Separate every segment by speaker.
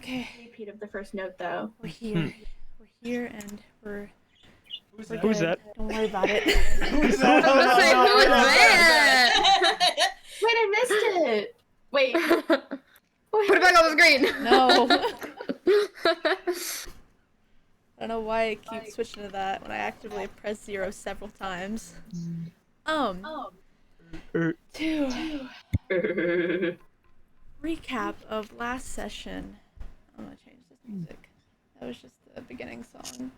Speaker 1: Okay.
Speaker 2: Repeat of the first note, though.
Speaker 1: We're here. We're here, and we're
Speaker 3: Who's
Speaker 1: good.
Speaker 3: that?
Speaker 1: Don't worry about it.
Speaker 3: Who's that?
Speaker 4: I was gonna say, who is that?
Speaker 2: Wait, I missed it. Wait.
Speaker 4: Put it back on the screen.
Speaker 1: No. I don't know why I keep switching to that when I actively press 0 several times. To recap of last session. I'm gonna change this music. That was just the beginning song.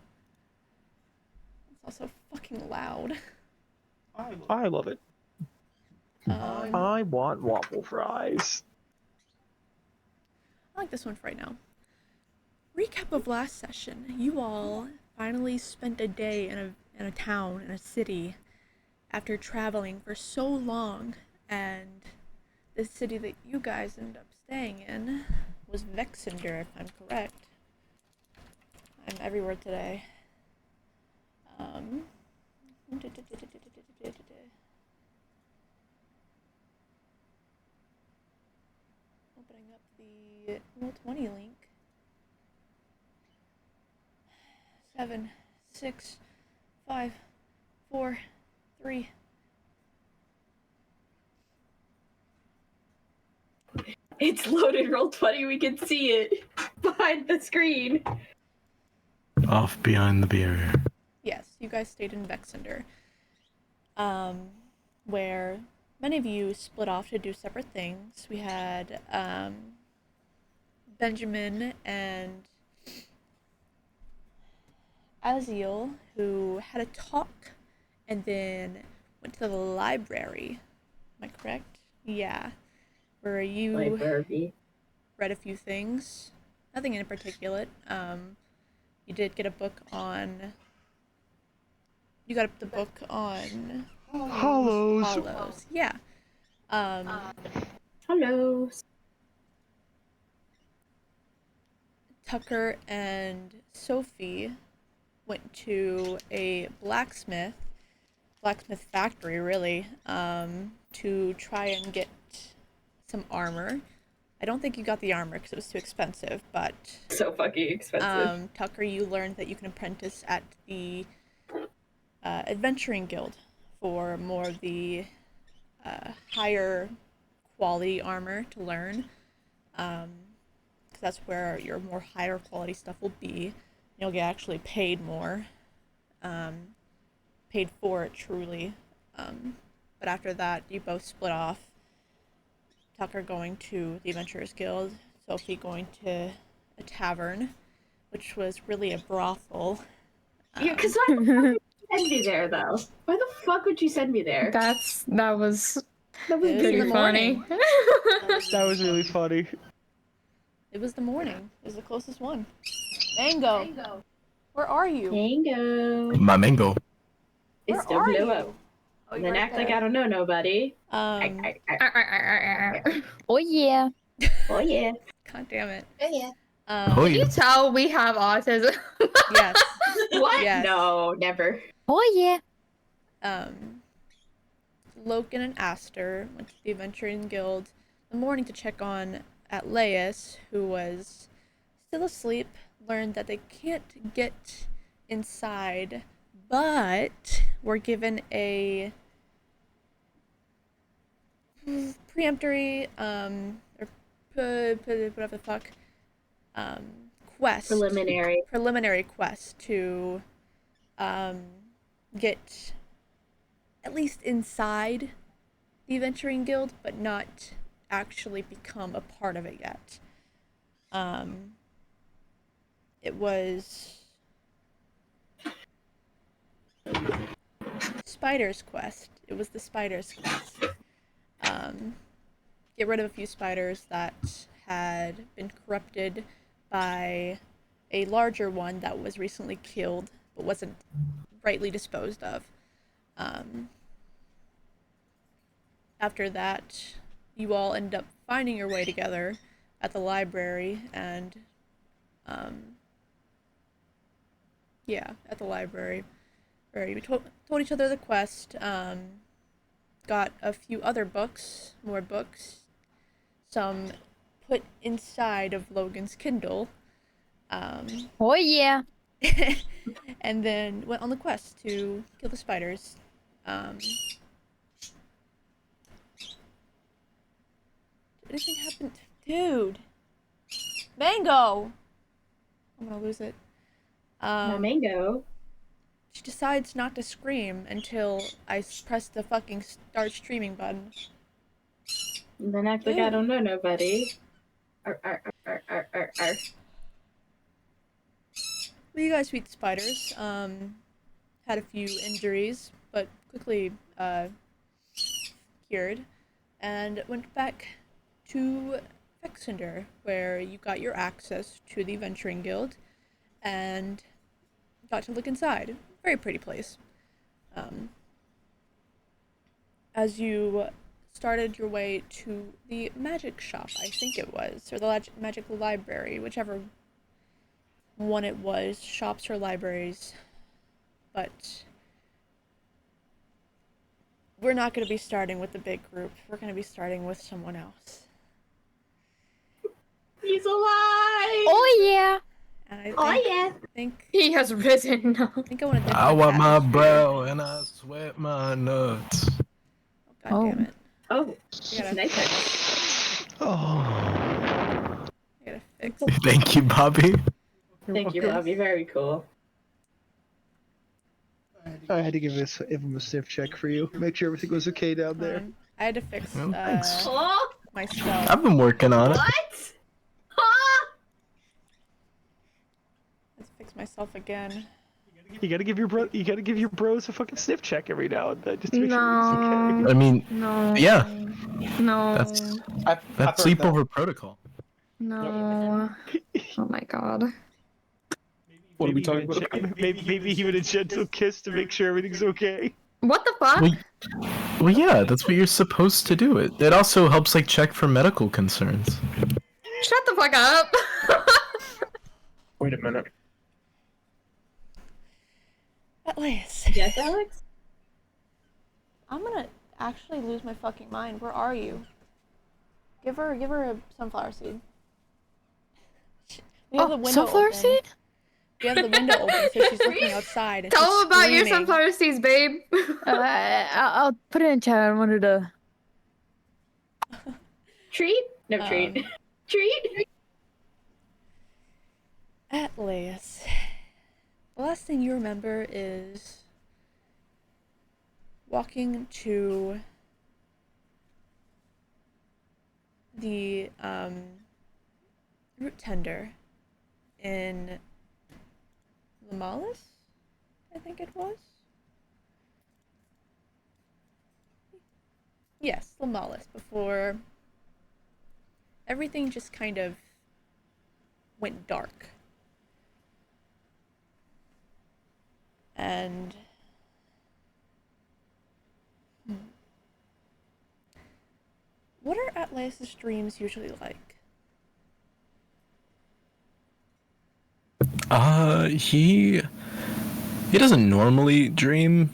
Speaker 1: It's also fucking loud.
Speaker 3: I love it.
Speaker 1: I
Speaker 3: I want waffle fries.
Speaker 1: like this one for right now. Recap of last session. You all finally spent a day in a town, in a city, after traveling for so long, and the city that you guys ended up staying in was Vexender, if I'm correct. I'm everywhere today. Opening up the Roll20 link. 7, 6, 5, 4, 3.
Speaker 2: It's loaded. Roll20. We can see it behind the screen.
Speaker 5: Off behind the barrier.
Speaker 1: Yes, you guys stayed in Vexender, where many of you split off to do separate things. We had Benjamin and Aziel, who had a talk and then went to the library. Am I correct? Yeah. Where you
Speaker 2: Library.
Speaker 1: read a few things. Nothing in particular. You did get a book on... You got the book on...
Speaker 3: Hollows.
Speaker 1: Hollows. Yeah.
Speaker 2: Hello.
Speaker 1: Tucker and Sophie went to a blacksmith factory, really, to try and get some armor. I don't think you got the armor because it was too expensive, but
Speaker 2: So fucking expensive.
Speaker 1: Tucker, you learned that you can apprentice at the Adventuring Guild for more of the higher quality armor to learn. Because that's where your more higher quality stuff will be. You'll get actually paid more. Paid for it, truly. But after that, you both split off. Tucker going to the Adventurers Guild, Sophie going to a tavern, which was really a brothel.
Speaker 2: Yeah, because why the fuck would you send me there, though? Why the fuck would you send me there?
Speaker 4: That was
Speaker 1: It was
Speaker 4: pretty
Speaker 1: in the
Speaker 4: funny.
Speaker 1: morning.
Speaker 3: That was really funny.
Speaker 1: It was the morning. It was the closest one. Mango. Where are you?
Speaker 2: Mango.
Speaker 5: My mango.
Speaker 2: It
Speaker 1: Where
Speaker 2: still
Speaker 1: are
Speaker 2: blew
Speaker 1: you?
Speaker 2: up.
Speaker 1: Oh,
Speaker 2: And
Speaker 1: you're
Speaker 2: then
Speaker 1: right
Speaker 2: act like
Speaker 1: there.
Speaker 2: I don't know nobody.
Speaker 4: Oh yeah.
Speaker 2: Oh yeah.
Speaker 1: God damn it.
Speaker 4: Oh yeah.
Speaker 5: Oh,
Speaker 4: Can
Speaker 5: yeah.
Speaker 4: you tell we have autism?
Speaker 1: Yes.
Speaker 2: What?
Speaker 1: Yes.
Speaker 2: No, never.
Speaker 4: Oh yeah.
Speaker 1: Logan and Aster went to the Adventuring Guild in the morning to check on Atlaeus, who was still asleep, learned that they can't get inside, but were given a preemptory, or whatever the fuck, quest. Preliminary quest to, get at least inside the Adventuring Guild, but not actually become a part of it yet. It was Spider's quest. It was the Spider's quest. Get rid of a few spiders that had been corrupted by a larger one that was recently killed, but wasn't rightly disposed of. After that, you all end up finding your way together at the library, and at the library, where you told each other the quest, got a few other books, more books, some put inside of Logan's Kindle,
Speaker 4: Oh yeah.
Speaker 1: and then went on the quest to kill the spiders. Did anything happen? Dude! Mango! I'm gonna lose it.
Speaker 2: My mango.
Speaker 1: She decides not to scream until I press the fucking start streaming button.
Speaker 2: And then act like I don't know nobody. Arr, arr, arr, arr, arr, arr.
Speaker 1: Well, you guys beat spiders. Had a few injuries, but quickly cured, and went back to Vexender, where you got your access to the Venturing Guild, and got to look inside. Very pretty place. As you started your way to the magic shop, I think it was, or the magic library, whichever one it was, shops or libraries. But we're not going to be starting with the big group. We're going to be starting with someone else.
Speaker 2: He's alive!
Speaker 4: Oh yeah.
Speaker 1: And I
Speaker 2: Oh yeah!
Speaker 1: think
Speaker 4: He has risen.
Speaker 1: I think I want to dip
Speaker 5: I
Speaker 1: my
Speaker 5: want my
Speaker 1: tapestry.
Speaker 5: brow and I sweat my nuts.
Speaker 1: Oh, God damn it.
Speaker 2: Oh,
Speaker 1: I gotta
Speaker 2: nice.
Speaker 1: fix.
Speaker 3: Oh.
Speaker 1: I gotta fix.
Speaker 5: Thank you, Bobby.
Speaker 2: Thank you, Bobby. Very cool.
Speaker 3: I had to give him a sniff check for you. Make sure everything was okay down there.
Speaker 1: I had to fix
Speaker 5: Well, thanks.
Speaker 2: Oh,
Speaker 1: myself.
Speaker 5: I've been working on it.
Speaker 2: what? Huh?
Speaker 1: Let's fix myself again.
Speaker 3: You gotta give your bros a fucking sniff check every now and then just to make sure everything's
Speaker 4: No.
Speaker 5: I mean,
Speaker 4: No.
Speaker 5: yeah,
Speaker 4: No.
Speaker 5: that's
Speaker 6: I've
Speaker 5: that's
Speaker 6: heard that.
Speaker 5: sleepover protocol.
Speaker 4: No. Oh my god.
Speaker 3: okay.
Speaker 6: What are we talking about?
Speaker 3: Maybe even a gentle kiss to make sure everything's okay.
Speaker 4: What the fuck?
Speaker 5: Well, yeah, that's what you're supposed to do. It also helps like check for medical concerns.
Speaker 4: Shut the fuck up.
Speaker 6: Wait a minute.
Speaker 1: At least.
Speaker 2: Yes, Alex?
Speaker 1: I'm gonna actually lose my fucking mind. Where are you? Give her a sunflower seed. We have the window
Speaker 4: sunflower
Speaker 1: open.
Speaker 4: seed?
Speaker 1: We have the window open, so she's looking outside and
Speaker 4: Tell
Speaker 1: she's
Speaker 4: them about your
Speaker 1: screaming.
Speaker 4: sunflower seeds, babe.
Speaker 7: I'll put it in chat. I wanted to.
Speaker 2: Treat? No, treat. Treat?
Speaker 1: Atlas. The last thing you remember is walking to the root tender in Lamalis, I think it was. Yes, Lamalis, before everything just kind of went dark. And what are Atlas's dreams usually like?
Speaker 5: He doesn't normally dream.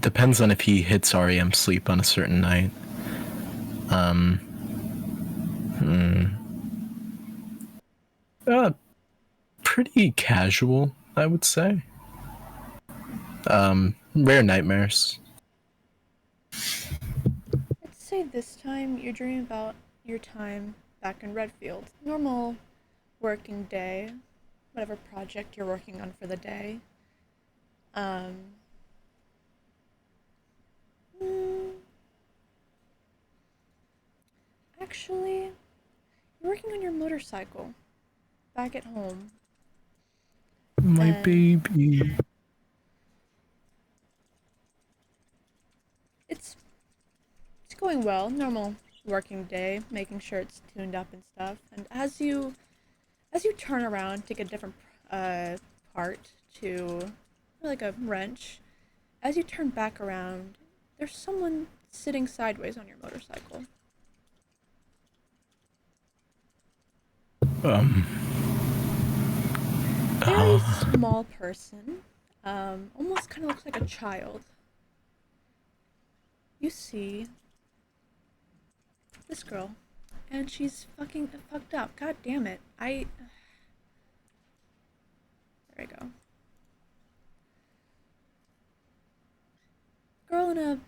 Speaker 5: Depends on if he hits REM sleep on a certain night. Pretty casual, I would say. Rare nightmares.
Speaker 1: Let's say this time you're dreaming about your time back in Redfield. Normal working day, whatever project you're working on for the day. Actually, you're working on your motorcycle back at home.
Speaker 5: My
Speaker 1: And-
Speaker 5: baby.
Speaker 1: It's going well. Normal working day, making sure it's tuned up and stuff. And as you turn around, take a different part to like a wrench. As you turn back around, there's someone sitting sideways on your motorcycle. Very small person. Almost kind of looks like a child. You see this girl and she's fucking fucked up. God damn it. There we go. Girl in a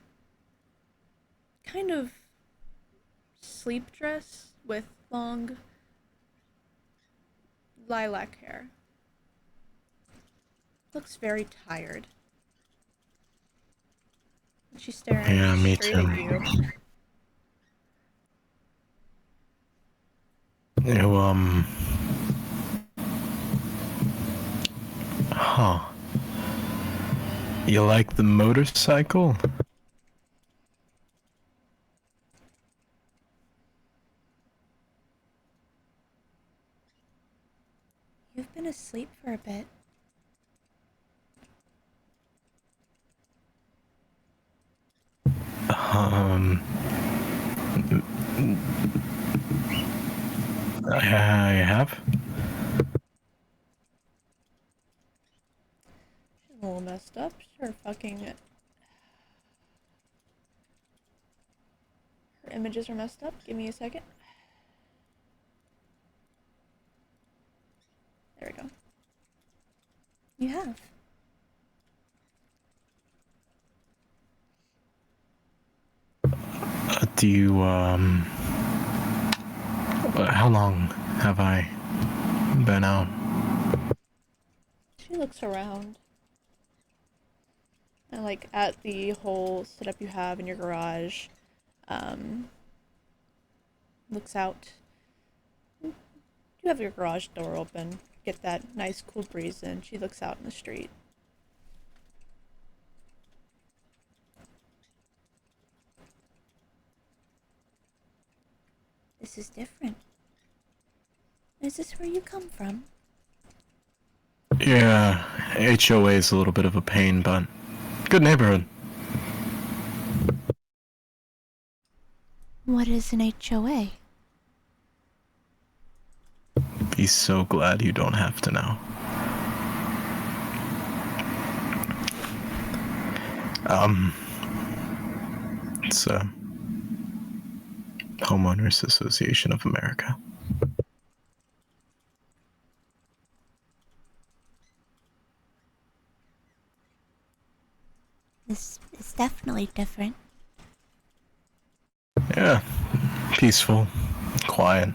Speaker 1: kind of sleep dress with long lilac hair. Looks very tired. She's staring
Speaker 5: Yeah, me
Speaker 1: straight
Speaker 5: too.
Speaker 1: at you.
Speaker 5: You, huh. You like the motorcycle?
Speaker 1: You've been asleep for a bit.
Speaker 5: Um, I have.
Speaker 1: She's a little messed up. Her images are messed up. Give me a second. There we go. You have.
Speaker 5: Do you, how long have I been out?
Speaker 1: She looks around. And like at the whole setup you have in your garage. Looks out. You have your garage door open. Get that nice cool breeze in. She looks out in the street. This is different. Is this where you come from?
Speaker 5: Yeah, HOA is a little bit of a pain, but good neighborhood.
Speaker 1: What is an HOA?
Speaker 5: Be so glad you don't have to know. It's Homeowners Association of America.
Speaker 1: This is definitely different.
Speaker 5: Yeah, peaceful, quiet.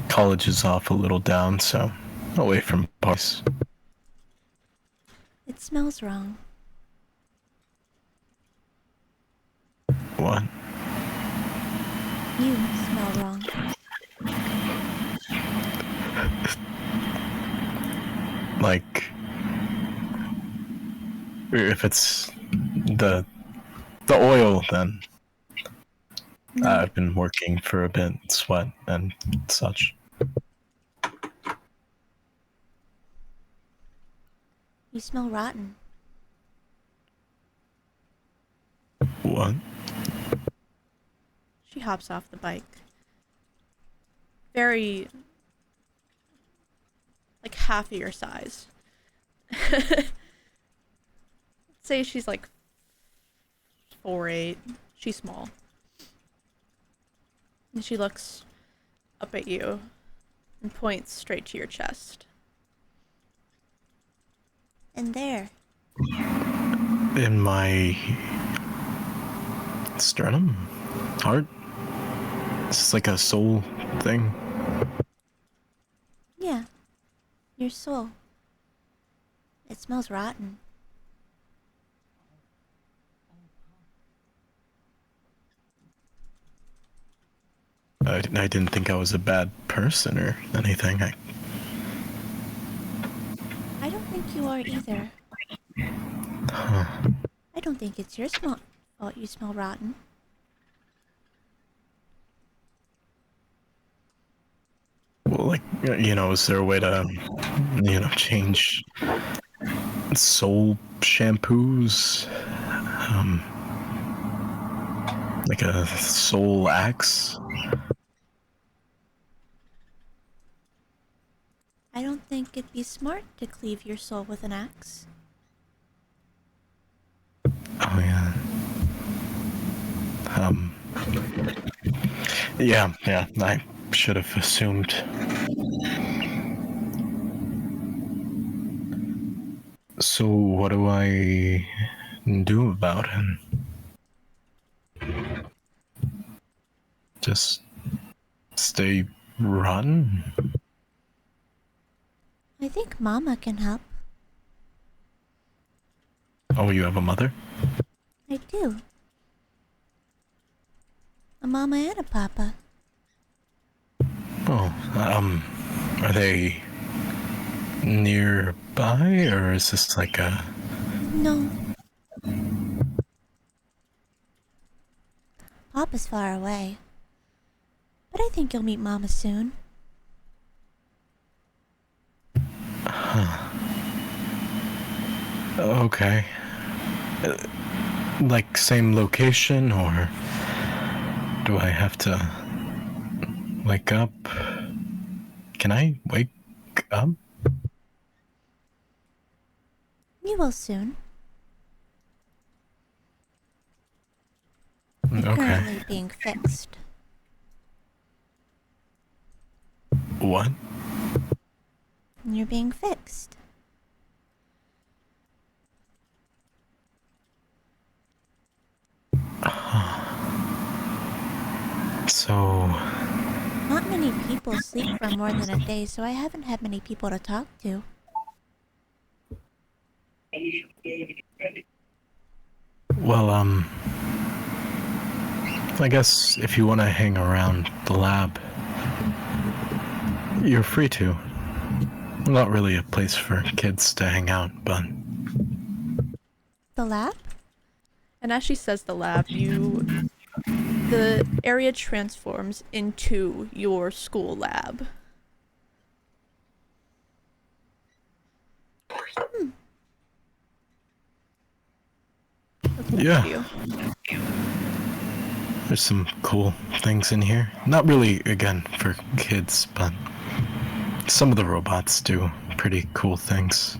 Speaker 5: College is off a little down, so away from parties.
Speaker 1: It smells wrong.
Speaker 5: What?
Speaker 1: You smell wrong.
Speaker 5: Like, if it's the oil, then
Speaker 1: No,
Speaker 5: I've been working for a bit, sweat and such.
Speaker 1: you smell rotten.
Speaker 5: What?
Speaker 1: She hops off the bike. Very, like half of your size. Say she's like 4'8". She's small. And she looks up at you and points straight to your chest. And there.
Speaker 5: In my sternum? Heart? Is this like a soul thing?
Speaker 1: Yeah. Your soul. It smells rotten.
Speaker 5: I didn't think I was a bad person or anything.
Speaker 1: I don't think you are either.
Speaker 5: Huh.
Speaker 1: I don't think it's your fault you smell rotten.
Speaker 5: Well, like, is there a way to, change soul shampoos? Like a soul axe?
Speaker 1: I don't think it'd be smart to cleave your soul with an axe.
Speaker 5: Oh, yeah. Yeah, I should have assumed. So what do I do about him? Just stay run?
Speaker 8: I think Mama can help.
Speaker 5: Oh, you have a mother?
Speaker 8: I do. A Mama and a Papa.
Speaker 5: Oh, are they nearby, or is this like a...
Speaker 8: No. Papa's far away. But I think you'll meet Mama soon.
Speaker 5: Okay. Like same location, or do I have to wake up? Can I wake up?
Speaker 8: You will soon. You're
Speaker 5: Okay.
Speaker 8: currently being fixed.
Speaker 5: What?
Speaker 8: You're being fixed.
Speaker 5: So...
Speaker 8: Not many people sleep for more than a day, so I haven't had many people to talk to.
Speaker 5: Well, I guess if you want to hang around the lab, you're free to. Not really a place for kids to hang out, but...
Speaker 8: The lab?
Speaker 1: And as she says the lab, the area transforms into your school lab. Looking
Speaker 5: Yeah.
Speaker 1: at you.
Speaker 5: There's some cool things in here. Not really, again, for kids, but some of the robots do pretty cool things.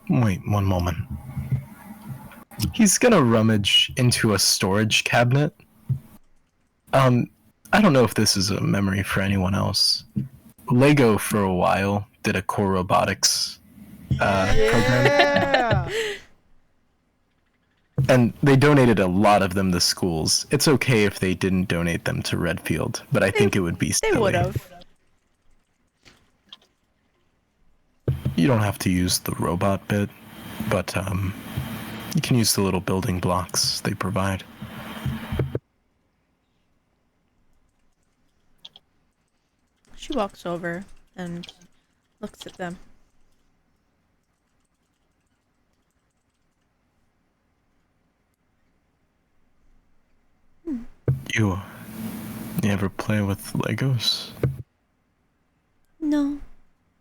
Speaker 5: Wait one moment. He's gonna rummage into a storage cabinet. I don't know if this is a memory for anyone else. Lego for a while did a core robotics program.
Speaker 3: Yeah.
Speaker 5: And they donated a lot of them to schools. It's okay if they didn't donate them to Redfield, but I think it would be silly.
Speaker 1: They would have.
Speaker 5: You don't have to use the robot bit, but you can use the little building blocks they provide.
Speaker 1: She walks over and looks at them.
Speaker 5: You ever play with Legos?
Speaker 8: No.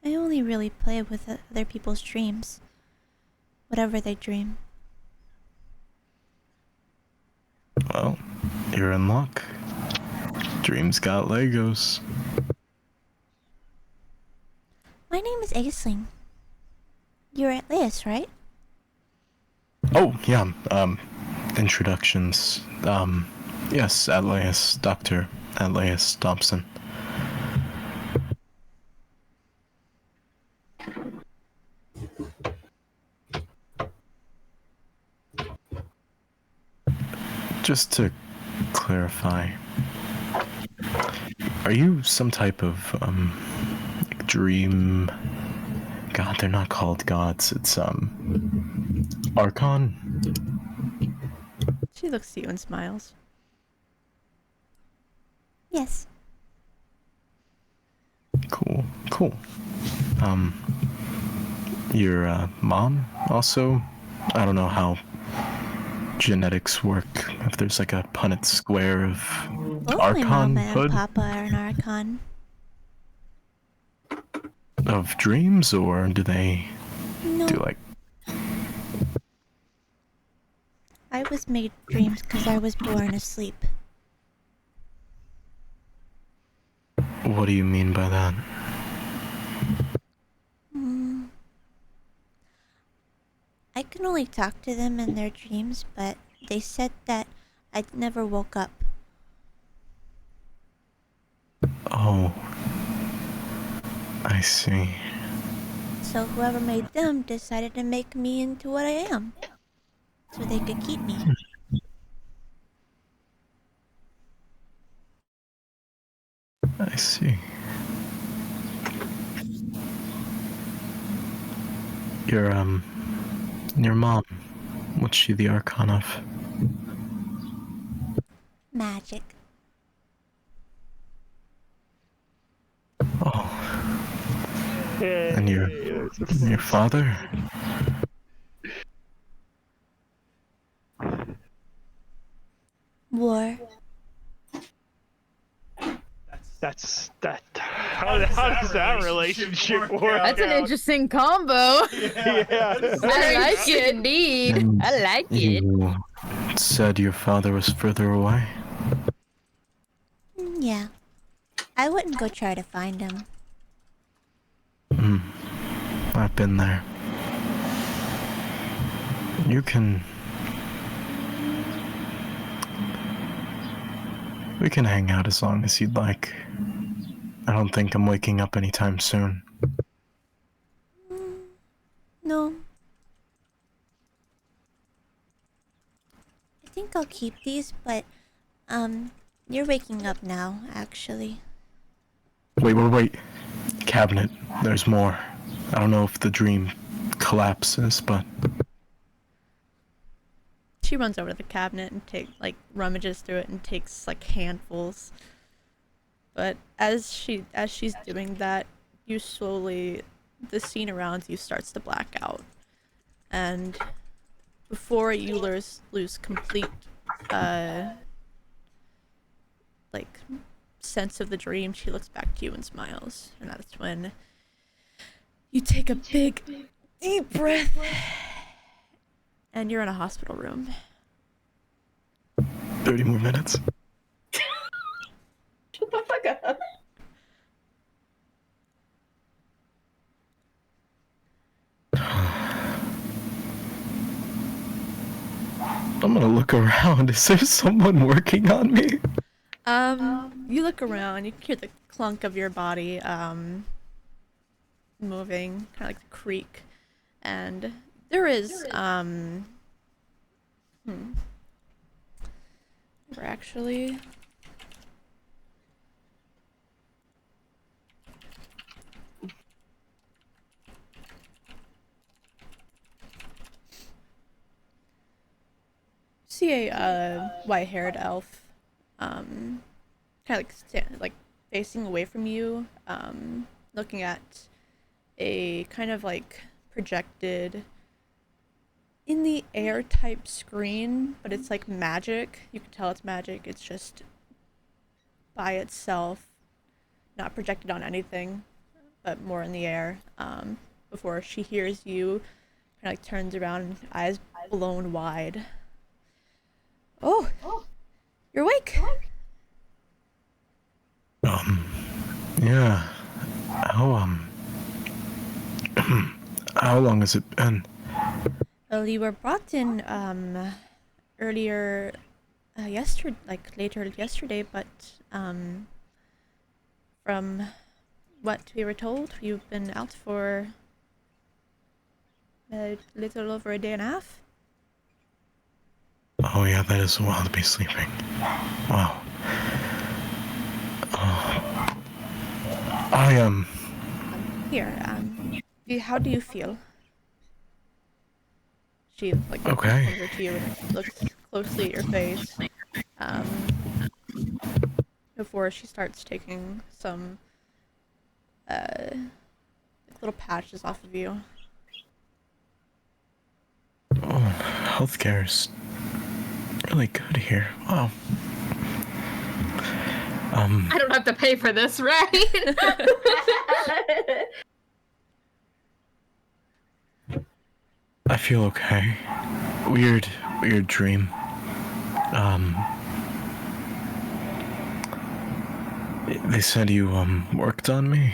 Speaker 8: I only really play with other people's dreams. Whatever they dream.
Speaker 5: Well, you're in luck. Dreams got Legos.
Speaker 8: My name is Aisling. You're Atlas, right?
Speaker 5: Oh, yeah, introductions. Yes, Atlas, Dr. Atlas Thompson. Just to clarify, are you some type of, like dream... God, they're not called gods, it's, Archon?
Speaker 1: She looks at you and smiles.
Speaker 8: Yes.
Speaker 5: Cool. Your, mom also? I don't know how genetics work, if there's like a Punnett square of
Speaker 8: Both
Speaker 5: Archon
Speaker 8: my mama
Speaker 5: hood?
Speaker 8: and Papa are an Archon.
Speaker 5: Of dreams, or do they
Speaker 8: No,
Speaker 5: do like...
Speaker 8: I was made dreams because I was born asleep.
Speaker 5: What do you mean by that?
Speaker 8: I can can only talk to them in their dreams, but they said that I never woke up.
Speaker 5: Oh. I see.
Speaker 8: So whoever made them decided to make me into what I am. So they could keep me.
Speaker 5: I see. Your mom, what's she the archon of?
Speaker 8: Magic.
Speaker 5: Oh,
Speaker 3: Hey,
Speaker 5: and your father?
Speaker 8: War.
Speaker 3: That. How does that relationship work?
Speaker 7: That's an
Speaker 3: out?
Speaker 7: interesting combo.
Speaker 3: Yeah.
Speaker 7: I like it.
Speaker 4: Indeed.
Speaker 5: And
Speaker 7: I like it.
Speaker 5: you said your father was further away?
Speaker 8: Yeah. I wouldn't go try to find him.
Speaker 5: I've been there. You can... We can hang out as long as you'd like. I don't think I'm waking up anytime soon.
Speaker 8: No. I think I'll keep these, but, you're waking up now, actually.
Speaker 5: Wait. Cabinet, there's more. I don't know if the dream collapses, but...
Speaker 1: She runs over to the cabinet and rummages through it and takes like handfuls. But as she's doing that, you slowly, the scene around you starts to black out, and before you lose complete like sense of the dream, she looks back to you and smiles, and that's when you take a big deep breath and you're in a hospital room.
Speaker 5: 30 more minutes.
Speaker 2: Shut the fuck up.
Speaker 5: I'm gonna look around. Is there someone working on me?
Speaker 1: You look around, you can hear the clunk of your body, moving, kind of like the creak, and there is, we're actually... See a white-haired elf, kind of like facing away from you, looking at a kind of like projected in the air type screen, but it's like magic. You can tell it's magic. It's just by itself, not projected on anything, but more in the air. Before she hears you, kind of like turns around, eyes blown wide. Oh, you're awake.
Speaker 5: Yeah. How, how long has it been?
Speaker 1: Well, you were brought in, earlier, yesterday, later yesterday, but, from what we were told, you've been out for a little over a day and a half.
Speaker 5: Oh yeah, that is a while to be sleeping. Wow.
Speaker 1: Here, how do you feel? She, like,
Speaker 5: Okay.
Speaker 1: comes over to you and looks closely at your face, before she starts taking some, like little patches off of you.
Speaker 5: Oh, healthcare is really good here. Wow.
Speaker 4: I don't have to pay for this, right?
Speaker 5: I feel okay. Weird dream. They said you, worked on me?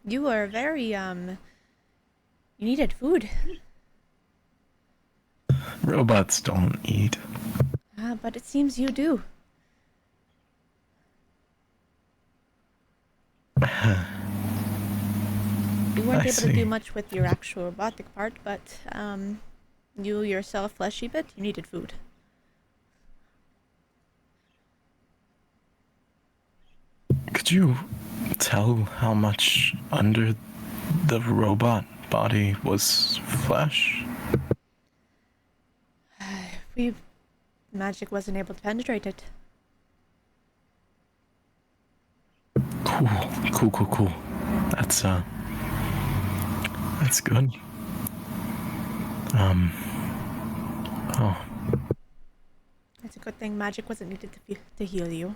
Speaker 1: You were very, you needed food.
Speaker 5: Robots don't eat.
Speaker 1: But it seems you do. You weren't
Speaker 5: I
Speaker 1: able to do
Speaker 5: see.
Speaker 1: much with your actual robotic part, but you yourself, fleshy bit, you needed food.
Speaker 5: Could you tell how much under the robot body was flesh?
Speaker 1: Magic wasn't able to penetrate it.
Speaker 5: Cool. That's good. Oh,
Speaker 1: It's a good thing magic wasn't needed to heal you.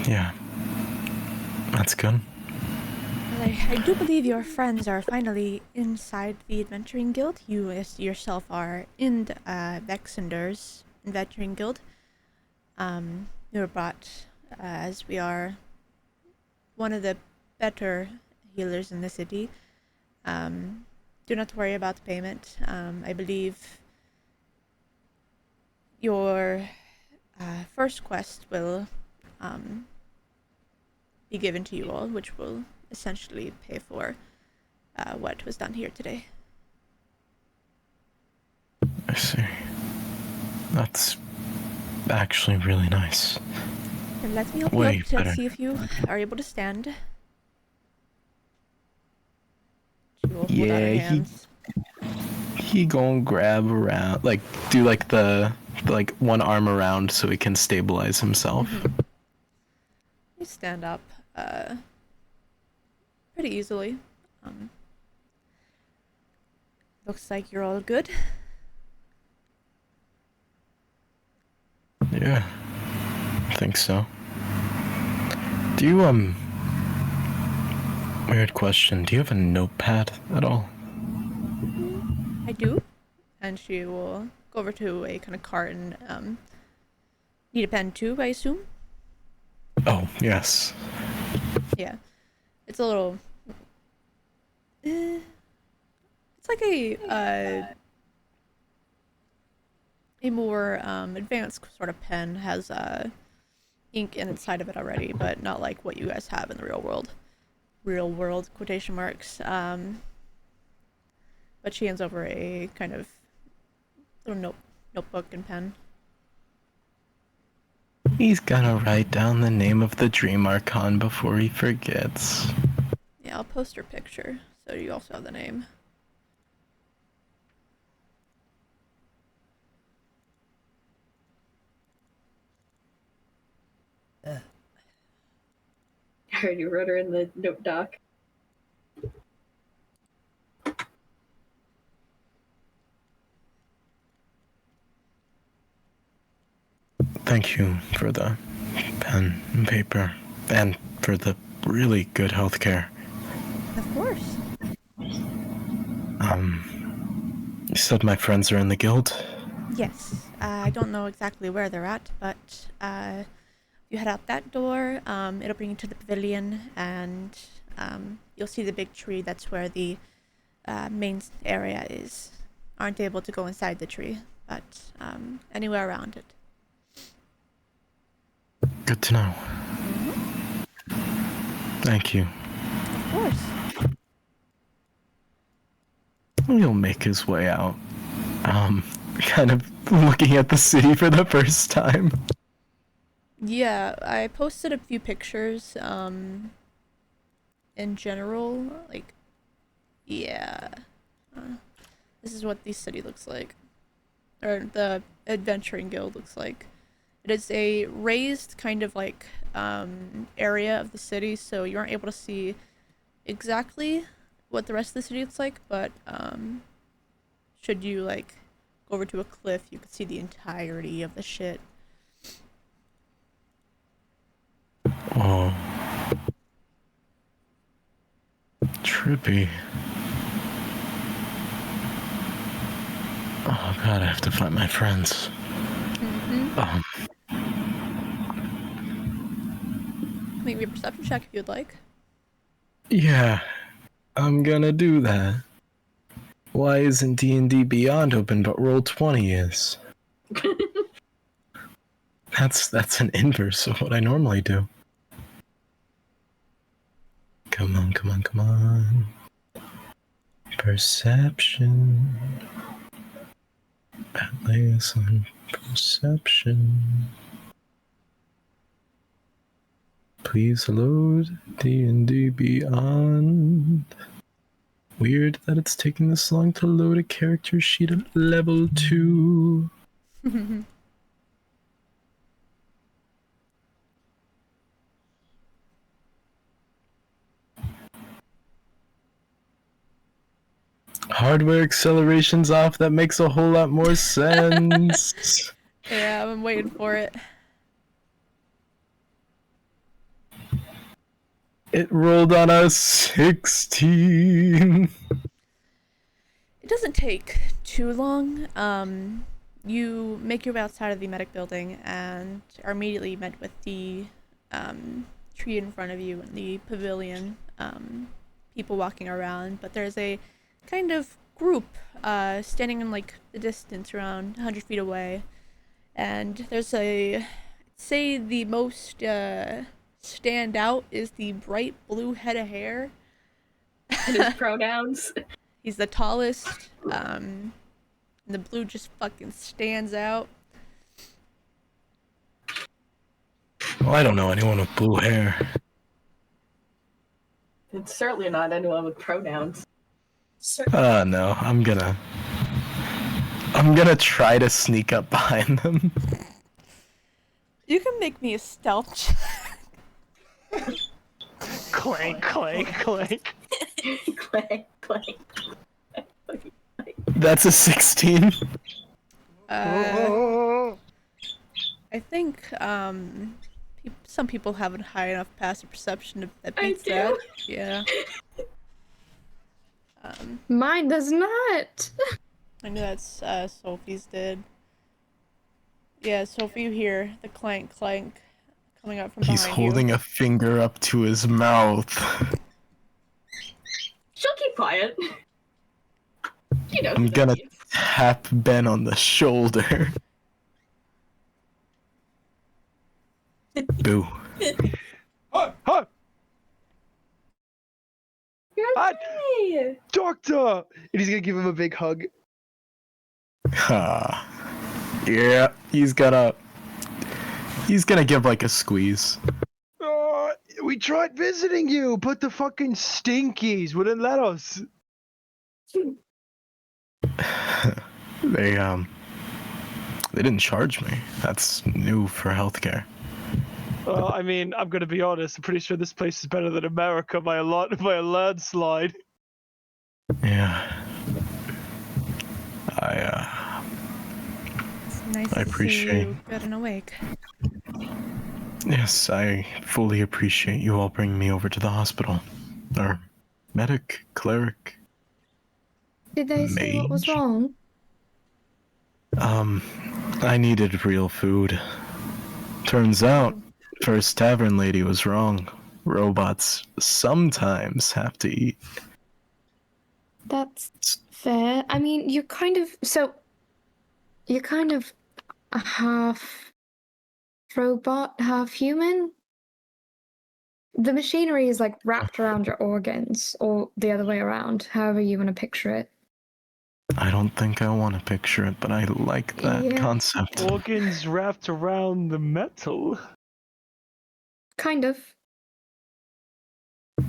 Speaker 5: yeah. That's good.
Speaker 1: Well, I do believe your friends are finally inside the Adventuring Guild. You yourself are in the Vexender's Adventuring Guild. You were brought as we are one of the better healers in the city. Do not worry about the payment. I believe your first quest will be given to you all, which will essentially pay for what was done here today.
Speaker 5: I see. That's actually really nice.
Speaker 1: And let me help
Speaker 5: Way
Speaker 1: you up to
Speaker 5: better.
Speaker 1: see if you are able to stand. She will hold out her
Speaker 5: Yeah,
Speaker 1: hands.
Speaker 5: he gonna grab around, like do like the like one arm around so he can stabilize himself.
Speaker 1: You stand up pretty easily. Looks like you're all good.
Speaker 5: Yeah, I think so. Do you weird question, do you have a notepad at all?
Speaker 1: I do. And she will go over to a kind of cart and need a pen too, I assume?
Speaker 5: Oh, yes.
Speaker 1: Yeah. It's a little... it's like a more advanced sort of pen. Has ink inside of it already, but not like what you guys have in the real world. Real world, quotation marks. But she hands over a kind of little notebook and pen.
Speaker 5: He's gonna write down the name of the Dream Archon before he forgets.
Speaker 1: Yeah, I'll post her picture, so you also have the name.
Speaker 2: I already wrote her in the note doc.
Speaker 5: Thank you for the pen and paper, and for the really good healthcare.
Speaker 1: Of course.
Speaker 5: You said my friends are in the guild?
Speaker 1: Yes. I don't know exactly where they're at, but you head out that door. It'll bring you to the pavilion, and you'll see the big tree. That's where the main area is. Aren't able to go inside the tree, but anywhere around it.
Speaker 5: Good to know. Thank you.
Speaker 1: Of course.
Speaker 5: He'll make his way out. Kind of looking at the city for the first time.
Speaker 1: Yeah, I posted a few pictures. In general, like, yeah. This is what the city looks like, or the Adventuring Guild looks like. It is a raised kind of like area of the city, so you aren't able to see exactly what the rest of the city looks like, but should you like go over to a cliff, you could see the entirety of the shit.
Speaker 5: Oh. Trippy. Oh god, I have to find my friends.
Speaker 1: Make me a perception check if you'd like.
Speaker 5: Yeah, I'm gonna do that. Why isn't D&D Beyond open but Roll20 is? That's an inverse of what I normally do. Come on, come on, come on. Perception. Atlas on perception. Please load D&D Beyond. Weird that it's taking this long to load a character sheet at level 2. Hardware acceleration's off. That makes a whole lot more sense.
Speaker 1: Yeah, I'm waiting for it.
Speaker 5: It rolled on a 16.
Speaker 1: It doesn't take too long. You make your way outside of the medic building and are immediately met with the tree in front of you and the pavilion. People walking around, but there's a kind of group standing in like the distance around 100 feet away. And there's I'd say the most stand out is the bright blue head of hair.
Speaker 2: And his pronouns.
Speaker 1: He's the tallest, and the blue just fucking stands out.
Speaker 5: Well, I don't know anyone with blue hair.
Speaker 2: It's certainly not anyone with pronouns.
Speaker 5: No, I'm gonna try to sneak up behind them.
Speaker 1: You can make me a stealth check.
Speaker 3: Clank, clank, clank.
Speaker 2: Clank, clank.
Speaker 5: That's a 16.
Speaker 1: I think some people have a high enough passive perception that beats that. Yeah.
Speaker 4: Mine does not.
Speaker 1: I know that's Sophie's did. Yeah, Sophie, you hear the clank clank coming up from behind
Speaker 5: He's holding
Speaker 1: you.
Speaker 5: a finger up to his mouth.
Speaker 2: She'll keep quiet. You know,
Speaker 5: I'm gonna tap Ben on the shoulder. Boo.
Speaker 3: Huh!
Speaker 2: Hey.
Speaker 3: Doctor! And he's gonna give him a big hug.
Speaker 5: Yeah, he's gonna give like a squeeze.
Speaker 3: We tried visiting you, but the fucking stinkies wouldn't let us.
Speaker 5: They didn't charge me. That's new for healthcare.
Speaker 3: I mean, I'm gonna be honest. I'm pretty sure this place is better than America by a landslide.
Speaker 5: Yeah.
Speaker 1: It's nice
Speaker 5: I
Speaker 1: to see
Speaker 5: appreciate-
Speaker 1: you good and awake.
Speaker 5: Yes, I fully appreciate you all bringing me over to the hospital. Or medic, cleric.
Speaker 4: Did they say what was
Speaker 5: Mage?
Speaker 4: wrong?
Speaker 5: I needed real food. Turns out, first tavern lady was wrong. Robots sometimes have to eat.
Speaker 4: That's fair. I mean, you're kind of a half robot, half human. The machinery is like wrapped around your organs, or the other way around, however you want to picture it.
Speaker 5: I don't think I want to picture it, but I like that
Speaker 4: Yeah.
Speaker 5: concept.
Speaker 3: Organs wrapped around the metal.
Speaker 4: Kind of.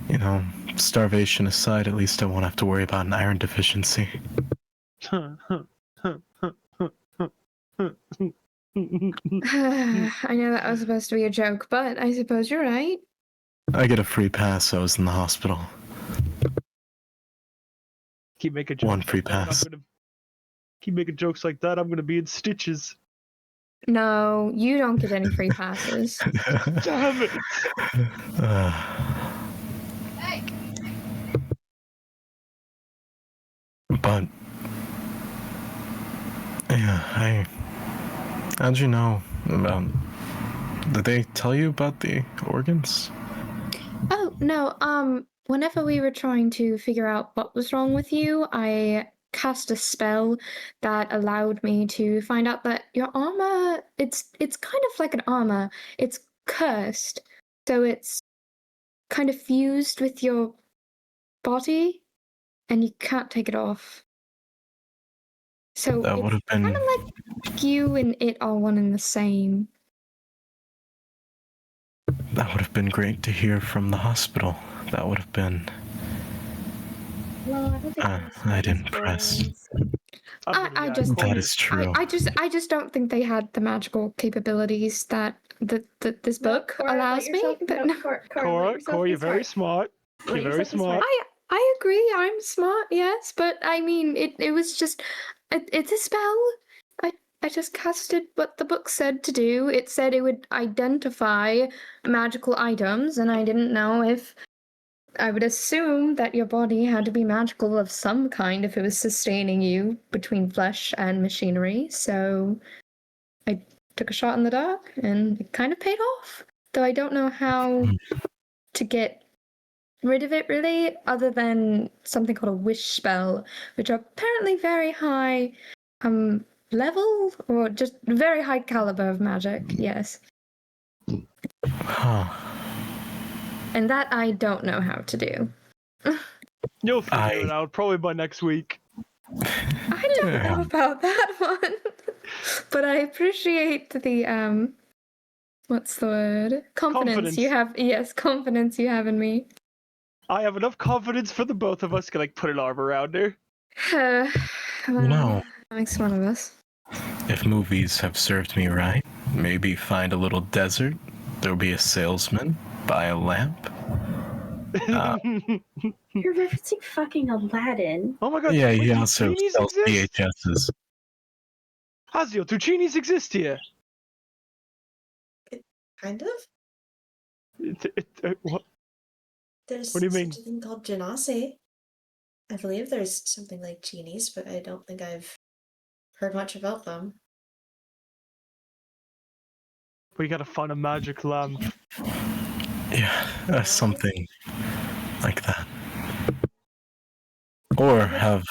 Speaker 5: You know, starvation aside, at least I won't have to worry about an iron deficiency.
Speaker 4: I know that was supposed to be a joke, but I suppose you're right.
Speaker 5: I get a free pass, I was in the hospital.
Speaker 3: Keep making jokes
Speaker 5: One
Speaker 3: like
Speaker 5: free
Speaker 3: that, I'm
Speaker 5: pass.
Speaker 3: keep making jokes like that. I'm gonna be in stitches.
Speaker 4: No, you don't get any free passes.
Speaker 3: Damn it!
Speaker 5: But yeah, how'd you know about? Did they tell you about the organs?
Speaker 4: Oh no, whenever we were trying to figure out what was wrong with you, I cast a spell that allowed me to find out that your armor, it's kind of like an armor. It's cursed. So it's kind of fused with your body and you can't take it off. So
Speaker 5: That would
Speaker 4: it's
Speaker 5: have been.
Speaker 4: kind of like you and it are one and the same.
Speaker 5: That would have been great to hear from the hospital. That would have been.
Speaker 2: Well, I don't think
Speaker 5: I'd impress.
Speaker 4: I just
Speaker 5: That
Speaker 4: think
Speaker 5: is true.
Speaker 4: I just don't think they had the magical capabilities that this book allows me. But no.
Speaker 3: Cora, you're very smart. You're very smart.
Speaker 4: I agree. I'm smart, yes, but I mean, it was just it's a spell. I just casted what the book said to do. It said it would identify magical items, and I didn't know if I would assume that your body had to be magical of some kind if it was sustaining you between flesh and machinery. So I took a shot in the dark, and it kind of paid off. Though I don't know how to get rid of it really, other than something called a wish spell, which are apparently very high level or just very high caliber of magic. Yes.
Speaker 5: Huh.
Speaker 4: And that I don't know how to do.
Speaker 3: You'll figure it out probably by next week.
Speaker 4: I don't know about that one. But I appreciate the what's the word? Confidence you have. Yes, confidence you have in me.
Speaker 3: I have enough confidence for the both of us to like put an arm around her.
Speaker 5: No.
Speaker 4: That makes one of us.
Speaker 5: If movies have served me right, maybe find a little desert. There'll be a salesman, buy a lamp.
Speaker 2: You're referencing fucking Aladdin.
Speaker 3: Oh my god,
Speaker 5: Yeah, he
Speaker 3: do
Speaker 5: also
Speaker 3: genies
Speaker 5: sells
Speaker 3: exist?
Speaker 5: VHSs.
Speaker 3: Hazio, do genies exist here?
Speaker 9: Kind of.
Speaker 3: What?
Speaker 9: There's
Speaker 3: What do you mean?
Speaker 9: such a thing called genasi. I believe there's something like genies, but I don't think I've heard much about them.
Speaker 3: We gotta find a magic lamp.
Speaker 5: Yeah, something like that. Or have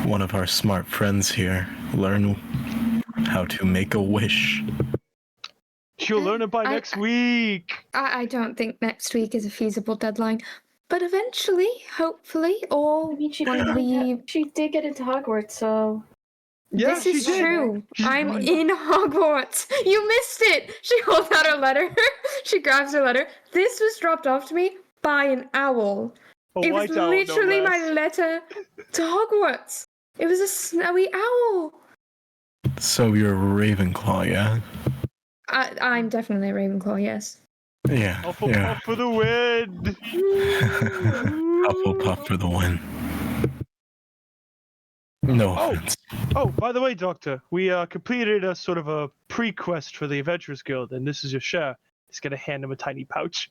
Speaker 5: one of our smart friends here learn how to make a wish.
Speaker 3: She'll learn it by next week.
Speaker 4: I don't think next week is a feasible deadline. But eventually, hopefully, or
Speaker 2: I mean, she
Speaker 4: when
Speaker 2: she did get into Hogwarts, so.
Speaker 3: Yeah,
Speaker 4: this is
Speaker 3: she did.
Speaker 4: true.
Speaker 3: She's
Speaker 4: I'm
Speaker 3: going-
Speaker 4: in Hogwarts. You missed it. She holds out her letter. She grabs her letter. This was dropped off to me by an owl.
Speaker 3: A
Speaker 4: It was
Speaker 3: white owl, no
Speaker 4: literally my
Speaker 3: less.
Speaker 4: letter to Hogwarts. It was a snowy owl.
Speaker 5: So you're a Ravenclaw, yeah?
Speaker 4: I'm definitely a Ravenclaw, yes.
Speaker 5: Yeah.
Speaker 3: Hufflepuff for the win.
Speaker 5: Hufflepuff for the win. No offense.
Speaker 3: Oh, by the way, Doctor, we completed a sort of a pre-quest for the Adventurers Guild, and this is your share. Just gonna hand him a tiny pouch.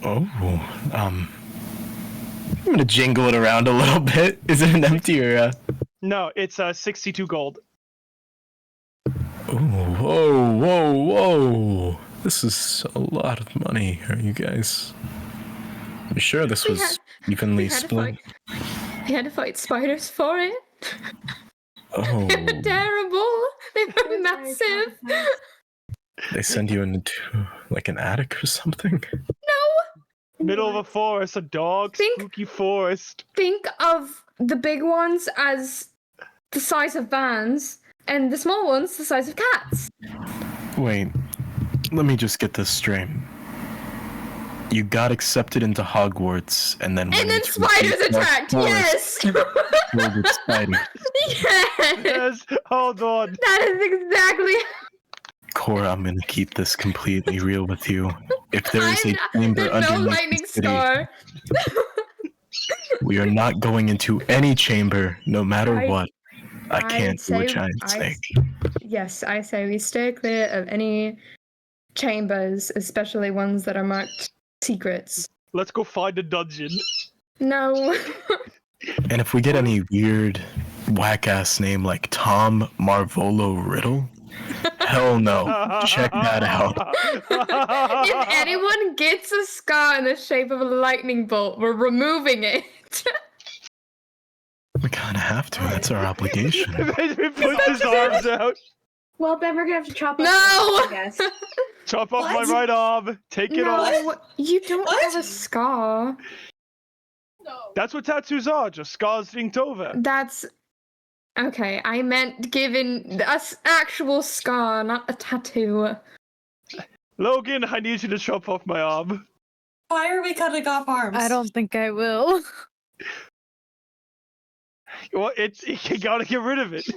Speaker 5: Oh, I'm gonna jingle it around a little bit. Is it an empty or
Speaker 3: No, it's 62 gold.
Speaker 5: Oh, whoa. This is a lot of money. Are you guys... You sure this was evenly split?
Speaker 4: We had to fight spiders for it.
Speaker 5: Oh.
Speaker 4: They were terrible. They were massive.
Speaker 5: They send you into, like, an attic or something?
Speaker 4: No!
Speaker 3: Middle of a forest, a dark, spooky forest.
Speaker 4: Think of the big ones as the size of vans, and the small ones the size of cats.
Speaker 5: Wait, let me just get this straight. You got accepted into Hogwarts, and then
Speaker 4: spiders attacked. Yes.
Speaker 5: Spiders.
Speaker 3: Yes. Hold on.
Speaker 4: That is exactly.
Speaker 5: Cora, I'm gonna keep this completely real with you. If there is a chamber
Speaker 4: There's no
Speaker 5: underneath
Speaker 4: lightning
Speaker 5: the city,
Speaker 4: star.
Speaker 5: we are not going into any chamber, no matter what. I can't do a
Speaker 4: say-
Speaker 5: giant
Speaker 4: I-
Speaker 5: snake.
Speaker 4: Yes, I say we stay clear of any chambers, especially ones that are marked secrets.
Speaker 3: Let's go find a dungeon.
Speaker 4: No.
Speaker 5: And if we get any weird, whack-ass name like Tom Marvolo Riddle, Hell no. Check that out.
Speaker 4: If anyone gets a scar in the shape of a lightning bolt, we're removing it.
Speaker 5: We kind of have to. That's our obligation.
Speaker 3: Benjamin puts his arms out.
Speaker 2: Well, then we're gonna have to chop off
Speaker 4: No!
Speaker 2: I guess.
Speaker 3: Chop off my
Speaker 9: What?
Speaker 3: right arm. Take it off.
Speaker 4: No, you don't
Speaker 9: What?
Speaker 4: have a scar.
Speaker 3: That's what tattoos are. Just scars inked over.
Speaker 4: That's okay. I meant given us actual scar, not a tattoo.
Speaker 3: Logan, I need you to chop off my arm.
Speaker 9: Why are we cutting off arms?
Speaker 7: I don't think I will.
Speaker 3: Well, you gotta get rid of it.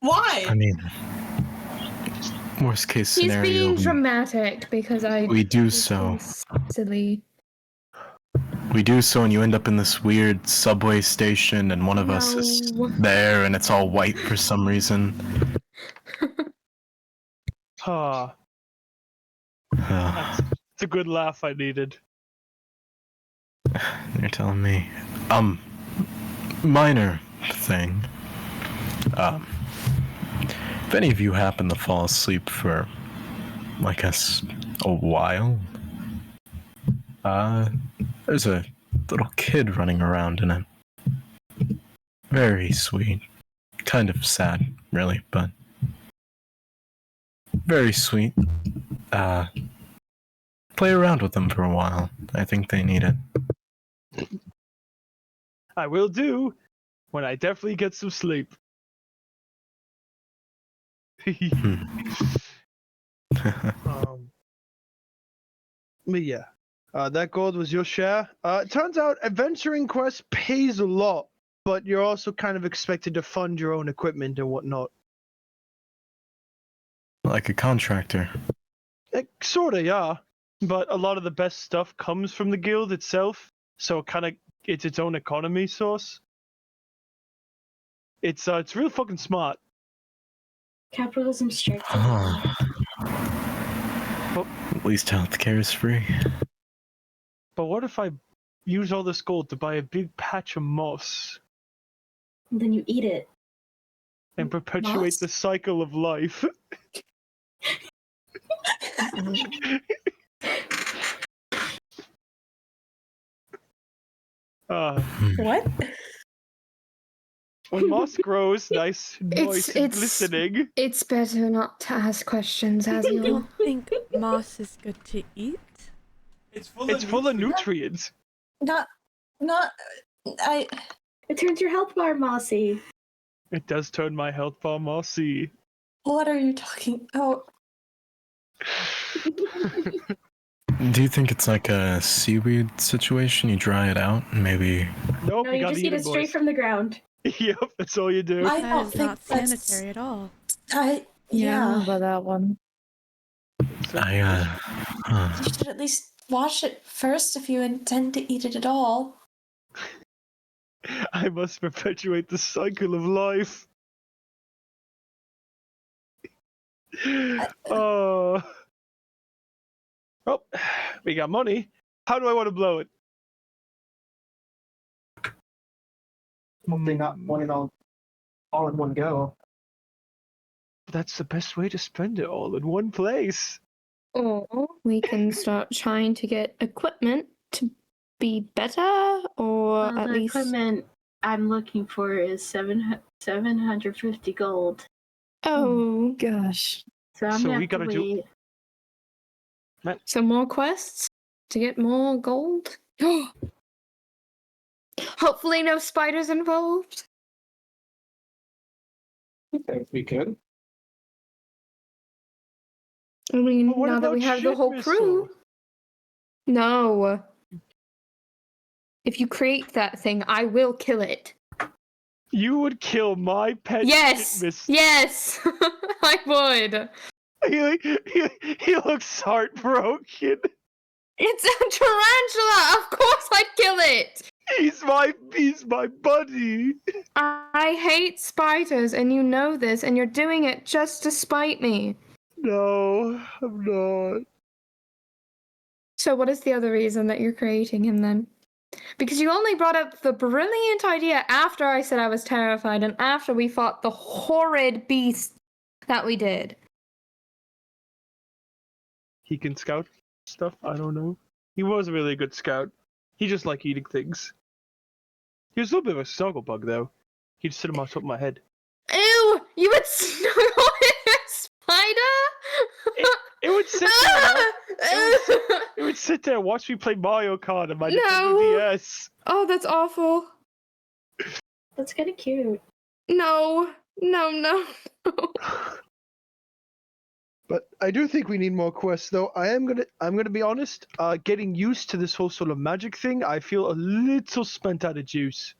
Speaker 9: Why?
Speaker 5: I mean, worst case
Speaker 4: He's
Speaker 5: scenario,
Speaker 4: being dramatic because
Speaker 5: we do so.
Speaker 4: Silly.
Speaker 5: We do so, and you end up in this weird subway station, and one of us is
Speaker 4: No.
Speaker 5: there, and it's all white for some reason.
Speaker 3: Ah, it's a good laugh I needed.
Speaker 5: You're telling me. Minor thing. If any of you happen to fall asleep for, I guess, a while, there's a little kid running around in it. Very sweet. Kind of sad, really, but very sweet. Play around with them for a while. I think they need it.
Speaker 3: I will do when I definitely get some sleep. But yeah, that gold was your share. It turns out adventuring quest pays a lot, but you're also kind of expected to fund your own equipment and whatnot.
Speaker 5: Like a contractor.
Speaker 3: Sorta, yeah. But a lot of the best stuff comes from the guild itself, so it's its own economy source. It's real fucking smart.
Speaker 2: Capitalism strikes.
Speaker 5: At least healthcare is free.
Speaker 3: But what if I use all this gold to buy a big patch of moss
Speaker 2: And then you eat it.
Speaker 3: and perpetuate
Speaker 9: Moss?
Speaker 3: the cycle of life?
Speaker 9: What?
Speaker 3: When moss grows nice, moist, and glistening.
Speaker 4: It's better not to ask questions,
Speaker 1: I
Speaker 4: Azul.
Speaker 1: don't think moss is good to eat.
Speaker 3: It's full of nutrients.
Speaker 9: Not. I.
Speaker 2: It turns your health bar mossy.
Speaker 3: It does turn my health bar mossy.
Speaker 9: What are you talking? Oh,
Speaker 5: Do you think it's like a seaweed situation? You dry it out and maybe...
Speaker 3: Nope,
Speaker 2: No,
Speaker 3: you
Speaker 2: you
Speaker 3: gotta
Speaker 2: just
Speaker 3: eat
Speaker 2: eat it straight
Speaker 3: boys.
Speaker 2: from the ground.
Speaker 3: Yep, that's all you do.
Speaker 9: I
Speaker 1: That
Speaker 9: don't
Speaker 1: is
Speaker 9: think
Speaker 1: not
Speaker 9: that's-
Speaker 1: sanitary at all.
Speaker 7: Yeah, I don't know
Speaker 9: yeah.
Speaker 7: about that one.
Speaker 9: You should at least wash it first if you intend to eat it at all.
Speaker 3: I must perpetuate the cycle of life. Oh, we got money. How do I want to blow it?
Speaker 6: Hopefully not one and all in one go.
Speaker 3: That's the best way to spend it all in one place.
Speaker 4: Or we can start trying to get equipment to be better, or
Speaker 2: Well,
Speaker 4: at
Speaker 2: the
Speaker 4: least.
Speaker 2: equipment I'm looking for is 750 gold.
Speaker 4: Oh,
Speaker 7: Gosh.
Speaker 2: So I'm
Speaker 3: So
Speaker 2: gonna
Speaker 3: we
Speaker 2: have to
Speaker 3: gotta do-
Speaker 2: wait.
Speaker 4: so more quests to get more gold. Hopefully, no spiders involved.
Speaker 6: I think we could.
Speaker 4: I mean,
Speaker 3: But what
Speaker 4: now that
Speaker 3: about
Speaker 4: we have the
Speaker 3: shit
Speaker 4: whole
Speaker 3: missile?
Speaker 4: crew. No. If you create that thing, I will kill it.
Speaker 3: You would kill my pet
Speaker 4: Yes!
Speaker 3: shit missile.
Speaker 4: Yes! I would.
Speaker 3: He looks heartbroken.
Speaker 4: It's a tarantula! Of course I'd kill it!
Speaker 3: He's my buddy.
Speaker 4: I hate spiders, and you know this, and you're doing it just to spite me.
Speaker 3: No, I'm not.
Speaker 4: So what is the other reason that you're creating him then? Because you only brought up the brilliant idea after I said I was terrified and after we fought the horrid beast That we did.
Speaker 3: He can scout stuff. I don't know. He was a really good scout. He just liked eating things. He was a little bit of a snuggle bug, though. He'd sit him on top of my head.
Speaker 4: Ew! You would snuggle with a spider?
Speaker 3: It would sit there. It would sit there and watch me play Mario Kart on my Nintendo DS.
Speaker 4: Oh, that's awful.
Speaker 2: That's kind of cute.
Speaker 4: No. No.
Speaker 3: But I do think we need more quests, though. I'm gonna be honest. Getting used to this whole sort of magic thing, I feel a little spent out of juice.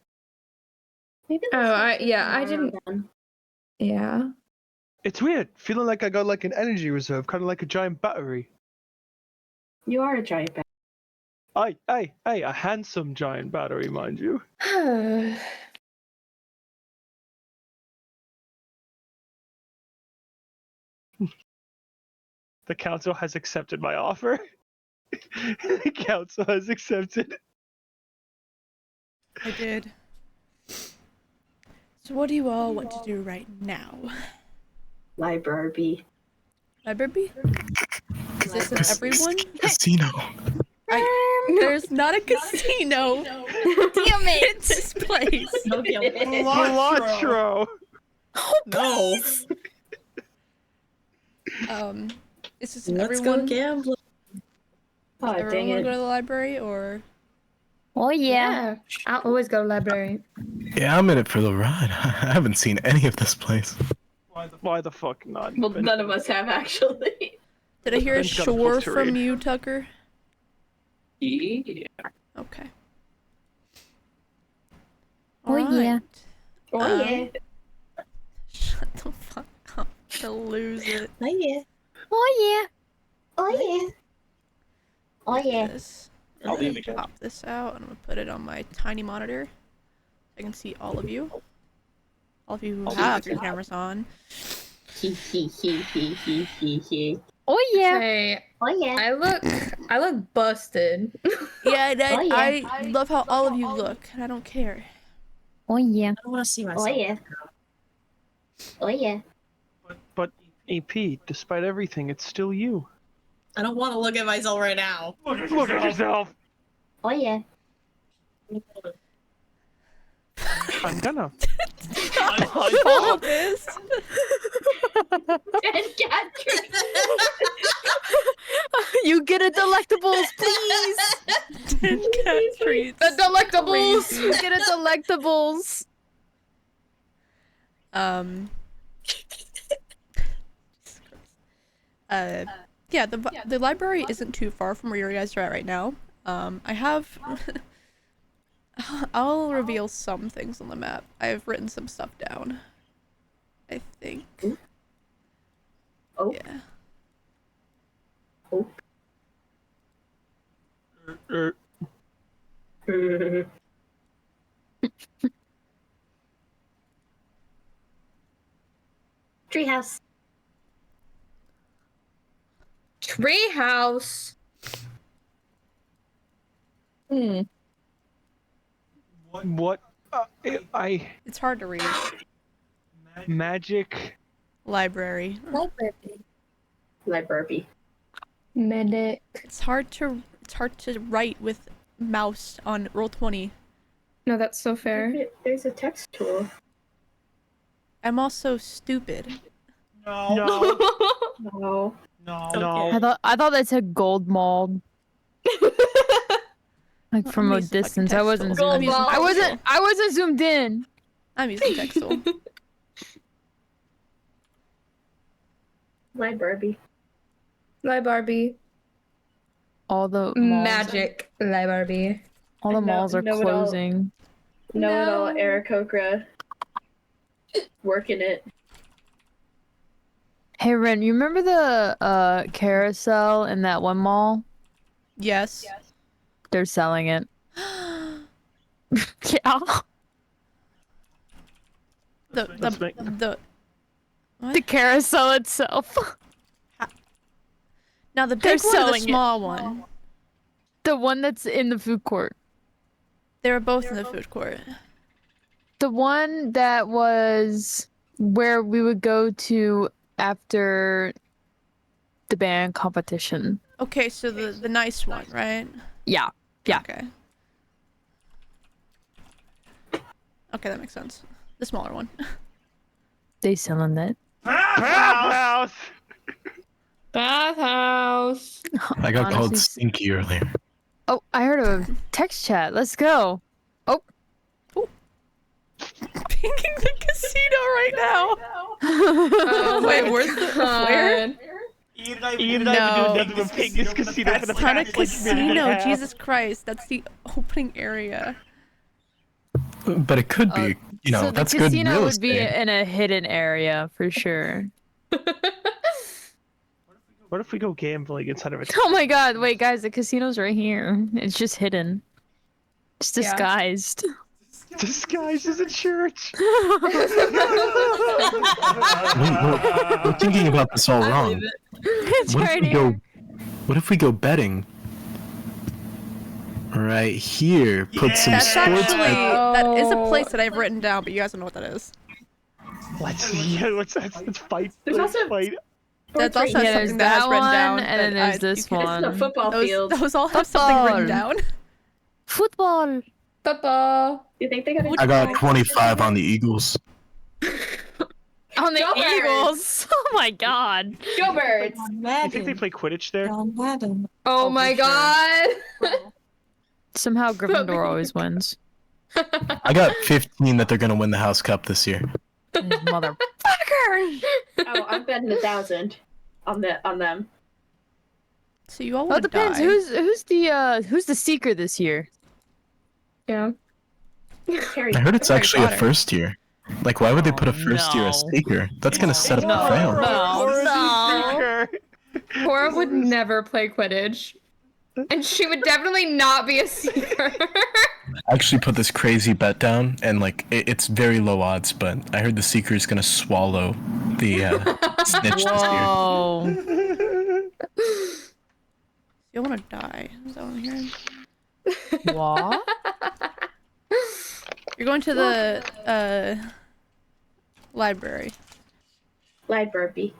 Speaker 2: Maybe
Speaker 4: I didn't.
Speaker 2: Then.
Speaker 4: Yeah.
Speaker 3: It's weird, feeling like I got like an energy reserve, kind of like a giant battery.
Speaker 2: You are a giant bat.
Speaker 3: A handsome giant battery, mind you. The council has accepted my offer. The council has accepted.
Speaker 1: I did. So what do you all want to do right now?
Speaker 2: Library.
Speaker 1: Library? Is this in everyone?
Speaker 5: Casino.
Speaker 1: There's not a casino. Damn it! In this place.
Speaker 3: Cilantro.
Speaker 10: No.
Speaker 1: Is this in
Speaker 10: Let's
Speaker 1: everyone?
Speaker 10: go gambling.
Speaker 2: Oh,
Speaker 1: Everyone
Speaker 2: dang
Speaker 1: want
Speaker 2: it.
Speaker 1: to go to the library, or?
Speaker 7: Oh yeah.
Speaker 4: I'll always go to the library.
Speaker 5: Yeah, I'm in it for the ride. I haven't seen any of this place.
Speaker 3: Why the fuck not?
Speaker 2: Well, none of us have, actually.
Speaker 1: Did I hear a
Speaker 3: Ben's got a book
Speaker 1: shore
Speaker 3: to
Speaker 1: from
Speaker 3: read.
Speaker 1: you, Tucker?
Speaker 6: Yeah.
Speaker 1: Okay.
Speaker 7: Oh, yeah.
Speaker 2: Oh, yeah.
Speaker 1: Shut the fuck up. I'll lose it.
Speaker 10: Oh yeah.
Speaker 7: Oh yeah.
Speaker 2: Oh, yeah. Oh, yeah.
Speaker 1: This.
Speaker 6: I'll
Speaker 1: I'm
Speaker 6: be
Speaker 1: gonna
Speaker 6: the cat.
Speaker 1: pop this out and I'm gonna put it on my tiny monitor. I can see all of you. All of you who
Speaker 6: I'll be
Speaker 1: have
Speaker 6: the
Speaker 1: your
Speaker 6: cat.
Speaker 1: cameras on.
Speaker 7: Oh yeah.
Speaker 4: Hey,
Speaker 2: Oh, yeah.
Speaker 4: I look busted.
Speaker 1: Yeah, and
Speaker 2: Oh, yeah.
Speaker 1: I love how all of you look, and I don't care.
Speaker 7: Oh yeah.
Speaker 10: I don't want to see
Speaker 2: Oh,
Speaker 10: myself.
Speaker 2: yeah. Oh, yeah.
Speaker 3: But AP, despite everything, it's still you.
Speaker 10: I don't want to look at myself right now.
Speaker 3: Look at yourself.
Speaker 2: Oh, yeah.
Speaker 3: I'm gonna.
Speaker 1: All of this.
Speaker 2: Dead cat treats.
Speaker 7: You get a delectables, please.
Speaker 1: Cat treats.
Speaker 4: The delectables.
Speaker 1: Crazy.
Speaker 7: You get a delectables.
Speaker 1: Yeah, the library isn't too far from where you guys are at right now. I have. I'll reveal some things on the map. I've written some stuff down. I think.
Speaker 2: Oh.
Speaker 1: Yeah.
Speaker 2: Oh. Treehouse.
Speaker 4: Treehouse.
Speaker 3: What? I
Speaker 1: It's hard to read.
Speaker 3: magic.
Speaker 1: Library.
Speaker 2: Library.
Speaker 4: Medic.
Speaker 1: It's hard to write with mouse on Roll20.
Speaker 4: No, that's so fair.
Speaker 2: There's a text tool.
Speaker 1: I'm also stupid.
Speaker 6: No.
Speaker 2: No.
Speaker 6: No.
Speaker 3: No.
Speaker 7: I thought that said gold mauled. Like from
Speaker 1: I'm
Speaker 7: a
Speaker 1: using fucking
Speaker 7: distance. I
Speaker 1: text
Speaker 7: wasn't
Speaker 1: tool. I'm
Speaker 7: zoomed.
Speaker 1: using text tool.
Speaker 7: I wasn't zoomed in.
Speaker 1: I'm using text tool.
Speaker 2: Library.
Speaker 4: Library.
Speaker 7: All the malls,
Speaker 4: Magic library.
Speaker 7: all the
Speaker 2: I know-
Speaker 7: malls are
Speaker 2: know it all.
Speaker 7: closing.
Speaker 2: Know-it-all Aarakocra. Working it.
Speaker 7: Hey Ren, you remember the carousel in that one mall?
Speaker 1: Yes.
Speaker 7: They're selling it. Yeah.
Speaker 3: Let's make-
Speaker 1: The
Speaker 7: The carousel itself.
Speaker 1: now the
Speaker 7: They're
Speaker 1: big one or the
Speaker 7: selling it.
Speaker 1: small one?
Speaker 7: The one that's in the food court.
Speaker 1: They were both in the food court.
Speaker 7: The one that was where we would go to after the band competition.
Speaker 1: Okay, so the nice one, right?
Speaker 7: Yeah. Yeah.
Speaker 1: Okay. Okay, that makes sense. The smaller one.
Speaker 7: They selling that.
Speaker 3: Bathhouse.
Speaker 4: Bathhouse.
Speaker 5: I got called
Speaker 7: Honestly,
Speaker 5: stinky earlier.
Speaker 7: Oh, I heard a text chat. Let's go. Oh.
Speaker 1: Pinging the casino right now.
Speaker 4: Oh
Speaker 1: Wait,
Speaker 4: my
Speaker 1: where's the
Speaker 4: God.
Speaker 1: where?
Speaker 6: Ian and I
Speaker 3: Ian and I have been doing nothing but ping this casino for the
Speaker 1: That's not a
Speaker 3: past like minute and a
Speaker 1: casino.
Speaker 3: half.
Speaker 1: Jesus Christ, that's the opening area.
Speaker 5: But it could be, you know,
Speaker 7: So the
Speaker 5: that's good
Speaker 7: casino
Speaker 5: real
Speaker 7: would be
Speaker 5: estate.
Speaker 7: in a hidden area for sure.
Speaker 3: What if we go gambling inside of a?
Speaker 7: Oh my god, wait guys, the casino's right here. It's just hidden. It's
Speaker 4: Yeah.
Speaker 7: disguised.
Speaker 3: Disguised as a church.
Speaker 5: Wait, we're thinking about this all wrong.
Speaker 7: It's
Speaker 5: What if
Speaker 7: right
Speaker 5: we
Speaker 7: here.
Speaker 5: go? What if we go betting? Right here, put some
Speaker 1: That's
Speaker 5: sports.
Speaker 1: actually that is a place
Speaker 4: Oh.
Speaker 1: that I've written down, but you guys don't know what that is.
Speaker 3: Let's fight.
Speaker 2: There's
Speaker 3: Let's
Speaker 2: also-
Speaker 3: fight.
Speaker 1: That's also
Speaker 7: Yeah, there's
Speaker 1: something that has
Speaker 7: that
Speaker 1: written
Speaker 7: one,
Speaker 1: down.
Speaker 7: and then
Speaker 1: that
Speaker 7: there's
Speaker 1: you
Speaker 7: this
Speaker 1: can-
Speaker 2: This is a
Speaker 7: one.
Speaker 2: football field.
Speaker 1: Those all have something written
Speaker 7: Football.
Speaker 1: down.
Speaker 7: Football.
Speaker 4: Football.
Speaker 2: You think they got?
Speaker 5: I got 25 on the Eagles.
Speaker 7: On the
Speaker 2: Go Birds.
Speaker 7: Eagles. Oh my god.
Speaker 2: Go Birds.
Speaker 3: You think they play Quidditch there?
Speaker 4: Oh my
Speaker 1: for sure.
Speaker 4: God.
Speaker 7: Somehow Gryffindor always wins.
Speaker 5: I got 15 that they're gonna win the House Cup this year.
Speaker 7: Motherfucker.
Speaker 2: Oh, I'm betting 1,000 on them.
Speaker 1: So you all
Speaker 7: Well,
Speaker 1: want
Speaker 7: it
Speaker 1: to
Speaker 7: depends.
Speaker 1: die.
Speaker 7: Who's the seeker this year?
Speaker 4: Yeah.
Speaker 2: Harry.
Speaker 5: I heard it's
Speaker 1: Harry
Speaker 5: actually a
Speaker 1: Potter.
Speaker 5: first year. Like, why would they put a first year
Speaker 7: no.
Speaker 5: as speaker? That's gonna set up
Speaker 7: No.
Speaker 5: the fail.
Speaker 7: No.
Speaker 4: Cora would never play Quidditch. And she would definitely not be a seeker.
Speaker 5: I actually put this crazy bet down, and like, it's very low odds, but I heard the seeker is gonna swallow the snitch this year.
Speaker 7: Whoa.
Speaker 1: You want to die. Is that what I'm hearing?
Speaker 7: What?
Speaker 1: You're going to the library.
Speaker 2: Library.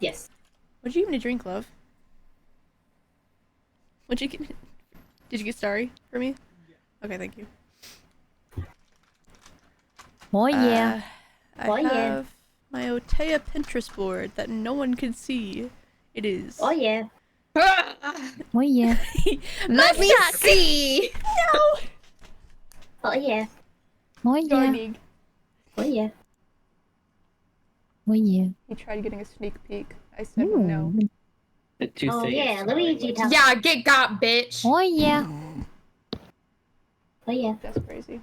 Speaker 2: Yes.
Speaker 1: What'd you even drink, love? What'd you get? Did you get starry for me? Okay, thank you.
Speaker 7: Oh yeah.
Speaker 1: I
Speaker 2: Oh, yeah.
Speaker 1: have my Otea Pinterest board that no one can see. It is.
Speaker 2: Oh yeah.
Speaker 7: Oh yeah.
Speaker 4: Let me see.
Speaker 1: No!
Speaker 2: Oh yeah.
Speaker 7: Oh yeah.
Speaker 1: Darning.
Speaker 2: Oh yeah.
Speaker 7: Oh yeah.
Speaker 1: He tried getting a sneak peek. I said no.
Speaker 2: Oh yeah. Luigi.
Speaker 4: Yeah, get got, bitch.
Speaker 7: Oh yeah.
Speaker 2: Oh yeah.
Speaker 1: That's crazy.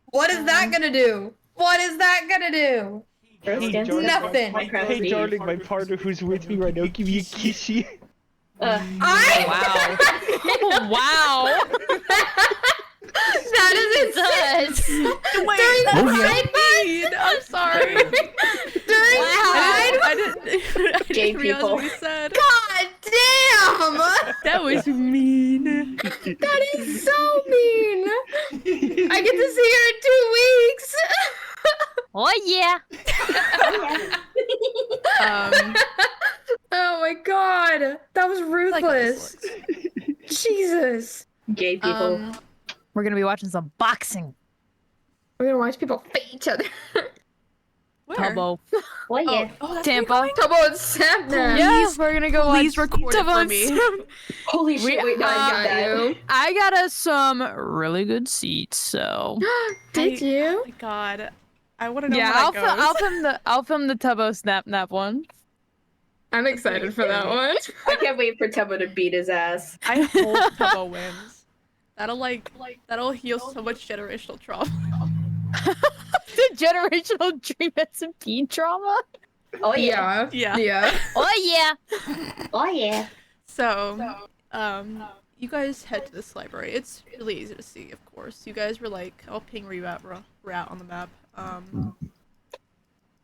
Speaker 4: What is that gonna do? What is that gonna do?
Speaker 2: Rose
Speaker 3: Hey,
Speaker 2: dancing
Speaker 3: Jordan,
Speaker 2: is
Speaker 4: Nothing.
Speaker 2: Minecraft
Speaker 3: Hey,
Speaker 2: Eve.
Speaker 3: darling, my partner who's with me right now, give me a kissy.
Speaker 7: Wow. Oh, wow.
Speaker 4: That is insane.
Speaker 1: Wait,
Speaker 4: During
Speaker 1: that's
Speaker 4: the
Speaker 1: so
Speaker 4: Pride Month?
Speaker 1: mean. I'm sorry.
Speaker 4: During Pride?
Speaker 1: I didn't
Speaker 2: Gay
Speaker 1: realize
Speaker 2: people.
Speaker 1: what you said.
Speaker 4: God damn!
Speaker 1: That was mean.
Speaker 4: That is so mean. I get to see her in 2 weeks.
Speaker 7: Oh yeah.
Speaker 4: Oh my god, that was
Speaker 1: I like how
Speaker 4: ruthless.
Speaker 1: this looks.
Speaker 4: Jesus.
Speaker 2: Gay people.
Speaker 7: We're gonna be watching some boxing.
Speaker 4: We're gonna watch people fight each other.
Speaker 1: Where?
Speaker 7: Tubbo.
Speaker 2: Oh yeah.
Speaker 1: Oh, that's
Speaker 7: Tampa.
Speaker 4: Tubbo and Sam now.
Speaker 7: Yeah, we're gonna go
Speaker 1: please
Speaker 7: watch
Speaker 1: record it
Speaker 7: Tubbo
Speaker 1: for
Speaker 7: and
Speaker 1: me.
Speaker 7: Sam.
Speaker 2: Holy shit! Wait, no, I
Speaker 4: got
Speaker 2: got that.
Speaker 4: you.
Speaker 7: I got us some really good seats, so
Speaker 4: Did
Speaker 1: Oh
Speaker 4: you?
Speaker 1: my god. I want to know
Speaker 7: yeah,
Speaker 1: how that goes.
Speaker 7: I'll film the Tubbo Snap Nap one.
Speaker 4: I'm excited for that one.
Speaker 2: I can't wait for Tubbo to beat his ass.
Speaker 1: I hope Tubbo wins. That'll heal so much generational trauma.
Speaker 7: The generational dream SMP drama.
Speaker 2: Oh yeah.
Speaker 4: Yeah.
Speaker 1: Yeah.
Speaker 4: Yeah.
Speaker 7: Oh yeah.
Speaker 2: Oh yeah.
Speaker 1: So, you guys head to this library. It's really easy to see, of course. You guys were like, I'll ping where you at, we're out on the map.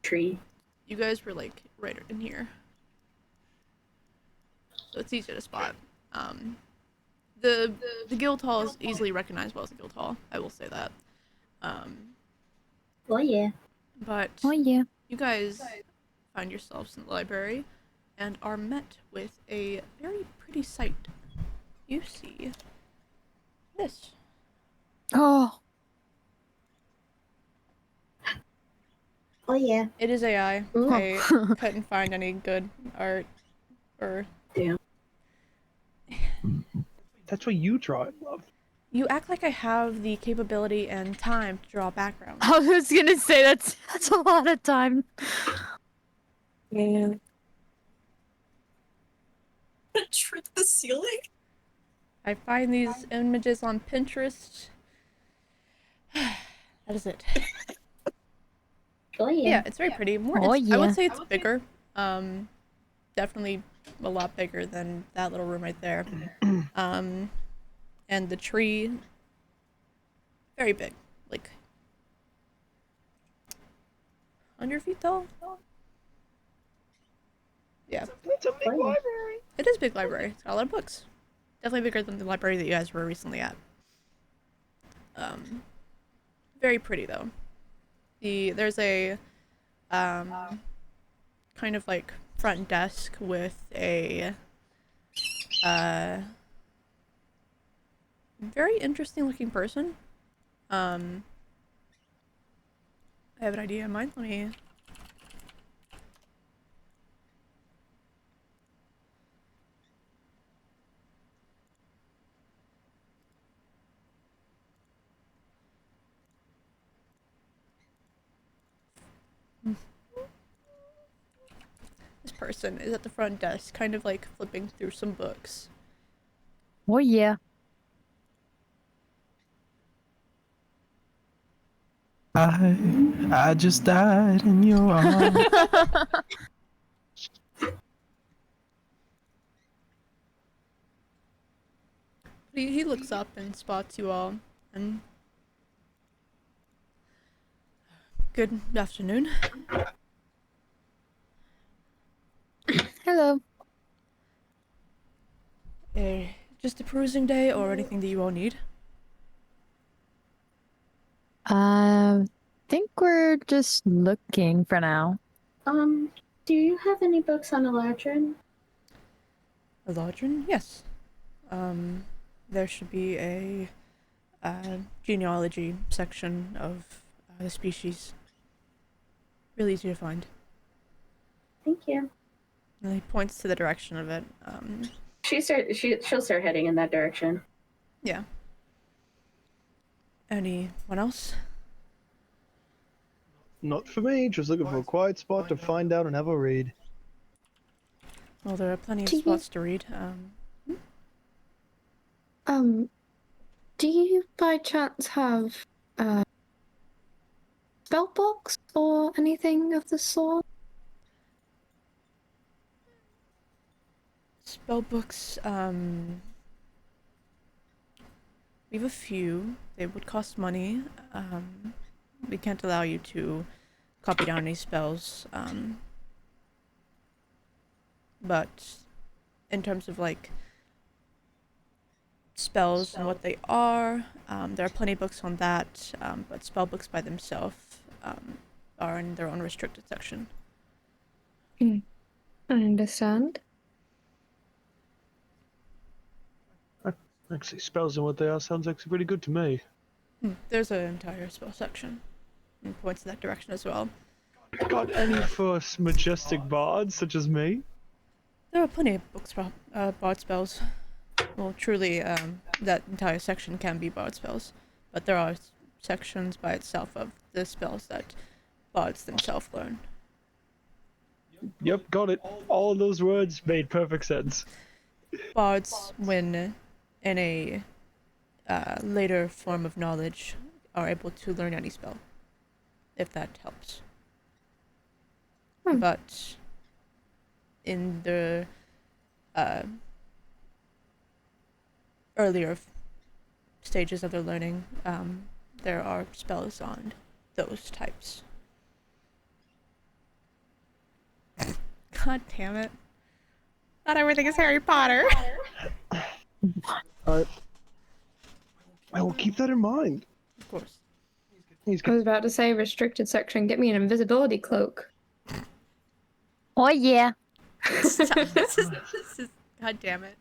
Speaker 2: Tree.
Speaker 1: You guys were like right in here. So it's easy to spot. The guild hall is easily recognizable as a guild hall. I will say that.
Speaker 2: Oh yeah.
Speaker 1: But
Speaker 7: Oh yeah.
Speaker 1: you guys find yourselves in the library and are met with a very pretty sight. You see this.
Speaker 7: Oh.
Speaker 9: Oh yeah.
Speaker 1: It is AI.
Speaker 4: Ooh.
Speaker 1: I couldn't find any good art or.
Speaker 2: Damn.
Speaker 3: That's what you draw it, love.
Speaker 1: You act like I have the capability and time to draw backgrounds.
Speaker 7: I was gonna say that's a lot of time.
Speaker 10: Man. Trip the ceiling?
Speaker 1: I find these images on Pinterest. That is it.
Speaker 9: Oh yeah.
Speaker 1: Yeah, it's very pretty. More,
Speaker 7: Oh,
Speaker 1: I would
Speaker 7: yeah.
Speaker 1: say it's bigger. Definitely a lot bigger than that little room right there. And the tree, very big, like 100 feet tall. Yeah,
Speaker 3: It's a big
Speaker 9: Oh, yeah.
Speaker 3: library.
Speaker 1: it is a big library. It's got a lot of books. Definitely bigger than the library that you guys were recently at. Very pretty though. There's a kind of like front desk with a very interesting looking person. I have an idea in mind. Let me. This person is at the front desk, kind of like flipping through some books.
Speaker 7: Oh yeah.
Speaker 5: I just died in your arms.
Speaker 1: He looks up and spots you all, and good afternoon.
Speaker 4: Hello.
Speaker 1: Just a perusing day or anything that you all need?
Speaker 7: Think we're just looking for now.
Speaker 2: Do you have any books on Eladrin?
Speaker 1: Eladrin? Yes. There should be a genealogy section of the species. Really easy to find.
Speaker 2: Thank you.
Speaker 1: And he points to the direction of it.
Speaker 2: She'll start heading in that direction.
Speaker 1: Yeah. Anyone else?
Speaker 3: Not for me. Just looking for a quiet spot to find out and have a read.
Speaker 1: Well, there are plenty of
Speaker 4: Do you-
Speaker 1: spots to read.
Speaker 4: Do you by chance have spell books or anything of the sort?
Speaker 1: Spell books, we have a few. They would cost money. We can't allow you to copy down any spells. But in terms of like spells and what they are, there are plenty of books on that. But spell books by themselves are in their own restricted section.
Speaker 4: I understand.
Speaker 3: Actually, spells and what they are sounds actually pretty good to me.
Speaker 1: There's an entire spell section. And points in that direction as well.
Speaker 3: Got any for majestic bards such as me?
Speaker 1: There are plenty of books for bard spells. Well, truly, that entire section can be bard spells, but there are sections by itself of the spells that bards themselves learn.
Speaker 3: Yep, got it. All those words made perfect sense.
Speaker 1: Bards, when in a later form of knowledge, are able to learn any spell, if that helps. But in the earlier stages of their learning, there are spells on those types. God damn it. Not everything is Harry Potter.
Speaker 3: I will keep that in mind.
Speaker 1: Of course.
Speaker 3: He's
Speaker 4: I
Speaker 3: good.
Speaker 4: was about to say restricted section. Get me an invisibility cloak.
Speaker 7: Oh yeah.
Speaker 1: This is, God damn it.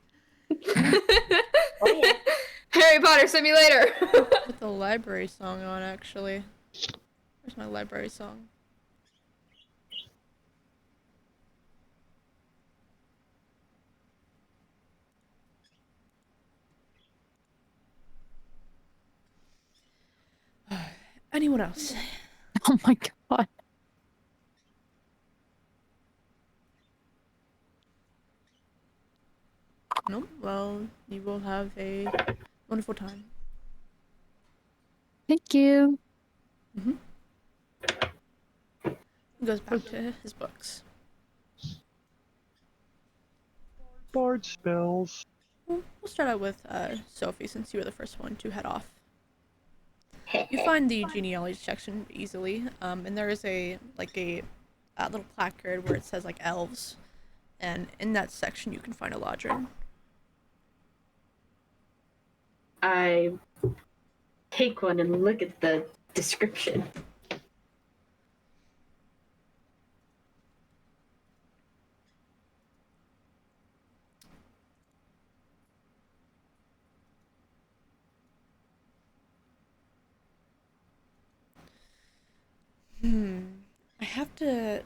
Speaker 2: Oh yeah.
Speaker 4: Harry Potter Simulator.
Speaker 1: Put the library song on, actually. Where's my library song? Anyone else?
Speaker 7: Oh my god.
Speaker 1: No? Well, you will have a wonderful time.
Speaker 7: Thank you.
Speaker 1: He goes back to his books.
Speaker 3: Bard spells.
Speaker 1: We'll start out with Sophie, since you were the first one to head off. You find the genealogy section easily, and there is a little placard where it says like elves, and in that section you can find a lodging.
Speaker 2: I take one and look at the description.
Speaker 1: I have to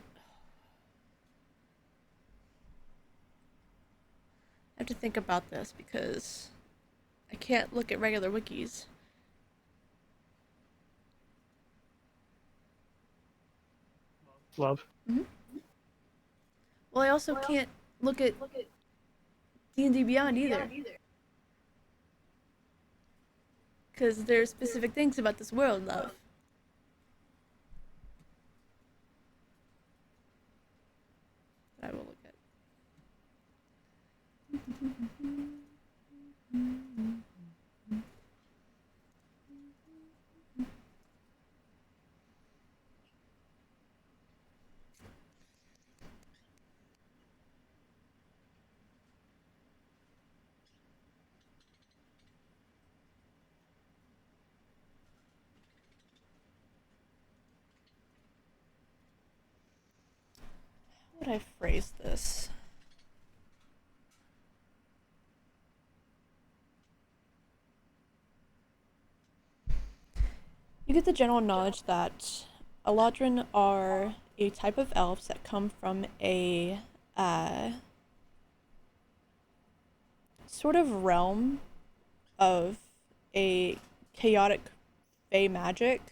Speaker 1: think about this because I can't look at regular wikis.
Speaker 3: Love.
Speaker 1: Well, I also can't look at D&D Beyond either. Because there's specific things about this world, love. That I will look at. How would I phrase this? You get the general knowledge that Eladrin are a type of elves that come from a sort of realm of a chaotic fey magic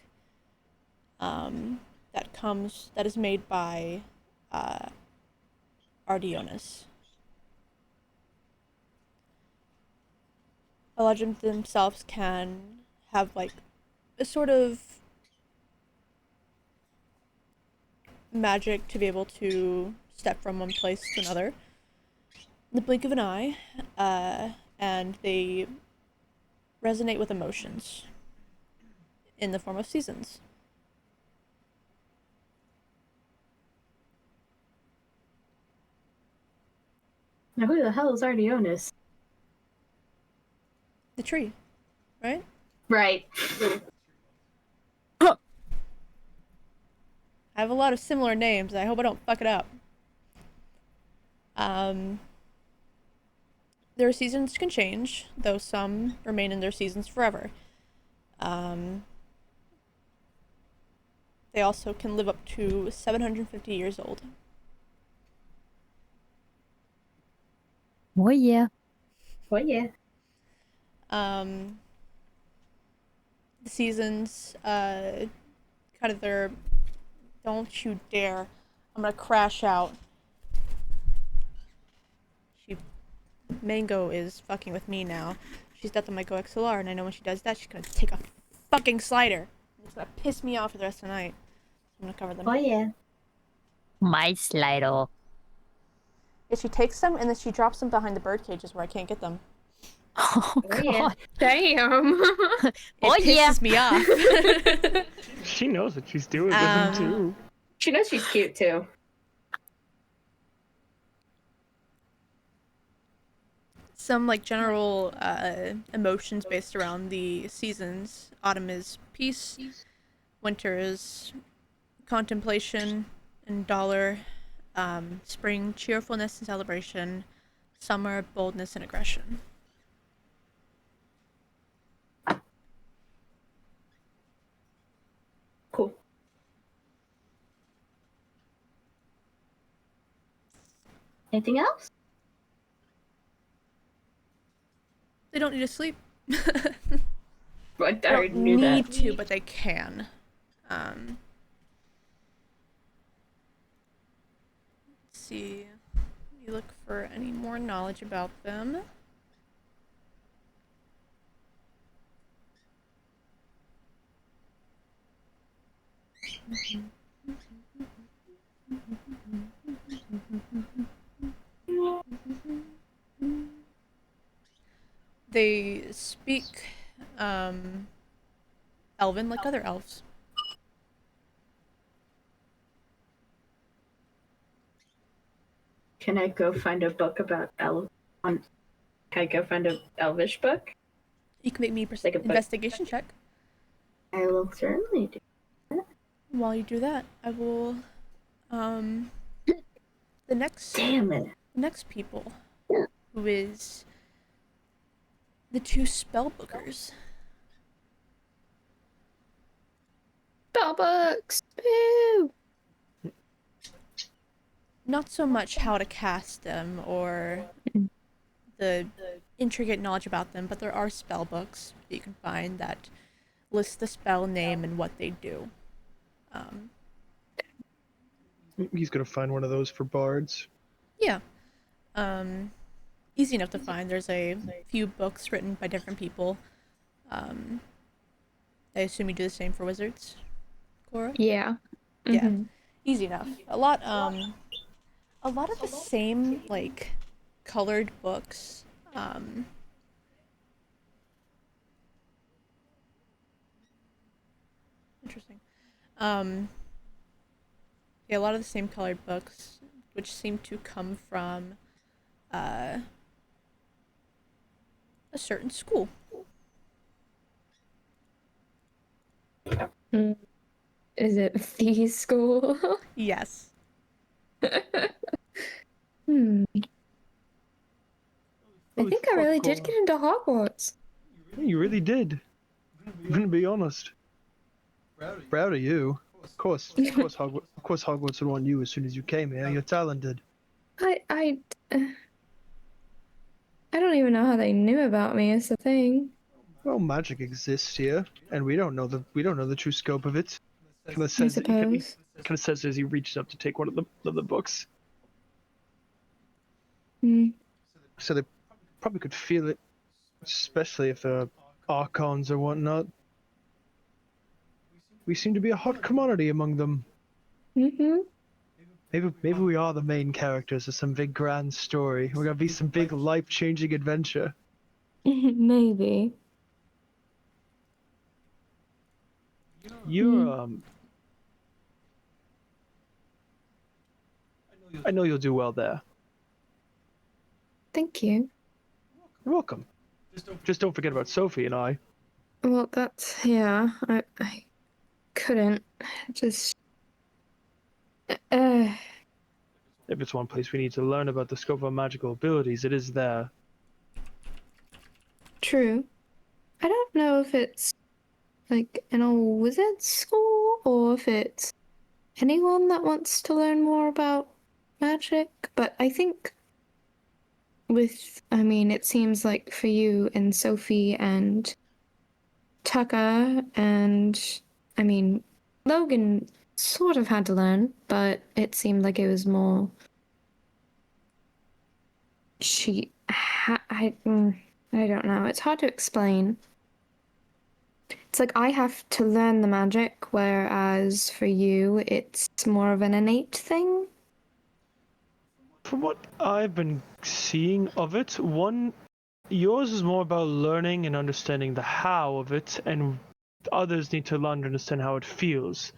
Speaker 1: that is made by Ardionis. Eladrin themselves can have like a sort of magic to be able to step from one place to another in the blink of an eye, and they resonate with emotions in the form of seasons.
Speaker 2: Now who the hell is Ardionis?
Speaker 1: The tree, right?
Speaker 2: Right.
Speaker 1: I have a lot of similar names. I hope I don't fuck it up. Their seasons can change, though some remain in their seasons forever. They also can live up to 750 years old.
Speaker 7: Oh yeah.
Speaker 2: Oh yeah.
Speaker 1: The seasons, kind of their... Don't you dare. I'm gonna crash out. Mango is fucking with me now. She's got the Myco XLR, and I know when she does that, she's gonna take a fucking slider. It's gonna piss me off for the rest of the night. I'm gonna cover them.
Speaker 2: Oh yeah.
Speaker 7: My Slido.
Speaker 1: Yeah, she takes them, and then she drops them behind the bird cages where I can't get them.
Speaker 7: Oh god.
Speaker 2: yeah.
Speaker 4: Damn.
Speaker 1: It
Speaker 7: Oh, yeah.
Speaker 1: pisses me off.
Speaker 3: She knows what she's doing with them too.
Speaker 2: She knows she's cute too.
Speaker 1: Some like general emotions based around the seasons. Autumn is peace. Winter is contemplation and dollar. Spring, cheerfulness and celebration. Summer, boldness and aggression.
Speaker 2: Cool. Anything else?
Speaker 1: They don't need to sleep.
Speaker 2: I
Speaker 1: They
Speaker 2: already
Speaker 1: don't
Speaker 2: knew
Speaker 1: need
Speaker 2: that.
Speaker 1: to, but they can. Let's see. You look for any more knowledge about them. They speak Elven like other elves.
Speaker 2: Can I go find a book about Can I go find a Elvish book?
Speaker 1: You can make me
Speaker 2: Like a book.
Speaker 1: investigation check.
Speaker 2: I will certainly do.
Speaker 1: While you do that, I will the next
Speaker 2: Damn it.
Speaker 1: next people who is the two spellbookers.
Speaker 4: Spellbooks! Boo!
Speaker 1: Not so much how to cast them or the intricate knowledge about them, but there are spell books that you can find that list the spell name and what they do.
Speaker 3: He's gonna find one of those for bards.
Speaker 1: Yeah. Easy enough to find. There's a few books written by different people. I assume you do the same for wizards, Cora?
Speaker 4: Yeah.
Speaker 1: Yeah.
Speaker 4: Mhm.
Speaker 1: Easy enough. A lot of the same, like, colored books. Interesting. Yeah, a lot of the same colored books, which seem to come from a certain school.
Speaker 4: Mm. Is it the school?
Speaker 1: Yes.
Speaker 4: Hmm. I
Speaker 3: Holy
Speaker 4: think I
Speaker 3: fuck,
Speaker 4: really did
Speaker 3: Cora.
Speaker 4: get into Hogwarts.
Speaker 3: You really did. I'm gonna be honest. Proud of you. Of course Hogwarts would want you as soon as you came here. You're talented.
Speaker 4: I don't even know how they knew about me. Is the thing.
Speaker 3: Well, magic exists here, and we don't know the true scope of it. Kind of
Speaker 4: I
Speaker 3: says
Speaker 4: suppose.
Speaker 3: as he reaches up to take one of the books.
Speaker 4: Hmm.
Speaker 3: So they probably could feel it, especially if they're archons or whatnot. We seem to be a hot commodity among them.
Speaker 4: Mm-hmm.
Speaker 3: Maybe we are the main characters of some big grand story. We're gonna be some big life-changing adventure.
Speaker 4: Maybe.
Speaker 3: You're I know you'll do well there.
Speaker 4: Thank you.
Speaker 3: You're welcome. Just don't forget about Sophie and I.
Speaker 4: Well, that's yeah. I couldn't just.
Speaker 3: If it's one place we need to learn about the scope of our magical abilities, it is there.
Speaker 4: True. I don't know if it's like an old wizard school or if it's anyone that wants to learn more about magic, but I think it seems like for you and Sophie and Tucker and Logan sort of had to learn, but it seemed like it was more I don't know. It's hard to explain. It's like I have to learn the magic, whereas for you, it's more of an innate thing.
Speaker 3: From what I've been seeing of it, yours is more about learning and understanding the how of it, and others need to learn to understand how it feels.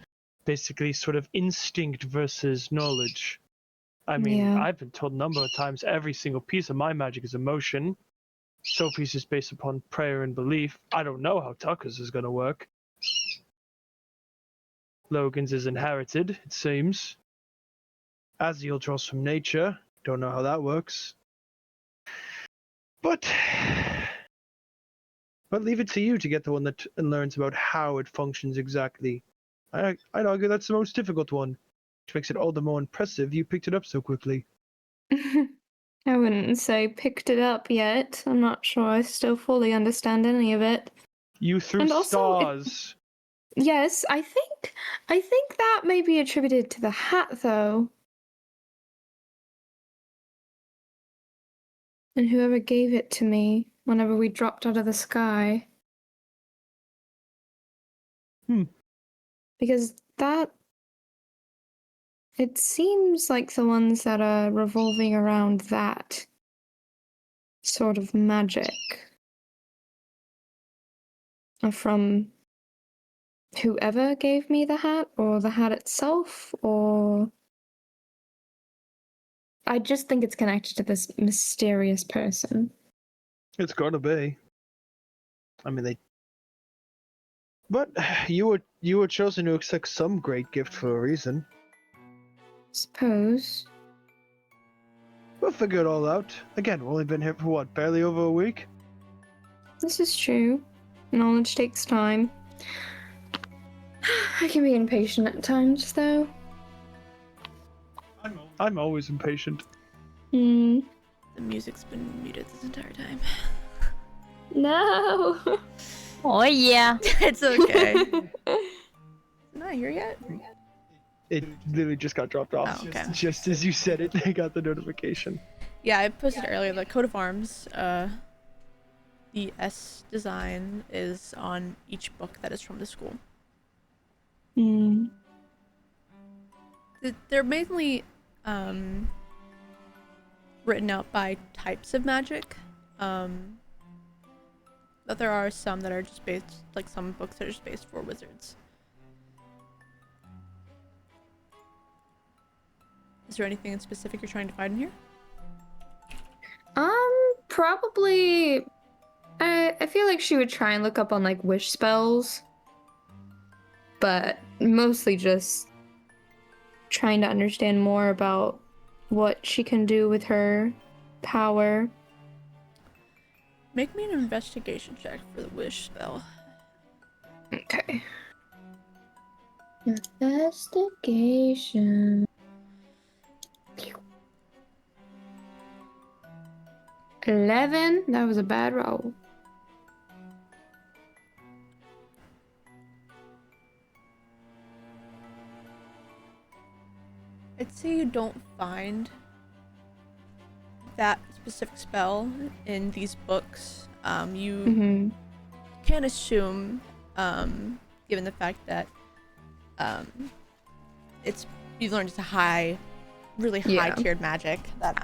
Speaker 3: Basically, sort of instinct versus knowledge. I mean,
Speaker 4: Yeah.
Speaker 3: I've been told a number of times every single piece of my magic is emotion. Sophie's is based upon prayer and belief. I don't know how Tucker's is going to work. Logan's is inherited, it seems. Aziel draws from nature. Don't know how that works. But leave it to you to get the one that learns about how it functions exactly. I'd argue that's the most difficult one, which makes it all the more impressive you picked it up so quickly.
Speaker 4: I wouldn't say picked it up yet. I'm not sure I still fully understand any of it.
Speaker 3: You threw
Speaker 4: And also,
Speaker 3: stars.
Speaker 4: Yes, I think that may be attributed to the hat, though. And whoever gave it to me whenever we dropped out of the sky. Because it seems like the ones that are revolving around that sort of magic are from whoever gave me the hat, or the hat itself, or... I just think it's connected to this mysterious person.
Speaker 3: It's gotta be. I mean, But you were chosen to accept some great gift for a reason.
Speaker 4: Suppose.
Speaker 3: We'll figure it all out. Again, we've only been here for what, barely over a week?
Speaker 4: This is true. Knowledge takes time. I can be impatient at times, though.
Speaker 3: I'm always impatient.
Speaker 4: Hmm.
Speaker 1: The music's been muted this entire time.
Speaker 4: No!
Speaker 7: Oh yeah.
Speaker 1: It's okay. Not here yet?
Speaker 3: It literally just got dropped off.
Speaker 1: Oh, okay.
Speaker 3: Just as you said it, I got the notification.
Speaker 1: Yeah, I posted earlier the coat of arms. The S design is on each book that is from the school.
Speaker 4: Hmm.
Speaker 1: They're mainly written out by types of magic. But there are some that are just based, like some books that are just based for wizards. Is there anything in specific you're trying to find in here?
Speaker 4: Probably... I feel like she would try and look up on, like, wish spells. But mostly just trying to understand more about what she can do with her power.
Speaker 1: Make me an investigation check for the wish spell.
Speaker 4: Okay. Investigation. 11? That was a bad roll.
Speaker 1: I'd say you don't find that specific spell in these books. You can assume, given the fact that you've learned it's a really high-tiered magic, that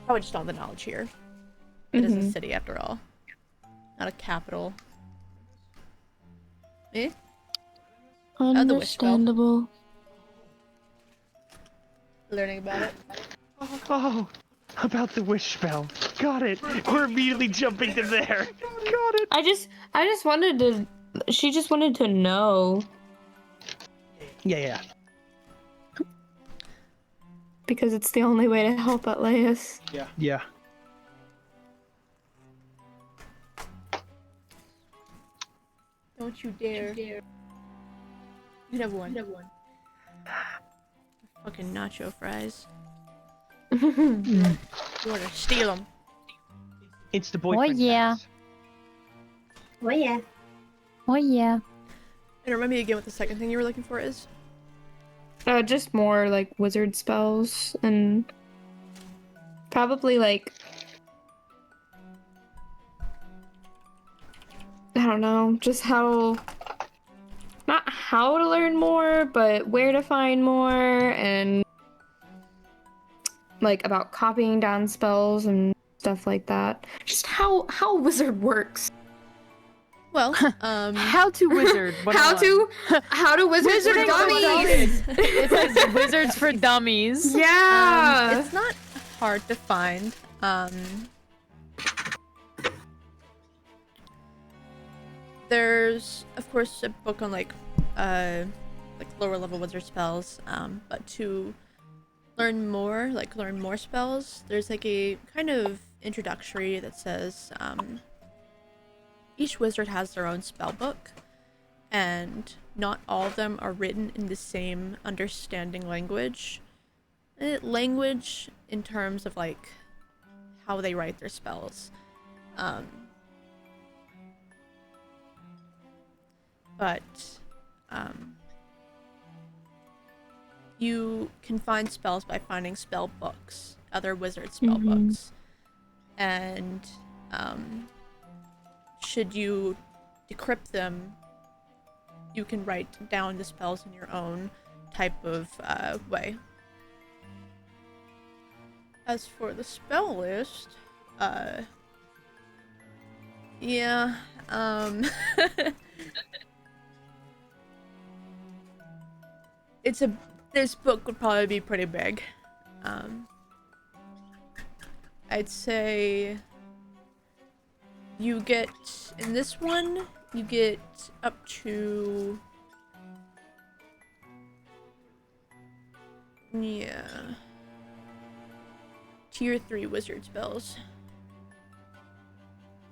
Speaker 1: probably just don't have the knowledge here. It is a city, after all, not a capital. Eh?
Speaker 4: Understandable.
Speaker 1: Learning about it.
Speaker 3: Oh, about the wish spell. Got it. We're immediately jumping to there. Got it.
Speaker 4: I just wanted to... She just wanted to know.
Speaker 3: Yeah.
Speaker 4: Because it's the only way to help Atreus.
Speaker 3: Yeah.
Speaker 1: Don't you dare. You can have one. Fucking nacho fries. You want to steal them.
Speaker 3: It's the boyfriend.
Speaker 7: Oh yeah.
Speaker 3: tax.
Speaker 2: Oh yeah.
Speaker 7: Oh yeah.
Speaker 1: And remind me again what the second thing you were looking for is?
Speaker 4: Just more like wizard spells and probably like, I don't know, just not how to learn more, but where to find more, and like about copying down spells and stuff like that. Just how a wizard works.
Speaker 1: Well,
Speaker 7: How to wizard.
Speaker 4: How to wizards for
Speaker 7: Wizarding for
Speaker 4: dummies.
Speaker 7: It says wizards for dummies.
Speaker 4: Yeah.
Speaker 1: it's not hard to find. There's, of course, a book on, like, like lower level wizard spells. But to learn more spells, there's like a kind of introductory that says each wizard has their own spell book, and not all of them are written in the same understanding language. Language in terms of like how they write their spells. But you can find spells by finding spell books, other wizard spell books. And should you decrypt them, you can write down the spells in your own type of way. As for the spell list, yeah, this book would probably be pretty big. I'd say you get, in this one, you get up to, yeah, tier 3 wizard spells.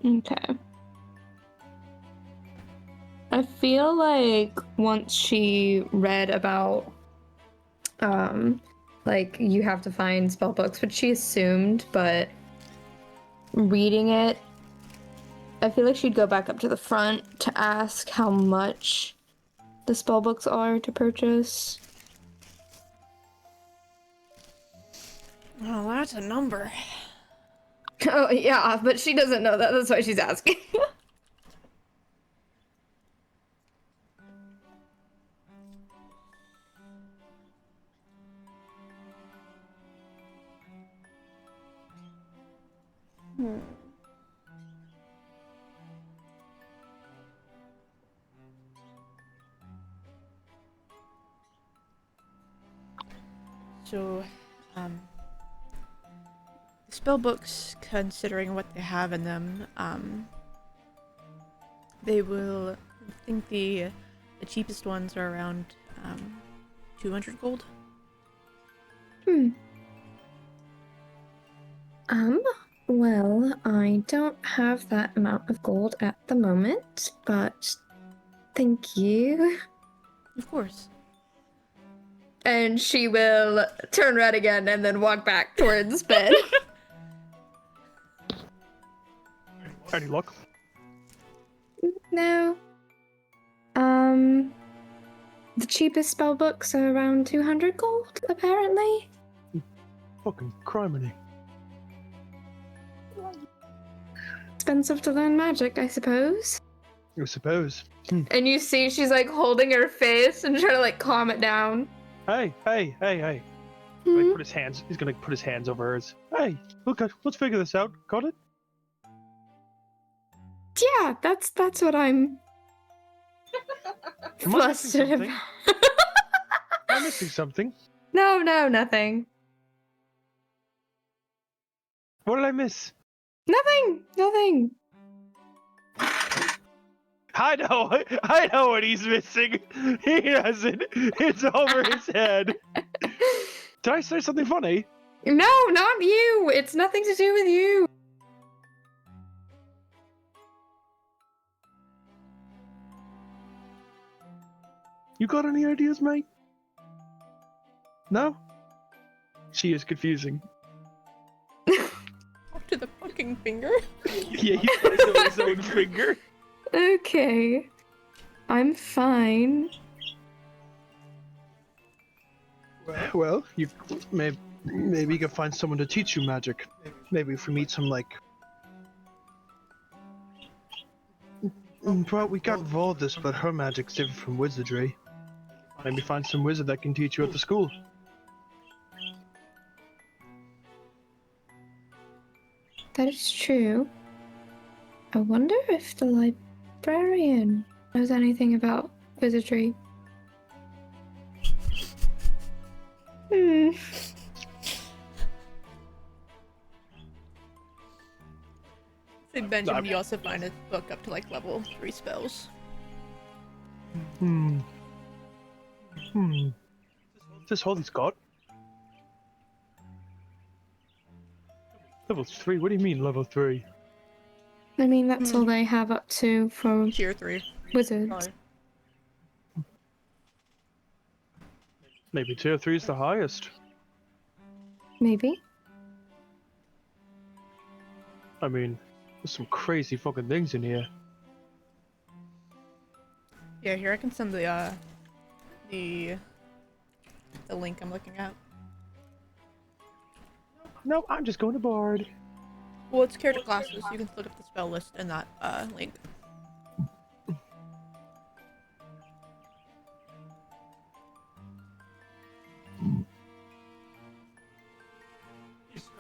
Speaker 4: Okay. I feel like once she read about, like, you have to find spell books, which she assumed, but reading it, I feel like she'd go back up to the front to ask how much the spell books are to purchase.
Speaker 1: Oh, that's a number.
Speaker 4: Oh, yeah, but she doesn't know that. That's why she's asking.
Speaker 1: So, spell books, considering what they have in them, they will, I think the cheapest ones are around 200 gold.
Speaker 4: Well, I don't have that amount of gold at the moment, but thank you.
Speaker 1: Of course.
Speaker 4: And she will turn red again and then walk back towards bed.
Speaker 3: Any luck?
Speaker 4: No. The cheapest spell books are around 200 gold, apparently.
Speaker 3: Fucking criminy.
Speaker 4: Expensive to learn magic, I suppose.
Speaker 3: I suppose.
Speaker 4: And you see she's like holding her face and trying to like calm it down.
Speaker 3: Hey. Like, put his hands. He's gonna put his hands over hers. Hey, look, let's figure this out. Got it?
Speaker 4: Yeah, that's what I'm
Speaker 3: Am I missing
Speaker 4: flustered
Speaker 3: something?
Speaker 4: about.
Speaker 3: I'm missing something.
Speaker 4: No, nothing.
Speaker 3: What did I miss?
Speaker 4: Nothing.
Speaker 3: I know what he's missing. He doesn't. It's over his head. Did I say something funny?
Speaker 4: No, not you. It's nothing to do with you.
Speaker 3: You got any ideas, mate? No? She is confusing.
Speaker 1: Up to the fucking finger?
Speaker 3: Yeah, he's got his own finger.
Speaker 4: Okay. I'm fine.
Speaker 3: Well, you maybe you can find someone to teach you magic. Maybe if we meet some like. Well, we got Valdis, but her magic's different from wizardry. Maybe find some wizard that can teach you at the school.
Speaker 4: That is true. I wonder if the librarian knows anything about wizardry.
Speaker 1: Say Benjamin, you also find a book up to like level 3 spells.
Speaker 3: This all he's got? Level 3? What do you mean, level 3?
Speaker 4: I mean, that's all they have up to for
Speaker 1: Tier 3.
Speaker 4: wizards.
Speaker 1: Probably.
Speaker 3: Maybe tier 3 is the highest.
Speaker 4: Maybe.
Speaker 3: I mean, there's some crazy fucking things in here.
Speaker 1: Yeah, here I can send the link I'm looking at.
Speaker 3: Nope, I'm just going to Bard.
Speaker 1: Well, it's character classes. You can look up the spell list in that link.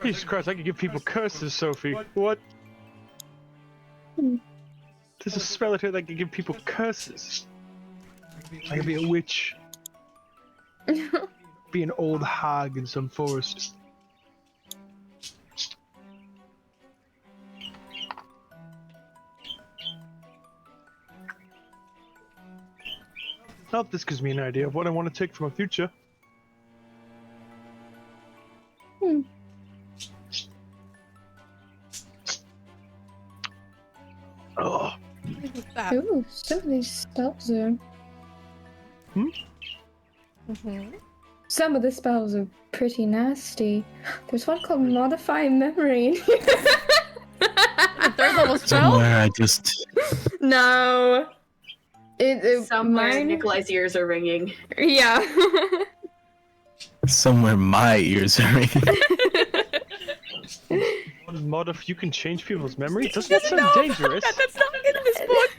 Speaker 3: Jesus Christ, I can give people curses, Sophie. What? There's a spell here that can give people curses. I can be a witch. Be an old hag in some forest. Now this gives me an idea of what I want to take for my future. Oh.
Speaker 1: What's that?
Speaker 4: Ooh, some of these spells are. Some of the spells are pretty nasty. There's one called Modify Memory.
Speaker 1: Third level spell?
Speaker 5: Somewhere I just.
Speaker 4: No.
Speaker 2: Somewhere
Speaker 4: mine.
Speaker 2: Nikolai's ears are ringing.
Speaker 4: Yeah.
Speaker 5: Somewhere my ears are ringing.
Speaker 3: If you can change people's memory? Doesn't that sound dangerous?
Speaker 1: That's not in this book.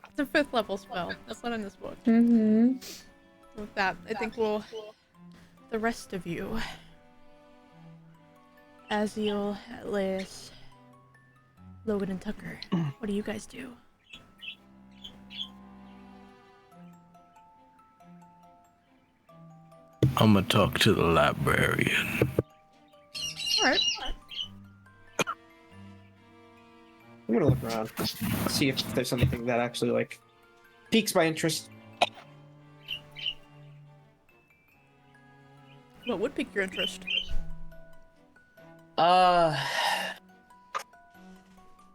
Speaker 1: It's a 5th level spell. That's not in this book. With that, I think the rest of you, Aziel, Atlas, Logan, and Tucker, what do you guys do?
Speaker 5: I'm gonna talk to the librarian.
Speaker 1: Alright.
Speaker 6: I'm gonna look around, see if there's anything that actually like piques my interest.
Speaker 1: What would pique your interest?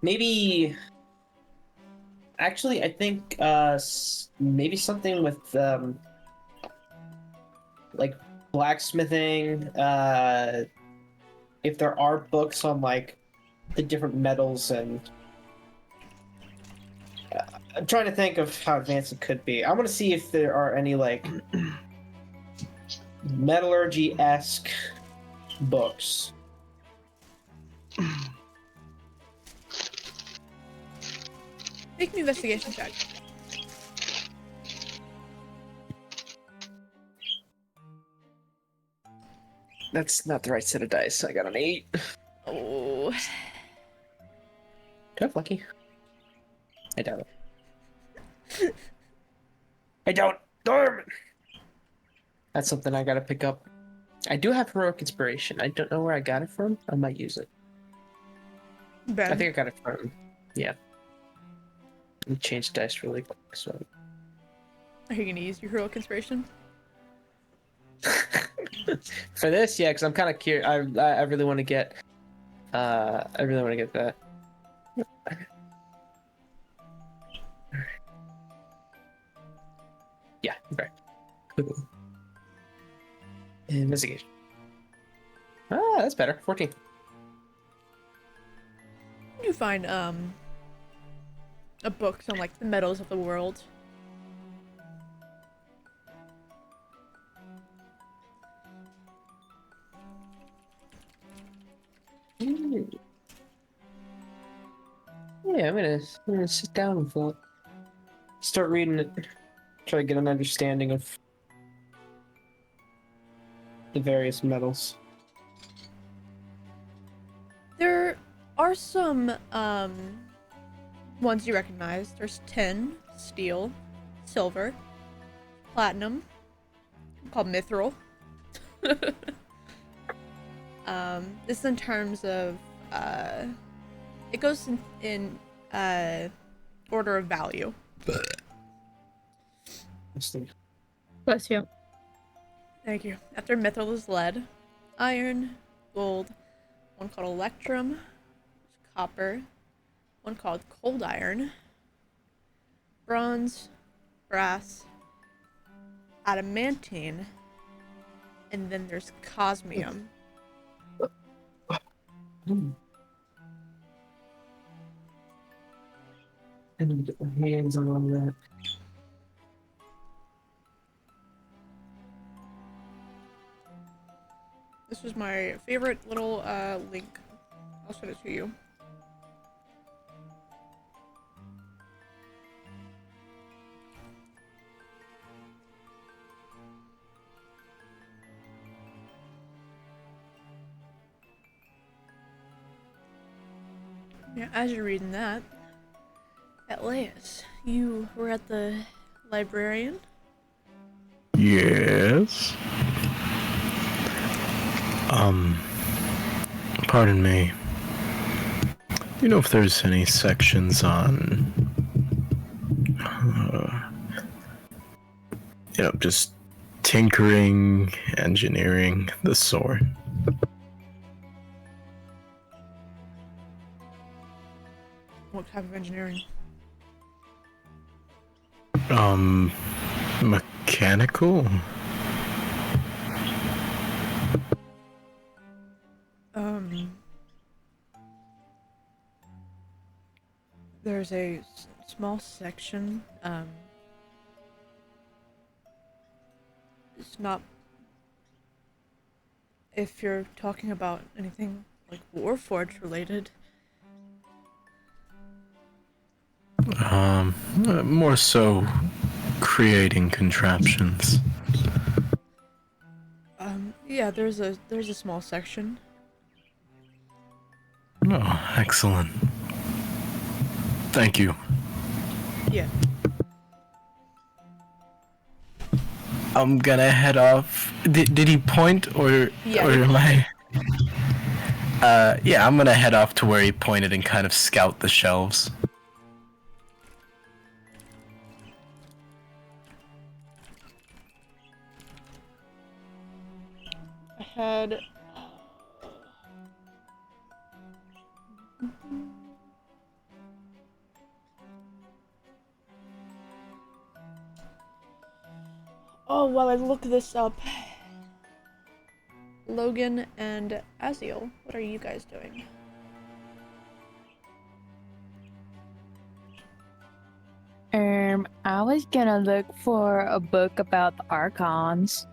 Speaker 6: Maybe. Actually, I think maybe something with like blacksmithing. If there are books on like the different metals and. I'm trying to think of how advanced it could be. I want to see if there are any like metallurgy-esque books.
Speaker 1: Make an investigation check.
Speaker 6: That's not the right set of dice. I got an 8.
Speaker 1: Oh.
Speaker 6: Do I have lucky? I doubt it. I don't. Darn it. That's something I gotta pick up. I do have heroic inspiration. I don't know where I got it from. I might use it.
Speaker 1: Ben.
Speaker 6: I think I got it from. Yeah. Let me change dice really quick. So.
Speaker 1: Are you gonna use your heroic inspiration?
Speaker 6: For this, yeah, because I'm kind of curious. I really want to get. I really want to get that. Yeah. Okay. Investigation. Ah, that's better. 14.
Speaker 1: You find a book on like the metals of the world.
Speaker 6: Yeah, I'm gonna sit down and start reading it. Try to get an understanding of the various metals.
Speaker 1: There are some ones you recognize. There's tin, steel, silver, platinum, called mithril. This is in terms of it goes in order of value.
Speaker 4: Bless you.
Speaker 1: Thank you. After mithril is lead, iron, gold, one called electrum, copper, one called cold iron, bronze, brass, adamantine, and then there's cosmium.
Speaker 6: I need to get my hands on all that.
Speaker 1: This was my favorite little link. I'll send it to you. Yeah, as you're reading that, Atlas, you were at the librarian?
Speaker 5: Yes. Pardon me. Do you know if there's any sections on, just tinkering, engineering, the sort?
Speaker 1: What type of engineering?
Speaker 5: Mechanical?
Speaker 1: There's a small section, it's not, if you're talking about anything like Warforged related.
Speaker 5: More so creating contraptions.
Speaker 1: Yeah, there's a small section.
Speaker 5: Oh, excellent. Thank you.
Speaker 1: Yeah.
Speaker 5: I'm gonna head off. Did he point or
Speaker 1: Yeah,
Speaker 5: or am I? Yeah, I'm gonna head off to where he pointed and kind of scout the shelves.
Speaker 1: I had oh, while I look this up, Logan and Aziel, what are you guys doing?
Speaker 7: I was gonna look for a book about the Archons.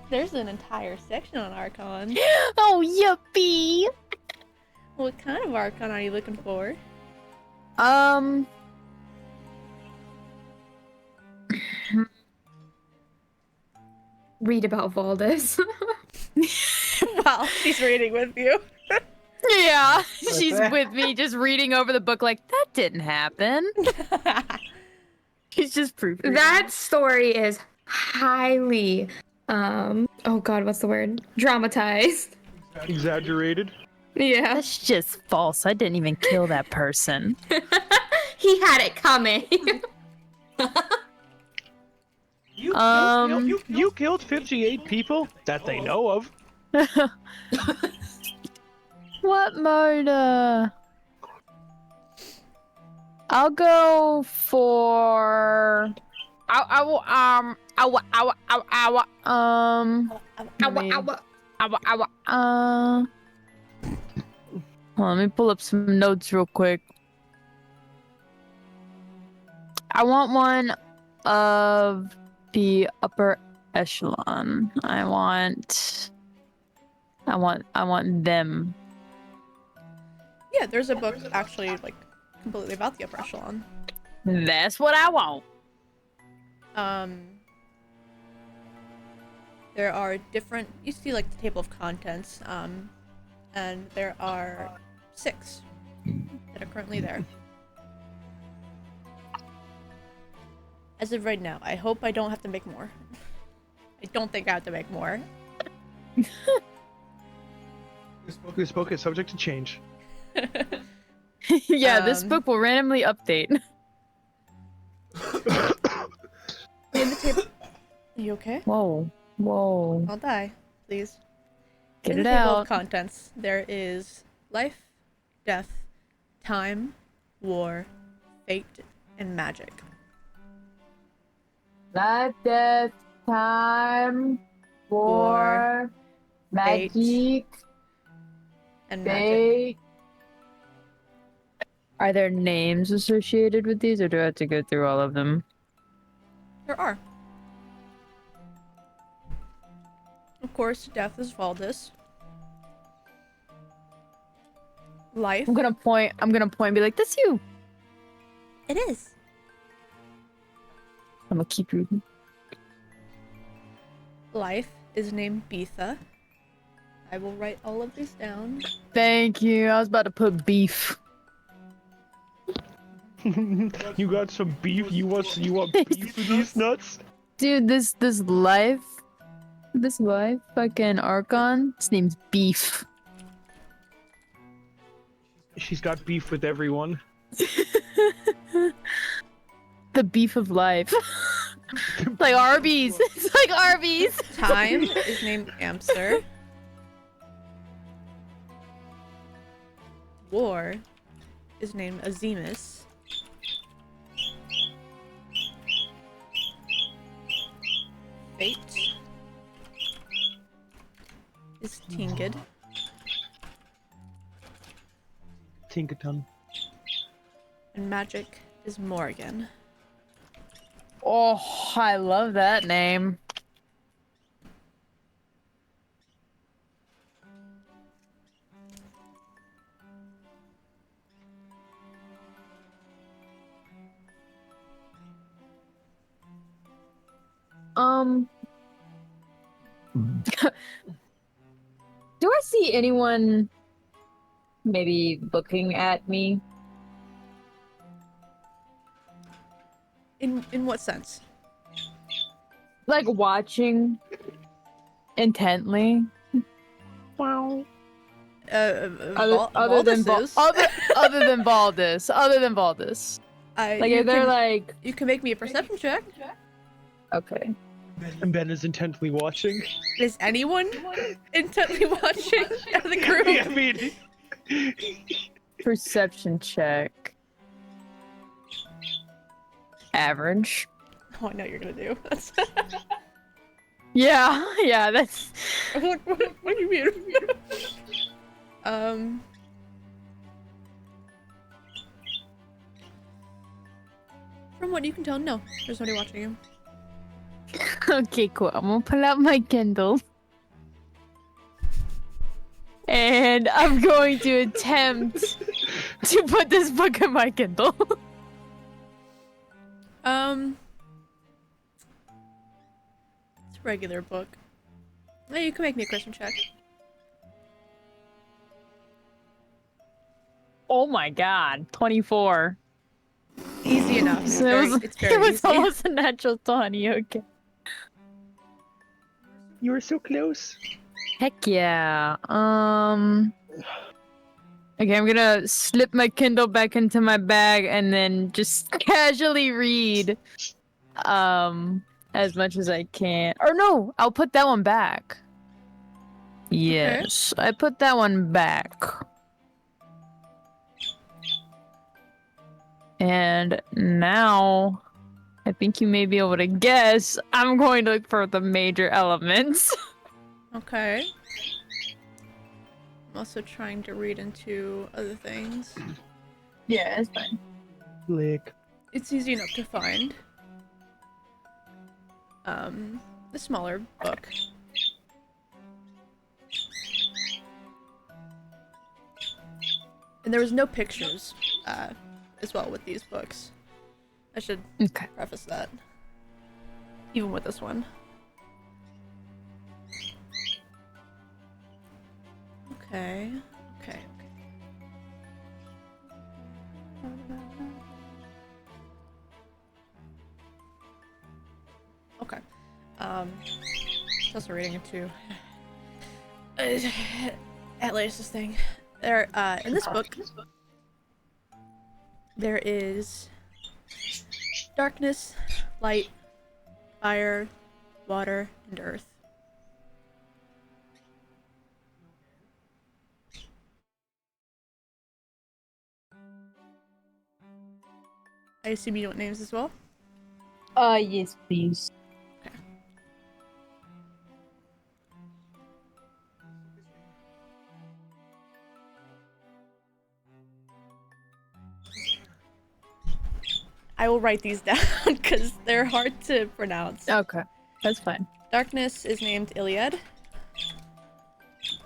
Speaker 1: There's an entire section on Archons.
Speaker 7: Oh, yippee!
Speaker 1: What kind of Archon are you looking for?
Speaker 4: Read about Valdez.
Speaker 1: Well, she's reading with you.
Speaker 7: Yeah, she's with me just reading over the book like, that didn't happen. She's just proofreading.
Speaker 4: That story is highly, oh god, what's the word? Dramatized.
Speaker 3: Exaggerated.
Speaker 4: Yeah.
Speaker 7: That's just false. I didn't even kill that person.
Speaker 4: He had it coming.
Speaker 3: You killed 58 people that they know of.
Speaker 7: What murder? I'll go for. Well, let me pull up some notes real quick. I want one of the upper echelon. I want them.
Speaker 1: Yeah, there's a book actually like completely about the upper echelon.
Speaker 7: That's what I want.
Speaker 1: There are different. You see like the table of contents, and there are 6 that are currently there. As of right now, I hope I don't have to make more. I don't think I have to make more.
Speaker 3: This book is subject to change.
Speaker 7: Yeah, this book will randomly update.
Speaker 1: In the table. Are you okay?
Speaker 7: Whoa. Whoa.
Speaker 1: I'll die, please.
Speaker 7: Get
Speaker 1: In
Speaker 7: it
Speaker 1: the table of
Speaker 7: out.
Speaker 1: contents, there is life, death, time, war, fate, and magic.
Speaker 7: Life, death, time,
Speaker 1: War, fate,
Speaker 7: magic,
Speaker 1: and magic.
Speaker 7: Are there names associated with these, or do I have to go through all of them?
Speaker 1: There are. Of course, death is Valdis. Life.
Speaker 7: I'm gonna point and be like, that's you.
Speaker 8: It is.
Speaker 7: I'm gonna keep reading.
Speaker 1: Life is named Beetha. I will write all of these down.
Speaker 7: Thank you. I was about to put beef.
Speaker 3: You got some beef? You want beef with these nuts?
Speaker 7: Dude, this life fucking Archon, his name's Beef.
Speaker 3: She's got beef with everyone.
Speaker 7: The beef of life. Like Arby's. It's like Arby's.
Speaker 1: Time is named Amster. War is named Azimus. Fate is Tingid.
Speaker 3: Tinkaton.
Speaker 1: And magic is Morgan.
Speaker 7: Oh, I love that name. Do I see anyone maybe looking at me?
Speaker 1: In what sense?
Speaker 7: Like watching intently? Wow. Other than
Speaker 1: Valdis is.
Speaker 7: other than Baldus. Other than Baldus. Like
Speaker 1: You
Speaker 7: if they're
Speaker 1: can-
Speaker 7: like
Speaker 1: You can make me a perception check.
Speaker 7: okay.
Speaker 3: And Ben is intently watching.
Speaker 1: Is anyone intently watching out of the group?
Speaker 3: I mean,
Speaker 7: Perception check. Average.
Speaker 1: Oh, I know you're gonna do. That's
Speaker 7: Yeah, that's
Speaker 1: what do you mean? From what you can tell, no. There's nobody watching you.
Speaker 7: okay, cool. I'm gonna pull out my Kindle. And I'm going to attempt to put this book in my Kindle.
Speaker 1: It's a regular book. No, you can make me a question check.
Speaker 7: Oh my god, 24.
Speaker 1: Easy enough. It's
Speaker 7: So
Speaker 1: very, it's very
Speaker 7: it was
Speaker 1: easy.
Speaker 7: almost a natural 20, okay.
Speaker 3: you were so close.
Speaker 7: Heck yeah. Okay, I'm gonna slip my Kindle back into my bag and then just casually read as much as I can. Or no, I'll put that one back. Yes, I put that one back. And now I think you may be able to guess. I'm going to look for the major elements.
Speaker 1: Okay. I'm also trying to read into other things.
Speaker 7: Yeah, it's fine.
Speaker 3: Lick.
Speaker 1: It's easy enough to find. A smaller book. And there was no pictures, as well with these books. I should
Speaker 7: Okay.
Speaker 1: preface that. Even with this one. Okay. Okay. Okay. It's also reading into Atlas's thing. There, in this book, there is darkness, light, fire, water, and earth. I assume you want names as well?
Speaker 7: Yes, please.
Speaker 1: I will write these down because they're hard to pronounce.
Speaker 7: Okay, that's fine.
Speaker 1: Darkness is named Iliad.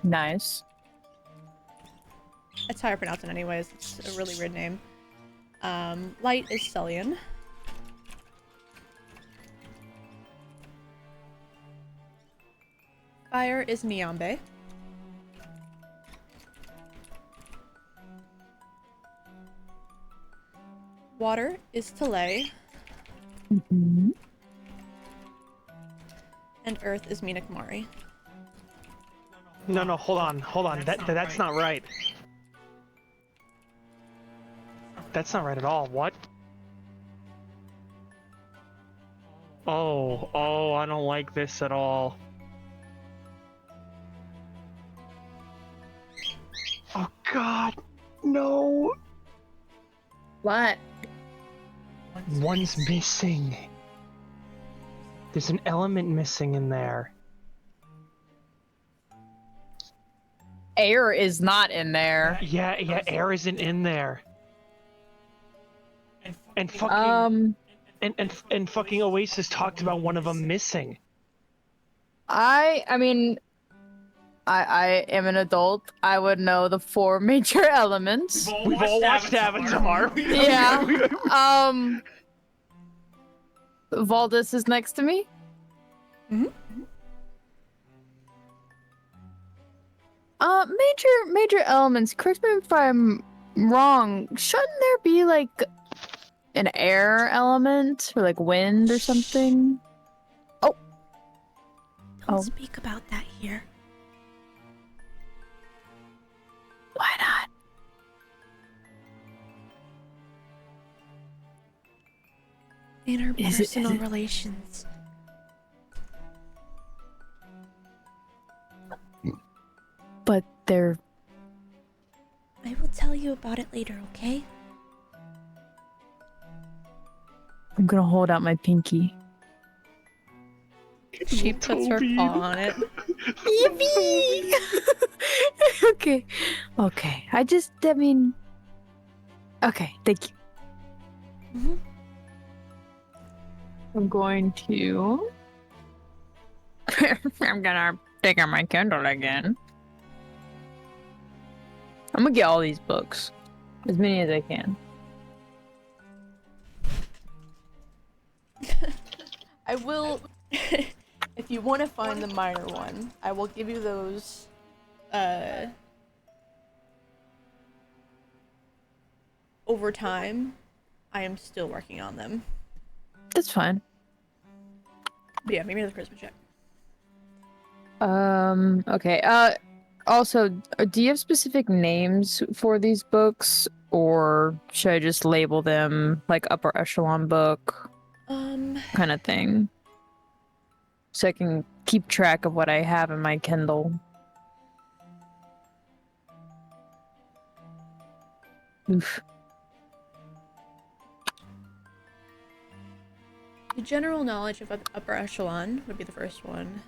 Speaker 7: Nice.
Speaker 1: That's how I pronounce it anyways. It's a really weird name. Light is Sullian. Fire is Niambe. Water is Talay.
Speaker 7: Mm-hmm.
Speaker 1: And earth is Minakamari.
Speaker 3: No, hold on. That's not right. That's not right at all. What? Oh, I don't like this at all. Oh God, no.
Speaker 7: What?
Speaker 3: One's missing. There's an element missing in there.
Speaker 7: Air is not in there.
Speaker 3: Yeah, air isn't in there. And fucking and fucking Oasis talked about one of them missing.
Speaker 7: I mean, I am an adult. I would know the 4 major elements.
Speaker 3: We've all watched Avatar.
Speaker 7: Yeah. Valdis is next to me.
Speaker 1: Mhm.
Speaker 7: Major elements. Correct me if I'm wrong. Shouldn't there be like an air element or like wind or something?
Speaker 8: Don't speak about that here.
Speaker 7: Why not?
Speaker 8: In our
Speaker 7: Is it-
Speaker 8: personal
Speaker 7: is it-
Speaker 8: relations.
Speaker 7: But they're
Speaker 8: I will tell you about it later, okay?
Speaker 7: I'm gonna hold out my pinky.
Speaker 1: She puts her paw on it.
Speaker 7: Yippee! Okay. I mean. Okay, thank you.
Speaker 8: Mm-hmm.
Speaker 7: I'm going to. I'm gonna take out my Kindle again. I'm gonna get all these books. As many as I can.
Speaker 1: I will, if you want to find the minor one, I will give you those, over time. I am still working on them.
Speaker 7: That's fine.
Speaker 1: But yeah, maybe another charisma check.
Speaker 7: Okay. Also, do you have specific names for these books, or should I just label them like upper echelon book kind of thing? So I can keep track of what I have in my Kindle. Oof.
Speaker 1: The general knowledge of upper echelon would be the first one.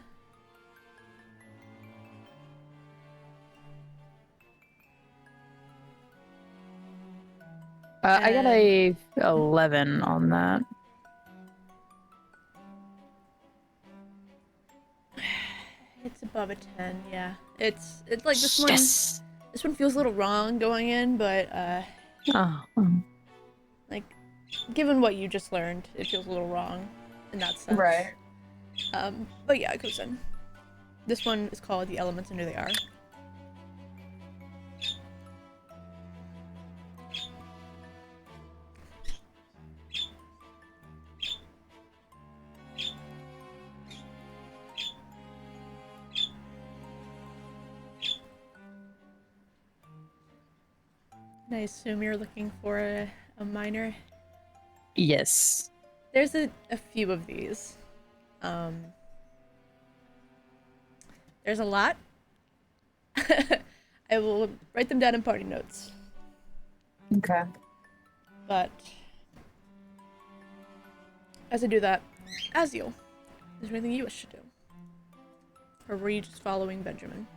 Speaker 7: I got a 11 on that.
Speaker 1: It's above a 10, yeah. It's like this one.
Speaker 7: Yes.
Speaker 1: This one feels a little wrong going in, but like given what you just learned, it feels a little wrong in that sense.
Speaker 7: Right.
Speaker 1: But yeah, it goes in. This one is called The Elements and Who They Are. And I assume you're looking for A minor.
Speaker 7: Yes.
Speaker 1: There's a few of these. There's a lot. I will write them down in party notes.
Speaker 7: Okay.
Speaker 1: But as I do that, Aziel, is there anything you wish to do? Or were you just following Benjamin?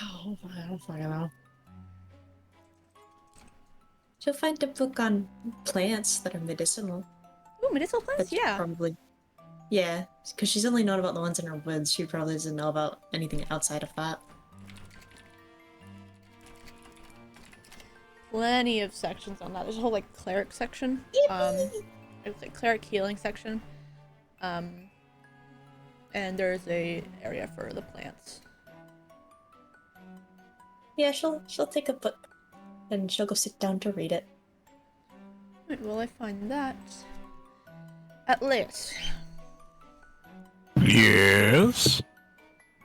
Speaker 6: Oh, I don't fucking know.
Speaker 9: She'll find a book on plants that are medicinal.
Speaker 1: Ooh, medicinal plants?
Speaker 9: But
Speaker 1: Yeah.
Speaker 9: probably. Yeah, because she's only known about the ones in her woods. She probably doesn't know about anything outside of that.
Speaker 1: Plenty of sections on that. There's a whole like cleric section. It's like cleric healing section. And there's a area for the plants.
Speaker 9: Yeah, she'll take a book and she'll go sit down to read it.
Speaker 1: Right, well, I find that at least.
Speaker 5: Yes.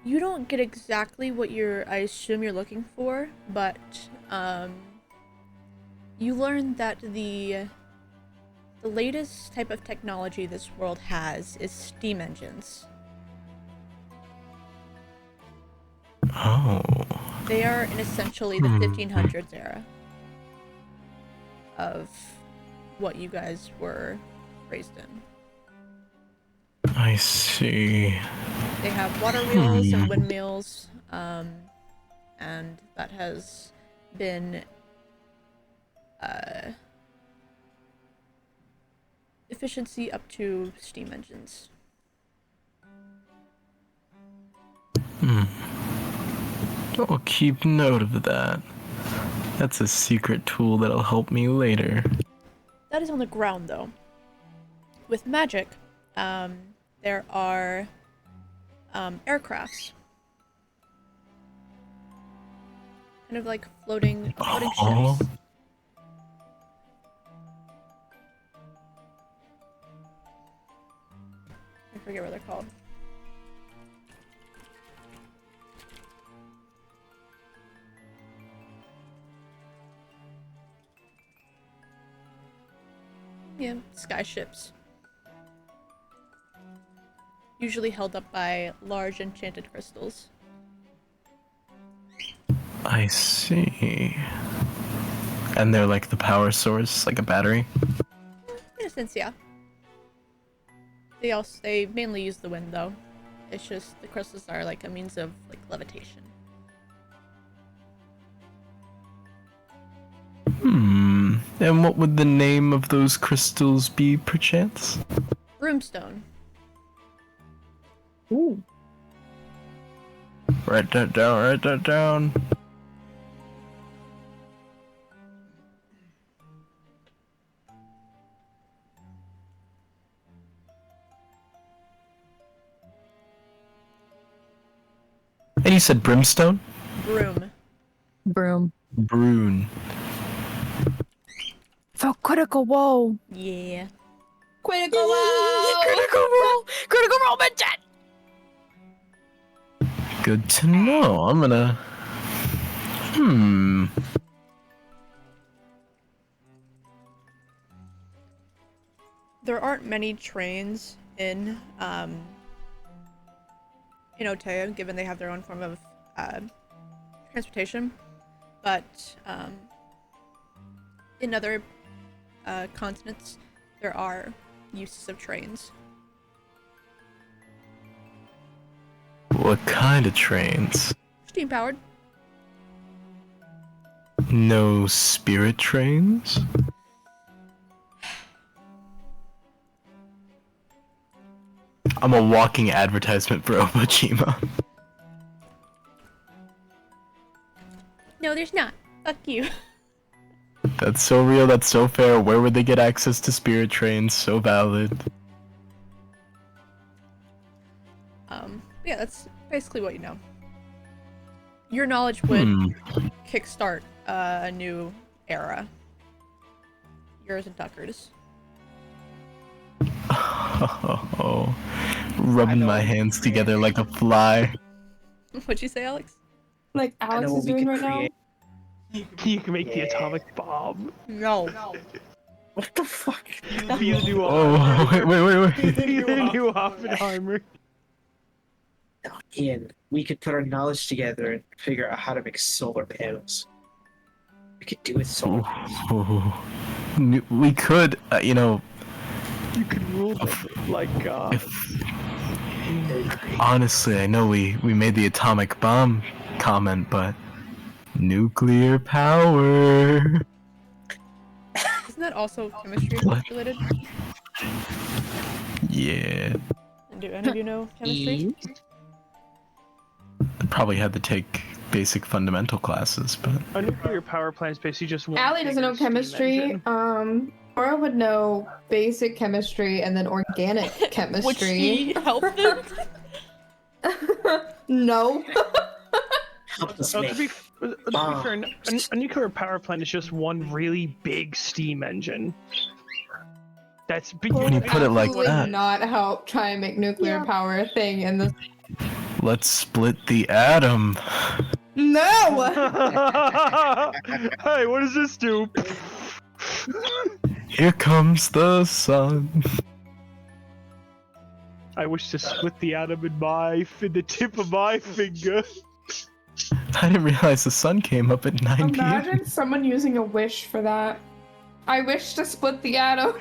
Speaker 1: You don't get exactly what I assume you're looking for, but you learn that the latest type of technology this world has is steam engines.
Speaker 5: Oh.
Speaker 1: They are in essentially the 1500s era of what you guys were raised in.
Speaker 5: I see.
Speaker 1: They have water wheels and windmills, and that has been efficiency up to steam engines.
Speaker 5: I'll keep note of that. That's a secret tool that'll help me later.
Speaker 1: That is on the ground, though. With magic, there are aircrafts. Kind of like floating ships. I forget what they're called. Yeah, sky ships. Usually held up by large enchanted crystals.
Speaker 5: I see. And they're like the power source, like a battery?
Speaker 1: In a sense, yeah. They mainly use the wind, though. It's just the crystals are like a means of like levitation.
Speaker 5: And what would the name of those crystals be, perchance?
Speaker 1: Broomstone.
Speaker 7: Ooh.
Speaker 5: Write that down, write that down. And you said brimstone?
Speaker 1: Broom.
Speaker 7: Broom.
Speaker 5: Brune.
Speaker 7: For critical whoa.
Speaker 1: Yeah.
Speaker 7: Critical whoa. Critical roll, bitch.
Speaker 5: Good to know. I'm gonna...
Speaker 1: There aren't many trains in Otea, given they have their own form of transportation, but in other continents, there are uses of trains.
Speaker 5: What kind of trains?
Speaker 1: Steam powered.
Speaker 5: No spirit trains? I'm a walking advertisement for Obachima.
Speaker 1: No, there's not. Fuck you.
Speaker 5: That's so real, that's so fair. Where would they get access to spirit trains? So valid.
Speaker 1: Yeah, that's basically what you know. Your knowledge would kickstart a new era. Yours and Tucker's.
Speaker 5: Oh, rubbing my hands together like a fly.
Speaker 1: What'd you say, Alex?
Speaker 10: Like Alex
Speaker 6: what
Speaker 10: is
Speaker 6: we
Speaker 10: doing
Speaker 6: could
Speaker 10: right
Speaker 6: create.
Speaker 3: You can make the atomic bomb.
Speaker 1: No.
Speaker 6: What the fuck?
Speaker 3: Be the new
Speaker 5: Oh, wait.
Speaker 3: Be the new Oppenheimer.
Speaker 6: Ian, we could put our knowledge together and figure out how to make solar panels. We could do it solar panels.
Speaker 5: We could,
Speaker 3: You could rule them like God.
Speaker 5: honestly, I know we made the atomic bomb comment, but nuclear power.
Speaker 1: Isn't that also chemistry
Speaker 5: What?
Speaker 1: related?
Speaker 5: Yeah,
Speaker 1: And do any of you know chemistry?
Speaker 5: I probably had to take basic fundamental classes, but
Speaker 3: A nuclear power plant is basically just one.
Speaker 11: Allie doesn't know
Speaker 3: bigger steam
Speaker 11: chemistry.
Speaker 3: engine.
Speaker 11: Cora would know basic chemistry and then organic chemistry.
Speaker 1: Would she help them?
Speaker 11: No.
Speaker 6: Help us
Speaker 3: To
Speaker 6: make
Speaker 3: be fair, a nuclear power plant is just one really big steam engine. That's big.
Speaker 5: When you put it like
Speaker 11: Absolutely
Speaker 5: that.
Speaker 11: not help try and make nuclear power a thing in the.
Speaker 5: let's split the atom.
Speaker 11: No.
Speaker 3: Hey, what does this do?
Speaker 5: Here comes the sun.
Speaker 3: I wish to split the atom in the tip of my finger.
Speaker 5: I didn't realize the sun came up at 9 p.m.
Speaker 11: Imagine someone using a wish for that. I wish to split the atom.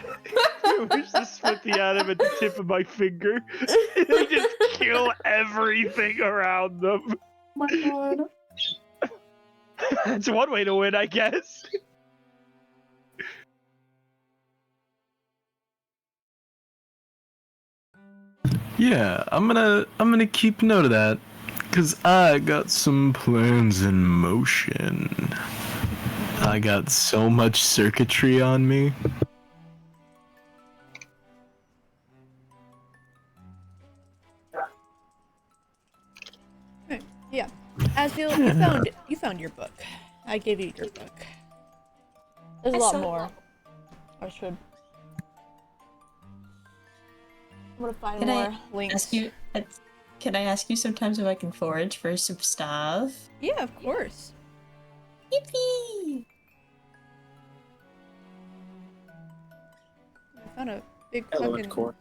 Speaker 3: I wish to split the atom at the tip of my finger. They just kill everything around them.
Speaker 11: Oh my god.
Speaker 3: That's one way to win, I guess.
Speaker 5: Yeah, I'm gonna keep note of that, cause I got some plans in motion. I got so much circuitry on me.
Speaker 1: Okay, yeah. Asdale, you found your book. I gave you your book. There's a lot more. I should. I'm gonna find
Speaker 10: Can
Speaker 1: more
Speaker 10: I
Speaker 1: links.
Speaker 10: ask you? Can I ask you sometimes if I can forage for some stuff?
Speaker 1: Yeah, of course.
Speaker 10: Yippee!
Speaker 1: I found a big
Speaker 6: Element
Speaker 1: fucking
Speaker 6: core.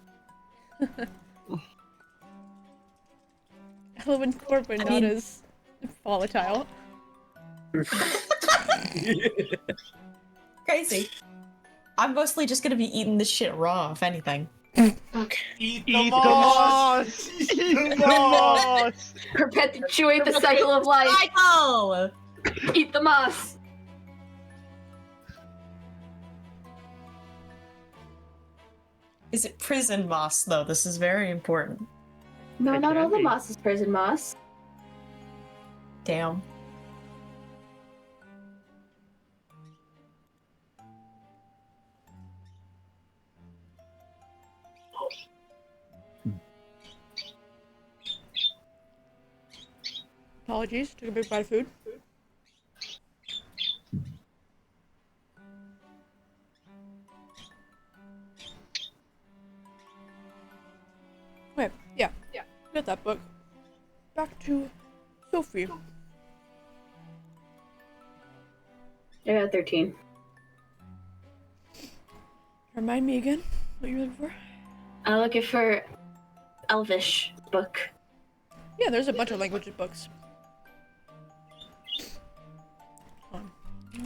Speaker 1: element core, but
Speaker 10: I
Speaker 1: not
Speaker 10: mean-
Speaker 1: as volatile.
Speaker 10: Crazy. I'm mostly just gonna be eating this shit raw, if anything.
Speaker 3: Eat the moss! Eat the moss!
Speaker 11: Perpetuate the cycle of life.
Speaker 10: Cycle!
Speaker 11: Eat the moss.
Speaker 10: Is it prison moss though? This is very important.
Speaker 11: No,
Speaker 3: It
Speaker 11: not all
Speaker 3: can
Speaker 11: the
Speaker 3: be.
Speaker 11: moss is prison moss.
Speaker 10: Damn.
Speaker 1: Apologies, took a big bite of food. Okay, yeah. Got that book. Back to Sophie.
Speaker 2: I got 13.
Speaker 1: Remind me again what you were looking for?
Speaker 2: I'm looking for Elvish book.
Speaker 1: Yeah, there's a bunch of language books. Hold on.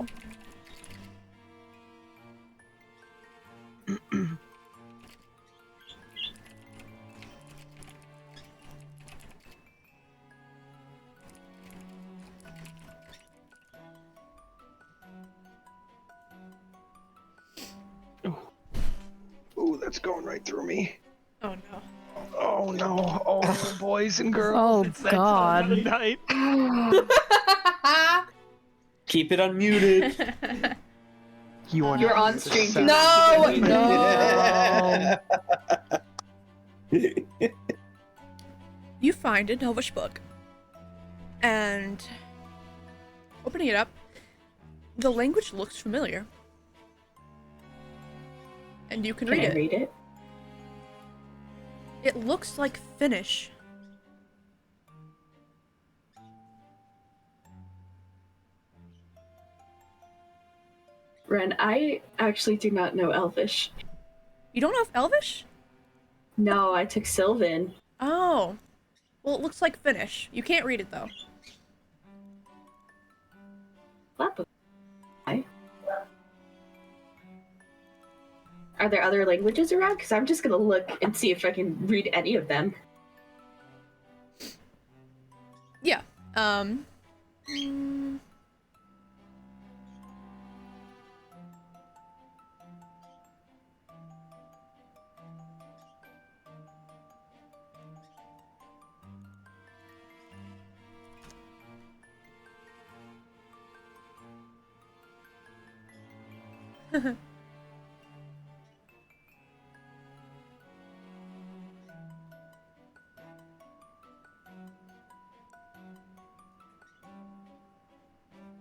Speaker 3: Ooh, that's going right through me.
Speaker 1: Oh no.
Speaker 3: Oh no. Oh, no, boys and girls.
Speaker 7: Oh,
Speaker 3: it's that time of the
Speaker 7: God.
Speaker 3: night.
Speaker 6: Keep it unmuted.
Speaker 3: You are
Speaker 11: You're
Speaker 3: not
Speaker 11: on
Speaker 3: the
Speaker 11: stream.
Speaker 3: sound.
Speaker 11: No,
Speaker 7: No.
Speaker 1: You find an Elvish book. And opening it up, the language looks familiar. And you can read
Speaker 2: I
Speaker 1: it.
Speaker 2: read it?
Speaker 1: It looks like Finnish.
Speaker 2: Ren, I actually do not know Elvish.
Speaker 1: You don't know Elvish?
Speaker 2: No, I took Sylvan.
Speaker 1: Oh. Well, it looks like Finnish. You can't read it, though.
Speaker 2: Why? Are there other languages around? Because I'm just gonna look and see if I can read any of them.
Speaker 1: Yeah. mm,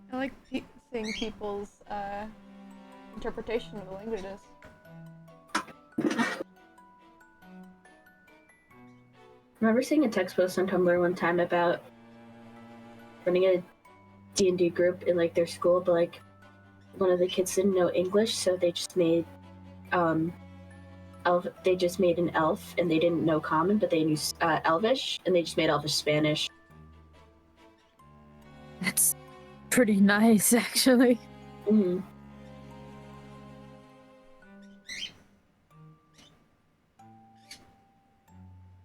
Speaker 1: I like seeing people's interpretation of the languages.
Speaker 2: I remember seeing a text post on Tumblr one time about running a D&D group in like their school, but like one of the kids didn't know English, so they just made they just made an elf, and they didn't know Common, but they knew Elvish, and they just made Elvish Spanish.
Speaker 7: That's pretty nice, actually.
Speaker 2: Mm-hmm.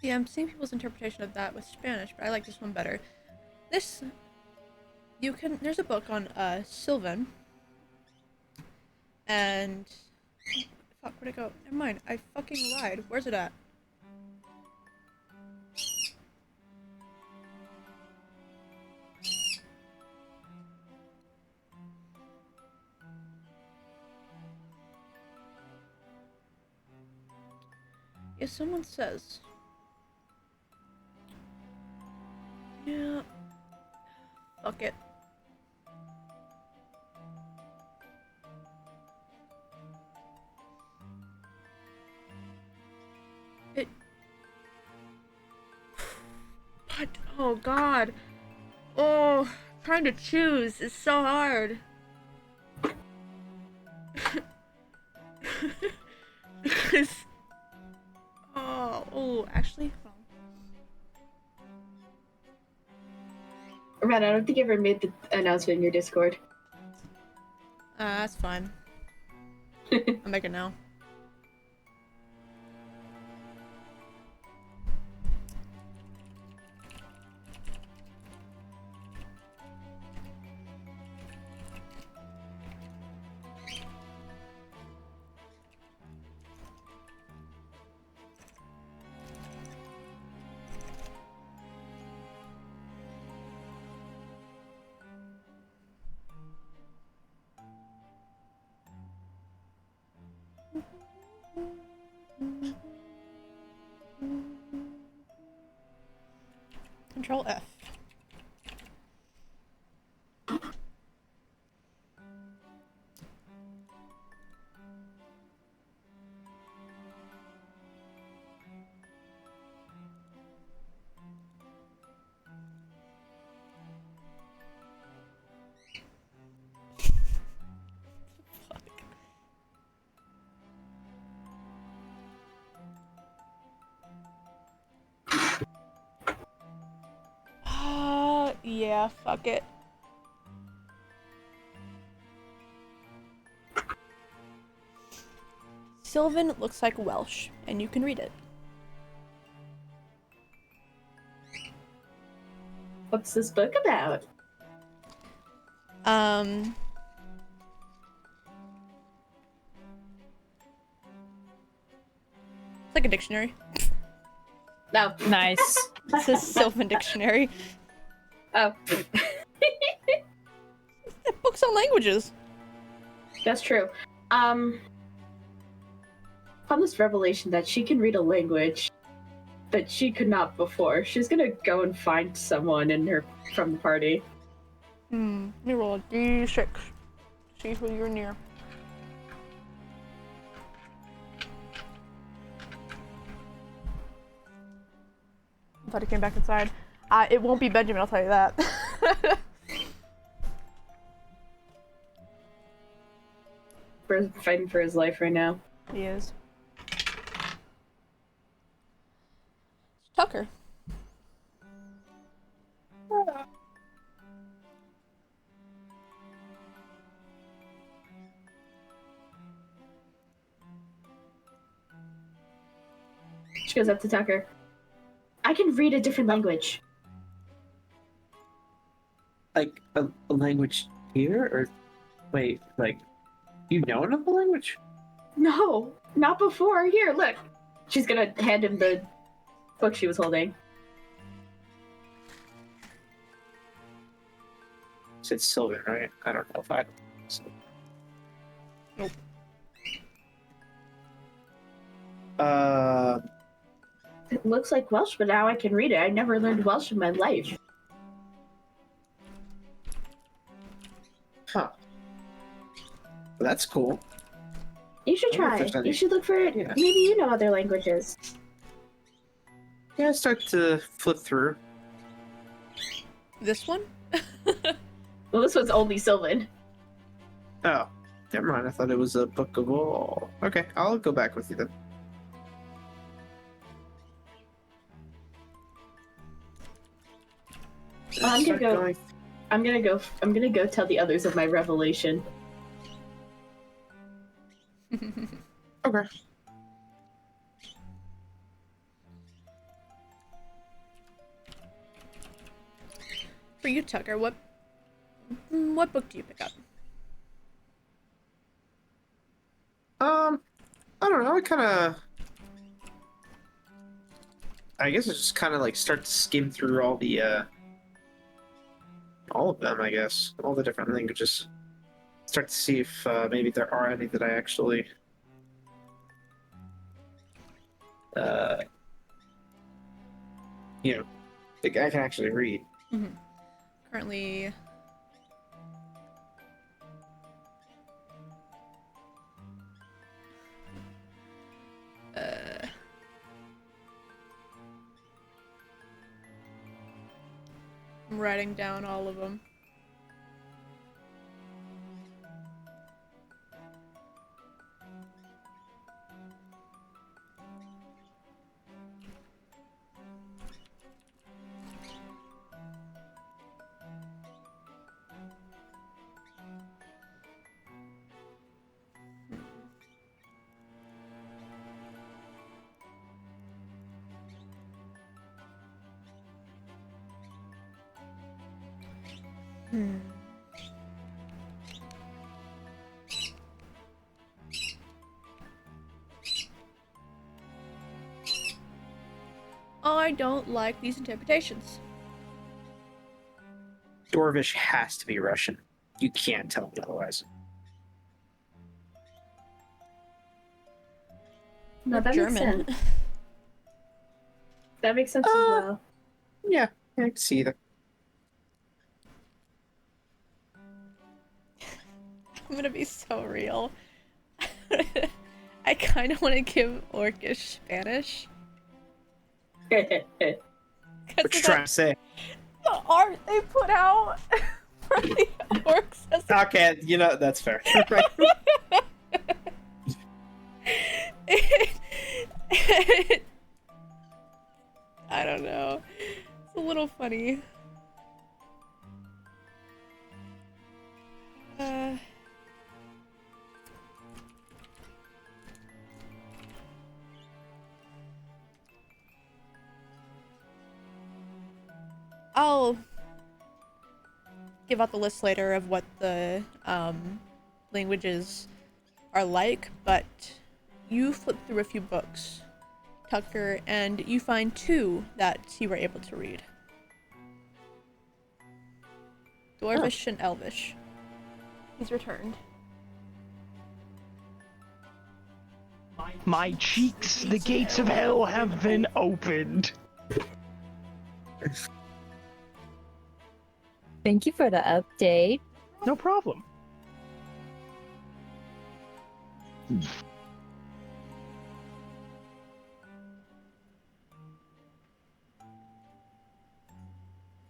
Speaker 1: Yeah, I'm seeing people's interpretation of that with Spanish, but I like this one better. There's a book on Sylvan, and fuck, where'd it go? Never mind, I fucking lied. Where's it at? Yeah, someone says. Yeah. Fuck it. What? Oh god. Oh, trying to choose is so hard. Because actually, hold on.
Speaker 2: Ren, I don't think you ever made the announcement in your Discord.
Speaker 1: That's fine. I'll make it now. Control F. Yeah, fuck it. Sylvan looks like Welsh, and you can read it.
Speaker 2: What's this book about?
Speaker 1: It's like a dictionary.
Speaker 2: No.
Speaker 7: Nice.
Speaker 1: This is Sylvan Dictionary.
Speaker 2: Oh.
Speaker 1: Books on languages.
Speaker 2: That's true. Upon this revelation that she can read a language that she could not before, she's gonna go and find someone from the party.
Speaker 1: Let me roll a d6. See who you're near. I thought he came back inside. It won't be Benjamin, I'll tell you that.
Speaker 2: fighting for his life right now.
Speaker 1: He is. Tucker.
Speaker 2: She goes up to Tucker. I can read a different language.
Speaker 6: Like a language here, or wait, like you know another language?
Speaker 2: No, not before. Here, look. She's gonna hand him the book she was holding.
Speaker 6: It's Sylvan, right? I don't know if I.
Speaker 1: Nope.
Speaker 2: It looks like Welsh, but now I can read it. I never learned Welsh in my life.
Speaker 6: Huh. Well, that's cool.
Speaker 2: You should
Speaker 6: I wonder
Speaker 2: try.
Speaker 6: if there's any-
Speaker 2: You should look for it.
Speaker 6: Yeah.
Speaker 2: Maybe you know other languages.
Speaker 6: Yeah, I start to flip through.
Speaker 1: This one?
Speaker 2: Well, this one's only Sylvan.
Speaker 6: Oh, never mind. I thought it was a book of all. Okay, I'll go back with you then.
Speaker 2: I'm gonna
Speaker 6: Start
Speaker 2: go.
Speaker 6: going-
Speaker 2: I'm gonna go tell the others of my revelation.
Speaker 6: Okay.
Speaker 1: For you, Tucker, what book do you pick up?
Speaker 6: I don't know. I guess I just kind of like start to skim through all of them. I guess all the different languages. Start to see if maybe there are any that I actually think I can actually read.
Speaker 1: Mm-hmm. Currently, I'm writing down all of them. I don't like these interpretations.
Speaker 6: Dorvish has to be Russian. You can't tell me otherwise.
Speaker 2: No,
Speaker 1: Or
Speaker 2: that
Speaker 1: German.
Speaker 2: makes sense. That makes sense as well.
Speaker 6: Yeah, I can see that.
Speaker 1: I'm gonna be so real. I kind of want to give Orcish Spanish.
Speaker 6: What you trying to say?
Speaker 1: The art they put out for the orcs.
Speaker 6: Okay, that's fair.
Speaker 1: I don't know. It's a little funny. I'll give out the list later of what the languages are like, but you flip through a few books, Tucker, and you find two that you were able to read. Dwarvish and Elvish. He's returned.
Speaker 3: My cheeks, the gates of hell have been opened.
Speaker 7: Thank you for the update.
Speaker 3: No problem.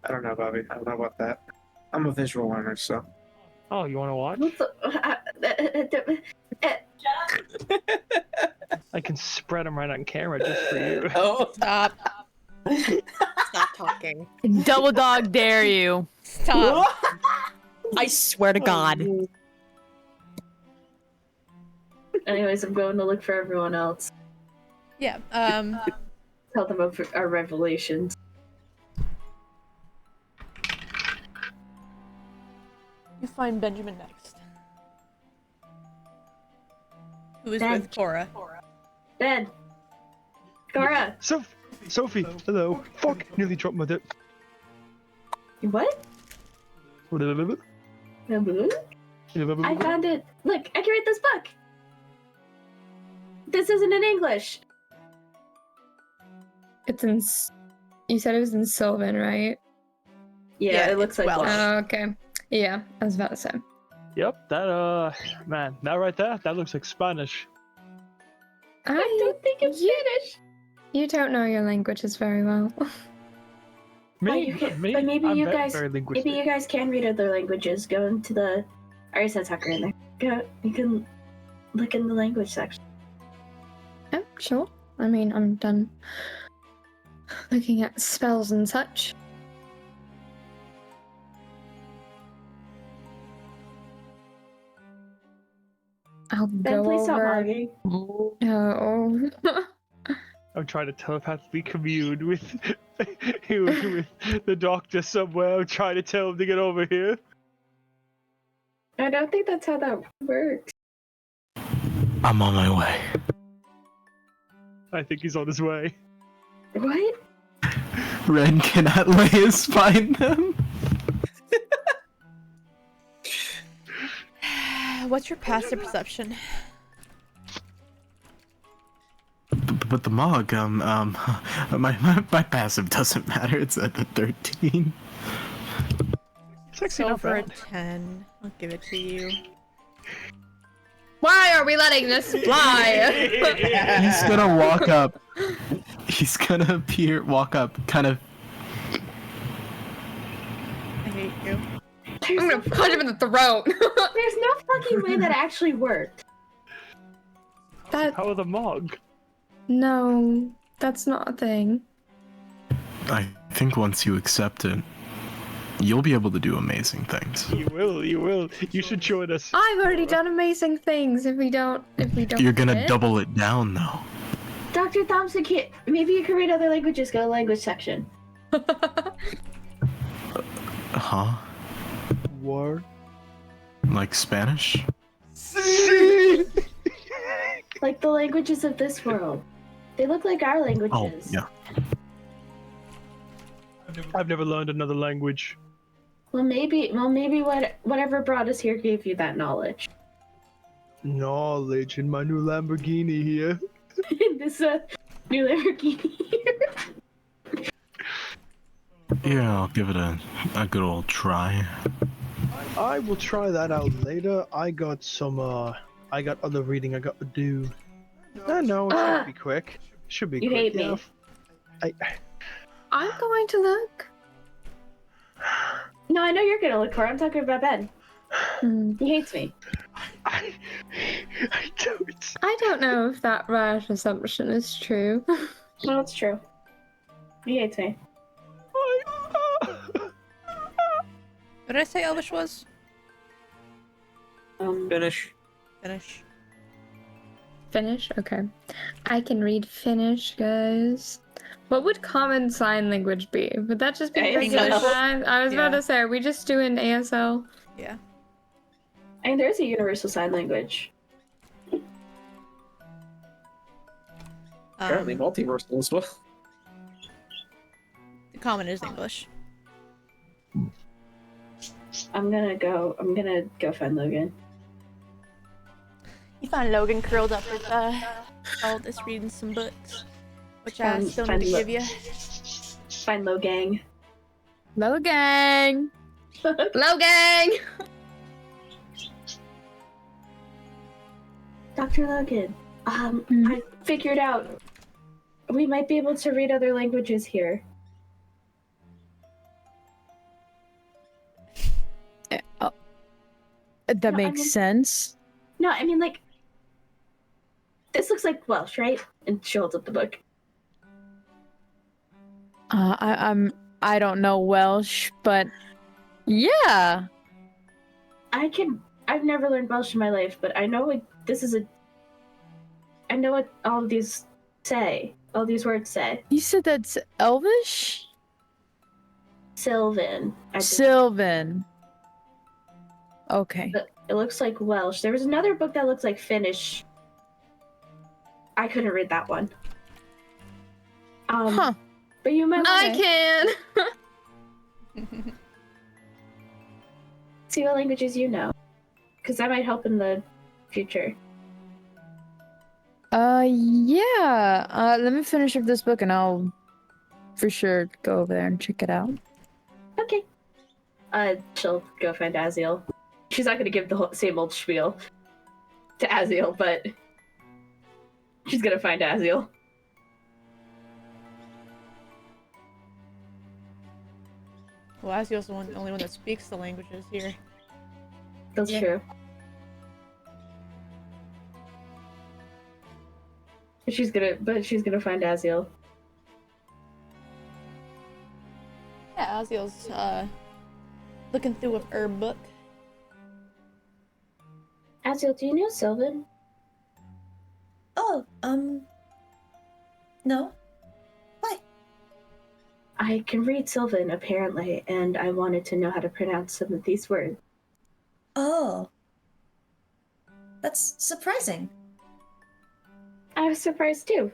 Speaker 6: I don't know, Bobby. I don't know about that. I'm a visual learner, so.
Speaker 3: Oh, you want to watch?
Speaker 2: What the,
Speaker 3: I can spread them right on camera just for you.
Speaker 6: Oh,
Speaker 10: Stop. Stop talking.
Speaker 7: Double dog dare you.
Speaker 10: Stop. I swear to
Speaker 3: Oh,
Speaker 10: God.
Speaker 3: no.
Speaker 2: Anyways, I'm going to look for everyone else.
Speaker 1: Yeah.
Speaker 2: Tell them of our revelations.
Speaker 1: You find Benjamin next. Who is
Speaker 2: Ben.
Speaker 1: with Cora.
Speaker 2: Ben! Cora!
Speaker 3: Sophie, hello. Fuck, nearly dropped my dip.
Speaker 2: What? I found it. Look, I can read this book. This isn't in English.
Speaker 4: It's in. You said it was in Sylvan, right?
Speaker 2: Yeah, it looks like
Speaker 1: Welsh.
Speaker 2: Welsh.
Speaker 4: Oh, okay. Yeah, I was about to say.
Speaker 3: Yep, that man, that right there, that looks like Spanish.
Speaker 2: I don't think it's Spanish.
Speaker 4: You don't know your languages very well.
Speaker 3: Maybe,
Speaker 2: But maybe
Speaker 3: I'm
Speaker 2: you
Speaker 3: very,
Speaker 2: guys,
Speaker 3: very linguistic.
Speaker 2: maybe you guys can read other languages. Go into the. I already said Tucker in there. Go. You can look in the language section.
Speaker 4: Oh, sure. I mean, I'm done looking at spells and such. I'll
Speaker 2: Ben,
Speaker 4: go
Speaker 2: please stop
Speaker 4: over.
Speaker 2: logging.
Speaker 4: Oh.
Speaker 3: I'm trying to telepathically commune with the doctor somewhere. I'm trying to tell him to get over here.
Speaker 2: I don't think that's how that works.
Speaker 5: I'm on my way.
Speaker 3: I think he's on his way.
Speaker 2: What?
Speaker 5: Ren cannot lay his spine down.
Speaker 1: What's your passive perception?
Speaker 5: But the Mog, my passive doesn't matter. It's at the 13.
Speaker 3: It's actually
Speaker 1: So
Speaker 3: not
Speaker 1: for a
Speaker 3: bad.
Speaker 1: 10, I'll give it to you.
Speaker 4: Why are we letting this fly?
Speaker 5: He's gonna walk up. He's gonna walk up, kind of.
Speaker 1: I hate you.
Speaker 4: I'm gonna punch him in the throat.
Speaker 2: There's no fucking way that actually worked.
Speaker 4: That
Speaker 3: How are the Mog?
Speaker 4: no, that's not a thing.
Speaker 5: I think once you accept it, you'll be able to do amazing things.
Speaker 3: You will. You should join us.
Speaker 4: I've already done amazing things. If we don't
Speaker 5: You're gonna
Speaker 4: quit.
Speaker 5: double it down, though.
Speaker 2: Dr. Thompson, maybe you can read other languages. Go to language section.
Speaker 5: Huh?
Speaker 3: War.
Speaker 5: Like Spanish?
Speaker 2: Like the languages of this world. They look like our languages.
Speaker 5: Oh, yeah.
Speaker 3: I've never learned another language.
Speaker 2: Well, maybe whatever brought us here gave you that knowledge.
Speaker 3: Knowledge in my new Lamborghini here.
Speaker 2: This new Lamborghini here.
Speaker 5: Yeah, I'll give it a good old try.
Speaker 3: I will try that out later. I got other reading I got to do. No, it should be quick. Should be
Speaker 2: You
Speaker 3: quick.
Speaker 2: hate me.
Speaker 4: I'm going to look.
Speaker 2: No, I know you're gonna look for. I'm talking about Ben. He hates me.
Speaker 3: I don't.
Speaker 4: I don't know if that rash assumption is true.
Speaker 2: No, it's true. He hates me.
Speaker 1: What did I say Elvish was?
Speaker 6: Finish.
Speaker 1: Finish.
Speaker 4: Finnish? Okay. I can read Finnish, guys. What would common sign language be? Would that just be regular
Speaker 2: ASL.
Speaker 4: sign? I was about to say, are we just doing ASL?
Speaker 1: Yeah.
Speaker 2: I mean, there's a universal sign language.
Speaker 6: Apparently multiversal as well.
Speaker 1: The common is English.
Speaker 2: I'm gonna go find Logan.
Speaker 1: You find Logan curled up with Aldous reading some books, which I still need to give you.
Speaker 2: Find Logang.
Speaker 7: Logang!
Speaker 4: Logang!
Speaker 2: Dr. Logan, I figured out we might be able to read other languages here.
Speaker 7: That
Speaker 2: No, I
Speaker 7: makes
Speaker 2: mean-
Speaker 7: sense.
Speaker 2: No, I mean, like, This looks like Welsh, right? And she holds up the book.
Speaker 7: I don't know Welsh, but yeah.
Speaker 2: I've never learned Welsh in my life, but I know I know what all of these say. All these words say.
Speaker 7: You said that's Elvish?
Speaker 2: Sylvan.
Speaker 7: Sylvan. Okay.
Speaker 2: But it looks like Welsh. There was another book that looks like Finnish. I couldn't read that one.
Speaker 7: Huh.
Speaker 2: But you might
Speaker 4: I
Speaker 2: can see what languages you know, because that might help in the future.
Speaker 7: Yeah. Let me finish up this book and I'll for sure go over there and check it out.
Speaker 2: Okay. She'll go find Aziel. She's not gonna give the same old spiel to Aziel, but she's gonna find Aziel.
Speaker 1: Well, Aziel's the only one that speaks the languages here.
Speaker 2: That's true. She's gonna find Aziel.
Speaker 1: Yeah, Aziel's looking through her book.
Speaker 2: Aziel, do you know Sylvan?
Speaker 9: Oh, no. Why?
Speaker 2: I can read Sylvan, apparently, and I wanted to know how to pronounce some of these words.
Speaker 9: Oh. That's surprising.
Speaker 2: I was surprised too.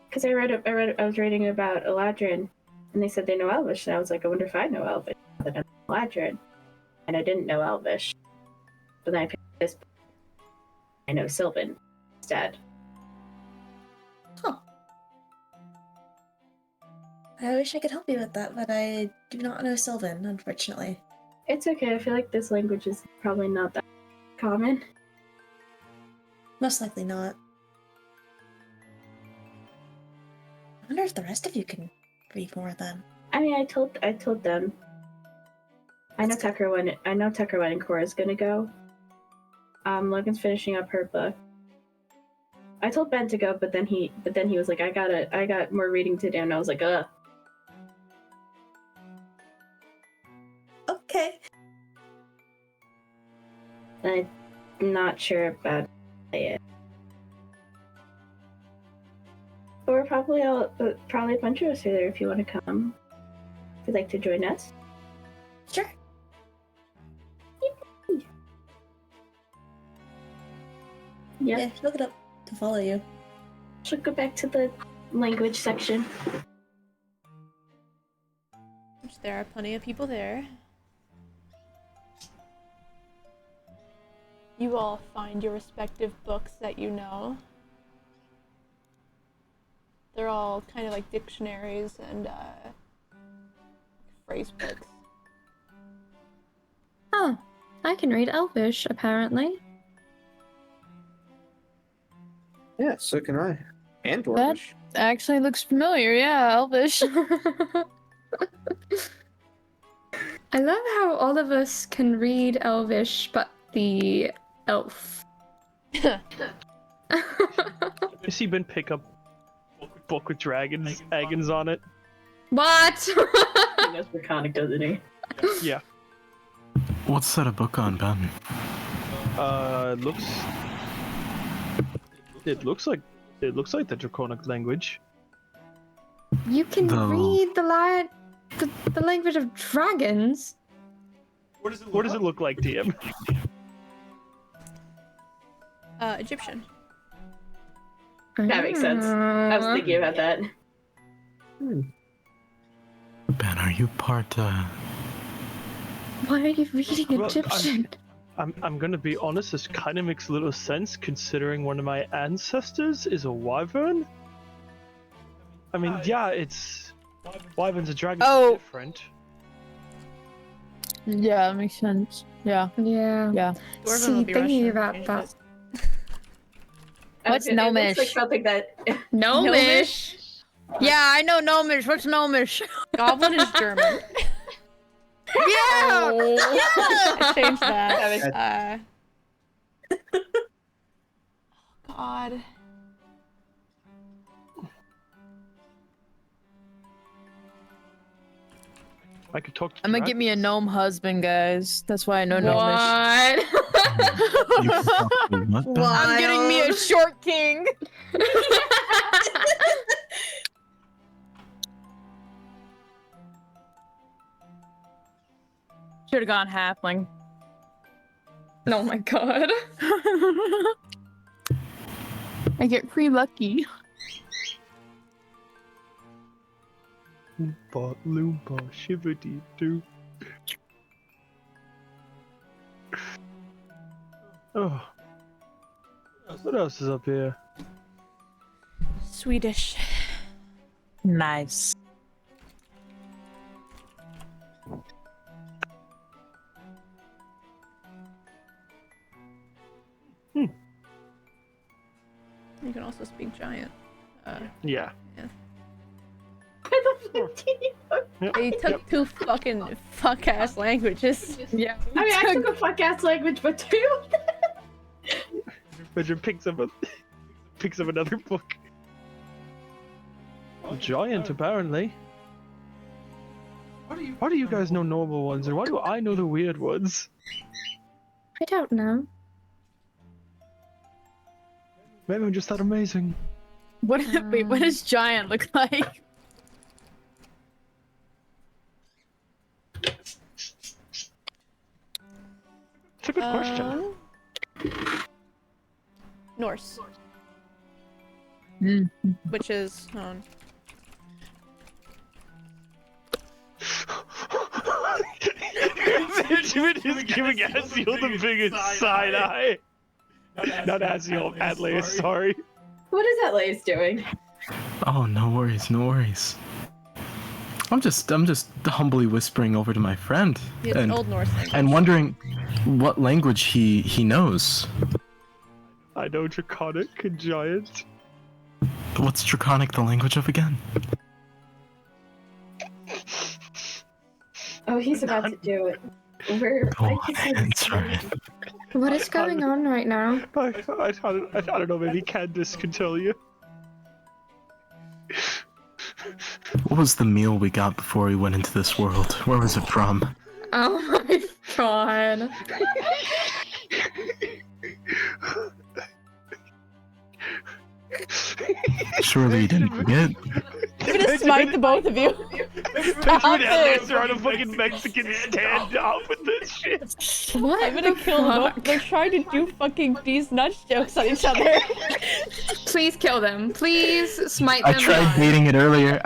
Speaker 2: Because I was reading about Eladrin, and they said they know Elvish, and I was like, I wonder if I know Elvish. But I know Eladrin, and I didn't know Elvish. But then I picked this book. I know Sylvan instead.
Speaker 9: Huh. I wish I could help you with that, but I do not know Sylvan, unfortunately.
Speaker 2: It's okay, I feel like this language is probably not that common.
Speaker 9: Most likely not. I wonder if the rest of you can read more then.
Speaker 2: I mean, I told them. I know Tucker when Cora's gonna go. Logan's finishing up her book. I told Ben to go, but then he was like, I got more reading to do, and I was like, ugh.
Speaker 9: Okay.
Speaker 2: I'm not sure about it. But we're probably a bunch of us are there if you want to come. If you'd like to join us.
Speaker 9: Sure.
Speaker 2: Yep.
Speaker 9: Yeah, look it up to follow you.
Speaker 2: She'll go back to the language section.
Speaker 1: Which there are plenty of people there. You all find your respective books that you know. They're all kind of like dictionaries and phrase books.
Speaker 4: Oh, I can read Elvish, apparently.
Speaker 6: Yeah, so can I. And Dwarvish.
Speaker 7: That actually looks familiar, yeah, Elvish.
Speaker 4: I love how all of us can read Elvish, but the elf.
Speaker 3: You see Ben pick up book with dragons on it?
Speaker 4: What?
Speaker 2: He knows Draconic, doesn't he?
Speaker 3: Yeah.
Speaker 5: What's that a book on, Ben?
Speaker 3: It looks like the Draconic language.
Speaker 4: You can read the language of dragons?
Speaker 3: What does it look like, DM?
Speaker 1: Egyptian.
Speaker 2: That makes sense. I was thinking about that.
Speaker 5: Ben, are you part,
Speaker 4: Why are you reading
Speaker 3: Well,
Speaker 4: Egyptian?
Speaker 3: I'm gonna be honest, this kind of makes a little sense considering one of my ancestors is a wyvern. I mean, yeah, it's wyverns and dragons are different.
Speaker 7: Yeah, that makes sense. Yeah.
Speaker 4: Yeah. See, thinking about that.
Speaker 7: What's
Speaker 2: It
Speaker 7: Gnomish?
Speaker 2: looks like something that
Speaker 4: Gnomish?
Speaker 7: Yeah, I know Gnomish. What's Gnomish?
Speaker 1: Goblin is German.
Speaker 7: Yeah!
Speaker 1: I changed that. god.
Speaker 3: I could talk to
Speaker 7: I'm gonna get me a gnome husband, guys. That's why I know gnomish.
Speaker 5: You can talk to what? then?
Speaker 7: I'm getting me a short king. Should have gone halfling.
Speaker 11: Oh my god. I get pretty lucky.
Speaker 3: Loompa, loompa, shibbity doo. Oh. What else is up here?
Speaker 1: Swedish.
Speaker 7: Nice.
Speaker 1: You can also speak giant.
Speaker 3: Yeah.
Speaker 1: They took two fucking fuck-ass languages.
Speaker 7: Yeah.
Speaker 2: I mean, I took a fuck-ass language, but two?
Speaker 3: Roger picks up another book. Giant, apparently. Why do you guys know normal ones, and why do I know the weird ones?
Speaker 4: I don't know.
Speaker 3: Maybe I'm just that amazing.
Speaker 7: Wait, what does giant look like?
Speaker 3: It's a good question.
Speaker 1: Norse. Which is, hold on.
Speaker 3: Benjamin is giving Aziel the biggest side eye. Not Aziel, Atlas, sorry.
Speaker 2: What is Atlas doing?
Speaker 5: Oh, no worries, no worries. I'm just humbly whispering over to my friend
Speaker 1: It's
Speaker 5: and
Speaker 1: Old Norse language.
Speaker 5: and wondering what language he knows.
Speaker 3: I know Draconic and Giant.
Speaker 5: What's Draconic the language of again?
Speaker 2: Oh, he's about to do it.
Speaker 5: Oh, that's right.
Speaker 4: What is going on right now?
Speaker 3: I don't know, maybe Candace can tell you.
Speaker 5: What was the meal we got before we went into this world? Where was it from?
Speaker 11: Oh my god.
Speaker 5: Surely you didn't forget.
Speaker 1: I'm gonna smite the both of you.
Speaker 3: Benjamin Atlas are on a fucking Mexican standoff with this shit.
Speaker 4: What?
Speaker 1: I'm gonna kill them both. They're trying to do fucking these nuts jokes on each other.
Speaker 11: Please kill them. Please smite them.
Speaker 5: I tried baiting it earlier.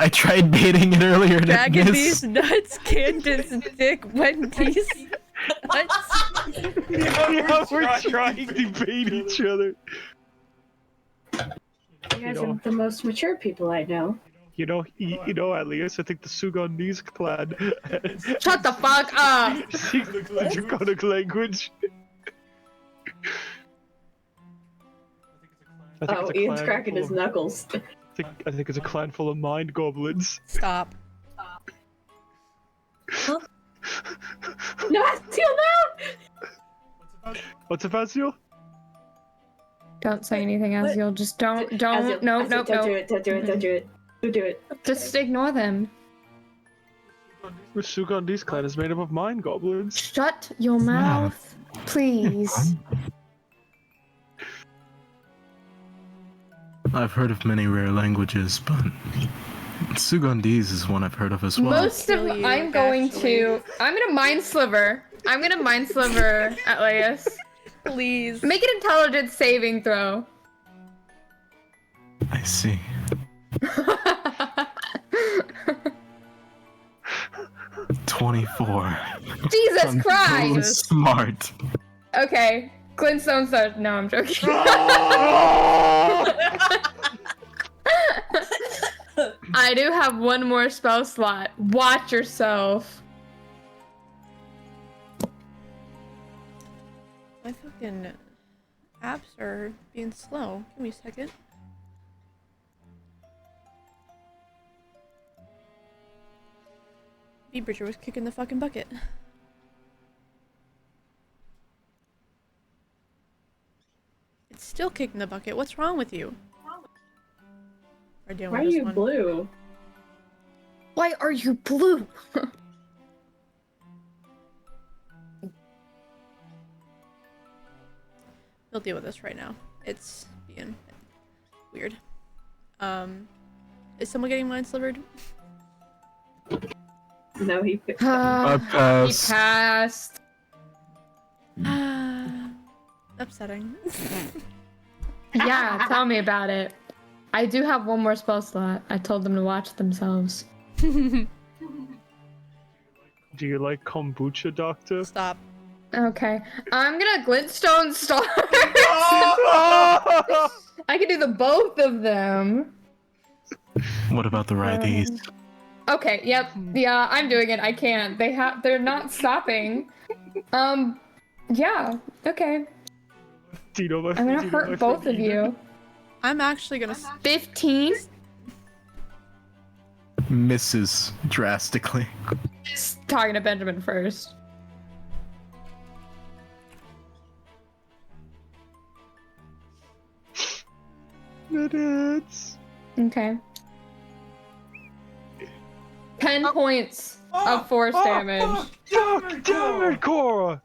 Speaker 5: And
Speaker 1: Dragging
Speaker 5: it
Speaker 1: these
Speaker 5: missed.
Speaker 1: nuts, Candace, Dick, Wendy's nuts.
Speaker 3: Yeah, we're trying to bait each other.
Speaker 2: You guys are the most mature people I know.
Speaker 3: You know, Atlas, I think the Sugandese clan
Speaker 11: Shut the fuck up!
Speaker 3: speaks the Draconic language. I think
Speaker 2: Oh,
Speaker 3: it's a
Speaker 2: Ian's
Speaker 3: clan
Speaker 2: cracking
Speaker 3: full
Speaker 2: his
Speaker 3: of-
Speaker 2: knuckles.
Speaker 3: I think it's a clan full of mind goblins.
Speaker 1: Stop.
Speaker 2: No, Aziel, no!
Speaker 3: What's up, Aziel?
Speaker 4: Don't say anything, Aziel. Just don't.
Speaker 2: Aziel,
Speaker 4: No,
Speaker 2: Aziel,
Speaker 4: no,
Speaker 2: don't do
Speaker 4: no.
Speaker 2: it, don't do it, don't do it. Don't do it.
Speaker 4: Just ignore them.
Speaker 3: The Sugandese clan is made up of mind goblins.
Speaker 4: Shut your mouth, please.
Speaker 5: I've heard of many rare languages, but Sugandese is one I've heard of as well.
Speaker 11: Most of
Speaker 1: Kill you,
Speaker 11: I'm going
Speaker 1: actually.
Speaker 11: to. I'm gonna mind sliver. I'm gonna mind sliver Atlas.
Speaker 1: Please.
Speaker 11: Make an intelligence saving throw.
Speaker 5: I see. 24.
Speaker 11: Jesus
Speaker 5: I'm
Speaker 11: Christ!
Speaker 5: so smart.
Speaker 11: Okay. Glintstone says no, I'm joking. I do have one more spell slot. Watch yourself.
Speaker 1: My fucking apps are being slow. Give me a second. Bridger was kicking the fucking bucket. It's Still kicking the bucket. What's wrong with you? Or dealing
Speaker 2: Why
Speaker 1: with
Speaker 2: are
Speaker 1: this
Speaker 2: you
Speaker 1: one?
Speaker 2: blue?
Speaker 4: Why are you blue?
Speaker 1: We'll deal with this right now. It's being weird. Is someone getting mine slivered?
Speaker 2: No, he picked
Speaker 5: I
Speaker 4: He
Speaker 5: pass.
Speaker 4: passed.
Speaker 1: Upsetting.
Speaker 4: Yeah, tell me about it. I do have one more spell slot. I told them to watch themselves.
Speaker 3: Do you like kombucha, Doctor?
Speaker 1: Stop.
Speaker 4: Okay. I'm gonna glintstone stars. I can do the both of them.
Speaker 5: What about the righties?
Speaker 4: Okay, yep. Yeah, I'm doing it. I can't. They're not stopping. Yeah, okay.
Speaker 3: Do you know my,
Speaker 4: I'm gonna
Speaker 3: do you know my
Speaker 4: hurt both
Speaker 3: friend
Speaker 4: of
Speaker 3: Eden?
Speaker 4: you.
Speaker 1: I'm actually gonna.
Speaker 4: 15?
Speaker 5: Misses drastically.
Speaker 4: Talking to Benjamin first.
Speaker 3: It is.
Speaker 4: Okay. 10 points of force damage.
Speaker 3: Fuck! Damn it, Cora!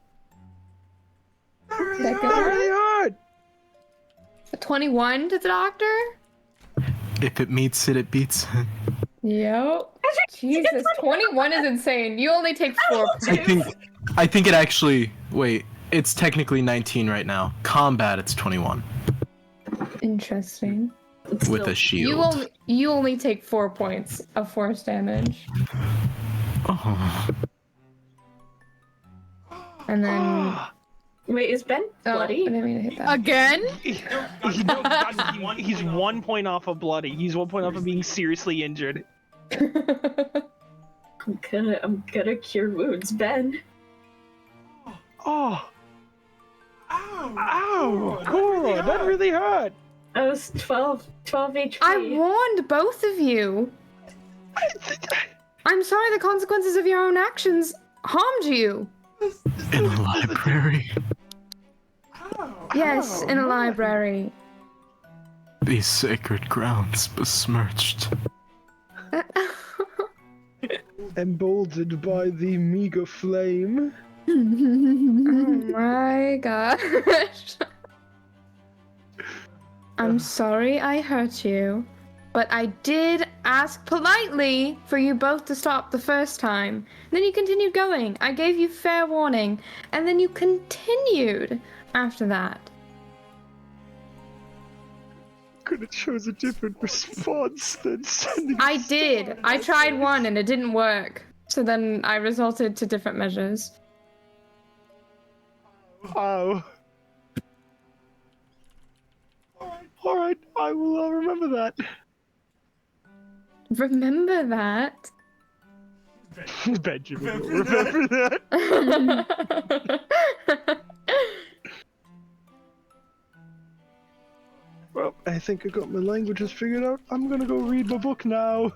Speaker 4: That
Speaker 3: That really hurt!
Speaker 4: 21 to the doctor?
Speaker 5: If it meets it, it beats it.
Speaker 4: Yep. Jesus, 21 is insane. You only take 4 points.
Speaker 5: I think it actually. Wait, it's technically 19 right now. Combat, it's 21
Speaker 4: Interesting.
Speaker 5: with a shield.
Speaker 4: You only take 4 points of force damage.
Speaker 5: Oh.
Speaker 4: And then
Speaker 2: Wait, is Ben bloody?
Speaker 4: I didn't mean to hit that.
Speaker 7: Again?
Speaker 3: He's 1 point off of bloody. He's 1 point off of being seriously injured.
Speaker 2: I'm gonna cure wounds, Ben.
Speaker 3: Oh. Ow! Cora, that really hurt!
Speaker 2: I was 12 HP.
Speaker 4: I warned both of you. I'm sorry the consequences of your own actions harmed you.
Speaker 5: In the library.
Speaker 4: Yes, in a library.
Speaker 5: These sacred grounds besmirched.
Speaker 3: Emboldened by the meager flame.
Speaker 4: Oh my gosh. I'm sorry I hurt you, but I did ask politely for you both to stop the first time. Then you continued going. I gave you fair warning, and then you continued after that.
Speaker 3: Could have chose a different response than sending.
Speaker 4: I did. I tried one and it didn't work. So then I resorted to different measures.
Speaker 3: Oh. Alright, I will remember that.
Speaker 4: Remember that?
Speaker 3: Benjamin will remember that. Well, I think I got my languages figured out. I'm gonna go read my book now.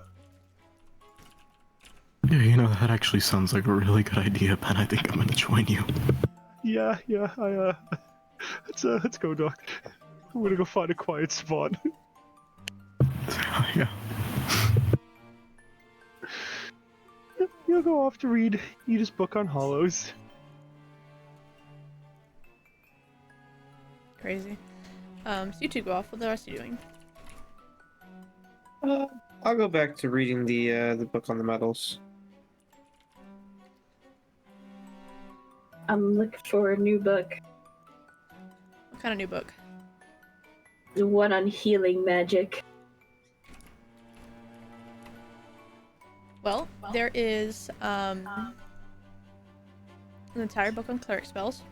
Speaker 5: Yeah, you know, that actually sounds like a really good idea, Ben. I think I'm gonna join you.
Speaker 3: Yeah, let's go, Doc. I'm gonna go find a quiet spot.
Speaker 5: Yeah.
Speaker 3: You'll go off to read Edith's book on hollows.
Speaker 1: Crazy. So you two go off. What the rest are you doing?
Speaker 6: I'll go back to reading the book on the metals.
Speaker 2: I'm looking for a new book.
Speaker 1: What kind of new book?
Speaker 2: The one on healing magic.
Speaker 1: Well, there is an entire book on cleric spells.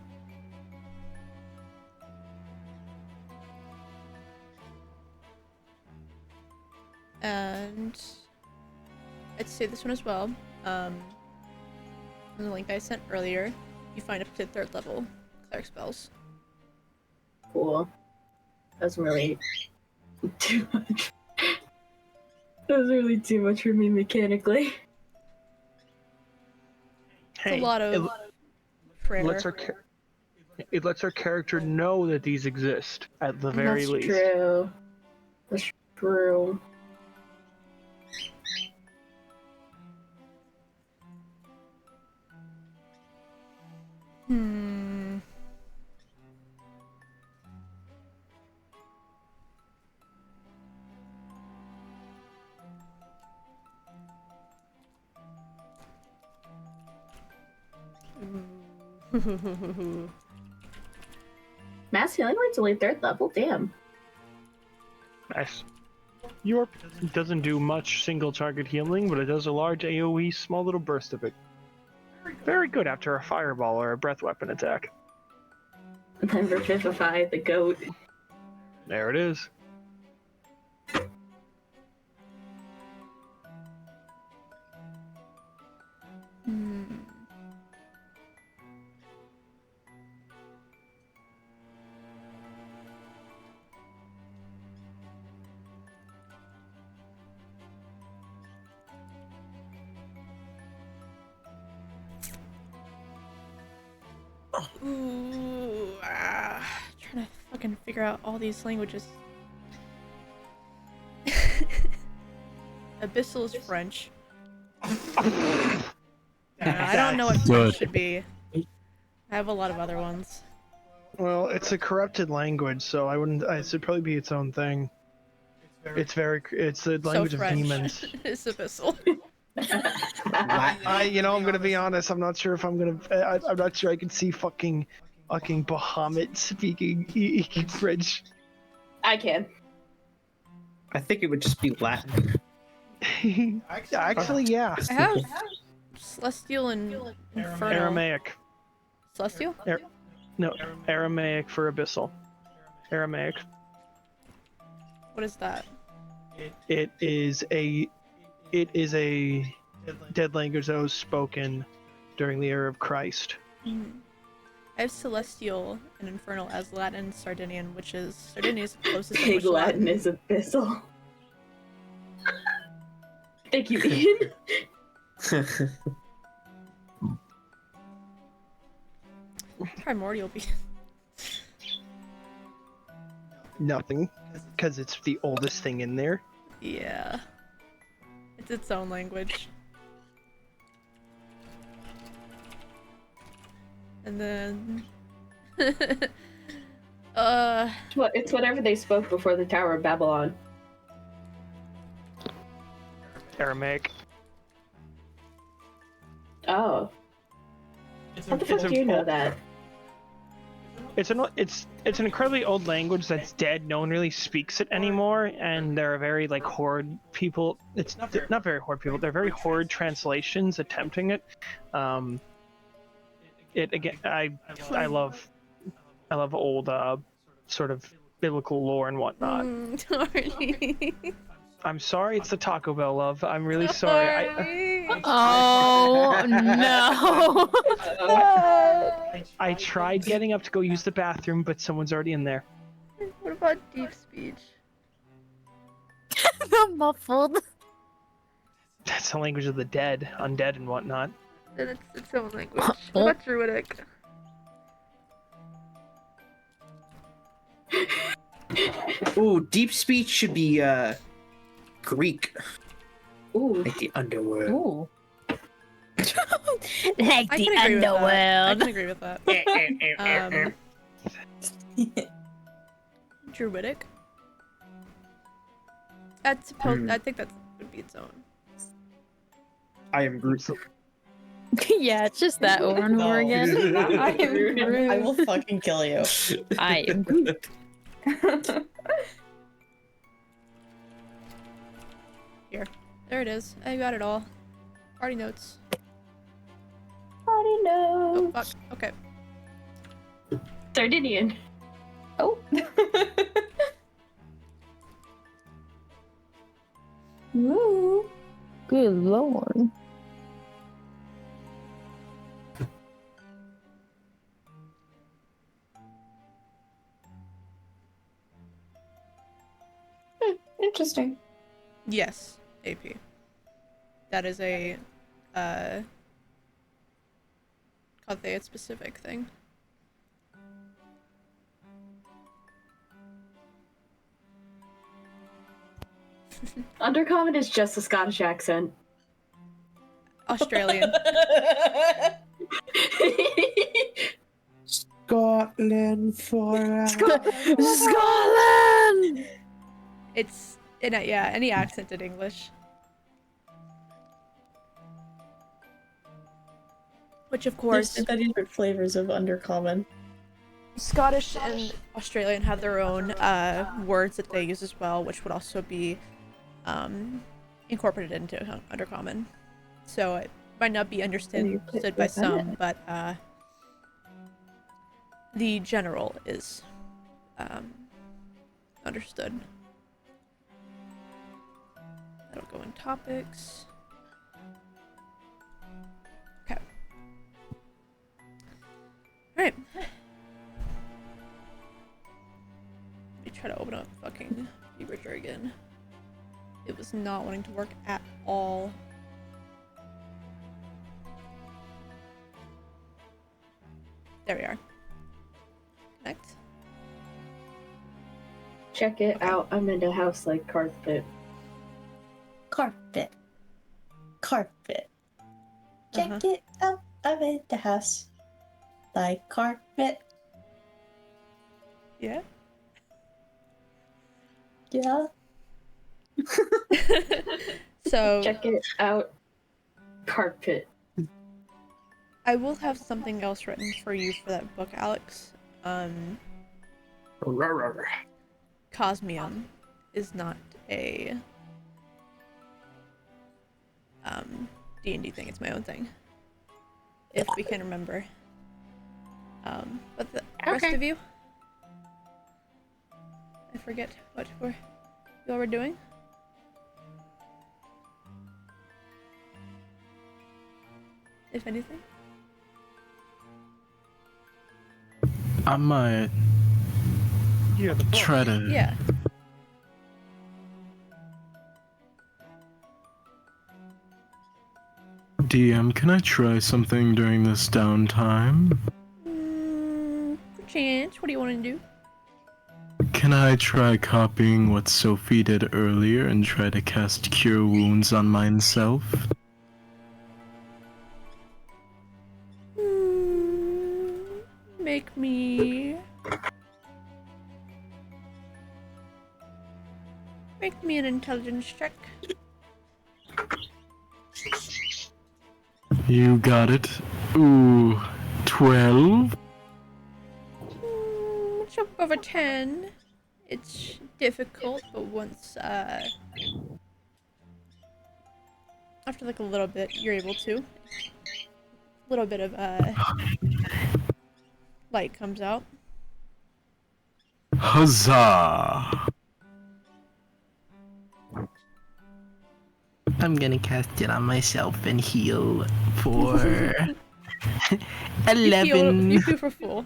Speaker 1: And I'd say this one as well. In the link I sent earlier, you find up to 3rd level cleric spells.
Speaker 2: Cool. That's really too much. That was really too much for me mechanically.
Speaker 1: It's a lot of prayer.
Speaker 3: It lets our character know that these exist, at the very
Speaker 2: That's
Speaker 3: least.
Speaker 2: true. That's true.
Speaker 1: Hmm.
Speaker 2: Mass healing word's only 3rd level. Damn.
Speaker 3: Nice. Yorp doesn't do much single target healing, but it does a large AoE small little burst of it. Very good after a fireball or a breath weapon attack.
Speaker 2: And then Revivify the goat.
Speaker 3: There it is.
Speaker 1: Hmm. Ooh, trying to fucking figure out all these languages. Abyssal is French. I don't know what French
Speaker 5: Good.
Speaker 1: should be. I have a lot of other ones.
Speaker 3: Well, it's a corrupted language, so I wouldn't. It should probably be its own thing. It's the language
Speaker 1: So
Speaker 3: of
Speaker 1: French.
Speaker 3: demons.
Speaker 1: It's Abyssal.
Speaker 3: I'm gonna be honest. I'm not sure if I'm gonna. I'm not sure I can see fucking Bahamut speaking French.
Speaker 2: I can.
Speaker 6: I think it would just be Latin.
Speaker 3: Actually, yeah.
Speaker 1: I have Celestial and Infernal.
Speaker 3: Aramaic.
Speaker 1: Celestial?
Speaker 3: No, Aramaic for Abyssal. Aramaic.
Speaker 1: What is that?
Speaker 3: It is a dead language that was spoken during the era of Christ.
Speaker 1: I have Celestial and Infernal as Latin and Sardinian, which is Sardinian is the closest language
Speaker 2: Big
Speaker 1: to
Speaker 2: Latin is Abyssal. Thank you, Ian.
Speaker 1: Primordial be.
Speaker 3: Nothing, because it's the oldest thing in there.
Speaker 1: Yeah. It's its own language. And then
Speaker 2: It's whatever they spoke before the Tower of Babylon.
Speaker 3: Aramaic.
Speaker 2: Oh. How the fuck do you know that?
Speaker 3: It's an incredibly old language that's dead. No one really speaks it anymore, and there are very horde people. It's not very horde people. They're very horde translations attempting it. It again. I love old sort of biblical lore and whatnot.
Speaker 1: Sorry.
Speaker 3: I'm sorry. It's the Taco Bell love. I'm really sorry.
Speaker 7: Oh no!
Speaker 3: I tried getting up to go use the bathroom, but someone's already in there.
Speaker 1: What about deep speech?
Speaker 7: The muffled.
Speaker 3: That's the language of the dead, undead, and whatnot.
Speaker 1: Then it's its own language. What about Druidic?
Speaker 6: Ooh, deep speech should be Greek.
Speaker 2: Ooh.
Speaker 6: Like the underworld.
Speaker 10: Ooh.
Speaker 7: Like
Speaker 1: I
Speaker 7: the
Speaker 1: can agree with that. I
Speaker 7: underworld.
Speaker 1: can agree with that. Druidic. That's supposed. I think that would be its own.
Speaker 6: I am Groot.
Speaker 7: Yeah, it's just that over and over again.
Speaker 10: I am Groot. I will fucking kill you.
Speaker 7: I am Groot.
Speaker 1: Here. There it is. I got it all. Party notes.
Speaker 2: Party
Speaker 1: Oh,
Speaker 2: notes.
Speaker 1: fuck. Okay.
Speaker 2: Sardinian.
Speaker 11: Oh.
Speaker 2: Woo.
Speaker 7: Good lord.
Speaker 11: Interesting.
Speaker 1: Yes. AP. That is a, Cathaic specific thing.
Speaker 2: Undercommon is just a Scottish accent.
Speaker 1: Australian.
Speaker 6: Scotland forever.
Speaker 7: Scotland!
Speaker 1: It's yeah, any accent in English. Which of course
Speaker 10: There's the different flavors of undercommon.
Speaker 1: Scottish and Australian have their own words that they use as well, which would also be incorporated into undercommon. So it might not be understood by some, but the general is understood. That'll go in topics. Okay. Alright. Let me try to open up fucking Beaver again. It was not wanting to work at all. There we are. Connect.
Speaker 2: Check it out. I'm in a house like carpet.
Speaker 10: Carpet. Carpet. Check it out. I'm in the house. Like carpet.
Speaker 1: Yeah.
Speaker 10: Yeah.
Speaker 1: So
Speaker 2: check it out. Carpet.
Speaker 1: I will have something else written for you for that book, Alex. Cosmium is not a D&D thing, it's my own thing. If we can remember. But the rest of you? I forget what y'all were doing. If anything.
Speaker 5: I might try to.
Speaker 1: Yeah.
Speaker 5: DM, can I try something during this downtime?
Speaker 1: Perchance. What do you want to do?
Speaker 5: Can I try copying what Sophie did earlier and try to cast Cure Wounds on myself?
Speaker 1: Make me an intelligence check.
Speaker 5: You got it. Ooh, 12?
Speaker 1: It's up over 10. It's difficult, but once after like a little bit, you're able to. A little bit of light comes out.
Speaker 5: Huzzah! I'm gonna cast it on myself and heal for 11.
Speaker 1: You feel for full.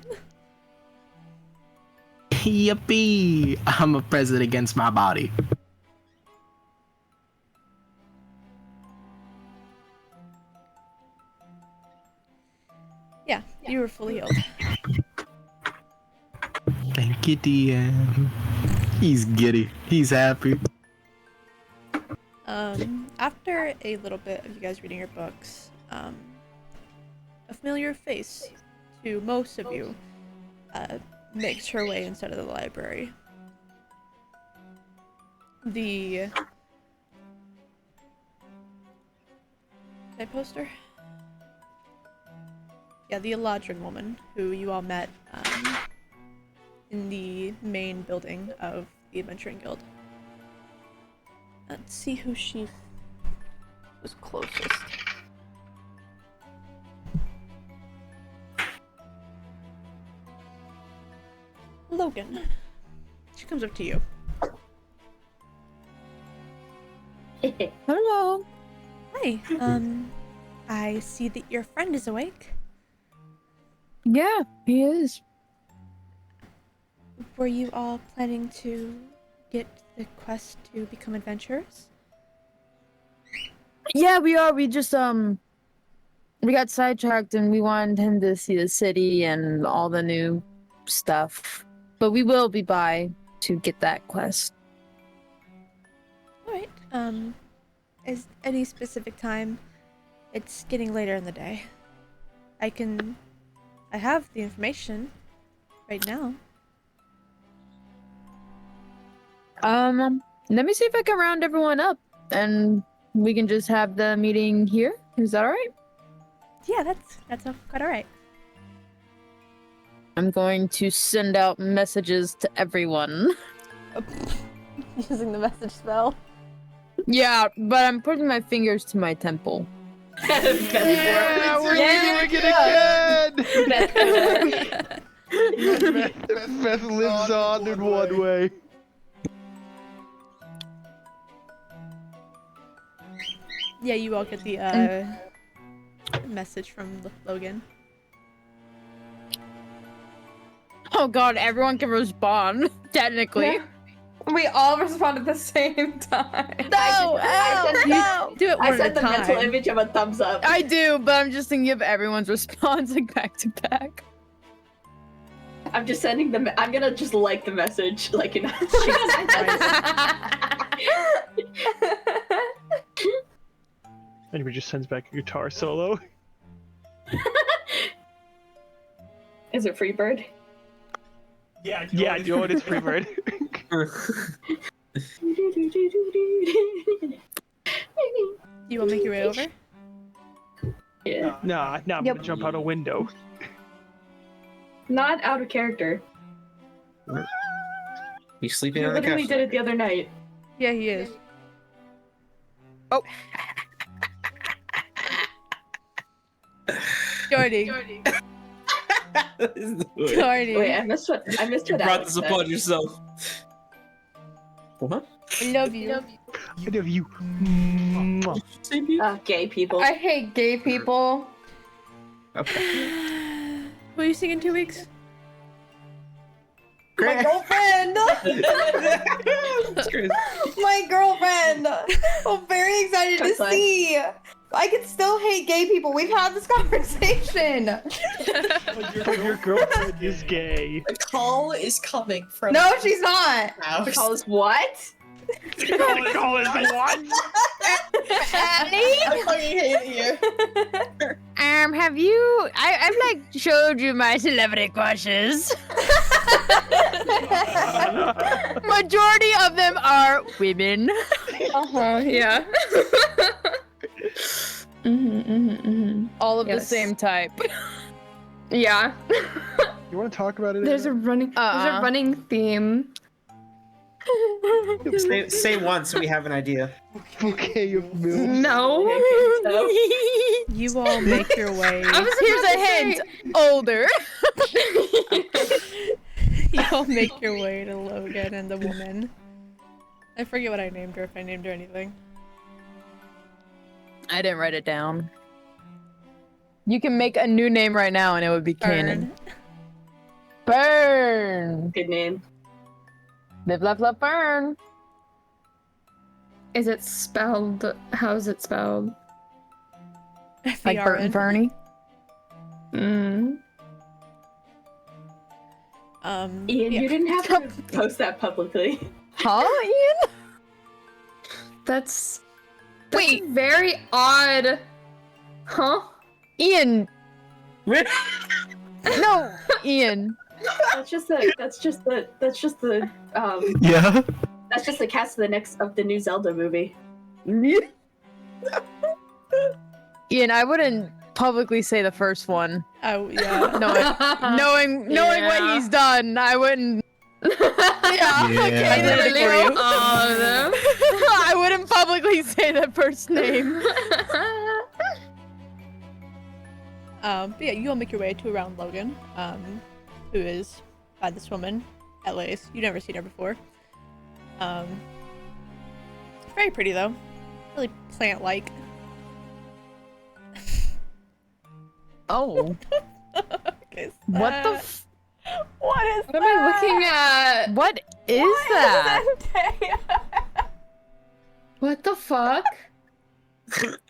Speaker 5: Yippee! I'm a present against my body.
Speaker 1: Yeah, you were fully healed.
Speaker 5: Thank you, DM. He's giddy. He's happy.
Speaker 1: After a little bit of you guys reading your books, a familiar face to most of you makes her way inside of the library. The poster? Yeah, the Eladrin woman who you all met in the main building of the Adventuring Guild. Let's see who she was closest. Logan. She comes up to you.
Speaker 7: Hello.
Speaker 1: Hi. I see that your friend is awake.
Speaker 7: Yeah, he is.
Speaker 1: Were you all planning to get the quest to become adventurers?
Speaker 7: Yeah, we are. We just we got sidetracked and we wanted him to see the city and all the new stuff. But we will be by to get that quest.
Speaker 1: Alright, is any specific time? It's getting later in the day. I have the information right now.
Speaker 7: Let me see if I can round everyone up, and we can just have the meeting here. Is that alright?
Speaker 1: Yeah, that's quite alright.
Speaker 7: I'm going to send out messages to everyone.
Speaker 1: Using the message spell.
Speaker 7: Yeah, but I'm putting my fingers to my temple.
Speaker 3: Yeah, we're doing it again! Beth lives on in one way.
Speaker 1: Yeah, you all get the message from Logan.
Speaker 7: Oh god, everyone can respond, technically.
Speaker 11: Yeah. We all respond at the same time.
Speaker 7: No!
Speaker 1: Do it one
Speaker 2: I
Speaker 1: at a
Speaker 2: sent the mental
Speaker 1: time.
Speaker 2: image of a thumbs up.
Speaker 7: I do, but I'm just thinking of everyone's response like back to back.
Speaker 2: I'm just sending them. I'm gonna just like the message, like you know.
Speaker 3: Anybody just sends back a guitar solo.
Speaker 2: Is it Freebird?
Speaker 3: Yeah, I know it is Freebird.
Speaker 1: You will make your way over?
Speaker 2: Yeah.
Speaker 3: Nah, I'm gonna jump out a window.
Speaker 2: Not out of character.
Speaker 6: He's sleeping
Speaker 2: You
Speaker 6: on the
Speaker 2: literally
Speaker 6: couch.
Speaker 2: did it the other night.
Speaker 1: Yeah, he is.
Speaker 7: Oh.
Speaker 1: Jordy. Jordy.
Speaker 2: Wait, I missed what
Speaker 6: You
Speaker 2: Alex
Speaker 6: brought this
Speaker 2: said.
Speaker 6: upon yourself. What?
Speaker 1: I love you.
Speaker 3: I love you. Mwah.
Speaker 2: Gay people.
Speaker 11: I hate gay people.
Speaker 6: Okay.
Speaker 1: Who are you seeing in 2 weeks?
Speaker 10: My girlfriend!
Speaker 6: That's crazy.
Speaker 10: My girlfriend! I'm very excited to
Speaker 2: That's fine.
Speaker 10: see! I can still hate gay people. We've had this conversation.
Speaker 3: Your girlfriend is gay.
Speaker 9: The call is coming from.
Speaker 10: No, she's not.
Speaker 9: House.
Speaker 2: Calls what?
Speaker 3: Call is what?
Speaker 10: Annie?
Speaker 9: I fucking hate you.
Speaker 7: Have you? I've like showed you my celebrity crushes. Majority of them are women.
Speaker 11: Yeah.
Speaker 7: All of the
Speaker 10: Yes.
Speaker 7: same type.
Speaker 11: Yeah.
Speaker 3: You want to talk about it?
Speaker 11: There's a running theme.
Speaker 6: Say once so we have an idea.
Speaker 3: bouquet of milk.
Speaker 11: No.
Speaker 1: You all make your way.
Speaker 7: Here's a hint. Older.
Speaker 1: You all make your way to Logan and the woman. I forget what I named her, if I named her anything.
Speaker 7: I didn't write it down. You can make a new name right now and it would be canon. Burn.
Speaker 2: Good name.
Speaker 7: Live, laugh, love, burn.
Speaker 11: Is it spelled? How is it spelled?
Speaker 7: Like Bert and Bernie.
Speaker 2: Ian,
Speaker 1: Yeah.
Speaker 2: you didn't have to post that publicly.
Speaker 7: Huh, Ian?
Speaker 11: That's
Speaker 7: Wait.
Speaker 11: very odd. Huh?
Speaker 7: Ian. No, Ian.
Speaker 2: That's just the
Speaker 5: Yeah.
Speaker 2: that's just the cast of the new Zelda movie.
Speaker 7: Ian, I wouldn't publicly say the first one.
Speaker 1: Oh, yeah.
Speaker 7: Knowing what he's done, I wouldn't. Yeah, okay,
Speaker 5: Yeah.
Speaker 1: I did it for you.
Speaker 11: All of them.
Speaker 7: I wouldn't publicly say the first name.
Speaker 1: But yeah, you all make your way to around Logan, who is by this woman, at least. You've never seen her before. Very pretty though. Really plant-like.
Speaker 7: Oh.
Speaker 1: Okay,
Speaker 7: What the f-
Speaker 1: What is
Speaker 11: What am I looking at?
Speaker 7: What is that?
Speaker 11: What the fuck?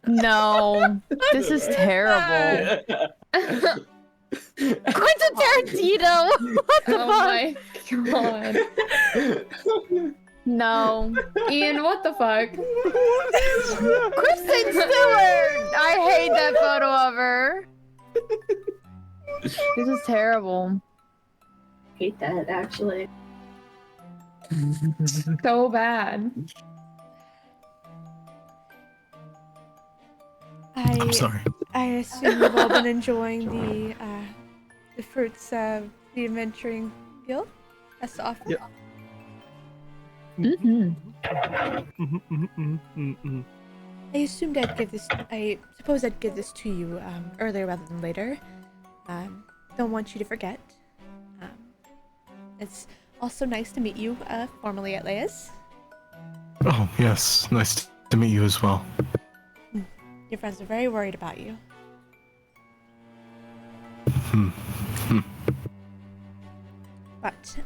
Speaker 7: No. This is terrible. Quentin Tarantino! What the
Speaker 11: Oh
Speaker 7: fuck?
Speaker 11: my god.
Speaker 7: No.
Speaker 11: Ian, what the fuck?
Speaker 7: Kristen Stewart! I hate that photo of her. This is terrible.
Speaker 2: Hate that, actually.
Speaker 11: So bad.
Speaker 5: I'm sorry.
Speaker 1: I assume you've all been enjoying the fruits of the Adventuring Guild. That's to offer.
Speaker 3: Yep.
Speaker 1: I assumed I'd give this. I suppose I'd give this to you earlier rather than later. Don't want you to forget. It's also nice to meet you formally at Leia's.
Speaker 5: Oh, yes. Nice to meet you as well.
Speaker 1: Your friends are very worried about you. But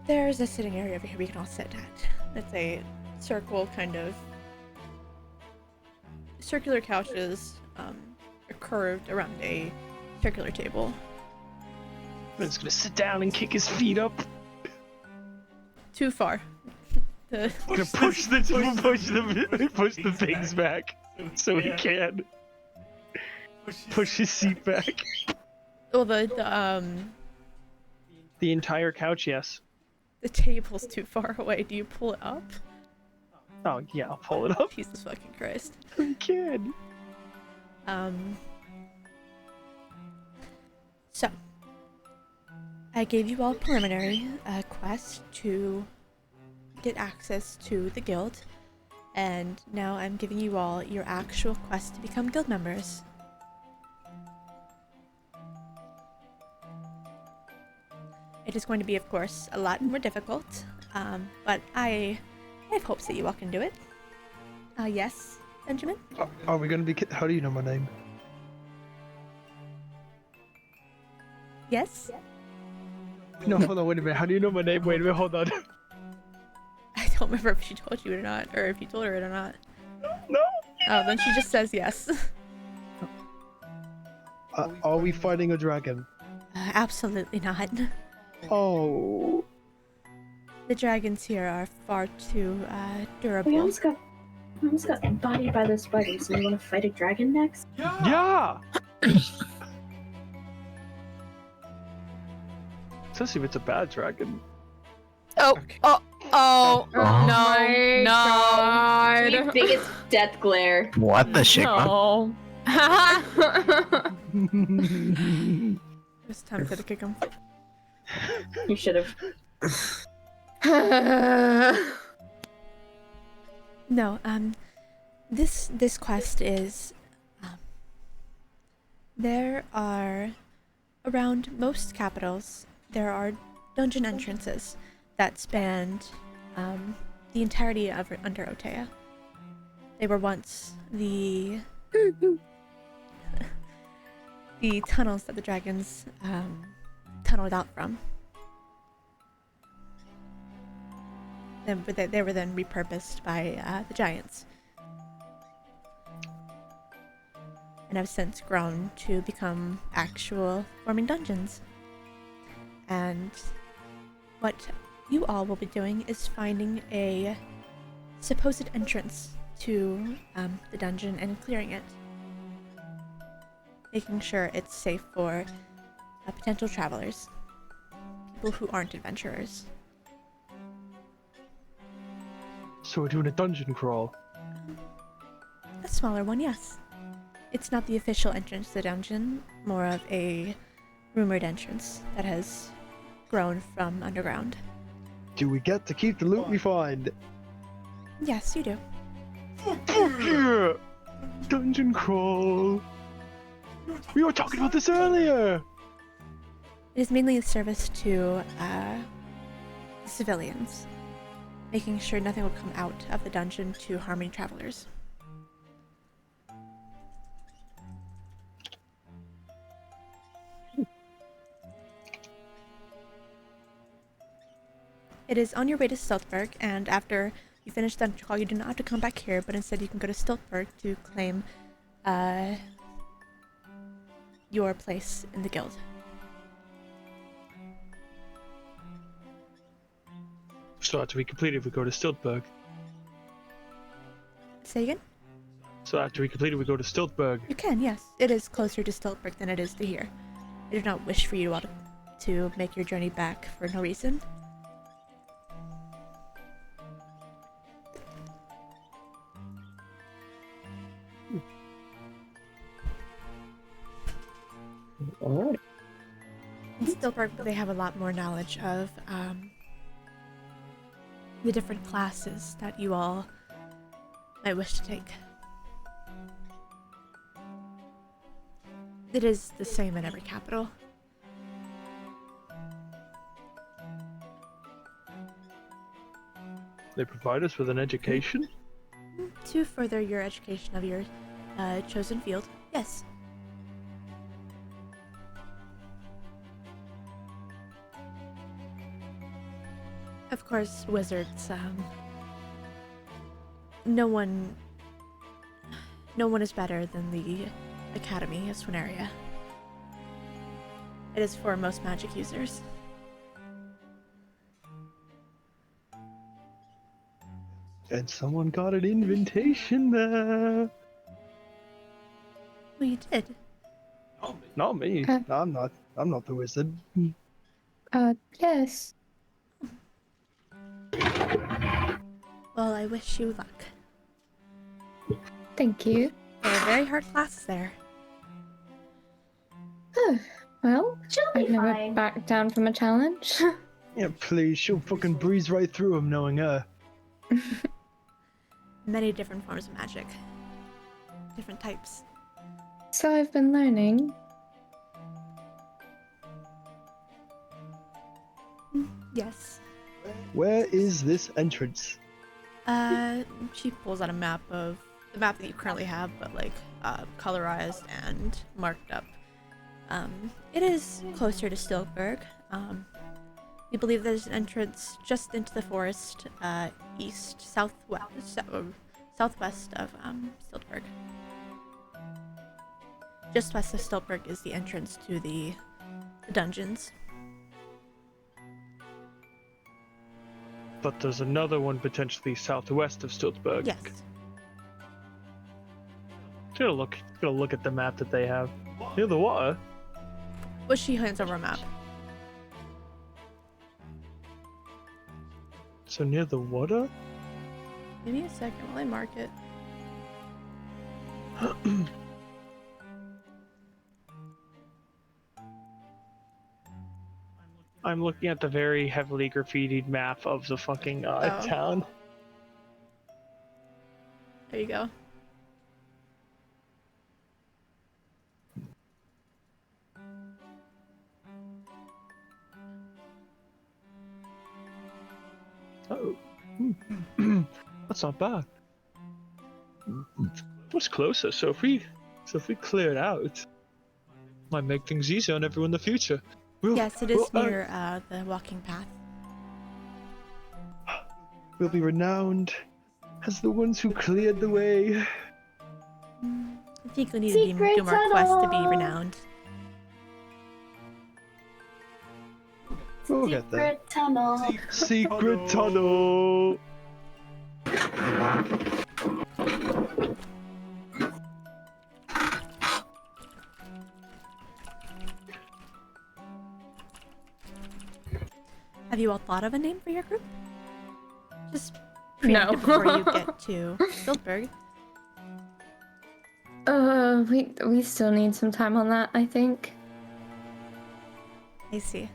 Speaker 1: there's a sitting area over here we can all sit at. It's a circle kind of circular couches are curved around a circular table.
Speaker 3: Ben's gonna sit down and kick his feet up.
Speaker 1: Too far.
Speaker 3: Gonna push the things back so he can push his seat back.
Speaker 1: Well, the
Speaker 3: entire couch, yes.
Speaker 1: The table's too far away. Do you pull it up?
Speaker 3: Oh yeah, I'll pull it up.
Speaker 1: Jesus fucking Christ.
Speaker 3: You can.
Speaker 1: So I gave you all a preliminary quest to get access to the guild, and now I'm giving you all your actual quest to become guild members. It is going to be, of course, a lot more difficult, but I have hopes that you all can do it. Yes, Benjamin?
Speaker 3: Are we gonna be? How do you know my name?
Speaker 1: Yes?
Speaker 3: No, hold on, wait a minute. How do you know my name? Wait a minute, hold on.
Speaker 1: I don't remember if she told you or not, or if you told her it or not.
Speaker 3: No.
Speaker 1: Oh, then she just says yes.
Speaker 3: Are we fighting a dragon?
Speaker 1: Absolutely not.
Speaker 3: Oh.
Speaker 1: The dragons here are far too durable.
Speaker 2: We almost got embodied by the spiders, and you want to fight a dragon next?
Speaker 3: Yeah. Especially if it's a bad dragon.
Speaker 7: Oh, oh, oh,
Speaker 5: Oh
Speaker 7: no,
Speaker 11: my
Speaker 7: no.
Speaker 11: God.
Speaker 2: I think it's death glare.
Speaker 5: What the shit?
Speaker 7: No.
Speaker 1: It's time for the kick 'em.
Speaker 2: You should have.
Speaker 1: No, this quest is, there are, around most capitals, there are dungeon entrances that span, the entirety of under Otea. They were once the tunnels that the dragons, tunneled out from. They were then repurposed by the giants, and have since grown to become actual forming dungeons. And what you all will be doing is finding a supposed entrance to the dungeon and clearing it, making sure it's safe for potential travelers, people who aren't adventurers.
Speaker 3: So we're doing a dungeon crawl.
Speaker 1: A smaller one, yes. It's not the official entrance to the dungeon, more of a rumored entrance that has grown from underground.
Speaker 3: Do we get to keep the loot we find?
Speaker 1: Yes, you do.
Speaker 3: Yeah! Dungeon crawl. We were talking about this earlier.
Speaker 1: It is mainly a service to civilians, making sure nothing will come out of the dungeon to harm any travelers. It is on your way to Stiltberg, and after you finish Dungeon Crawl, you do not have to come back here, but instead you can go to Stiltberg to claim your place in the guild.
Speaker 3: So after we complete it, we go to Stiltberg.
Speaker 1: Say again?
Speaker 3: So after we complete it, we go to Stiltberg.
Speaker 1: You can, yes. It is closer to Stiltberg than it is to here. I do not wish for you all to make your journey back for no reason.
Speaker 6: Alright.
Speaker 1: In Stiltberg, they have a lot more knowledge of the different classes that you all might wish to take. It is the same in every capital.
Speaker 3: They provide us with an education?
Speaker 1: To further your education of your chosen field, yes. Of course, wizards, no one is better than the Academy of Swineria. It is for most magic users.
Speaker 3: And someone got an invitation there.
Speaker 1: Well, you did.
Speaker 3: Not me. I'm not the wizard.
Speaker 4: Yes.
Speaker 1: Well, I wish you luck.
Speaker 4: Thank you.
Speaker 1: There are very hard classes there.
Speaker 4: Well,
Speaker 10: She'll
Speaker 4: I've
Speaker 10: be
Speaker 4: never
Speaker 10: fine.
Speaker 4: backed down from a challenge.
Speaker 3: Yeah, please, she'll fucking breeze right through him knowing her.
Speaker 1: Many different forms of magic. Different types.
Speaker 4: So I've been learning.
Speaker 1: Yes.
Speaker 3: Where is this entrance?
Speaker 1: She pulls out a map of the map that you currently have, but like colorized and marked up. It is closer to Stiltberg. You believe there's an entrance just into the forest, southwest of Stiltberg. Just west of Stiltberg is the entrance to the dungeons.
Speaker 3: But there's another one potentially southwest of Stiltberg.
Speaker 1: Yes.
Speaker 3: Gonna look at the map that they have. Near the water.
Speaker 1: Well, she hands over a map.
Speaker 3: So near the water?
Speaker 1: Give me a second while I mark it.
Speaker 3: I'm looking at the very heavily graffitied map of the fucking town.
Speaker 1: There you go.
Speaker 3: Oh. That's not bad. Much closer, so if we clear it out, might make things easier on everyone in the future.
Speaker 1: Yes, it is near the walking path.
Speaker 3: We'll be renowned as the ones who cleared the way.
Speaker 1: I think we need to do more quests to be renowned.
Speaker 3: We'll get there.
Speaker 10: Secret tunnel.
Speaker 3: Secret tunnel.
Speaker 1: Have you all thought of a name for your group? Just
Speaker 4: No.
Speaker 1: preempt it before you get to Stiltberg.
Speaker 4: We still need some time on that, I think.
Speaker 1: I see.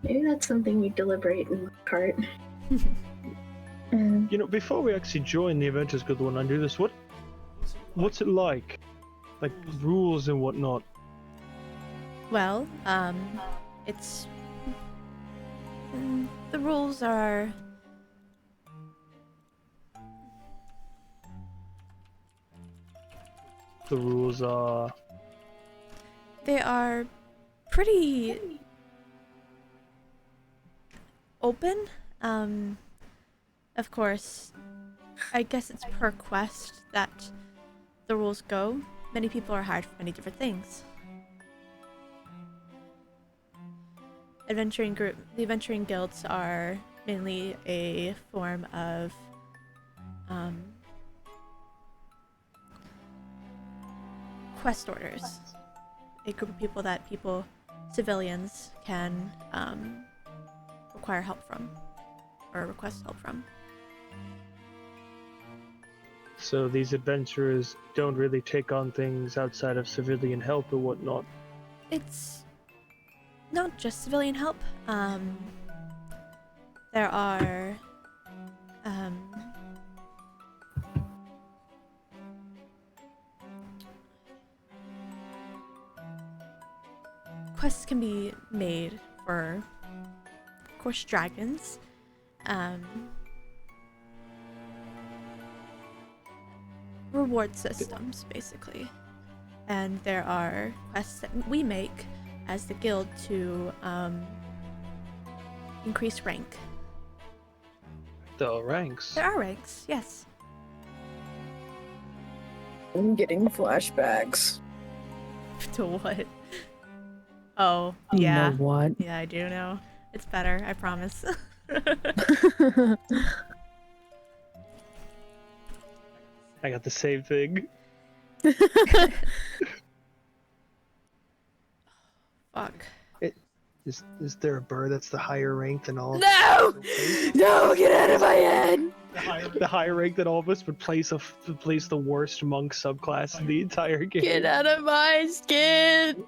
Speaker 2: Maybe that's something we deliberate in the cart.
Speaker 3: You know, before we actually join the Adventures Guild 100, this what's it like? Like rules and whatnot.
Speaker 1: Well, it's the rules are
Speaker 3: The rules are
Speaker 1: they are pretty open. Of course, I guess it's per quest that the rules go. Many people are hired for many different things. The adventuring guilds are mainly a form of quest orders. A group of people that civilians, can require help from, or request help from.
Speaker 3: So these adventurers don't really take on things outside of civilian help or whatnot.
Speaker 1: It's not just civilian help. There are quests can be made for, of course, dragons. Reward systems, basically. And there are quests that we make as the guild to increase rank.
Speaker 3: The ranks.
Speaker 1: There are ranks, yes.
Speaker 7: I'm getting flashbacks.
Speaker 1: To what? Oh,
Speaker 7: You
Speaker 1: yeah.
Speaker 7: know what?
Speaker 1: Yeah, I do know. It's better, I promise.
Speaker 3: I got the same thing.
Speaker 1: Fuck.
Speaker 3: Is there a bird that's the higher rank than all of
Speaker 7: No!
Speaker 3: us?
Speaker 7: No, get out of my head!
Speaker 3: The higher rank than all of us would place the worst monk subclass in the entire game.
Speaker 7: Get out of my skin!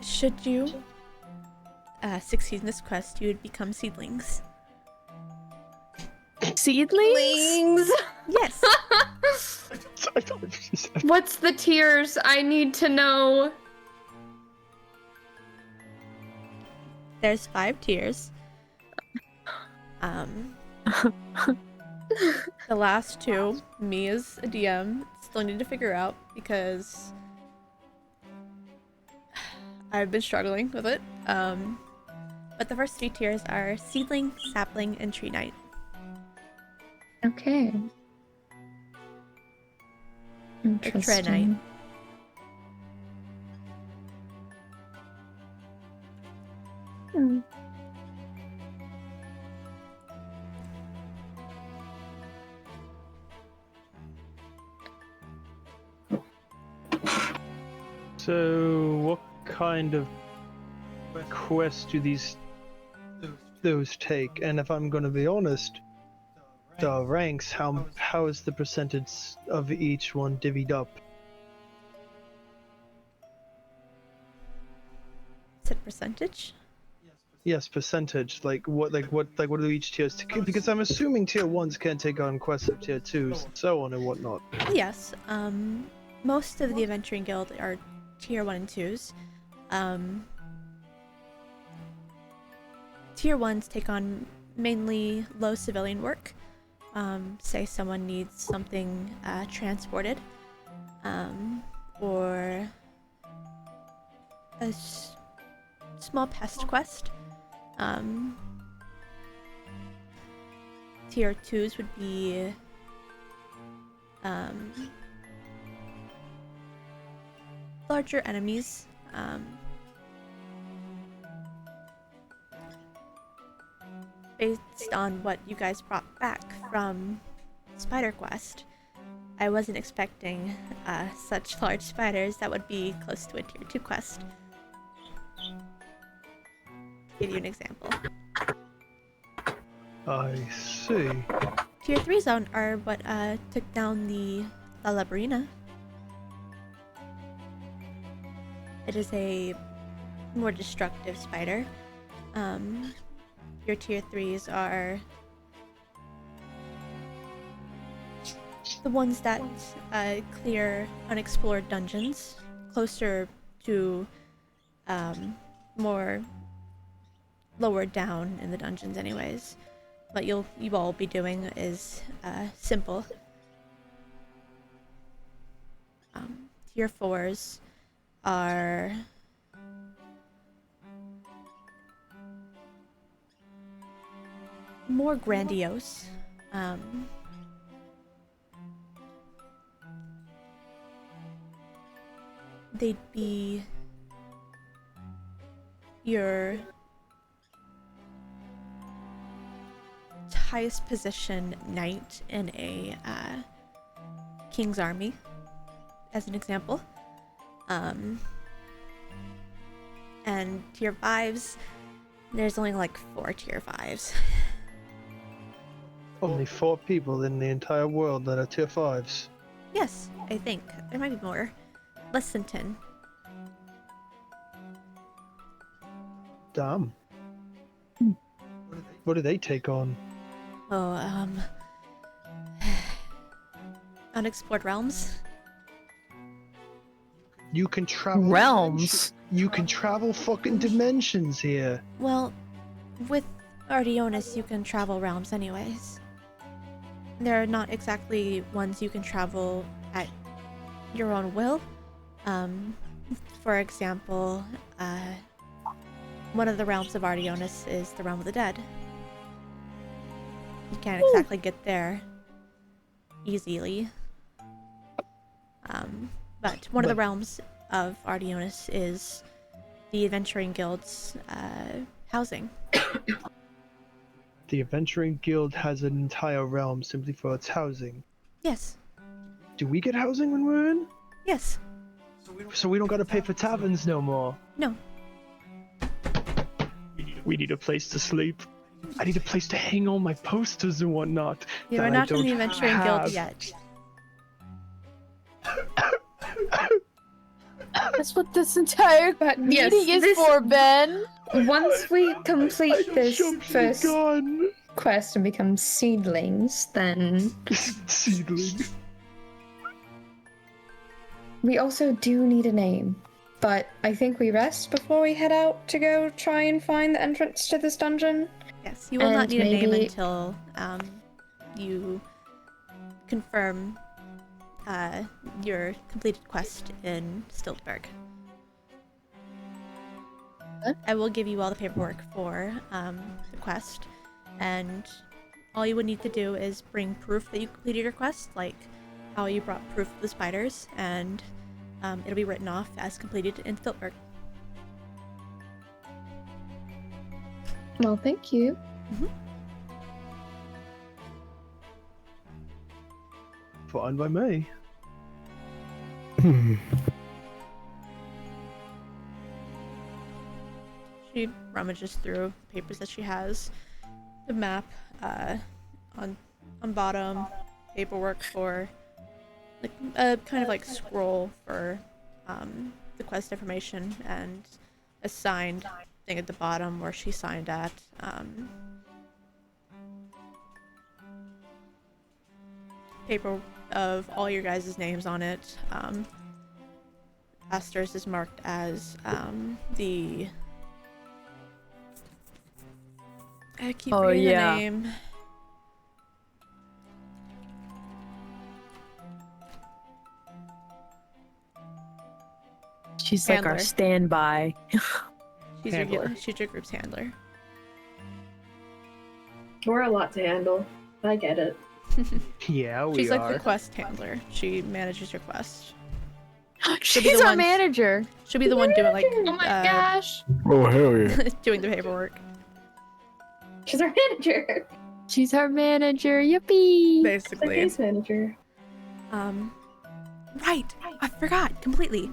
Speaker 1: Should you succeed in this quest, you would become seedlings.
Speaker 7: Seedlings?
Speaker 1: Yes.
Speaker 11: What's the tiers? I need to know.
Speaker 1: There's 5 tiers. The last 2, me as a DM, still need to figure out because I've been struggling with it. But the first 3 tiers are seedling, sapling, and tree knight.
Speaker 4: Okay. Interesting. Hmm.
Speaker 3: So, what kind of quest do those take? And if I'm going to be honest, the ranks, how is the percentage of each one divvied up?
Speaker 1: Said percentage?
Speaker 3: Yes, percentage. Like what do each tiers take? Because I'm assuming tier 1s can take on quests of tier 2s and so on and whatnot.
Speaker 1: Yes. Most of the adventuring guild are tier 1 and 2s. Tier 1s take on mainly low civilian work. Say someone needs something transported, or a small pest quest. Tier 2s would be larger enemies. Based on what you guys brought back from Spider Quest, I wasn't expecting such large spiders that would be close to a tier 2 quest. Give you an example.
Speaker 3: I see.
Speaker 1: Tier 3s are what took down the La Labrina. It is a more destructive spider. Your tier 3s are the ones that clear unexplored dungeons, closer to more lower down in the dungeons anyways. What you all be doing is simple. Tier 4s are more grandiose. they'd be your highest position knight in a king's army, as an example. And tier 5s, there's only like 4 tier 5s.
Speaker 3: Only 4 people in the entire world that are tier 5s.
Speaker 1: Yes, I think. There might be more. Less than 10.
Speaker 3: Damn. What do they take on?
Speaker 1: Oh, unexplored realms.
Speaker 3: You can travel
Speaker 7: Realms?
Speaker 3: You can travel fucking dimensions here.
Speaker 1: Well, with Ardionis, you can travel realms anyways. They're not exactly ones you can travel at your own will. For example, one of the realms of Ardionis is the realm of the dead. You can't exactly get there easily. But one of the realms of Ardionis is the Adventuring Guild's housing.
Speaker 3: The Adventuring Guild has an entire realm simply for its housing.
Speaker 1: Yes.
Speaker 3: Do we get housing when we're in?
Speaker 1: Yes.
Speaker 3: So we don't gotta pay for taverns no more.
Speaker 1: No.
Speaker 3: We need a place to sleep. I need a place to hang all my posters and whatnot.
Speaker 1: You
Speaker 3: that
Speaker 1: are
Speaker 3: I
Speaker 1: not in
Speaker 3: don't
Speaker 1: the Adventuring
Speaker 3: have.
Speaker 1: Guild yet.
Speaker 7: That's what this entire
Speaker 4: But
Speaker 7: meeting
Speaker 4: yes,
Speaker 7: is for, Ben.
Speaker 4: Once we complete this
Speaker 3: Jumped the
Speaker 4: first
Speaker 3: gun.
Speaker 4: quest and become seedlings, then
Speaker 3: Seedling.
Speaker 4: we also do need a name. But I think we rest before we head out to go try and find the entrance to this dungeon.
Speaker 1: Yes, you will not
Speaker 4: And
Speaker 1: need a name
Speaker 4: maybe-
Speaker 1: until you confirm your completed quest in Stiltberg. I will give you all the paperwork for the quest, and all you would need to do is bring proof that you completed your quest, like how you brought proof of the spiders, and it'll be written off as completed in Stiltberg.
Speaker 4: Well, thank you.
Speaker 3: Fine by me.
Speaker 1: She rummages through the papers that she has. The map on bottom, paperwork for like a kind of like scroll for the quest information, and a signed thing at the bottom where she signed at. Paper of all your guys' names on it. Aster's is marked as the. I keep forgetting the name.
Speaker 7: She's like our
Speaker 1: Handler.
Speaker 7: standby.
Speaker 1: She's
Speaker 3: Handler.
Speaker 1: she's your group's handler.
Speaker 2: We're a lot to handle. I get it.
Speaker 3: Yeah, we
Speaker 1: She's
Speaker 3: are.
Speaker 1: like the quest handler. She manages your quest.
Speaker 7: She's
Speaker 1: the
Speaker 7: our
Speaker 1: one-
Speaker 7: manager.
Speaker 1: She'll be the one doing like
Speaker 4: Oh my gosh!
Speaker 5: Oh hell yeah!
Speaker 1: doing the paperwork.
Speaker 2: She's our manager.
Speaker 7: She's our manager. Yippee!
Speaker 2: She's our
Speaker 1: Basically.
Speaker 2: case manager.
Speaker 1: Right. I forgot completely.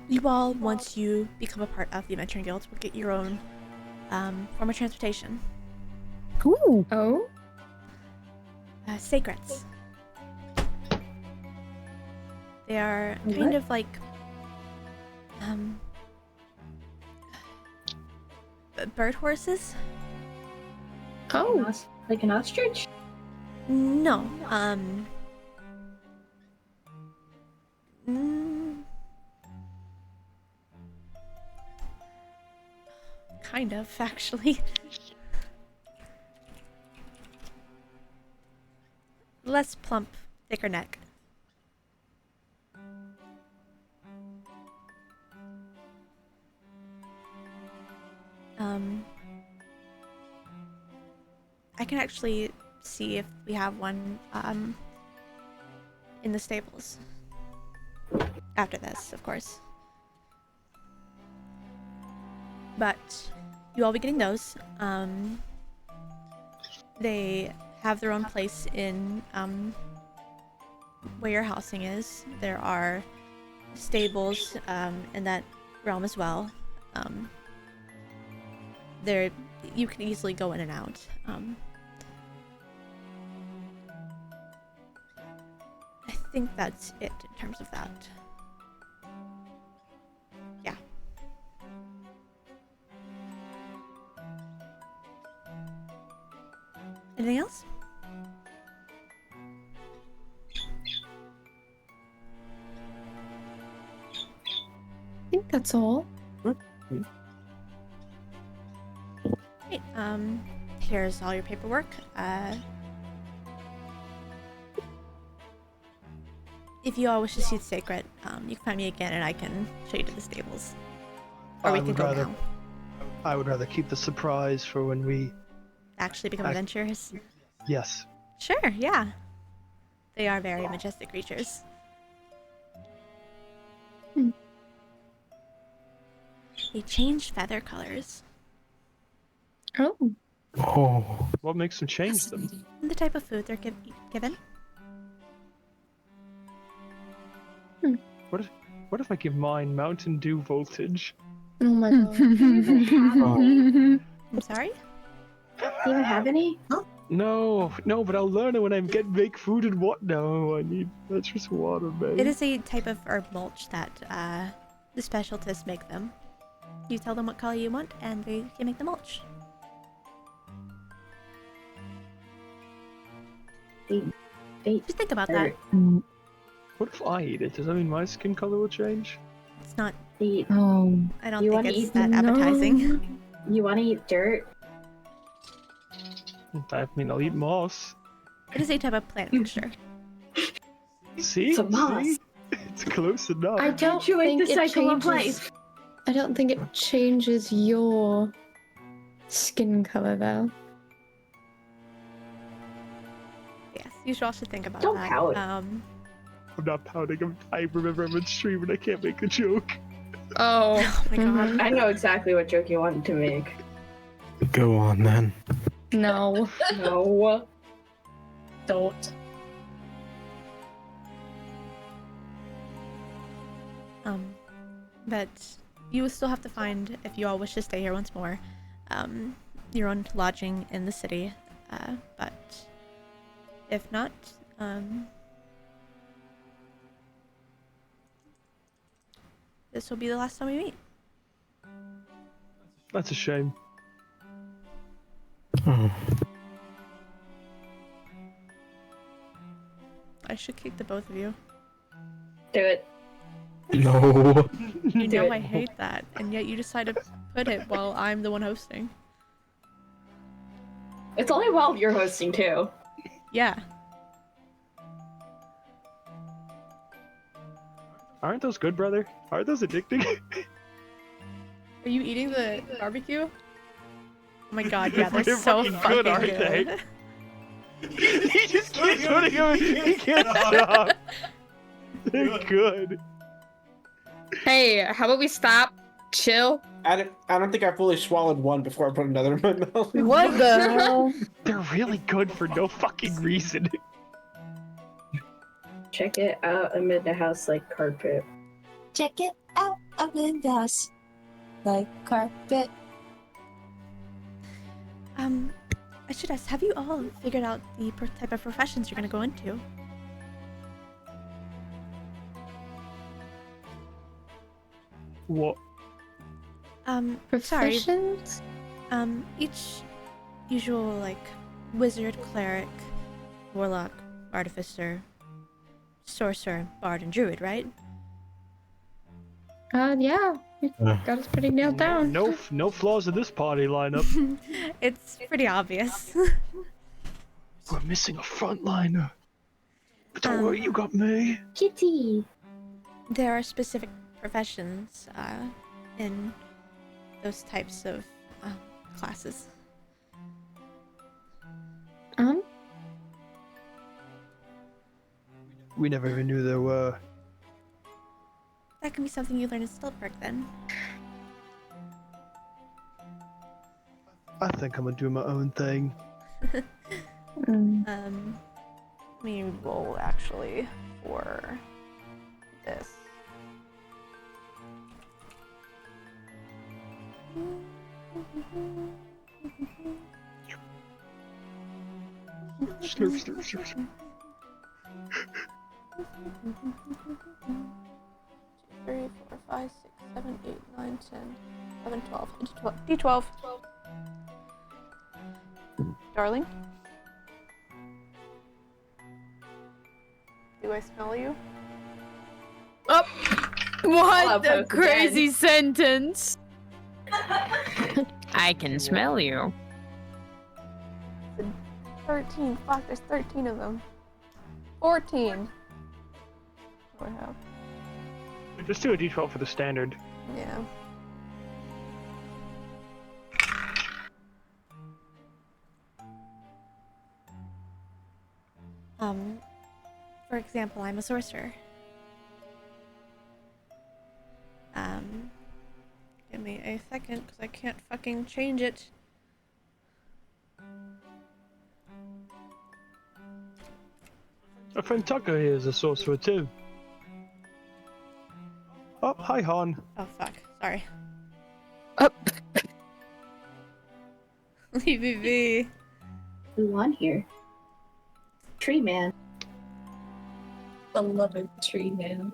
Speaker 1: You all, once you become a part of the Adventuring Guild, will get your own form of transportation.
Speaker 7: Ooh.
Speaker 4: Oh?
Speaker 1: Sacrets. They are kind
Speaker 2: What?
Speaker 1: of like bird horses.
Speaker 4: Oh.
Speaker 2: Like an ostrich?
Speaker 1: No. Mm, kind of, actually. Less plump, thicker neck. I can actually see if we have one in the stables. after this, of course. But you all be getting those. They have their own place in where your housing is. There are stables in that realm as well. There, you can easily go in and out. I think that's it in terms of that. Yeah. Anything else?
Speaker 4: I think that's all.
Speaker 1: Hey, here's all your paperwork. If you all wish to see the sacred, you can find me again and I can show you to the stables. Or we can go now.
Speaker 3: I would rather keep the surprise for when we
Speaker 1: Actually become adventurers?
Speaker 3: Yes.
Speaker 1: Sure, yeah. They are very majestic creatures. They change feather colors.
Speaker 4: Oh.
Speaker 5: Oh.
Speaker 3: What makes them change them?
Speaker 1: The type of food they're given.
Speaker 3: What if I give mine Mountain Dew voltage?
Speaker 4: Oh my god.
Speaker 1: I'm sorry?
Speaker 2: Do you even have any?
Speaker 3: No, but I'll learn it when I make food and what? No, I need that's just water, babe.
Speaker 1: It is a type of herb mulch that the specialists make them. You tell them what color you want and they can make the mulch. Just think about that.
Speaker 3: What if I eat it? Does that mean my skin color will change?
Speaker 1: It's not.
Speaker 4: Oh.
Speaker 1: I don't
Speaker 2: You
Speaker 1: think
Speaker 2: wanna
Speaker 1: it's
Speaker 2: eat
Speaker 1: that
Speaker 4: no.
Speaker 1: appetizing.
Speaker 2: You want to eat dirt?
Speaker 3: I mean, I'll eat moss.
Speaker 1: It is a type of plant mixture.
Speaker 3: See?
Speaker 2: It's a moss.
Speaker 3: See? It's close enough.
Speaker 4: I don't
Speaker 2: you
Speaker 4: think
Speaker 2: ate the
Speaker 4: it
Speaker 2: cycle of
Speaker 4: changes.
Speaker 2: life?
Speaker 4: I don't think it changes your skin color though.
Speaker 1: Yes, you should also think about
Speaker 2: Don't
Speaker 1: that.
Speaker 2: pout.
Speaker 3: I'm not pouting. I remember I'm on stream and I can't make a joke.
Speaker 4: Oh.
Speaker 1: Oh my god.
Speaker 2: I know exactly what joke you wanted to make.
Speaker 5: Go on then.
Speaker 4: No.
Speaker 2: No.
Speaker 10: Don't.
Speaker 1: But you will still have to find, if you all wish to stay here once more, your own lodging in the city. But if not, this will be the last time we meet.
Speaker 3: That's a shame.
Speaker 5: Oh.
Speaker 1: I should kick the both of you.
Speaker 2: Do it.
Speaker 5: No.
Speaker 1: You
Speaker 2: Do
Speaker 1: know
Speaker 2: it.
Speaker 1: I hate that, and yet you decide to put it while I'm the one hosting.
Speaker 2: It's only while you're hosting too.
Speaker 1: Yeah.
Speaker 3: Aren't those good, brother? Aren't those addicting?
Speaker 1: Are you eating the barbecue? Oh my god, yeah, they're so
Speaker 3: fucking
Speaker 1: fucking
Speaker 3: good, aren't
Speaker 1: good.
Speaker 3: they? He just keeps putting them. He can't stop. They're good.
Speaker 11: Hey, how about we stop? Chill.
Speaker 6: I don't think I fully swallowed one before I put another in my mouth.
Speaker 7: What the hell?
Speaker 3: They're really good for no fucking reason.
Speaker 2: Check it out amid the house like carpet.
Speaker 10: Check it out amid the house. Like carpet.
Speaker 1: I should ask, have you all figured out the type of professions you're gonna go into?
Speaker 3: What?
Speaker 1: Sorry.
Speaker 4: Professions?
Speaker 1: Each usual, like, wizard, cleric, warlock, artificer, sorcerer, bard, and druid, right?
Speaker 4: Yeah. You got us pretty nailed down.
Speaker 3: No flaws in this party lineup.
Speaker 1: It's pretty obvious.
Speaker 3: We're missing a frontliner. But don't worry, you got me.
Speaker 2: Kitty.
Speaker 1: There are specific professions in those types of classes.
Speaker 3: We never even knew there were.
Speaker 1: That can be something you learn in Stoltberg then.
Speaker 3: I think I'm gonna do my own thing.
Speaker 1: Let me roll actually for this.
Speaker 3: Slurp, slurp, slurp, slurp.
Speaker 1: 2, 3, 4, 5, 6, 7, 8, 9, 10, 11, 12. D12. Darling? Do I smell you?
Speaker 7: Oh, what
Speaker 2: I'll
Speaker 7: a
Speaker 2: post
Speaker 7: crazy sentence! I can smell you.
Speaker 1: 13. Fuck, there's 13 of them. 14. What do I have?
Speaker 3: Just do a D12 for the standard.
Speaker 1: Yeah. For example, I'm a sorcerer. Give me a second, because I can't fucking change it.
Speaker 3: Our friend Tucker here is a sorcerer too. Oh, hi Han.
Speaker 1: Oh, fuck. Sorry.
Speaker 7: Oh.
Speaker 1: Leave me be.
Speaker 2: Who on here? Tree man.
Speaker 10: Beloved tree man.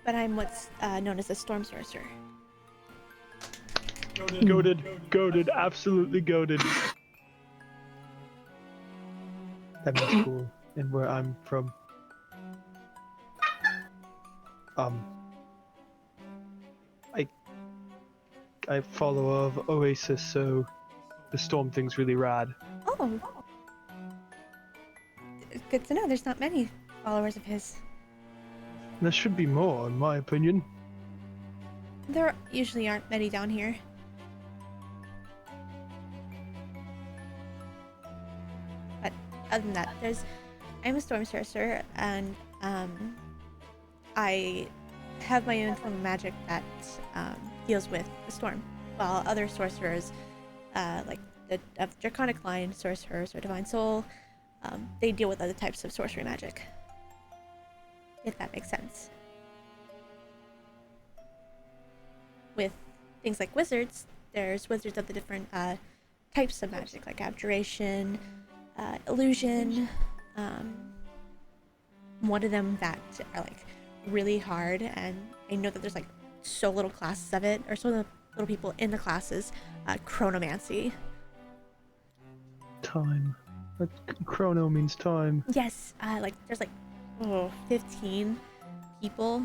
Speaker 1: But I'm what's known as a storm sorcerer.
Speaker 3: Goated, absolutely goated. That means cool. And where I'm from. I follow of Oasis, so the storm thing's really rad.
Speaker 1: Oh. Good to know. There's not many followers of his.
Speaker 3: There should be more, in my opinion.
Speaker 1: There usually aren't many down here. But other than that, I'm a storm sorcerer, and I have my own form of magic that deals with the storm, while other sorcerers, like the of Draconic Line sorcerers or Divine Soul, they deal with other types of sorcery magic. If that makes sense. With things like wizards, there's wizards of the different types of magic, like abjuration, illusion. One of them that are like really hard, and I know that there's like so little classes of it, or so little people in the classes. Chronomancy.
Speaker 3: Time. Chrono means time.
Speaker 1: Yes, like there's like 15 people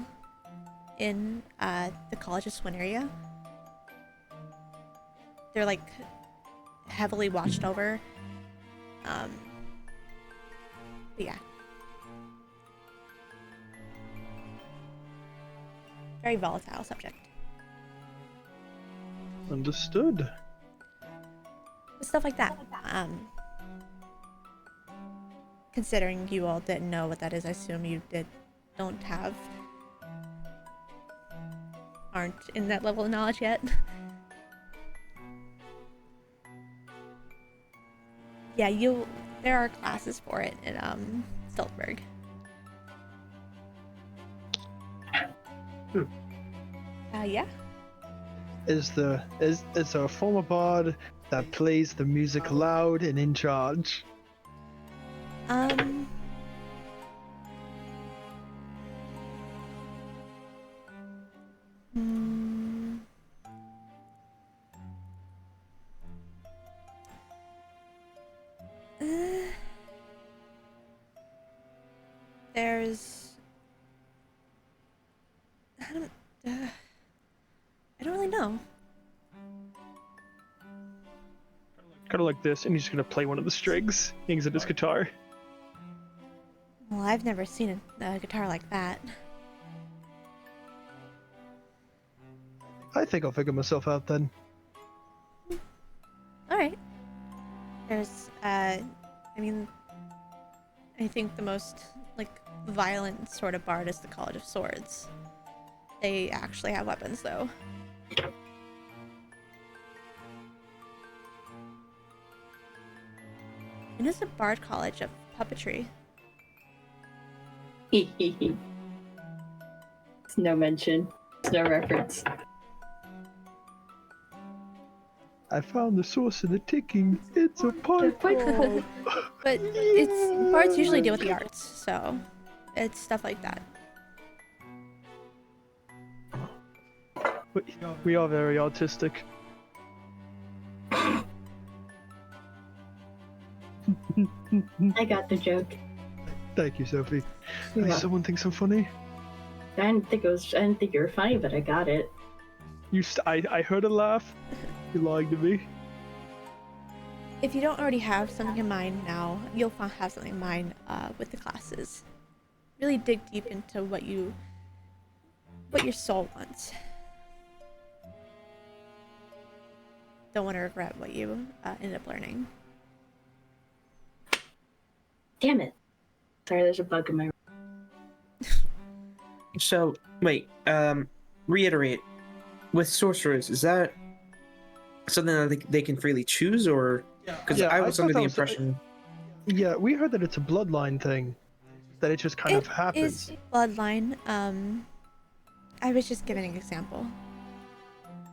Speaker 1: in the College of Swin area. They're like heavily watched over. But yeah. Very volatile subject.
Speaker 3: Understood.
Speaker 1: Stuff like that. Considering you all didn't know what that is, I assume you aren't in that level of knowledge yet. Yeah, there are classes for it in Stoltberg. Yeah.
Speaker 3: Is there a former bard that plays the music loud and in charge?
Speaker 1: There's I don't really know.
Speaker 3: Kind of like this, and he's just gonna play one of the strings. Hangs at his guitar.
Speaker 1: Well, I've never seen a guitar like that.
Speaker 3: I think I'll figure myself out then.
Speaker 1: Alright. There's, I mean, I think the most, like, violent sort of bard is the College of Swords. They actually have weapons, though. And it's a bard college of puppetry.
Speaker 2: It's no mention. It's no reference.
Speaker 3: I found the source of the ticking. It's a pipe bomb.
Speaker 1: But it's bards usually deal with the arts, so it's stuff like that.
Speaker 3: We are very autistic.
Speaker 2: I got the joke.
Speaker 3: Thank you, Sophie.
Speaker 2: Yeah.
Speaker 3: Someone thinks I'm funny.
Speaker 2: I didn't think you were funny, but I got it.
Speaker 3: I heard a laugh. You're lying to me.
Speaker 1: If you don't already have something in mind now, you'll have something in mind with the classes. Really dig deep into what your soul wants. Don't want to regret what you ended up learning.
Speaker 2: Damn it. Sorry, there's a bug in my...
Speaker 6: So, wait, reiterate. With sorcerers, is that something that they can freely choose, or... Because I was under the impression...
Speaker 3: Yeah, we heard that it's a bloodline thing. That it just kind of happens.
Speaker 1: It is bloodline. I was just giving an example.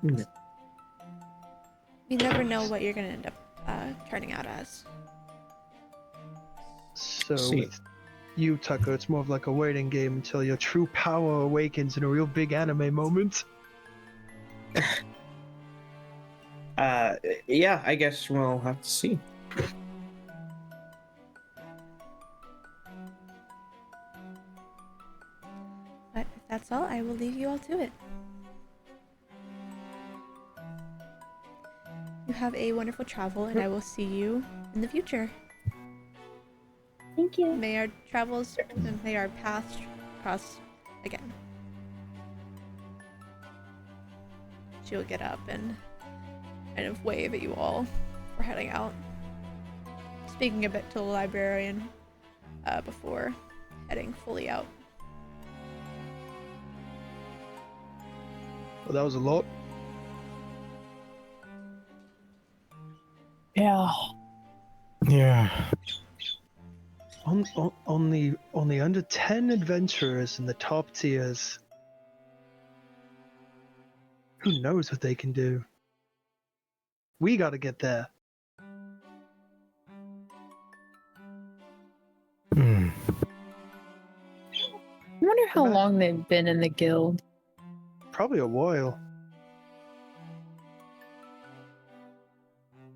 Speaker 6: Mm.
Speaker 1: You never know what you're going to end up turning out as.
Speaker 3: So with you, Tucker, it's more of like a waiting game until your true power awakens in a real big anime moment.
Speaker 6: Yeah, I guess we'll have to see.
Speaker 1: But if that's all, I will leave you all to it. You have a wonderful travel, and I will see you in the future.
Speaker 2: Thank you.
Speaker 1: May our travels and may our paths cross again. She'll get up and kind of wave at you all for heading out. Speaking a bit to the librarian before heading fully out.
Speaker 3: Well, that was a lot.
Speaker 7: Yeah.
Speaker 5: Yeah.
Speaker 3: Only under 10 adventurers in the top tiers. Who knows what they can do? We gotta get there.
Speaker 5: Hmm.
Speaker 7: I wonder how long they've been in the guild.
Speaker 3: Probably a while.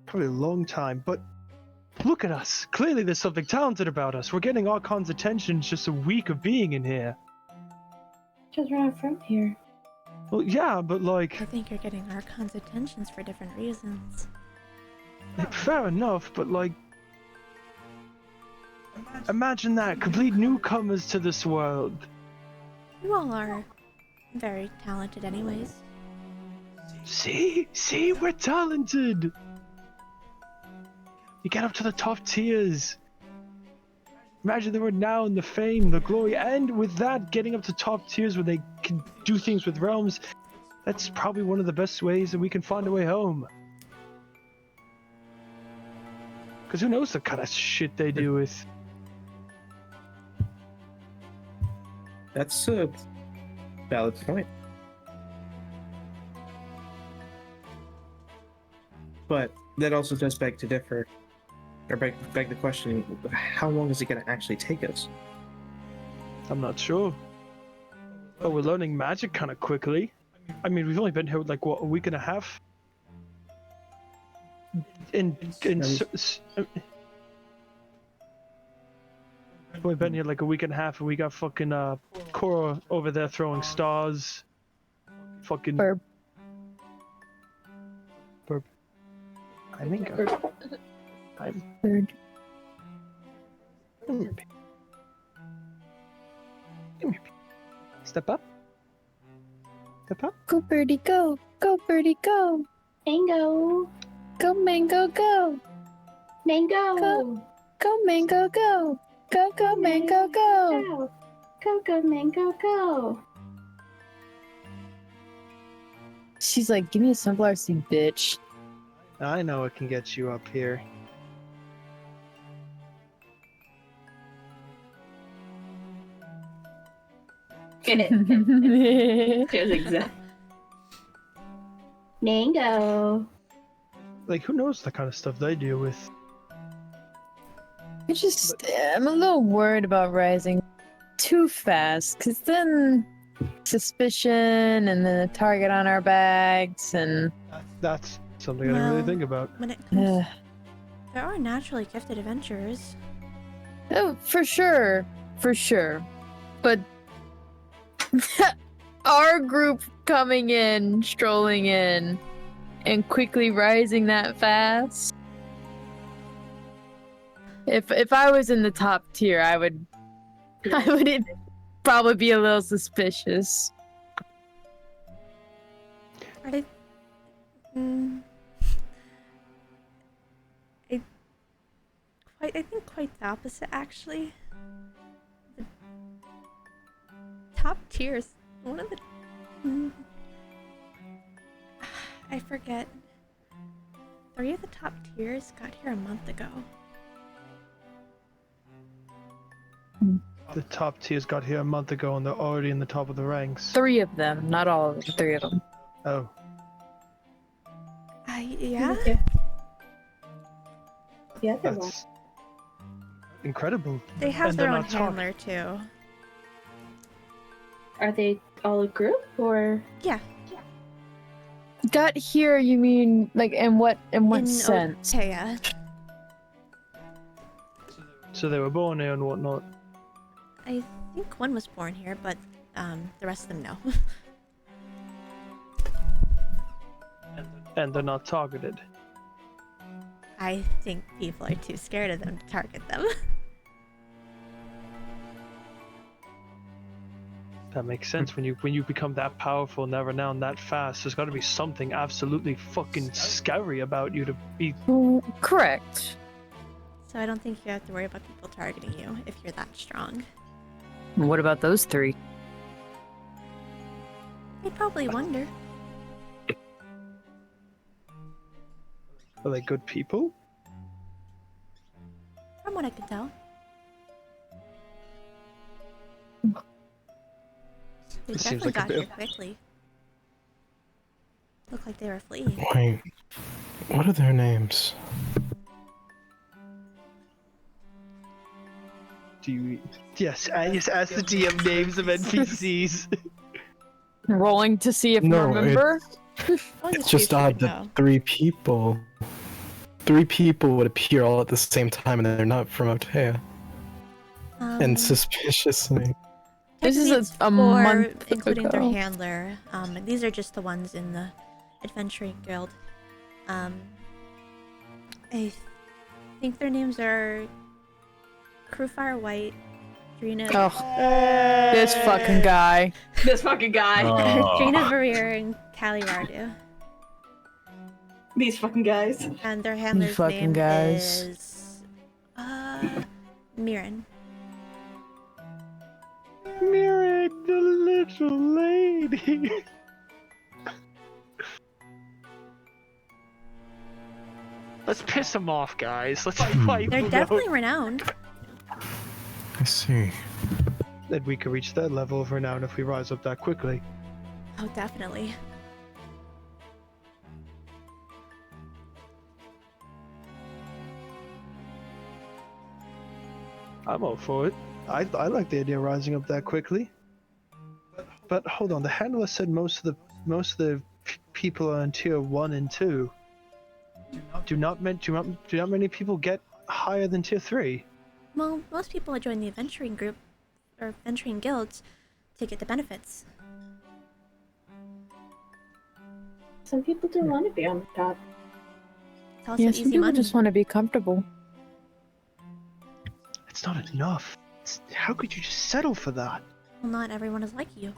Speaker 3: Probably a long time, but look at us. Clearly there's something talented about us. We're getting Archon's attention in just a week of being in here.
Speaker 2: Because we're not from here.
Speaker 3: Well, yeah, but like...
Speaker 1: I think you're getting Archon's attentions for different reasons.
Speaker 3: Fair enough, but like... Imagine that, complete newcomers to this world.
Speaker 1: You all are very talented anyways.
Speaker 3: See, we're talented. You get up to the top tiers. Imagine they were now in the fame, the glory, and with that, getting up to top tiers where they can do things with realms. That's probably one of the best ways that we can find a way home. Because who knows the kind of shit they do with.
Speaker 6: That's a valid point. But that also does beg to differ, or beg the question: how long is it going to actually take us?
Speaker 3: I'm not sure. But we're learning magic kind of quickly. I mean, we've only been here like what, a week and a half. We've only been here like a week and a half, and we got fucking Cora over there throwing stars. Fucking
Speaker 7: Burp.
Speaker 3: I think I'm.
Speaker 7: Bird.
Speaker 3: Come here, baby. Come here, baby. Step up. Step up.
Speaker 4: Go birdie go. Go birdie go.
Speaker 2: Mango.
Speaker 4: Go mango go.
Speaker 2: Mango!
Speaker 7: Go, Mango, go! Go, go, Mango, go!
Speaker 2: Go, Mango, go!
Speaker 7: She's like, give me a sunflower seed, bitch.
Speaker 3: I know it can get you up here.
Speaker 2: There's exact. Mango!
Speaker 3: Like, who knows the kind of stuff they deal with?
Speaker 7: I'm a little worried about rising too fast, because then suspicion and then a target on our backs, and
Speaker 3: That's something I didn't really think about.
Speaker 8: When it comes, there are naturally gifted adventurers.
Speaker 7: Oh, for sure. But our group coming in, strolling in, and quickly rising that fast. If I was in the top tier, I would probably be a little suspicious.
Speaker 8: Are they? I think quite the opposite, actually. The top tiers, one of the... I forget. 3 of the top tiers got here a month ago.
Speaker 3: The top tiers got here a month ago and they're already in the top of the ranks.
Speaker 7: 3 of them, not all of them, 3 of them.
Speaker 3: Oh.
Speaker 8: Yeah?
Speaker 2: Yeah,
Speaker 3: that's incredible.
Speaker 8: They have
Speaker 3: And
Speaker 8: their
Speaker 3: they're
Speaker 8: own
Speaker 3: not talking.
Speaker 8: handler, too.
Speaker 2: Are they all a group, or...?
Speaker 8: Yeah.
Speaker 7: Got here, you mean, like, in what sense?
Speaker 8: Otea.
Speaker 3: So they were born here and whatnot.
Speaker 8: I think one was born here, but the rest of them no.
Speaker 3: And they're not targeted.
Speaker 8: I think people are too scared of them to target them.
Speaker 3: That makes sense. When you become that powerful and that renowned that fast, there's got to be something absolutely fucking scary about you to be.
Speaker 7: Correct.
Speaker 8: So I don't think you have to worry about people targeting you if you're that strong.
Speaker 7: What about those 3?
Speaker 8: They probably wonder.
Speaker 3: Are they good people?
Speaker 8: From what I can tell. They
Speaker 3: It seems
Speaker 8: definitely
Speaker 3: like a
Speaker 8: got
Speaker 3: bit
Speaker 8: here
Speaker 3: of-
Speaker 8: quickly. Looked like they were fleeing.
Speaker 5: Wait, what are their names?
Speaker 3: Do you? Yes, I just ask the DM names of NPCs.
Speaker 7: Rolling to see if
Speaker 5: No,
Speaker 7: you remember?
Speaker 5: It's just odd that 3 people would appear all at the same time and they're not from Otea. And suspiciously.
Speaker 7: This is
Speaker 8: Technically, it's
Speaker 7: a
Speaker 8: 4,
Speaker 7: month
Speaker 8: including their
Speaker 7: ago.
Speaker 8: handler. These are just the ones in the Adventuring Guild. I think their names are Crewfire White, Drina.
Speaker 7: Oh, this fucking guy.
Speaker 2: This fucking guy.
Speaker 8: Drina Verrier and Callie Rardu.
Speaker 2: These fucking guys.
Speaker 8: And their handler's
Speaker 7: fucking
Speaker 8: name
Speaker 7: guys.
Speaker 8: is Mirren.
Speaker 3: Mirren, the little lady. Let's piss them off, guys. Let's fight.
Speaker 8: They're definitely renowned.
Speaker 5: I see.
Speaker 3: That we could reach that level of renown if we rise up that quickly.
Speaker 8: Oh, definitely.
Speaker 3: I'm all for it. I like the idea of rising up that quickly. But hold on, the handler said most of the people are in tier 1 and 2. Do not many people get higher than tier 3?
Speaker 8: Well, most people join the adventuring group or adventuring guilds to get the benefits.
Speaker 2: Some people do want to be on the top.
Speaker 8: It's also
Speaker 7: Yeah,
Speaker 8: easy
Speaker 7: some people
Speaker 8: money.
Speaker 7: just want to be comfortable.
Speaker 3: It's not enough. How could you just settle for that?
Speaker 8: Well, not everyone is like you.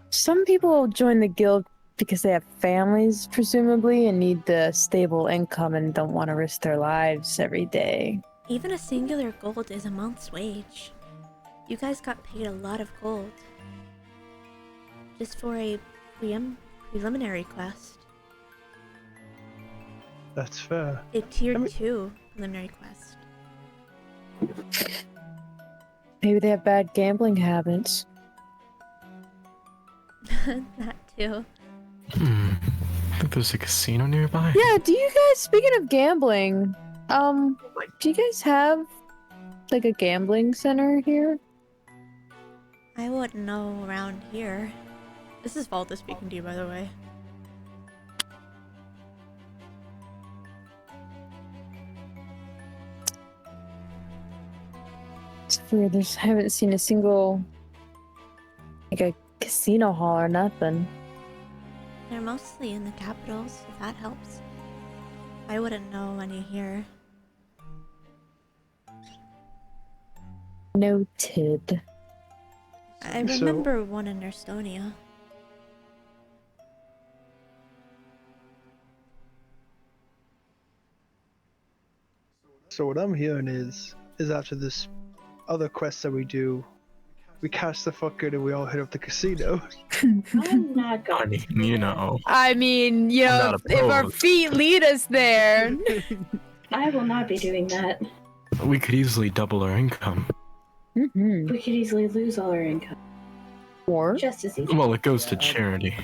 Speaker 7: Some people join the guild because they have families, presumably, and need the stable income and don't want to risk their lives every day.
Speaker 8: Even a singular gold is a month's wage. You guys got paid a lot of gold. Just for a preliminary quest.
Speaker 3: That's fair.
Speaker 8: A tier 2 preliminary quest.
Speaker 7: Maybe they have bad gambling habits.
Speaker 8: That too.
Speaker 5: I think there's a casino nearby.
Speaker 7: Yeah, do you guys, speaking of gambling, do you guys have, like, a gambling center here?
Speaker 8: I wouldn't know around here. This is Valda speaking to you, by the way.
Speaker 7: It's weird, I haven't seen a single, like, a casino hall or nothing.
Speaker 8: They're mostly in the capitals, if that helps. I wouldn't know any here.
Speaker 7: Noted.
Speaker 8: I remember one in Estonia.
Speaker 3: So what I'm hearing is after this other quest that we do, we cash the fuck out and we all hit up the casino.
Speaker 2: I'm not
Speaker 5: I
Speaker 2: going.
Speaker 5: mean, you know.
Speaker 7: I mean, you
Speaker 5: I'm
Speaker 7: know,
Speaker 5: not
Speaker 7: if our
Speaker 5: opposed.
Speaker 7: feet lead us there.
Speaker 2: I will not be doing that.
Speaker 5: We could easily double our income.
Speaker 7: Mm-hmm.
Speaker 2: We could easily lose all our income.
Speaker 7: Or?
Speaker 2: Just as easy.
Speaker 5: Well, it goes to charity.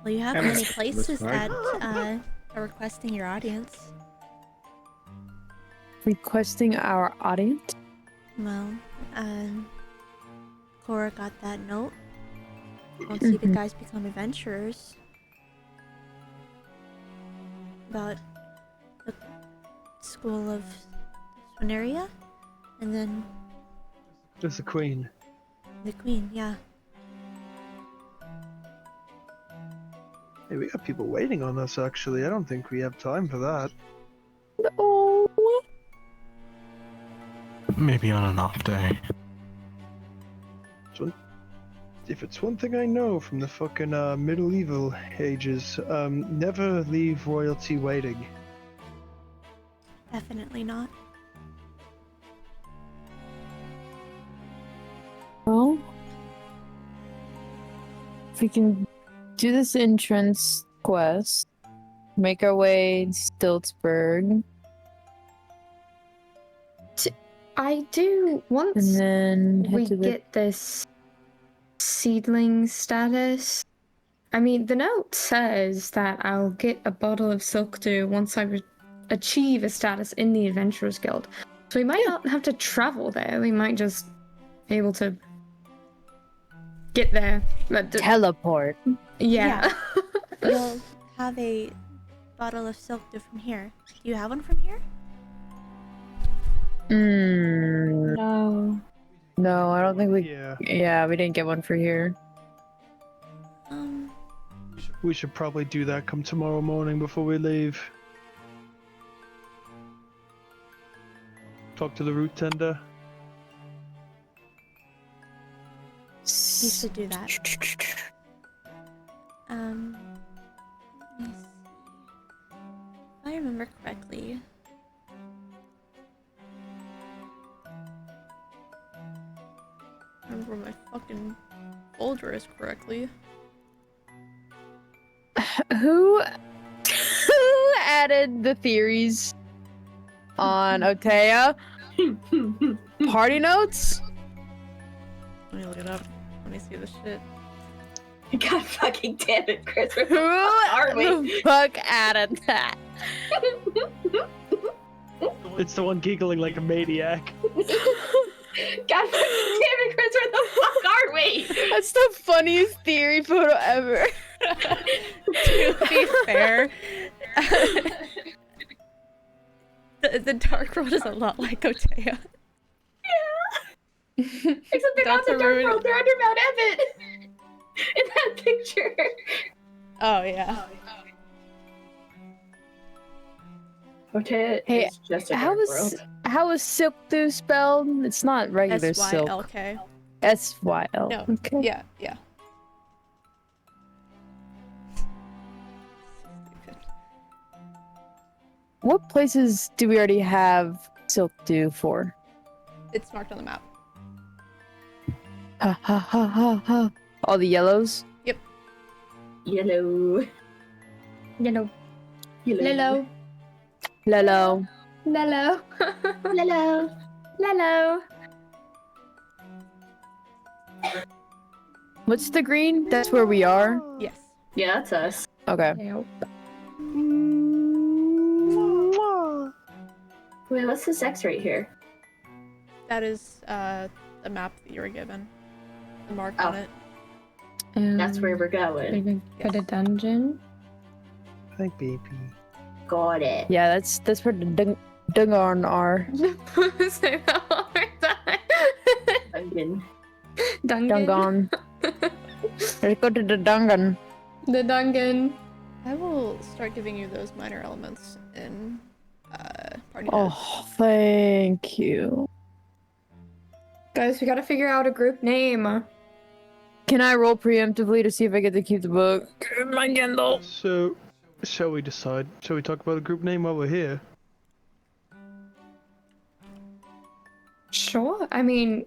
Speaker 8: Well, you have
Speaker 6: That
Speaker 8: many
Speaker 6: was
Speaker 8: places
Speaker 6: smart.
Speaker 8: that are requesting your audience.
Speaker 7: Requesting our audience?
Speaker 8: Well, Cora got that note. Once you guys become adventurers. About the school of Sonaria, and then
Speaker 3: There's the queen.
Speaker 8: the queen, yeah.
Speaker 3: Hey, we got people waiting on us actually. I don't think we have time for that.
Speaker 7: Oh.
Speaker 5: Maybe on an off day.
Speaker 3: So, if it's one thing I know from the fucking medieval ages, never leave royalty waiting.
Speaker 8: Definitely not.
Speaker 7: Well, if we can do this entrance quest, make our way to Stiltsburg,
Speaker 4: I do once
Speaker 7: and then
Speaker 4: we
Speaker 7: head to the...
Speaker 4: get this seedling status. I mean, the note says that I'll get a bottle of silk dew once I achieve a status in the Adventurers Guild. So we might not have to travel there. We might just be able to get there.
Speaker 7: Teleport.
Speaker 4: Yeah.
Speaker 8: You'll have a bottle of silk dew from here. Do you have one from here?
Speaker 2: No.
Speaker 7: No, I don't think we...
Speaker 3: Yeah.
Speaker 7: Yeah, we didn't get one for here.
Speaker 3: We should probably do that come tomorrow morning before we leave. Talk to the root tender.
Speaker 8: You should do that. Let me see. If I remember correctly.
Speaker 1: I remember my fucking folder is correctly.
Speaker 7: Who added the theories on Otea? Party notes?
Speaker 1: Let me look it up. Let me see this shit.
Speaker 2: God fucking damn it, Chris. Where
Speaker 7: Who
Speaker 2: the fuck are we?
Speaker 7: the fuck added that?
Speaker 3: It's the one giggling like a maniac.
Speaker 2: God fucking damn it, Chris. Where the fuck are we?
Speaker 7: That's the funniest theory photo ever.
Speaker 1: To be fair, the Dark World is a lot like Otea.
Speaker 2: Yeah. Except they're not
Speaker 1: That's
Speaker 2: the
Speaker 1: a
Speaker 2: Dark
Speaker 1: rude-
Speaker 2: World. They're under Mount Evan. In that picture.
Speaker 1: Oh yeah.
Speaker 2: Otea
Speaker 7: Hey,
Speaker 2: is just a
Speaker 7: how
Speaker 2: Dark
Speaker 7: is
Speaker 2: World.
Speaker 7: how is silk dew spelled? It's not regular silk.
Speaker 1: SYLK.
Speaker 7: SYL.
Speaker 1: No.
Speaker 7: Okay.
Speaker 1: Yeah, yeah.
Speaker 7: What places do we already have Silk Dew for?
Speaker 1: It's marked on the map.
Speaker 7: Ha ha ha ha ha. All the yellows?
Speaker 1: Yep.
Speaker 2: Yellow.
Speaker 4: Yellow.
Speaker 2: Yellow.
Speaker 7: Lelo.
Speaker 4: Lello.
Speaker 2: Hello.
Speaker 4: Lello.
Speaker 7: What's the green? That's where we are?
Speaker 1: Yes.
Speaker 2: Yeah, that's us.
Speaker 7: Okay.
Speaker 4: Yep.
Speaker 2: Wait, what's this X right here?
Speaker 1: That is the map that you were given. The mark
Speaker 2: Oh.
Speaker 1: on it.
Speaker 2: That's where we're going.
Speaker 4: Maybe put a dungeon.
Speaker 3: Hi, baby.
Speaker 2: Got it.
Speaker 7: Yeah, that's where the Dungarn are.
Speaker 4: Say that one more time.
Speaker 2: Dungeon.
Speaker 7: Dungan. Let's go to the Dungan.
Speaker 4: The dungeon.
Speaker 1: I will start giving you those minor elements in party notes.
Speaker 7: Oh, thank you.
Speaker 4: Guys, we gotta figure out a group name.
Speaker 7: Can I roll preemptively to see if I get to keep the book? My Kindle.
Speaker 3: So, shall we decide? Shall we talk about a group name while we're here?
Speaker 4: Sure. I mean,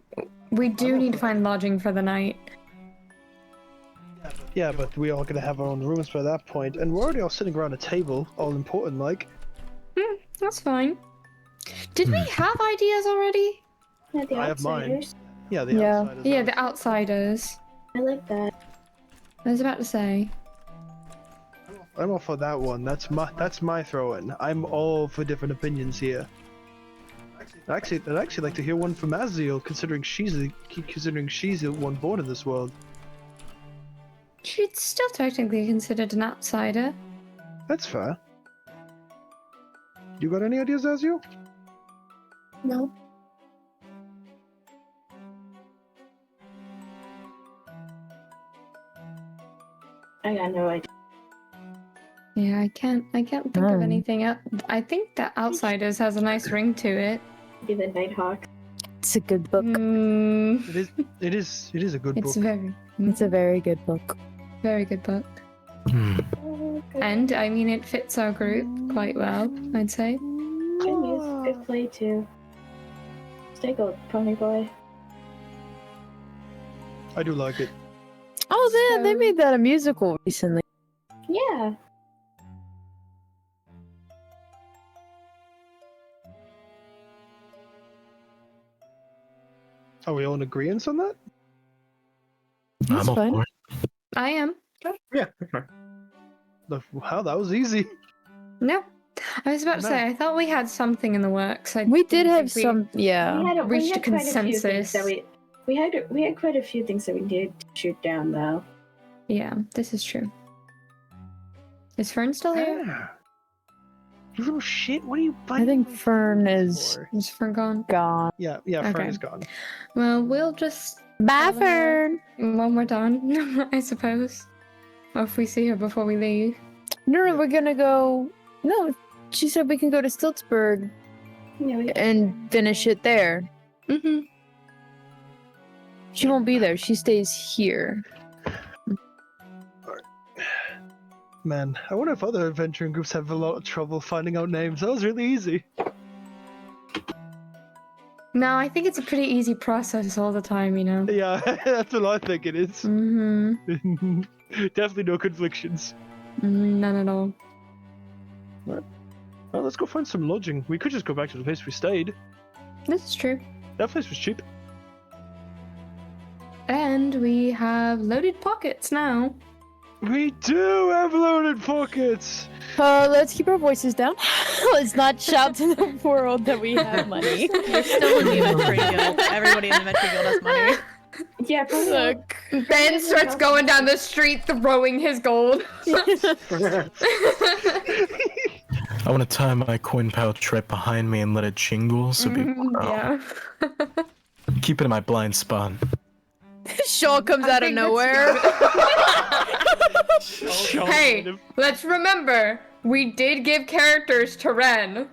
Speaker 4: we do need to find lodging for the night.
Speaker 3: Yeah, but we are gonna have our own rooms by that point, and we're already all sitting around a table, all important like.
Speaker 4: That's fine. Did we have ideas already?
Speaker 2: Yeah, the
Speaker 3: I have mine.
Speaker 2: outsiders.
Speaker 3: Yeah, the
Speaker 7: Yeah.
Speaker 3: outsiders.
Speaker 4: Yeah, the outsiders.
Speaker 2: I like that.
Speaker 4: I was about to say.
Speaker 3: I'm all for that one. That's my throw-in. I'm all for different opinions here. I'd actually like to hear one from Aziel, considering she's the one born in this world.
Speaker 4: She's still technically considered an outsider.
Speaker 3: That's fair. You got any ideas, Aziel?
Speaker 2: No. I got no idea.
Speaker 4: Yeah, I can't think of anything else. I think that Outsiders has a nice ring to it.
Speaker 2: Be the Nighthawk.
Speaker 7: It's a good book.
Speaker 3: It is a good
Speaker 4: It's
Speaker 3: book.
Speaker 7: It's a very good book.
Speaker 4: very good book.
Speaker 5: Hmm.
Speaker 4: And I mean, it fits our group quite well, I'd say.
Speaker 2: Good news. Good play too. Stay gold, Pony Boy.
Speaker 3: I do like it.
Speaker 7: Oh, they made that a musical recently.
Speaker 2: Yeah.
Speaker 3: Are we all in agreement on that?
Speaker 7: That's
Speaker 5: I'm all
Speaker 7: fine.
Speaker 5: for it.
Speaker 4: I am.
Speaker 6: Yeah.
Speaker 3: Wow, that was easy.
Speaker 4: No. I was about to say, I thought we had something in the works.
Speaker 7: We did
Speaker 4: didn't
Speaker 7: have
Speaker 4: think we-
Speaker 7: some, yeah.
Speaker 4: Reached a
Speaker 2: quite few things
Speaker 4: consensus.
Speaker 2: that we had quite a few things that we needed to shoot down though.
Speaker 4: Yeah, this is true. Is Fern still here?
Speaker 3: Ah. You little shit, what are you
Speaker 7: I think Fern is
Speaker 4: Is Fern gone?
Speaker 7: gone.
Speaker 3: Yeah, Fern
Speaker 4: Okay.
Speaker 3: is gone.
Speaker 4: Well, we'll just
Speaker 7: Bye,
Speaker 4: follow her
Speaker 7: Fern.
Speaker 4: when we're done, I suppose. Or if we see her before we leave.
Speaker 7: No, we're gonna go. No, she said we can go to Stiltsburg
Speaker 2: Yeah, we
Speaker 7: and finish it there.
Speaker 4: Mm-hmm.
Speaker 7: She won't be there. She stays here.
Speaker 3: Man, I wonder if other adventuring groups have a lot of trouble finding out names. That was really easy.
Speaker 4: No, I think it's a pretty easy process all the time, you know.
Speaker 3: Yeah, that's what I think it is.
Speaker 4: Mm-hmm.
Speaker 3: Definitely no conflictions.
Speaker 4: None at all.
Speaker 3: Well, let's go find some lodging. We could just go back to the place we stayed.
Speaker 4: This is true.
Speaker 3: That place was cheap.
Speaker 4: And we have loaded pockets now.
Speaker 3: We do have loaded pockets!
Speaker 7: Let's keep our voices down. Let's not shout to the world that we have money.
Speaker 1: You're still in the Adventuring Guild. Everybody in the Adventuring Guild has money.
Speaker 2: Yeah, probably.
Speaker 7: Look.
Speaker 4: Ben starts going down the street throwing his gold.
Speaker 5: I want to tie my coin pouch right behind me and let it jingle so people know.
Speaker 4: Yeah.
Speaker 5: Keep it in my blind spot.
Speaker 7: Shaw comes out of
Speaker 4: think that's
Speaker 7: nowhere.
Speaker 4: Hey, let's remember, we did give characters to Ren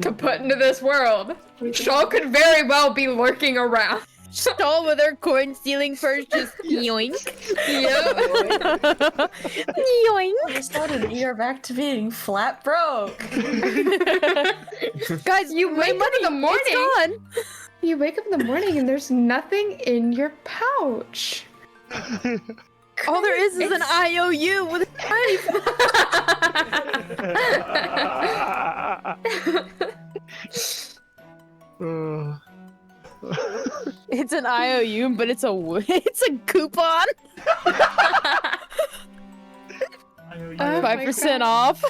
Speaker 4: to put into this world. Shaw could very well be lurking around.
Speaker 7: stall with her coin stealing purse, just yoink.
Speaker 4: Yep.
Speaker 7: Yoink.
Speaker 10: All started, we are back to being flat broke.
Speaker 7: Guys,
Speaker 4: You
Speaker 7: my
Speaker 4: wake up in the
Speaker 7: money,
Speaker 4: morning.
Speaker 7: it's gone.
Speaker 4: You wake up in the morning and there's nothing in your pouch.
Speaker 7: All there is an
Speaker 4: It's-
Speaker 7: IOU with a knife. It's an IOU, but it's a coupon.
Speaker 4: Oh my
Speaker 7: 5%
Speaker 4: God.
Speaker 7: off.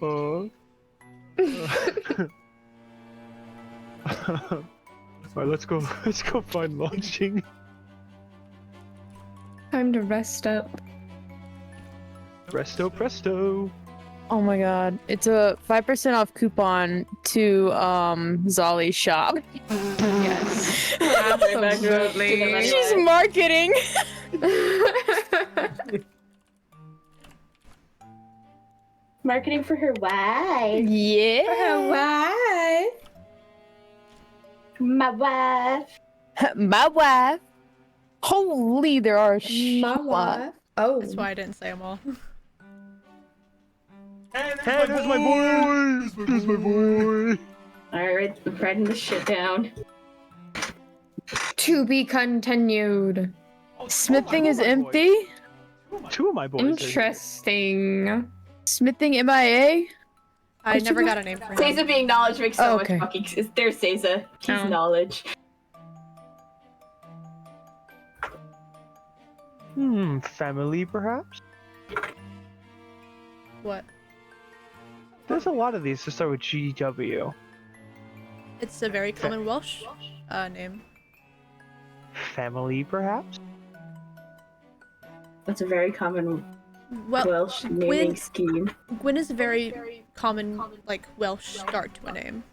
Speaker 3: Oh. Alright, let's go find lodging.
Speaker 4: Time to rest up.
Speaker 3: Presto, presto.
Speaker 7: Oh my god. It's a 5% off coupon to Zolly's shop.
Speaker 4: Yes. Absolutely.
Speaker 7: She's marketing.
Speaker 2: Marketing for her wife.
Speaker 7: Yeah.
Speaker 4: Why?
Speaker 2: My wife.
Speaker 7: My wife. Holy, there are a
Speaker 4: My
Speaker 7: lot.
Speaker 4: wife. Oh.
Speaker 1: That's why I didn't say them all.
Speaker 3: Hey, there's my boy! There's my boy!
Speaker 2: Alright, writing this shit down.
Speaker 4: To be continued.
Speaker 7: Smithing is
Speaker 3: my boy.
Speaker 7: empty.
Speaker 3: Two of my boys. are here.
Speaker 4: Interesting.
Speaker 7: Smithing MIA.
Speaker 1: I never got a name for him.
Speaker 2: Seiza being knowledge makes so
Speaker 7: Okay.
Speaker 2: much fucking. There's Seiza. He's
Speaker 4: Oh.
Speaker 2: knowledge.
Speaker 3: Family perhaps?
Speaker 1: What?
Speaker 3: There's a lot of these that start with GW.
Speaker 1: It's a very common Welsh name.
Speaker 3: Family perhaps?
Speaker 2: That's a very common
Speaker 1: Well,
Speaker 2: Welsh naming scheme.
Speaker 1: Gwyn is a very common, like, Welsh start to a name.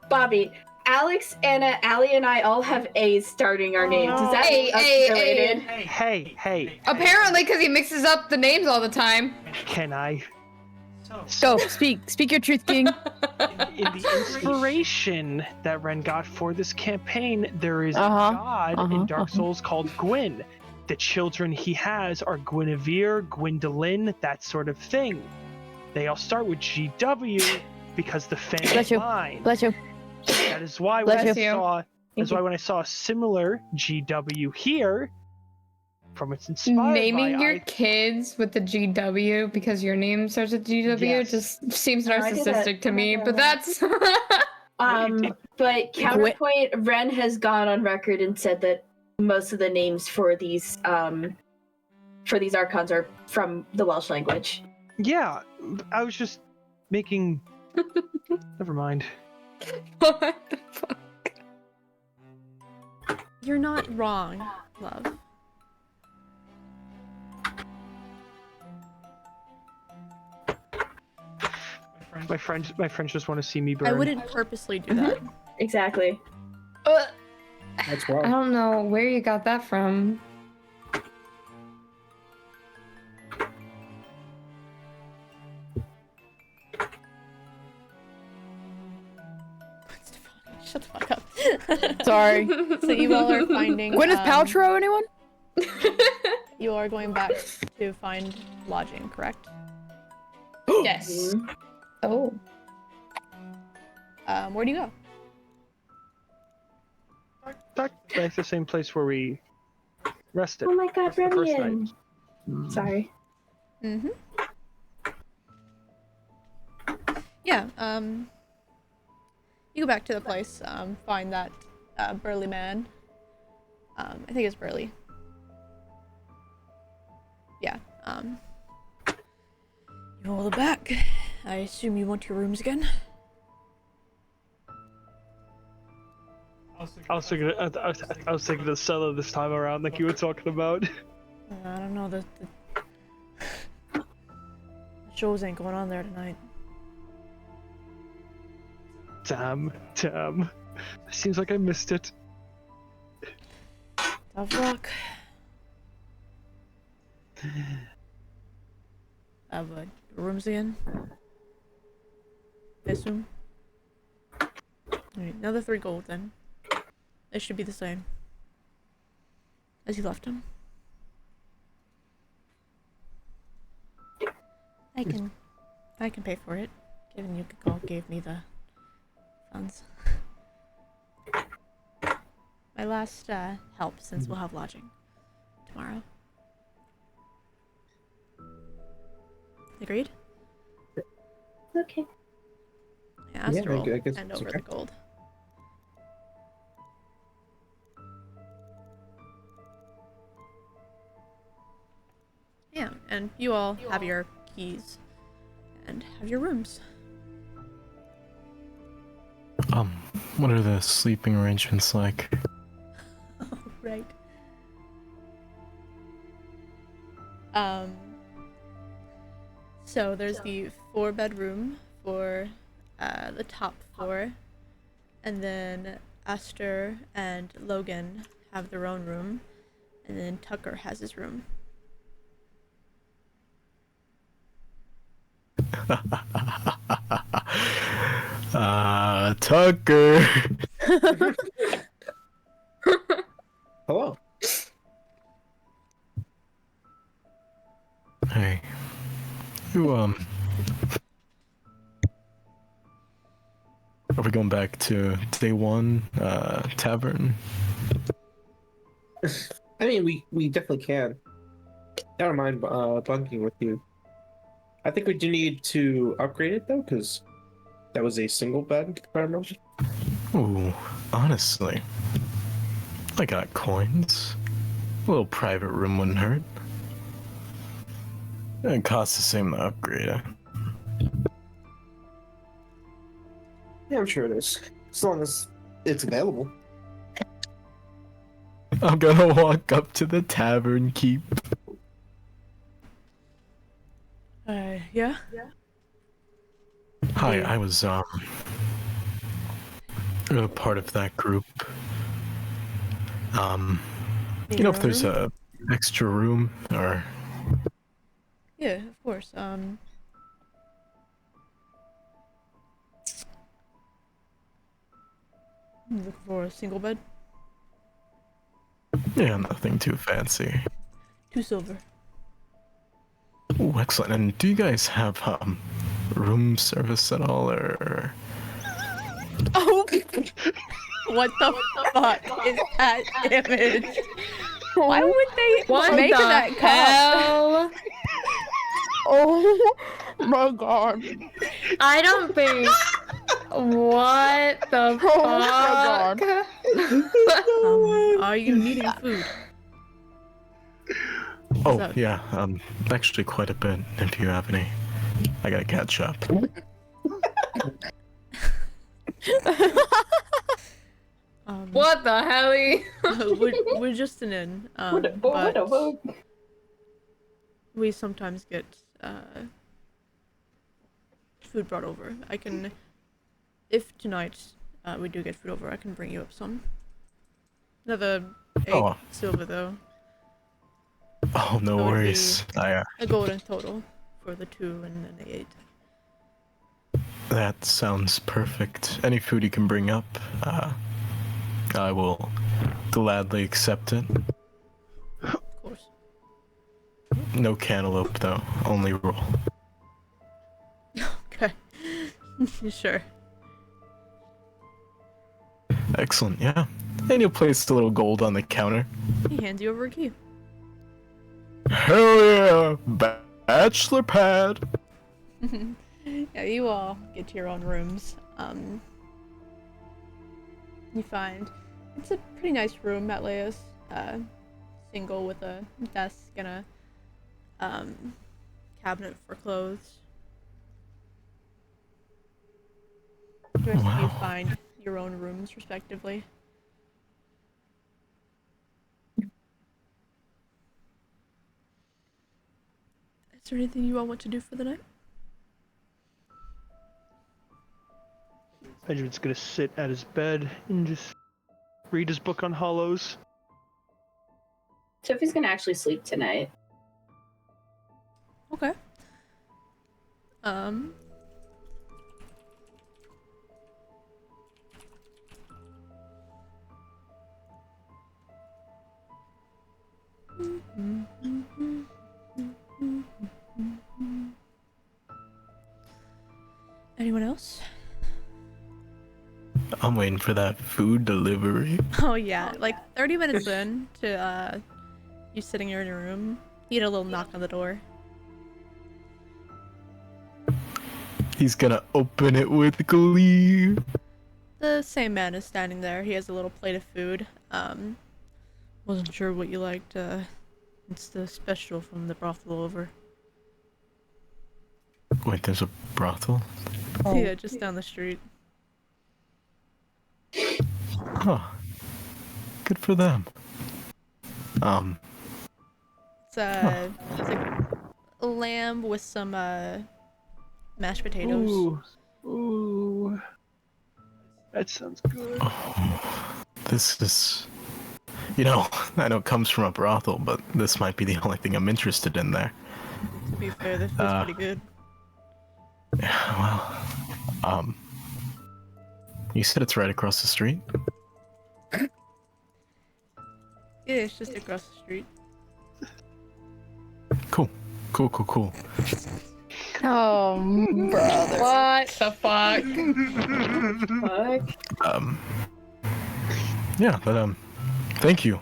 Speaker 2: Bobby, Alex, Anna, Allie, and I all have A's starting our names. Is that
Speaker 4: Hey,
Speaker 2: us
Speaker 4: hey,
Speaker 2: related?
Speaker 3: Hey,
Speaker 4: Apparently, because he mixes up the names all the time.
Speaker 3: can I?
Speaker 7: Go, speak your truth, King.
Speaker 3: In the inspiration that Ren got for this campaign, there is
Speaker 7: Uh-huh,
Speaker 3: a god in Dark Souls called Gwyn. The children he has are Guinevere, Gwendolyn, that sort of thing. They all start with GW because the family
Speaker 7: Bless you.
Speaker 3: line.
Speaker 7: Bless you.
Speaker 3: That is why
Speaker 7: Bless
Speaker 3: when I
Speaker 7: you.
Speaker 3: saw that's why when I saw a similar GW here, from its inspired
Speaker 4: Naming
Speaker 3: by,
Speaker 4: your kids with the GW because your name starts with GW
Speaker 3: Yes.
Speaker 4: just seems
Speaker 2: No, I did that.
Speaker 4: narcissistic to me, but that's.
Speaker 2: But counterpoint, Ren has gone on record and said that most of the names for these archons are from the Welsh language.
Speaker 3: Yeah, I was just making. Never mind.
Speaker 4: What the fuck?
Speaker 1: You're not wrong, love.
Speaker 3: My friends just want to see me burn.
Speaker 1: I wouldn't purposely do that.
Speaker 2: Exactly.
Speaker 6: That's
Speaker 4: I
Speaker 6: wrong.
Speaker 4: don't know where you got that from.
Speaker 1: Shut the fuck up.
Speaker 7: Sorry.
Speaker 1: So you all are finding.
Speaker 7: Gwyneth Paltrow, anyone?
Speaker 1: You are going back to find lodging, correct?
Speaker 4: Yes. Oh.
Speaker 1: Where do you go?
Speaker 3: Back to the same place where we rested.
Speaker 2: Oh my god,
Speaker 3: the first
Speaker 2: Remian.
Speaker 3: night.
Speaker 2: Sorry.
Speaker 1: Mm-hmm. Yeah, you go back to the place, find that burly man. I think it's Burly. Yeah, you all are back. I assume you want your rooms again?
Speaker 3: I was thinking the cellar this time around, like you were talking about.
Speaker 1: I don't know, the shows ain't going on there tonight.
Speaker 3: Damn. Seems like I missed it.
Speaker 1: Tough luck. Have rooms again? I assume? Alright, another 3 gold then. They should be the same as you left them. I can pay for it, given you all gave me the funds. My last help, since we'll have lodging tomorrow. Agreed?
Speaker 2: Okay.
Speaker 1: Yeah, Astral,
Speaker 6: I guess
Speaker 1: and
Speaker 6: it's
Speaker 1: over
Speaker 6: okay.
Speaker 1: the gold. Yeah, and you all have your keys and have your rooms.
Speaker 5: What are the sleeping arrangements like?
Speaker 1: Right. So there's the 4-bedroom for the top floor, and then Aster and Logan have their own room, and then Tucker has his room.
Speaker 5: Tucker.
Speaker 6: Hello.
Speaker 5: Hey. You, are we going back to day 1, tavern?
Speaker 6: I mean, we definitely can. I don't mind bunking with you. I think we do need to upgrade it though, because that was a single bed, if I remember.
Speaker 5: Ooh, honestly. I got coins. A little private room wouldn't hurt. It costs the same to upgrade it.
Speaker 6: Yeah, I'm sure it is. As long as it's available.
Speaker 5: I'm gonna walk up to the tavern keep.
Speaker 1: Yeah?
Speaker 5: Hi, I was, part of that group. You know if there's a extra room, or...
Speaker 1: Yeah, of course. Looking for a single bed?
Speaker 5: Yeah, nothing too fancy.
Speaker 1: 2 silver.
Speaker 5: Ooh, excellent. And do you guys have, room service at all, or...
Speaker 1: Oh! What the fuck is that image? Why would they make that
Speaker 4: hell?
Speaker 1: Oh my god.
Speaker 4: I don't think. What the fuck?
Speaker 1: Oh my god. Are you needing food?
Speaker 5: Oh, yeah, actually quite a bit, if you have any. I gotta catch up.
Speaker 4: What the helly?
Speaker 1: we're just an inn, but we sometimes get food brought over. I can, if tonight we do get food over, I can bring you up some. Another 8 silver though.
Speaker 5: Oh, no
Speaker 1: So it'd
Speaker 5: worries.
Speaker 1: be a gold in total for the 2 and then the 8.
Speaker 5: That sounds perfect. Any food you can bring up, I will gladly accept it.
Speaker 1: Of course.
Speaker 5: No cantaloupe, though. Only roll.
Speaker 1: Okay. Sure.
Speaker 5: Excellent, yeah. And you'll place the little gold on the counter.
Speaker 1: He hands you over a key.
Speaker 5: Hell yeah! Bachelor pad!
Speaker 1: Yeah, you all get to your own rooms. You find it's a pretty nice room at Leia's. Single with a desk and a cabinet for clothes. The rest of you find your own rooms respectively. Is there anything you all want to do for the night?
Speaker 3: Benjamin's gonna sit at his bed and just read his book on hollows.
Speaker 2: Sophie's gonna actually sleep tonight.
Speaker 1: Okay. Anyone else?
Speaker 5: I'm waiting for that food delivery.
Speaker 1: Oh yeah, like 30 minutes in to you sitting here in your room, you get a little knock on the door.
Speaker 5: He's gonna open it with glee.
Speaker 1: The same man is standing there. He has a little plate of food. Wasn't sure what you liked. It's the special from the brothel over.
Speaker 5: Wait, there's a brothel?
Speaker 1: Yeah, just down the street.
Speaker 5: Huh. Good for them.
Speaker 1: It's like a lamb with some mashed potatoes.
Speaker 3: Ooh. That sounds good.
Speaker 5: Oh, this is... You know, I know it comes from a brothel, but this might be the only thing I'm interested in there.
Speaker 1: To be fair, this feels pretty good.
Speaker 5: Yeah, well... You said it's right across the street?
Speaker 1: Yeah, it's just across the street.
Speaker 5: Cool.
Speaker 7: Oh, brother.
Speaker 11: What the fuck?
Speaker 5: Yeah, but, thank you.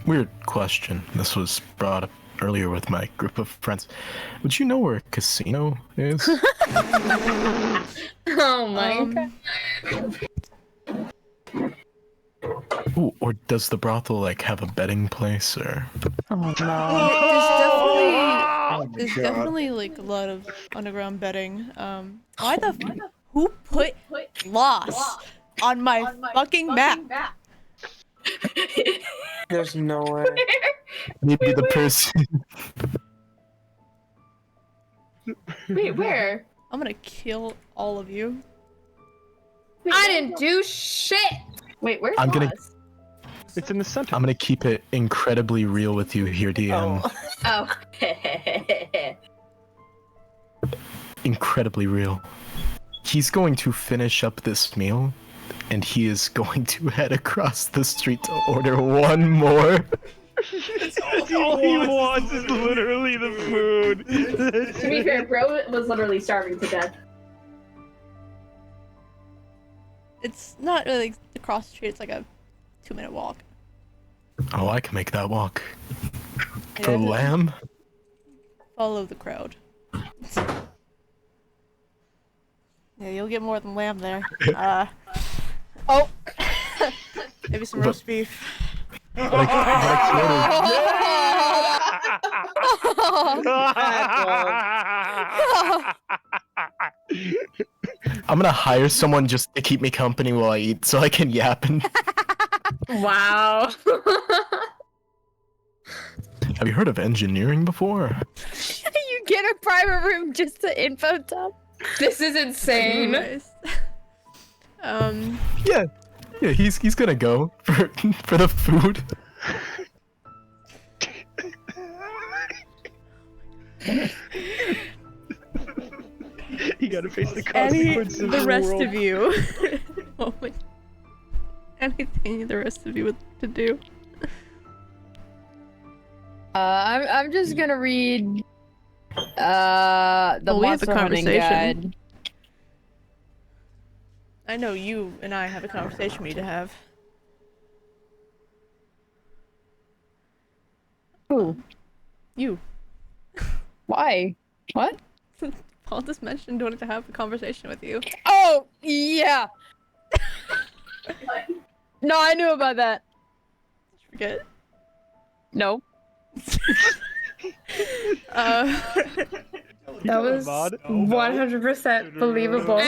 Speaker 5: Weird question. This was brought up earlier with my group of friends. Would you know where a casino is?
Speaker 11: Oh my god.
Speaker 5: Ooh, or does the brothel, like, have a betting place, or...
Speaker 7: Oh no.
Speaker 1: There's definitely like a lot of underground betting. Why the who put loss on my fucking map?
Speaker 6: There's no way.
Speaker 5: Maybe the person...
Speaker 11: Wait, where?
Speaker 1: I'm gonna kill all of you.
Speaker 11: I didn't do shit. Wait, where's
Speaker 5: I'm gonna-
Speaker 11: Lost?
Speaker 3: It's in the center.
Speaker 5: I'm gonna keep it incredibly real with you here, DM.
Speaker 10: Oh.
Speaker 5: Incredibly real. He's going to finish up this meal, and he is going to head across the street to order one more.
Speaker 3: All he wants is literally the food.
Speaker 2: To be fair, bro was literally starving to death.
Speaker 1: It's not really across the street. It's like a 2-minute walk.
Speaker 5: Oh, I can make that walk. For
Speaker 1: Yeah.
Speaker 5: lamb?
Speaker 1: Follow the crowd. Yeah, you'll get more than lamb there. Oh, maybe some roast beef.
Speaker 5: I'm gonna hire someone just to keep me company while I eat so I can yap and...
Speaker 11: Wow.
Speaker 5: Have you heard of engineering before?
Speaker 7: You get a private room just to info dump.
Speaker 11: This is insane.
Speaker 1: Anyways.
Speaker 5: Yeah, he's gonna go for the food.
Speaker 3: You gotta face the
Speaker 1: Any,
Speaker 3: consequences
Speaker 1: the
Speaker 3: of the
Speaker 1: rest
Speaker 3: world.
Speaker 1: of you. Anything the rest of you would to do.
Speaker 7: I'm just gonna read the
Speaker 1: We have a
Speaker 7: monster hunting
Speaker 1: conversation.
Speaker 7: guide.
Speaker 1: I know you and I have a conversation we need to have.
Speaker 7: Who?
Speaker 1: You.
Speaker 7: Why? What?
Speaker 1: Paul just mentioned wanting to have a conversation with you.
Speaker 7: Oh, yeah. No, I knew about that.
Speaker 1: Did you forget?
Speaker 7: No.
Speaker 11: That was 100% believable.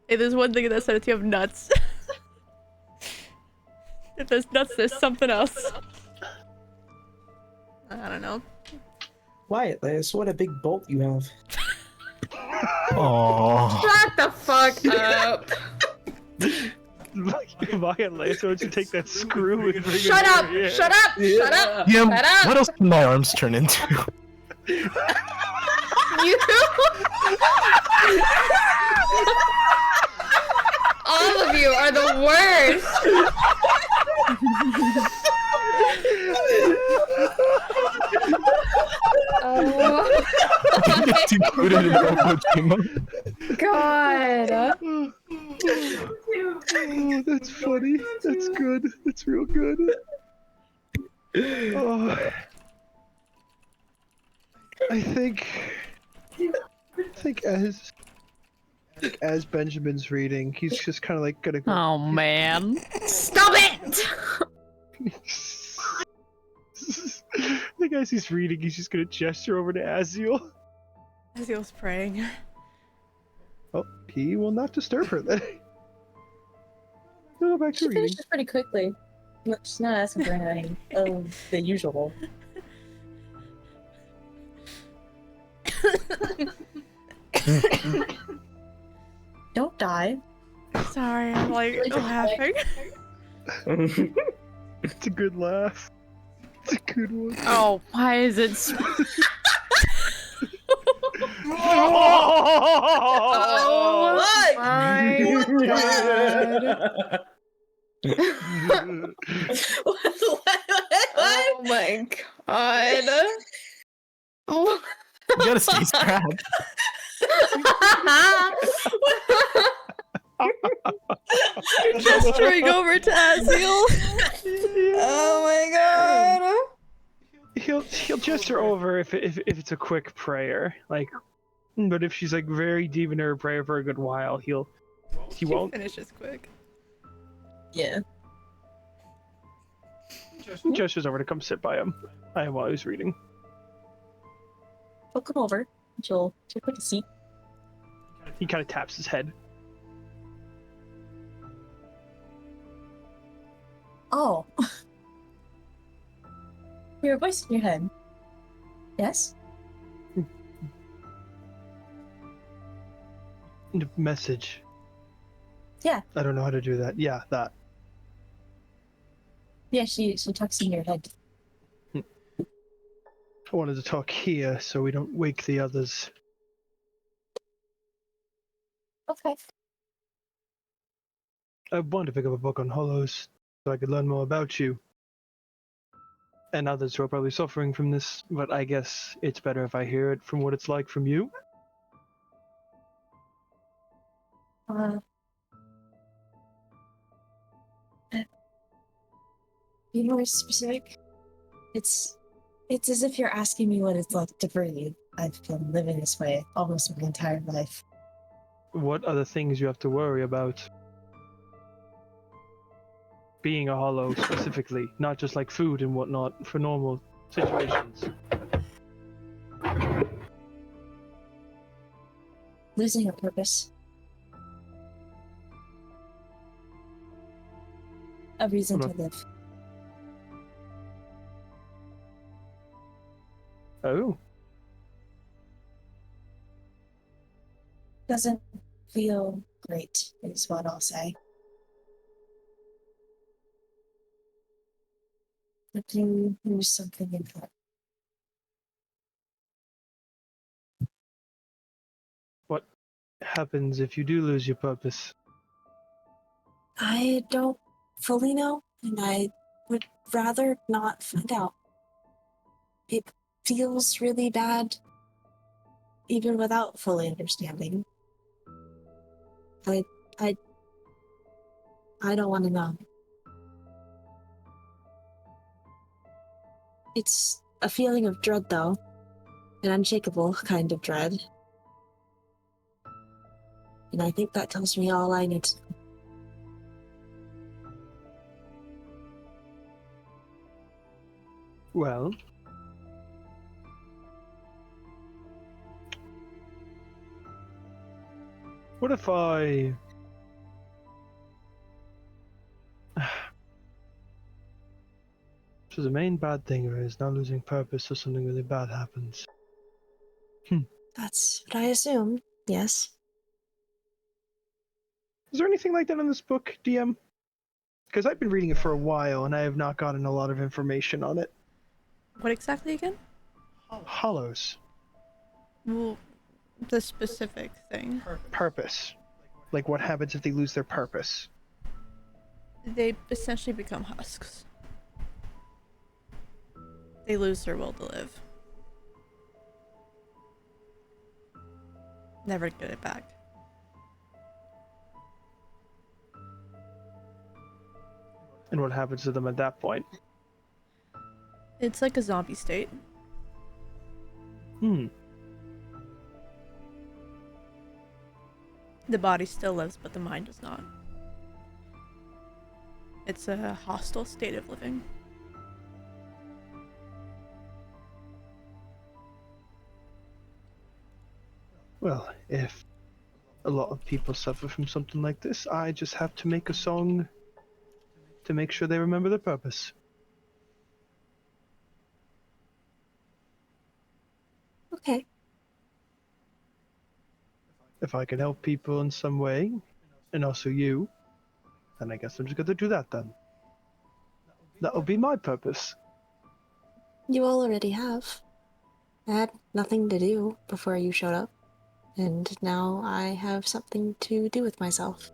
Speaker 1: Hey, there's one thing that said if you have nuts. If there's nuts, there's something else. I don't know.
Speaker 6: Wyatt, what a big bolt you have.
Speaker 5: Aww.
Speaker 11: Shut the fuck up.
Speaker 3: Wyatt Lasso to take that screw and bring
Speaker 11: Shut
Speaker 3: it
Speaker 11: up.
Speaker 3: over here.
Speaker 11: Shut up. Shut up.
Speaker 5: Yeah,
Speaker 11: Shut up.
Speaker 5: what else can my arms turn into?
Speaker 11: You.
Speaker 4: All of you are the worst. Oh
Speaker 5: That's included in the
Speaker 4: God.
Speaker 3: Oh, that's funny. That's good. That's real good. Oh. I think as Benjamin's reading, he's just kind of like gonna go.
Speaker 7: Oh man.
Speaker 4: Stop it!
Speaker 3: Like as he's reading, he's just gonna gesture over to Aziel.
Speaker 1: Aziel's praying.
Speaker 3: Oh, he will not disturb her then. He'll go back to
Speaker 10: She
Speaker 3: reading.
Speaker 10: finishes pretty quickly. She's not asking for anything of the usual. Don't die.
Speaker 1: Sorry, I'm like laughing.
Speaker 3: It's a good laugh. It's a good one.
Speaker 7: Oh, why is it?
Speaker 4: Oh
Speaker 10: What?
Speaker 4: my God. Oh my God. Oh.
Speaker 5: You gotta stay strapped.
Speaker 1: You're gesturing over to Aziel.
Speaker 4: Oh my God.
Speaker 3: He'll gesture over if it's a quick prayer, like. But if she's like very deep in her prayer for a good while, he won't.
Speaker 1: Finishes quick.
Speaker 10: Yeah.
Speaker 3: He gestures over to come sit by him while he's reading.
Speaker 10: She'll come over. She'll take a seat.
Speaker 3: He kind of taps his head.
Speaker 10: Oh. Your voice in your head. Yes?
Speaker 3: Message.
Speaker 10: Yeah.
Speaker 3: I don't know how to do that. Yeah, that.
Speaker 10: Yeah, she talks in your head.
Speaker 3: I wanted to talk here so we don't wake the others.
Speaker 10: Okay.
Speaker 3: I wanted to pick up a book on hollows so I could learn more about you. And others who are probably suffering from this, but I guess it's better if I hear it from what it's like from you.
Speaker 10: Be more specific. It's as if you're asking me what it's like to breathe. I've been living this way almost my entire life.
Speaker 3: What are the things you have to worry about? Being a hollow specifically, not just like food and whatnot for normal situations.
Speaker 10: Losing a purpose. A reason to live.
Speaker 3: Oh.
Speaker 10: Doesn't feel great, is what I'll say. But you lose something important.
Speaker 3: What happens if you do lose your purpose?
Speaker 10: I don't fully know, and I would rather not find out. It feels really bad, even without fully understanding. I don't want to know. It's a feeling of dread, though. An unshakable kind of dread. And I think that tells me all I need to know.
Speaker 3: Well, what if I... So the main bad thing is not losing purpose, so something really bad happens.
Speaker 10: That's what I assume, yes.
Speaker 3: Is there anything like that in this book, DM? Because I've been reading it for a while, and I have not gotten a lot of information on it.
Speaker 1: What exactly again?
Speaker 3: Hollows.
Speaker 1: Well, the specific thing.
Speaker 3: Purpose.
Speaker 12: Like, what happens if they lose their purpose?
Speaker 1: They essentially become husks. They lose their will to live. Never get it back.
Speaker 3: And what happens to them at that point?
Speaker 1: It's like a zombie state. The body still lives, but the mind does not. It's a hostile state of living.
Speaker 3: Well, if a lot of people suffer from something like this, I just have to make a song to make sure they remember their purpose.
Speaker 10: Okay.
Speaker 3: If I can help people in some way, and also you, then I guess I'm just gonna do that then. That'll be my purpose.
Speaker 10: You all already have. I had nothing to do before you showed up, and now I have something to do with myself.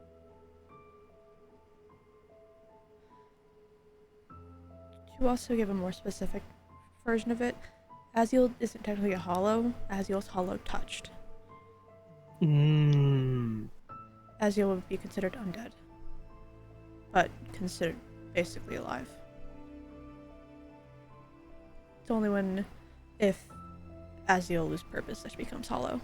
Speaker 1: To also give a more specific version of it, Aziel isn't technically a hollow. Aziel's hollow touched. Aziel would be considered undead, but considered basically alive. It's only if Aziel loses purpose that she becomes hollow.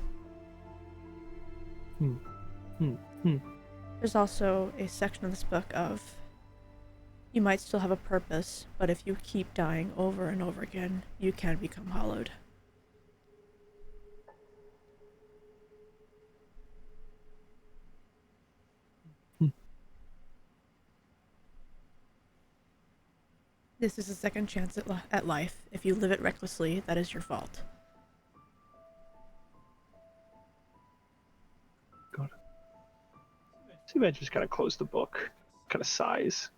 Speaker 1: There's also a section of this book of you might still have a purpose, but if you keep dying over and over again, you can become hollowed. This is a second chance at life. If you live it recklessly, that is your fault.
Speaker 3: Got it. So you just kind of close the book, kind of sighs.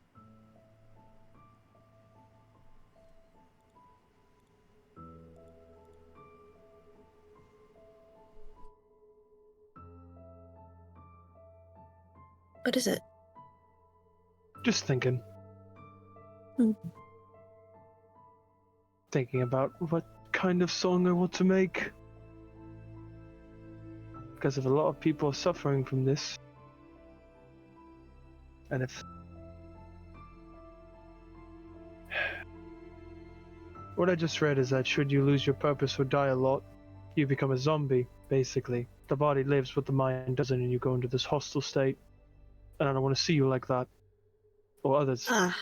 Speaker 10: What is it?
Speaker 3: Just thinking. Thinking about what kind of song I want to make. Because if a lot of people are suffering from this, and if what I just read is that should you lose your purpose or die a lot, you become a zombie, basically. The body lives, but the mind doesn't, and you go into this hostile state. And I don't want to see you like that. Or others.
Speaker 10: Ah.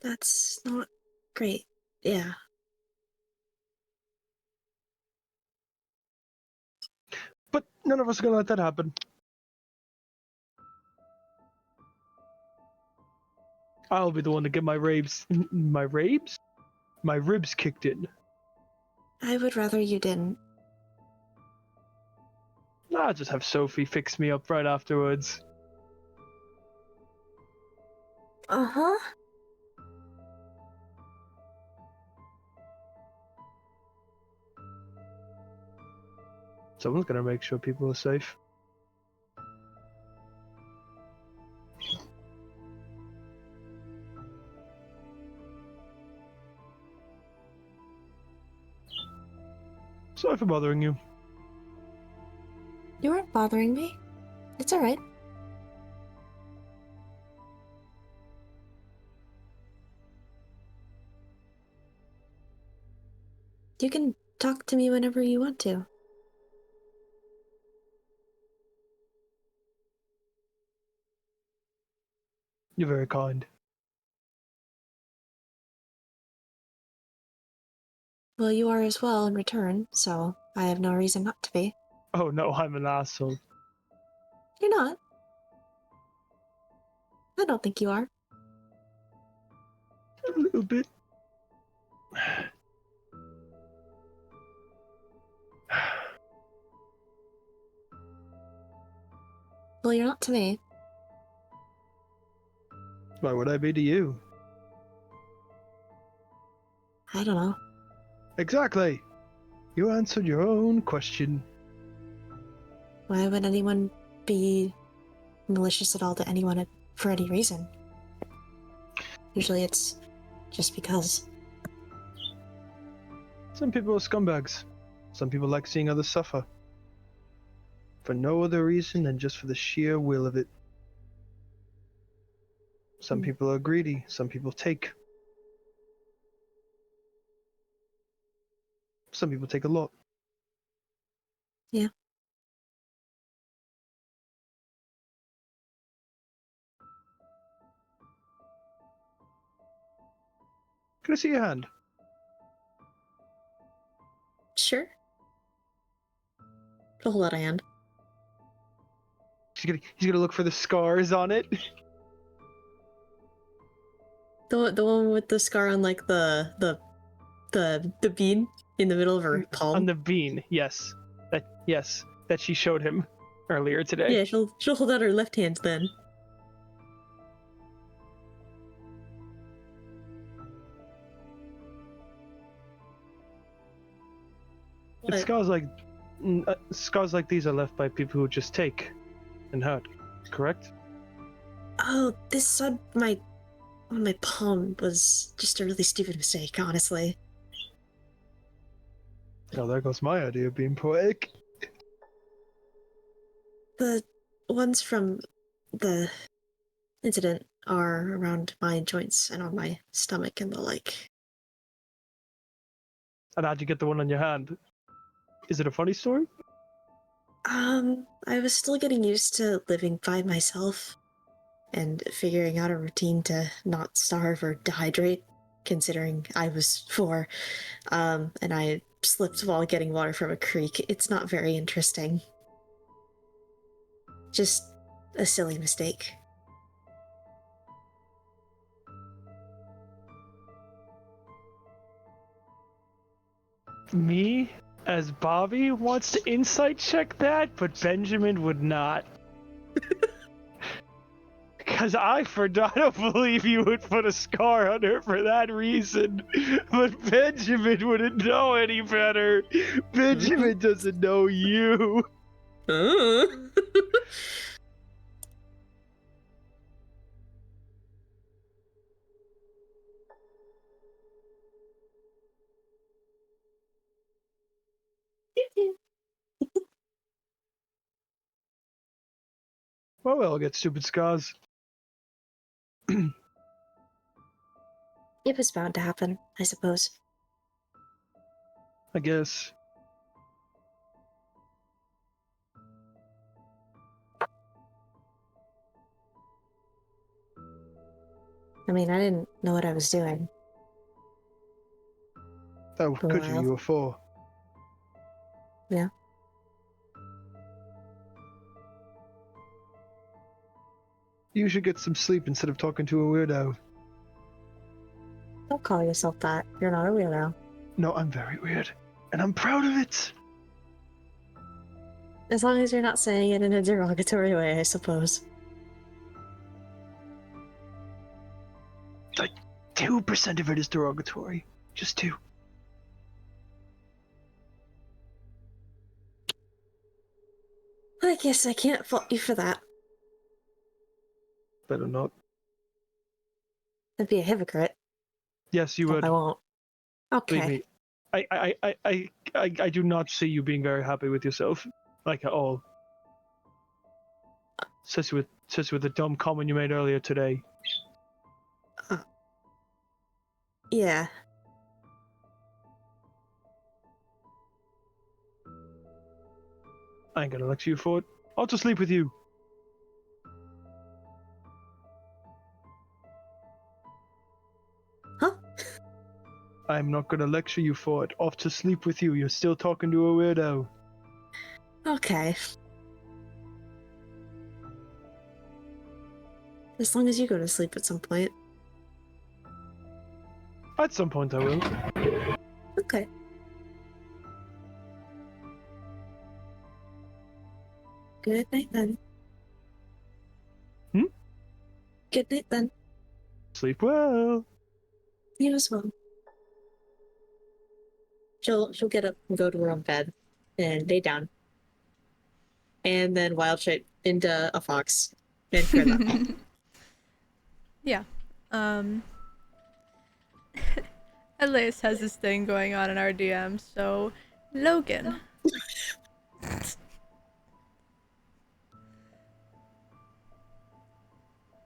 Speaker 10: That's not great. Yeah.
Speaker 3: But none of us are gonna let that happen. I'll be the one to get my ribs kicked in.
Speaker 10: I would rather you didn't.
Speaker 3: I'll just have Sophie fix me up right afterwards.
Speaker 10: Uh-huh.
Speaker 3: Someone's gonna make sure people are safe. Sorry for bothering you.
Speaker 10: You aren't bothering me. It's alright. You can talk to me whenever you want to.
Speaker 3: You're very kind.
Speaker 10: Well, you are as well in return, so I have no reason not to be.
Speaker 3: Oh no, I'm an asshole.
Speaker 10: You're not. I don't think you are.
Speaker 3: A little bit.
Speaker 10: Well, you're not to me.
Speaker 3: Why would I be to you?
Speaker 10: I don't know.
Speaker 3: Exactly. You answered your own question.
Speaker 9: Why would anyone be malicious at all to anyone for any reason? Usually it's just because.
Speaker 12: Some people are scumbags. Some people like seeing others suffer. For no other reason than just for the sheer will of it. Some people are greedy. Some people take. Some people take a lot.
Speaker 9: Yeah.
Speaker 12: Can I see your hand?
Speaker 9: Sure. A whole lot of hand.
Speaker 12: He's gonna look for the scars on it.
Speaker 9: The one with the scar on like the bean in the middle of her palm.
Speaker 12: On the bean, yes. That she showed him earlier today.
Speaker 9: Yeah, she'll hold out her left hand then.
Speaker 12: But scars like these are left by people who just take and hurt, correct?
Speaker 9: Oh, this on my palm was just a really stupid mistake, honestly.
Speaker 12: Oh, there goes my idea of being poetic.
Speaker 9: The ones from the incident are around my joints and on my stomach and the like.
Speaker 12: And how'd you get the one on your hand? Is it a funny story?
Speaker 9: I was still getting used to living by myself and figuring out a routine to not starve or dehydrate, considering I was 4, and I slipped while getting water from a creek. It's not very interesting. Just a silly mistake.
Speaker 12: Me, as Bobby, wants to insight check that, but Benjamin would not. Because I don't believe you would put a scar on her for that reason. But Benjamin wouldn't know any better. Benjamin doesn't know you. Well, we all get stupid scars.
Speaker 9: It was bound to happen, I suppose.
Speaker 12: I guess.
Speaker 9: I mean, I didn't know what I was doing.
Speaker 12: Oh, could you? You were 4.
Speaker 9: Yeah.
Speaker 12: You should get some sleep instead of talking to a weirdo.
Speaker 9: Don't call yourself that. You're not a weirdo.
Speaker 12: No, I'm very weird. And I'm proud of it.
Speaker 9: As long as you're not saying it in a derogatory way, I suppose.
Speaker 12: Like 2% of it is derogatory. Just 2.
Speaker 9: I guess I can't fault you for that.
Speaker 12: Better not.
Speaker 9: I'd be a hypocrite.
Speaker 12: Yes, you would.
Speaker 9: I won't. Okay.
Speaker 12: Believe me, I do not see you being very happy with yourself, like at all. Especially with the dumb comment you made earlier today.
Speaker 9: Yeah.
Speaker 12: I ain't gonna lecture you for it. I'll just sleep with you.
Speaker 9: Huh?
Speaker 12: I'm not gonna lecture you for it. Off to sleep with you. You're still talking to a weirdo.
Speaker 9: Okay. As long as you go to sleep at some point.
Speaker 12: At some point I will.
Speaker 9: Okay. Good night then. Good night then.
Speaker 12: Sleep well.
Speaker 9: You as well. She'll get up and go to her own bed and lay down. and then wild shape into a fox and clear that.
Speaker 1: Yeah. Elias has this thing going on in our DM, so Logan.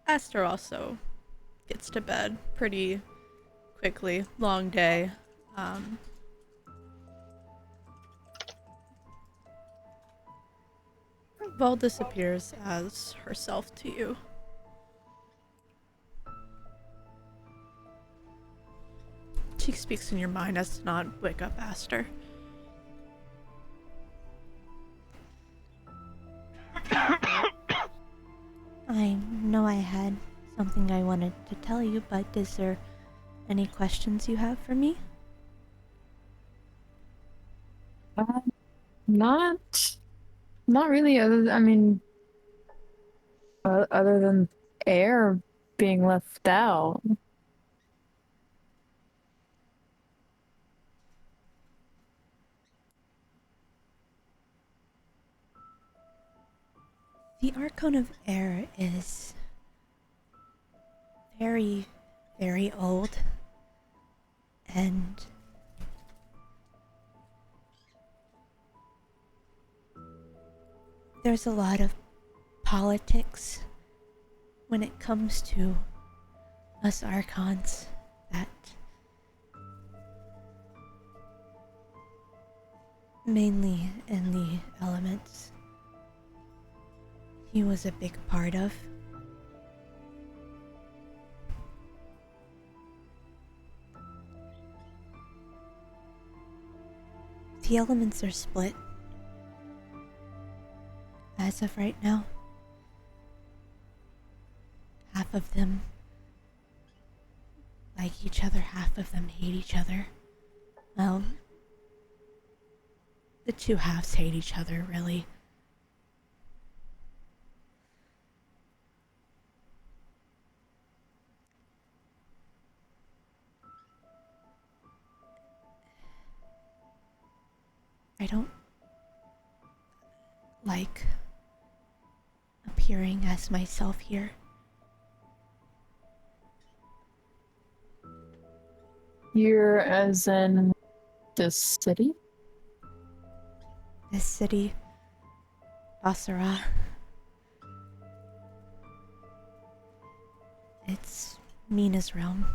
Speaker 1: Aster also gets to bed pretty quickly. Long day. Vol disappears as herself to you. She speaks in your mind as to not wake up Aster.
Speaker 8: I know I had something I wanted to tell you, but is there any questions you have for me?
Speaker 7: Not really. Other than air being left out.
Speaker 8: The Archon of Air is very, very old, and there's a lot of politics when it comes to us Archons that mainly in the elements he was a big part of. The elements are split as of right now. Half of them like each other, half of them hate each other. Well, the two halves hate each other, really. I don't like appearing as myself here.
Speaker 7: Here as in this city?
Speaker 8: This city, Basara. It's Nina's realm.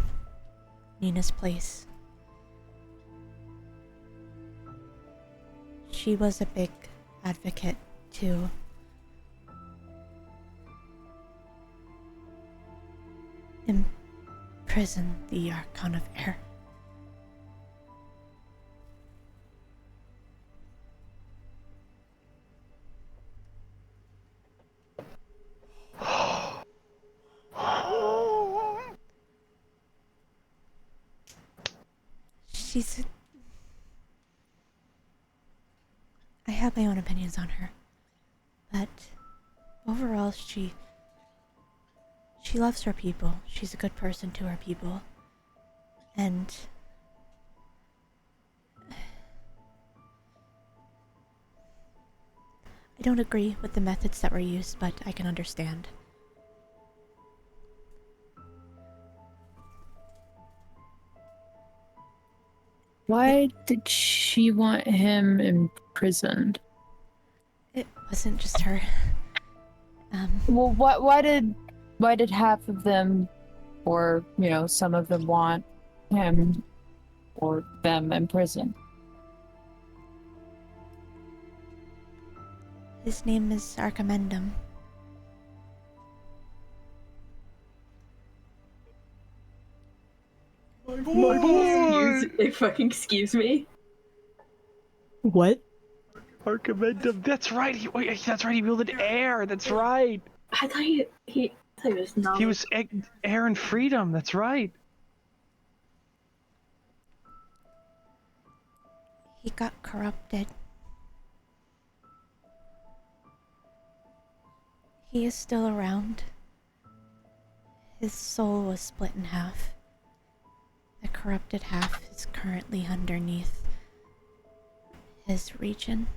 Speaker 8: Nina's place. She was a big advocate to imprison the Archon of Air. I have my own opinions on her, but overall she loves her people. She's a good person to her people, and I don't agree with the methods that were used, but I can understand.
Speaker 7: Why did she want him imprisoned?
Speaker 8: It wasn't just her.
Speaker 7: Well, why did half of them, or some of them, want him or them imprisoned?
Speaker 8: His name is Archimendum.
Speaker 2: My boy! Excuse me.
Speaker 9: What?
Speaker 12: Archimendum, that's right. That's right. He wielded air. That's right.
Speaker 2: I thought he was not.
Speaker 12: He was air and freedom. That's right.
Speaker 8: He got corrupted. He is still around. His soul was split in half. The corrupted half is currently underneath his region.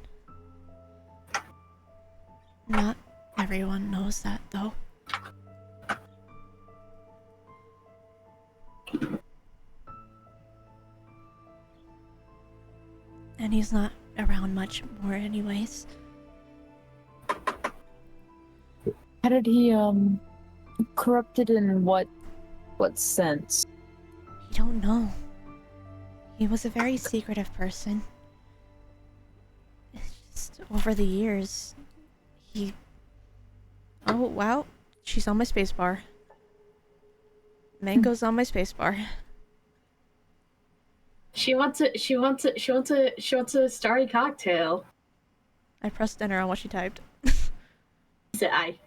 Speaker 8: Not everyone knows that, though. And he's not around much more anyways.
Speaker 7: How did he, corrupted in what sense?
Speaker 8: You don't know. He was a very secretive person. It's just over the years, he... Oh, wow. She's on my spacebar. Mango's on my spacebar.
Speaker 2: She wants a starry cocktail.
Speaker 1: I pressed enter on what she typed.
Speaker 2: Said I.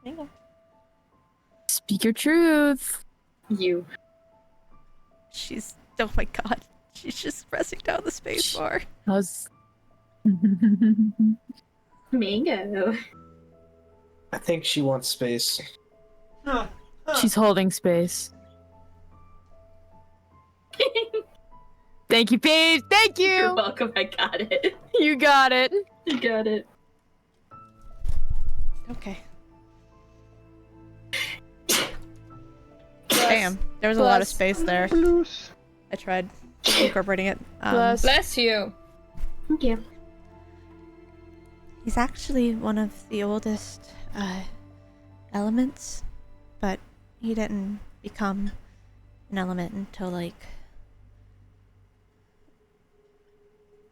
Speaker 1: Mango.
Speaker 7: Speak your truth.
Speaker 2: You.
Speaker 1: She's... Oh my god. She's just pressing down the spacebar.
Speaker 7: How's...
Speaker 2: Mango.
Speaker 6: I think she wants space.
Speaker 7: She's holding space. Thank you, Paige. Thank you.
Speaker 2: You're welcome. I got it.
Speaker 7: You got it.
Speaker 2: You got it.
Speaker 1: Okay. Damn, there was a lot of space there. I tried incorporating it.
Speaker 11: Bless you.
Speaker 2: Thank you.
Speaker 8: He's actually one of the oldest, elements, but he didn't become an element until, like,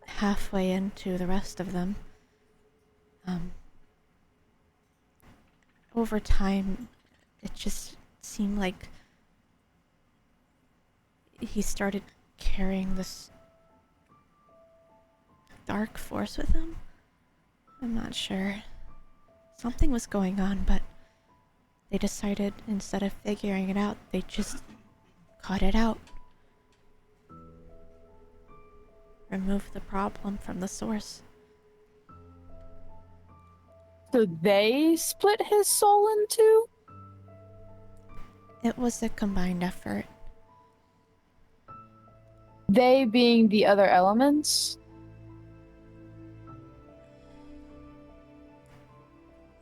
Speaker 8: halfway into the rest of them. Over time, it just seemed like he started carrying this dark force with him. I'm not sure. Something was going on, but they decided instead of figuring it out, they just cut it out. Remove the problem from the source.
Speaker 7: So they split his soul in two?
Speaker 8: It was a combined effort.
Speaker 7: They being the other elements?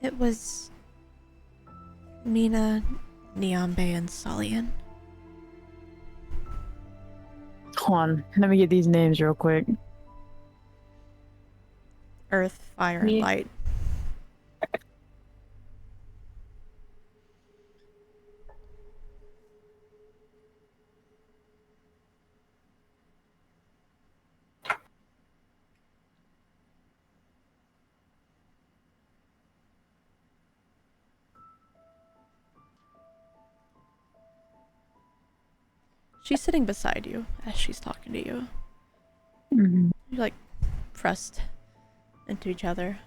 Speaker 8: It was Mina, Niambe, and Solian.
Speaker 7: Hold on, let me get these names real quick.
Speaker 1: Earth, fire, and light. She's sitting beside you as she's talking to you.
Speaker 7: Mm-hmm.
Speaker 1: You're like pressed into each other.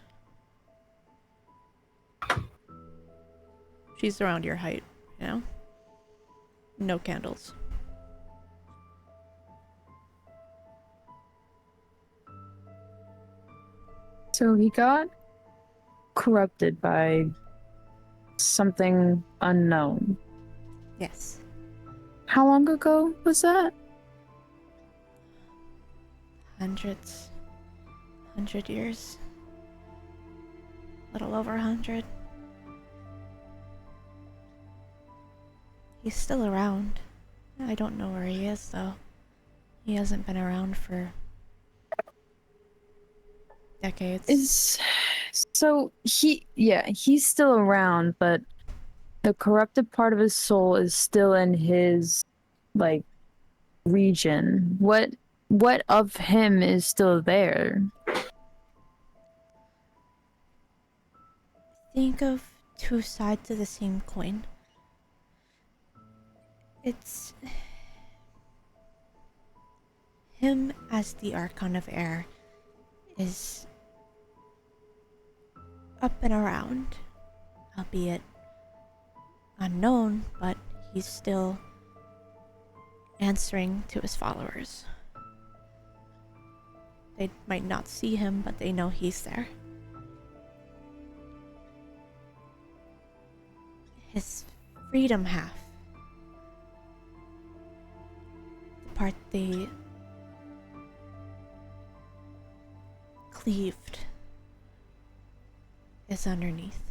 Speaker 1: She's around your height, you know? No candles.
Speaker 7: So he got corrupted by something unknown.
Speaker 8: Yes.
Speaker 7: How long ago was that?
Speaker 8: Hundreds. 100 years. Little over 100. He's still around. I don't know where he is, though. He hasn't been around for decades.
Speaker 7: So he's still around, but the corrupted part of his soul is still in his, like, region. What of him is still there?
Speaker 8: Think of two sides of the same coin. It's him as the Archon of Air is up and around, albeit unknown, but he's still answering to his followers. They might not see him, but they know he's there. His freedom half, the part they cleaved, is underneath.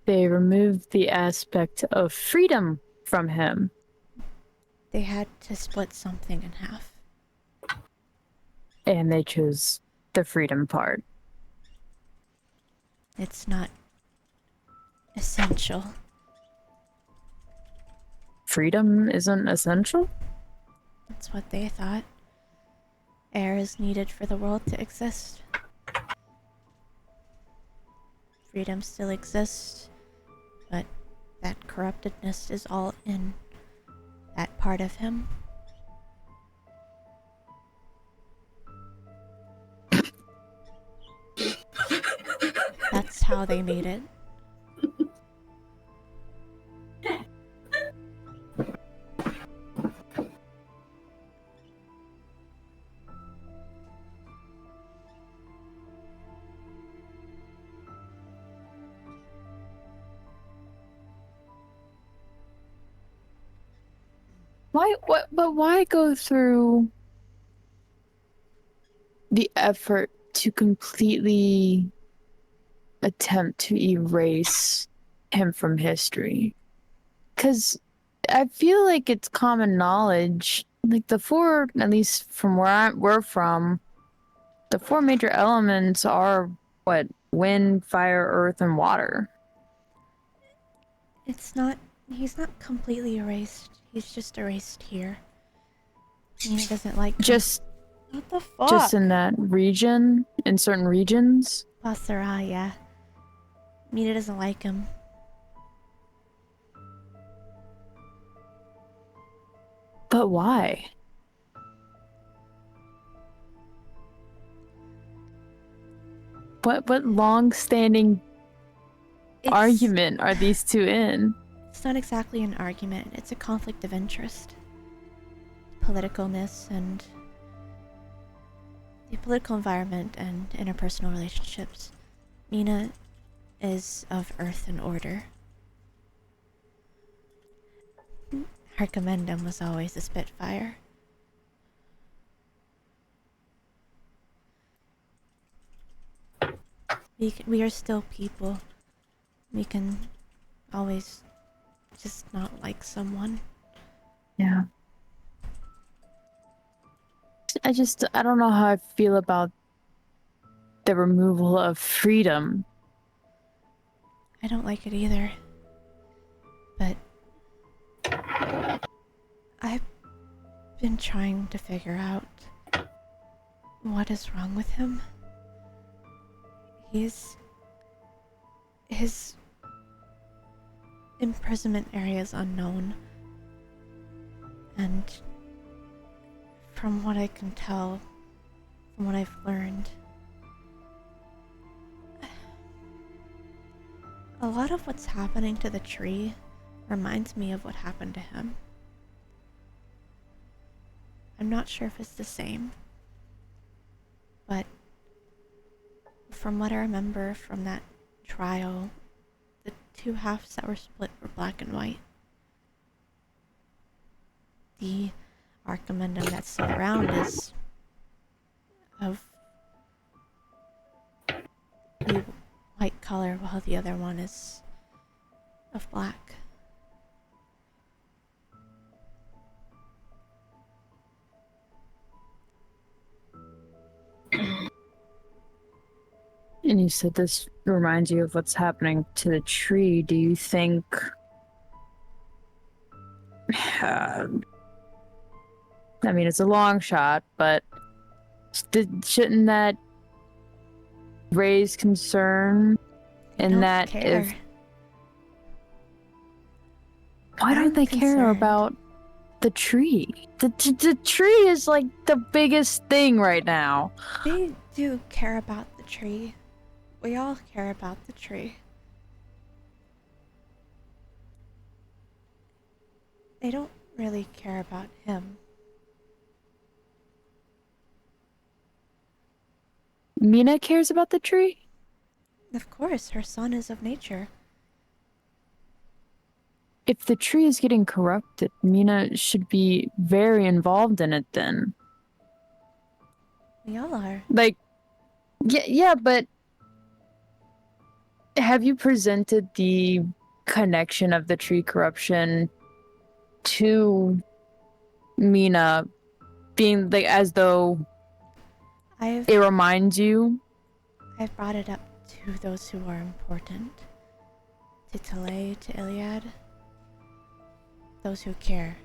Speaker 7: They removed the aspect of freedom from him.
Speaker 8: They had to split something in half.
Speaker 7: And they chose the freedom part.
Speaker 8: It's not essential.
Speaker 7: Freedom isn't essential?
Speaker 8: That's what they thought. Air is needed for the world to exist. Freedom still exists, but that corruptedness is all in that part of him. That's how they made it.
Speaker 7: Why go through the effort to completely attempt to erase him from history? Because I feel like it's common knowledge, like the four, at least from where we're from, the four major elements are what? Wind, fire, earth, and water.
Speaker 8: He's not completely erased. He's just erased here. Nina doesn't like him. What the fuck?
Speaker 7: Just in that region, in certain regions.
Speaker 8: Basara, yeah. Mina doesn't like him.
Speaker 7: But why? What long-standing argument are these two in?
Speaker 8: It's not exactly an argument. It's a conflict of interest. Politicalness and the political environment and interpersonal relationships. Mina is of earth and order. Her commendum was always a Spitfire. We are still people. We can always just not like someone.
Speaker 7: Yeah. I don't know how I feel about the removal of freedom.
Speaker 8: I don't like it either. But I've been trying to figure out what is wrong with him. His imprisonment area is unknown. And from what I can tell, from what I've learned, a lot of what's happening to the tree reminds me of what happened to him. I'm not sure if it's the same, but from what I remember from that trial, the two halves that were split were black and white. The Archimendum that's still around is of the white color, while the other one is of black.
Speaker 7: And you said this reminds you of what's happening to the tree. Do you think... I mean, it's a long shot, but shouldn't that raise concern in that
Speaker 8: care.
Speaker 7: if... Why don't they care about the tree? The tree is like the biggest thing right now.
Speaker 8: They do care about the tree. We all care about the tree. They don't really care about him.
Speaker 7: Mina cares about the tree?
Speaker 8: Of course, her son is of nature.
Speaker 7: If the tree is getting corrupted, Mina should be very involved in it then.
Speaker 8: We all are.
Speaker 7: Like, Yeah, but have you presented the connection of the tree corruption to Mina, being like as though it reminds you?
Speaker 8: I've brought it up to those who are important. To Tale, to Iliad. Those who care.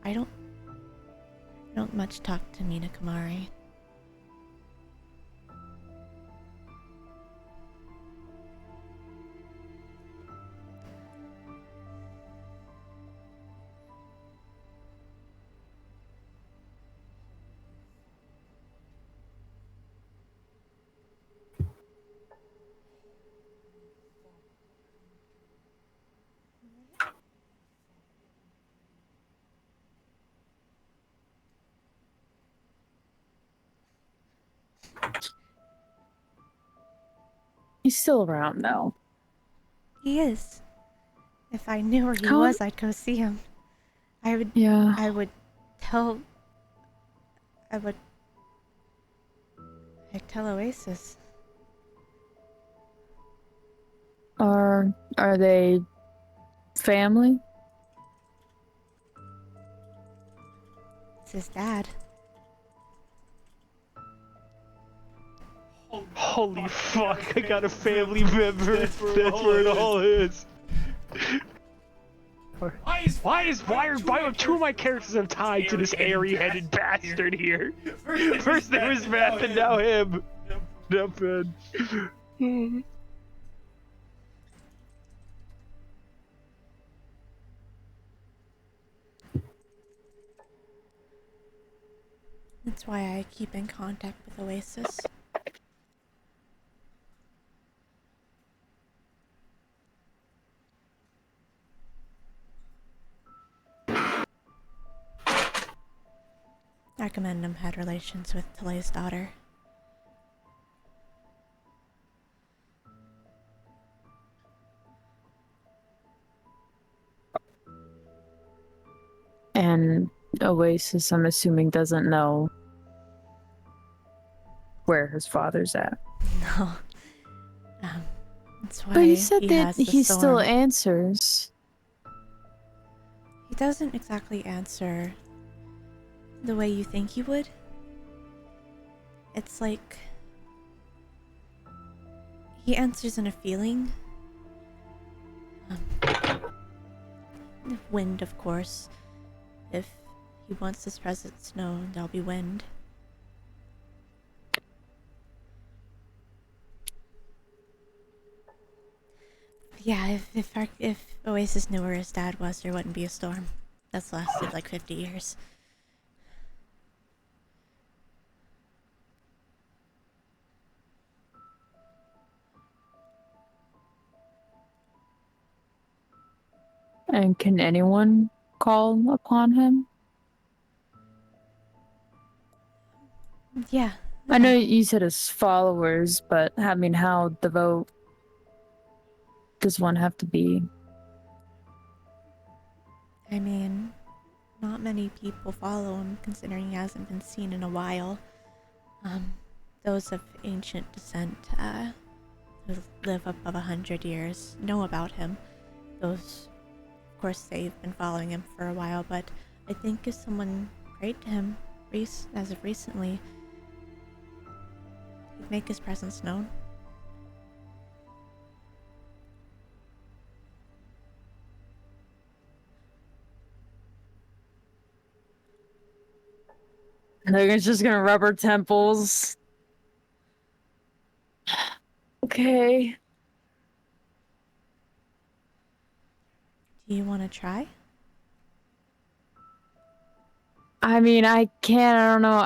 Speaker 8: I don't much talk to Mina Kamari.
Speaker 7: He's still around, though.
Speaker 8: He is. If I knew where he
Speaker 7: How-
Speaker 8: was, I'd go see him.
Speaker 7: Yeah.
Speaker 8: I would tell Oasis.
Speaker 7: Are they family?
Speaker 8: It's his dad.
Speaker 12: Holy fuck, I got a family member. That's where it all is. Why are two of my characters are tied to this airy-headed bastard here? First there was Math and now him. Nothing.
Speaker 8: That's why I keep in contact with Oasis. Agamemnon had relations with Tale's daughter.
Speaker 7: And Oasis, I'm assuming, doesn't know where his father's at.
Speaker 8: No. That's why
Speaker 7: But he said
Speaker 8: he
Speaker 7: that
Speaker 8: has the
Speaker 7: he still
Speaker 8: storm.
Speaker 7: answers.
Speaker 8: He doesn't exactly answer the way you think he would. It's like he answers in a feeling. Wind, of course. If he wants his presence known, there'll be wind. Yeah, if Oasis knew where his dad was, there wouldn't be a storm. That's lasted like 50 years.
Speaker 7: And can anyone call upon him?
Speaker 8: Yeah.
Speaker 7: I know you said his followers, but I mean, how devout does one have to be?
Speaker 8: I mean, not many people follow him, considering he hasn't been seen in a while. Those of ancient descent, who live above 100 years, know about him. Those, of course, they've been following him for a while, but I think if someone prayed to him, as of recently, he'd make his presence known.
Speaker 7: They're just gonna rubber temples. Okay.
Speaker 8: Do you want to try?
Speaker 7: I mean, I don't know.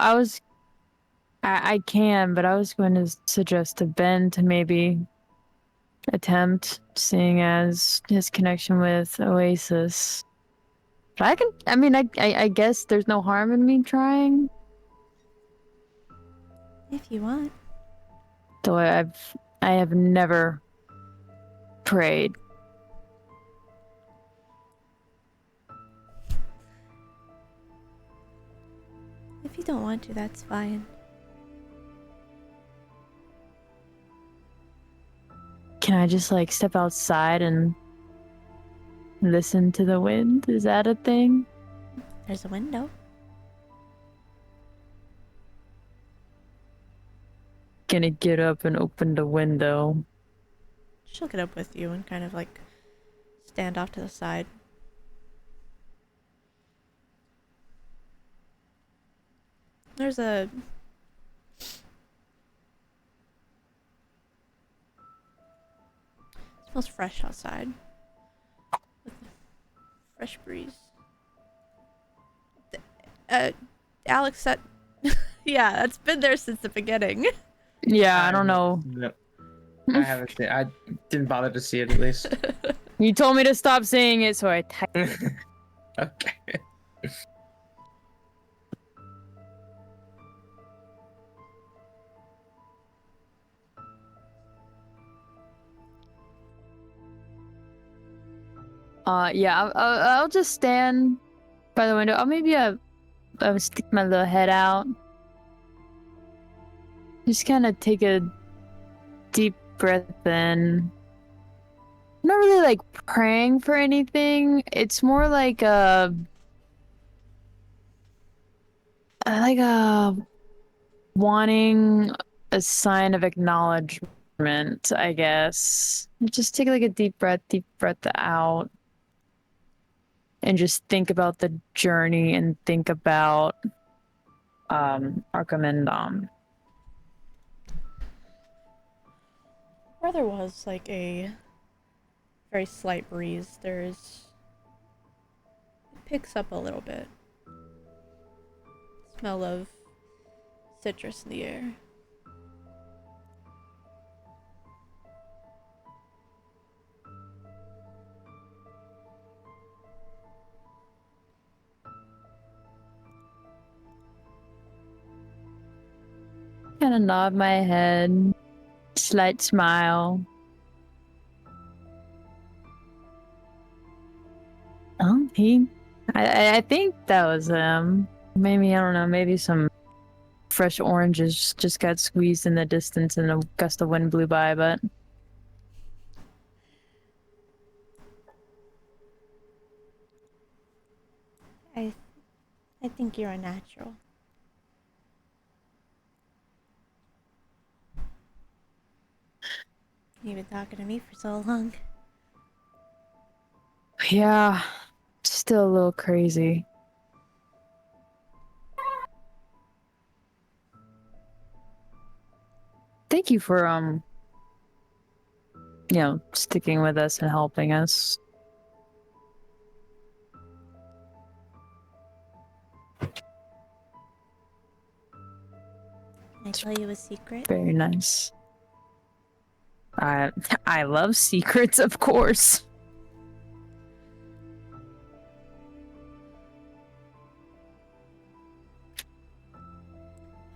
Speaker 7: I can, but I was going to suggest to Ben to maybe attempt, seeing as his connection with Oasis. But I guess there's no harm in me trying.
Speaker 8: If you want.
Speaker 7: Though I have never prayed.
Speaker 8: If you don't want to, that's fine.
Speaker 7: I just like step outside and listen to the wind? Is that a thing?
Speaker 8: There's a window.
Speaker 7: Gonna get up and open the window.
Speaker 8: She'll get up with you and kind of like stand off to the side. There's a... It smells fresh outside. With a fresh breeze. Alex, that... yeah, that's been there since the beginning.
Speaker 7: Yeah, I don't know.
Speaker 13: No, I haven't seen. I didn't bother to see it at least.
Speaker 7: You told me to stop saying it, so I typed.
Speaker 13: Okay.
Speaker 7: Yeah, I'll just stand by the window. I'll stick my little head out. Just kind of take a deep breath in. I'm not really like praying for anything. It's more like wanting a sign of acknowledgement, I guess. Just take like a deep breath out. And just think about the journey and think about Archimandom.
Speaker 8: Where there was like a very slight breeze, it picks up a little bit. Smell of citrus in the air.
Speaker 7: Kind of nod my head, slight smile. Oh, I think that was him. Maybe, I don't know, maybe some fresh oranges just got squeezed in the distance and a gust of wind blew by, but...
Speaker 8: I think you're a natural. You've been talking to me for so long.
Speaker 7: Yeah, still a little crazy. Thank you for, sticking with us and helping us.
Speaker 8: Can I tell you a secret?
Speaker 7: Very nice. I love secrets, of course.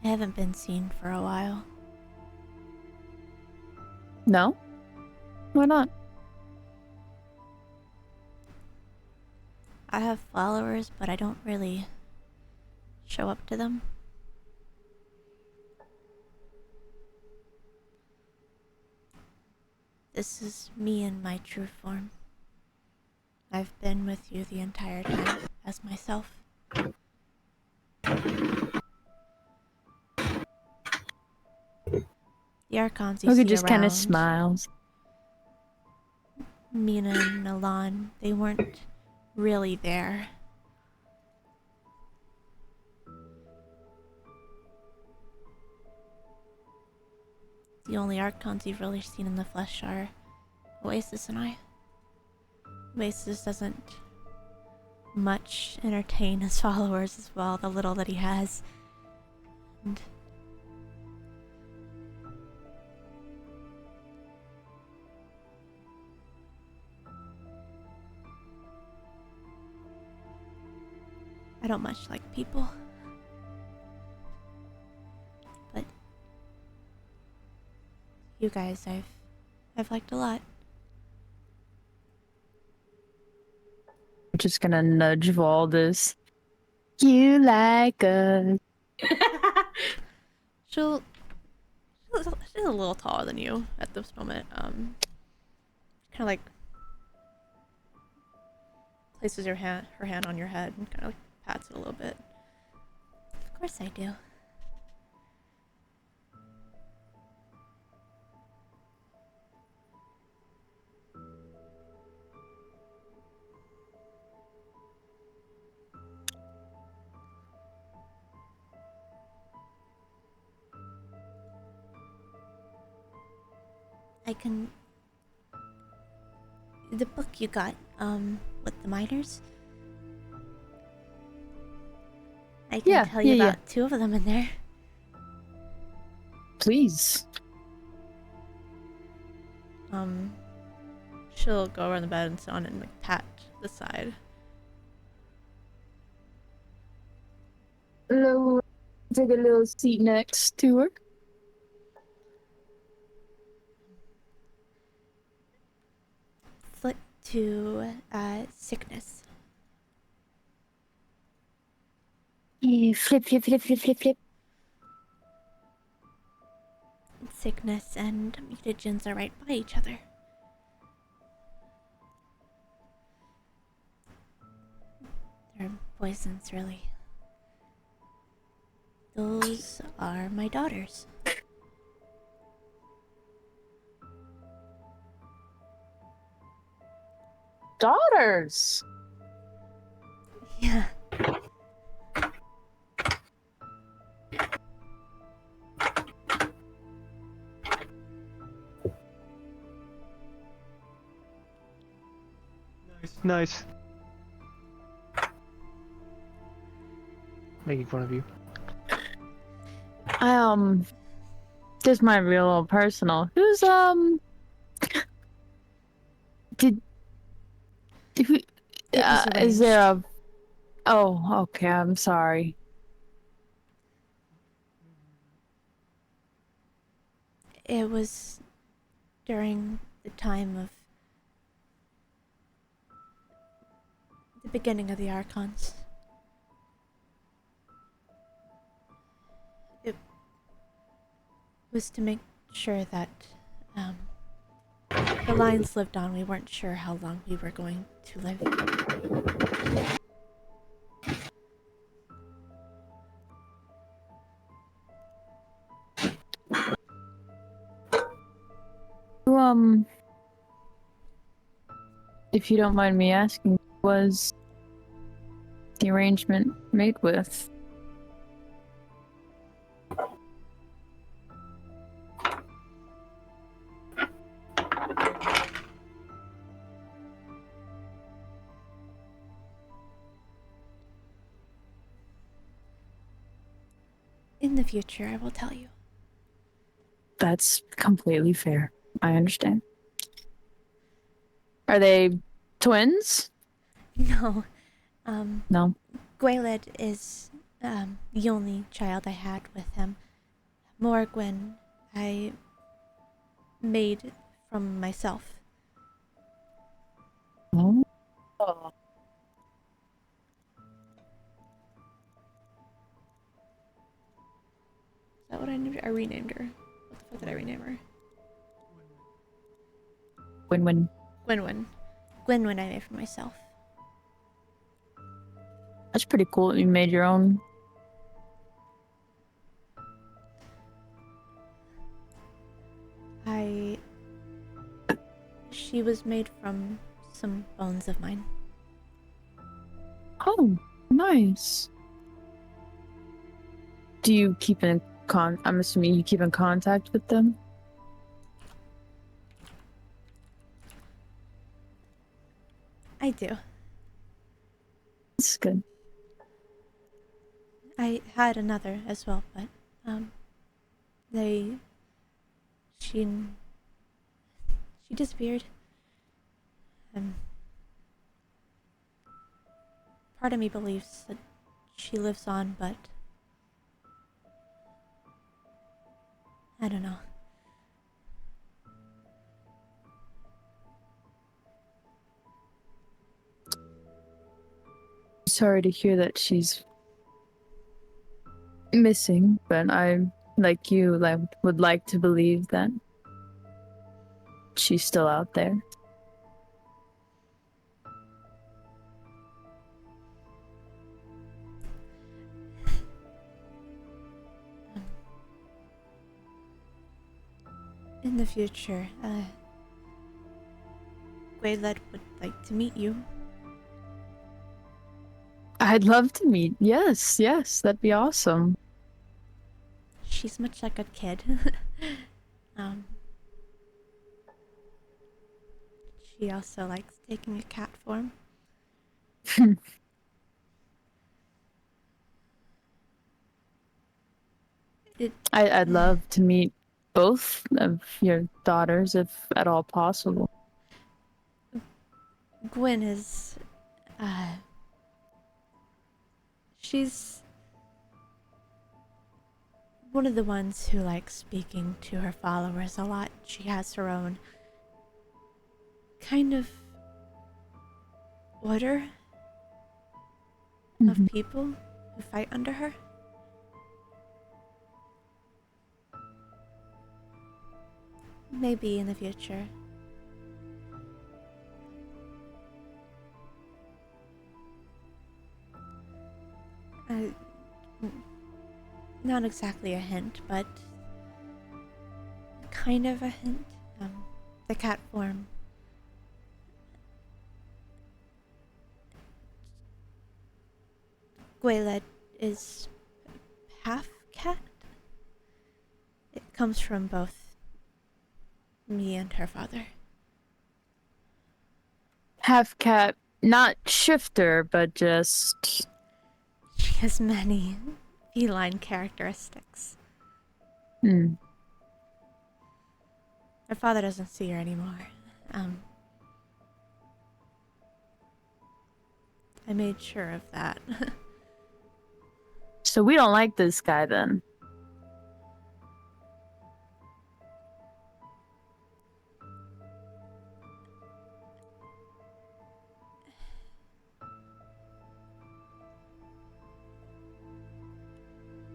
Speaker 8: I haven't been seen for a while.
Speaker 7: No? Why not?
Speaker 8: I have followers, but I don't really show up to them. This is me in my true form. I've been with you the entire time as myself. The Archons you
Speaker 7: Look,
Speaker 8: see
Speaker 7: it just kind of
Speaker 8: around,
Speaker 7: smiles.
Speaker 8: Mina and Milan, they weren't really there. The only Archons you've really seen in the flesh are Oasis and I. Oasis doesn't much entertain his followers as well, the little that he has. And I don't much like people. But you guys I've liked a lot.
Speaker 7: I'm just gonna nudge Valdis. You like us.
Speaker 8: She's a little taller than you at this moment.
Speaker 1: kind of like places her hand on your head and kind of like pats it a little bit.
Speaker 8: Of course I do. I can... The book you got, with the miners? I can tell you about 2 of them in there.
Speaker 7: Please.
Speaker 1: She'll go around the bed and sit on it and like pat the side.
Speaker 7: Take a little seat next to her.
Speaker 8: Flip to, sickness.
Speaker 10: Yeah, flip.
Speaker 8: Sickness and mutagens are right by each other. They're poisons, really. Those are my daughters.
Speaker 7: Daughters!
Speaker 8: Yeah.
Speaker 3: Nice. Making fun of you.
Speaker 7: This might be a little personal. Who's, who,
Speaker 8: It was
Speaker 7: is there
Speaker 8: arranged.
Speaker 7: a... Oh, okay, I'm sorry.
Speaker 8: It was during the time of the beginning of the Archons. It was to make sure that the lines lived on. We weren't sure how long we were going to live.
Speaker 7: If you don't mind me asking, was the arrangement made with?
Speaker 8: In the future, I will tell you.
Speaker 7: That's completely fair. I understand. Are they twins?
Speaker 8: No.
Speaker 7: No.
Speaker 8: Gwaeled is the only child I had with him. Morgwyn I made from myself.
Speaker 7: Oh.
Speaker 1: Is that what I named her? I renamed her. What the fuck did I rename her?
Speaker 7: Win-win.
Speaker 8: Gwynwyn. Gwynwyn I made for myself.
Speaker 7: That's pretty cool that you made your own.
Speaker 8: She was made from some bones of mine.
Speaker 7: Oh, nice. Do you keep in I'm assuming you keep in contact with them?
Speaker 8: I do.
Speaker 7: That's good.
Speaker 8: I had another as well, but she disappeared. Part of me believes that she lives on, but I don't know.
Speaker 7: Sorry to hear that she's missing, but I, like you, would like to believe that she's still out there.
Speaker 8: in the future, Gwayled would like to meet you.
Speaker 7: I'd love to meet. Yes, that'd be awesome.
Speaker 8: She's much like a kid. She also likes taking a cat form.
Speaker 7: I'd love to meet both of your daughters if at all possible.
Speaker 8: Gwyn is, she's one of the ones who likes speaking to her followers a lot. She has her own kind of order of people who fight under her. Maybe in the future. Not exactly a hint, but kind of a hint. The cat form. Gwayled is half cat. It comes from both me and her father.
Speaker 7: Half cat, not shifter, but just...
Speaker 8: She has many feline characteristics.
Speaker 7: Hmm.
Speaker 8: Her father doesn't see her anymore. I made sure of that.
Speaker 7: So we don't like this guy then.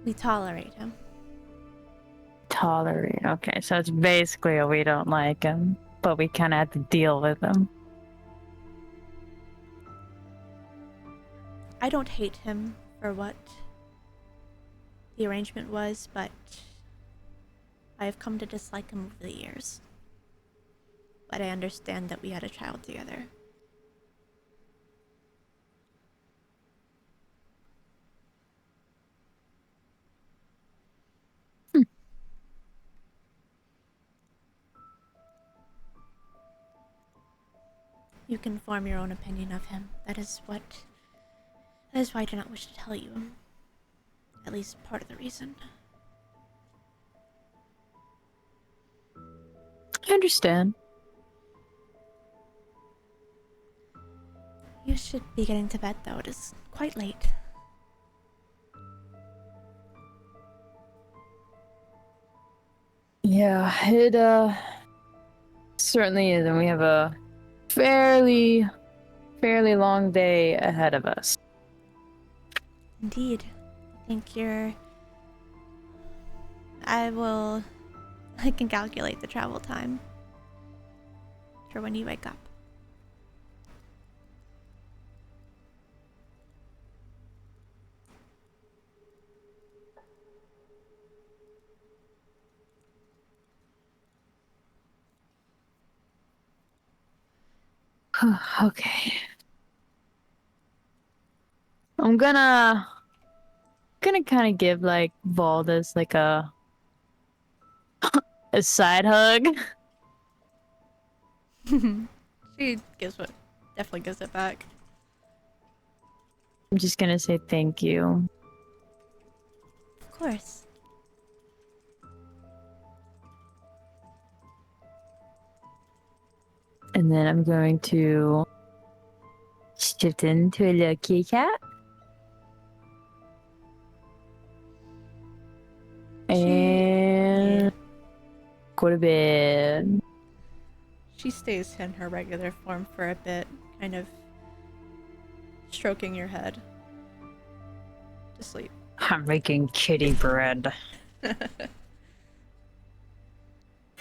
Speaker 8: We tolerate him.
Speaker 7: Tolerate. Okay, so it's basically a we don't like him, but we kind of have to deal with him.
Speaker 8: I don't hate him for what the arrangement was, but I have come to dislike him over the years. But I understand that we had a child together. You can form your own opinion of him. That is why I do not wish to tell you. At least part of the reason.
Speaker 7: I understand.
Speaker 8: You should be getting to bed, though. It is quite late.
Speaker 7: Yeah, it certainly is, and we have a fairly long day ahead of us.
Speaker 8: Indeed. I can calculate the travel time for when you wake up.
Speaker 7: Okay. I'm gonna kind of give like Valdez like a side hug.
Speaker 8: She definitely gives it back.
Speaker 7: I'm just gonna say thank you.
Speaker 8: Of course.
Speaker 7: And then I'm going to shift into a little kitty cat. And go to bed.
Speaker 1: She stays in her regular form for a bit, kind of stroking your head to sleep.
Speaker 7: I'm making kitty bread.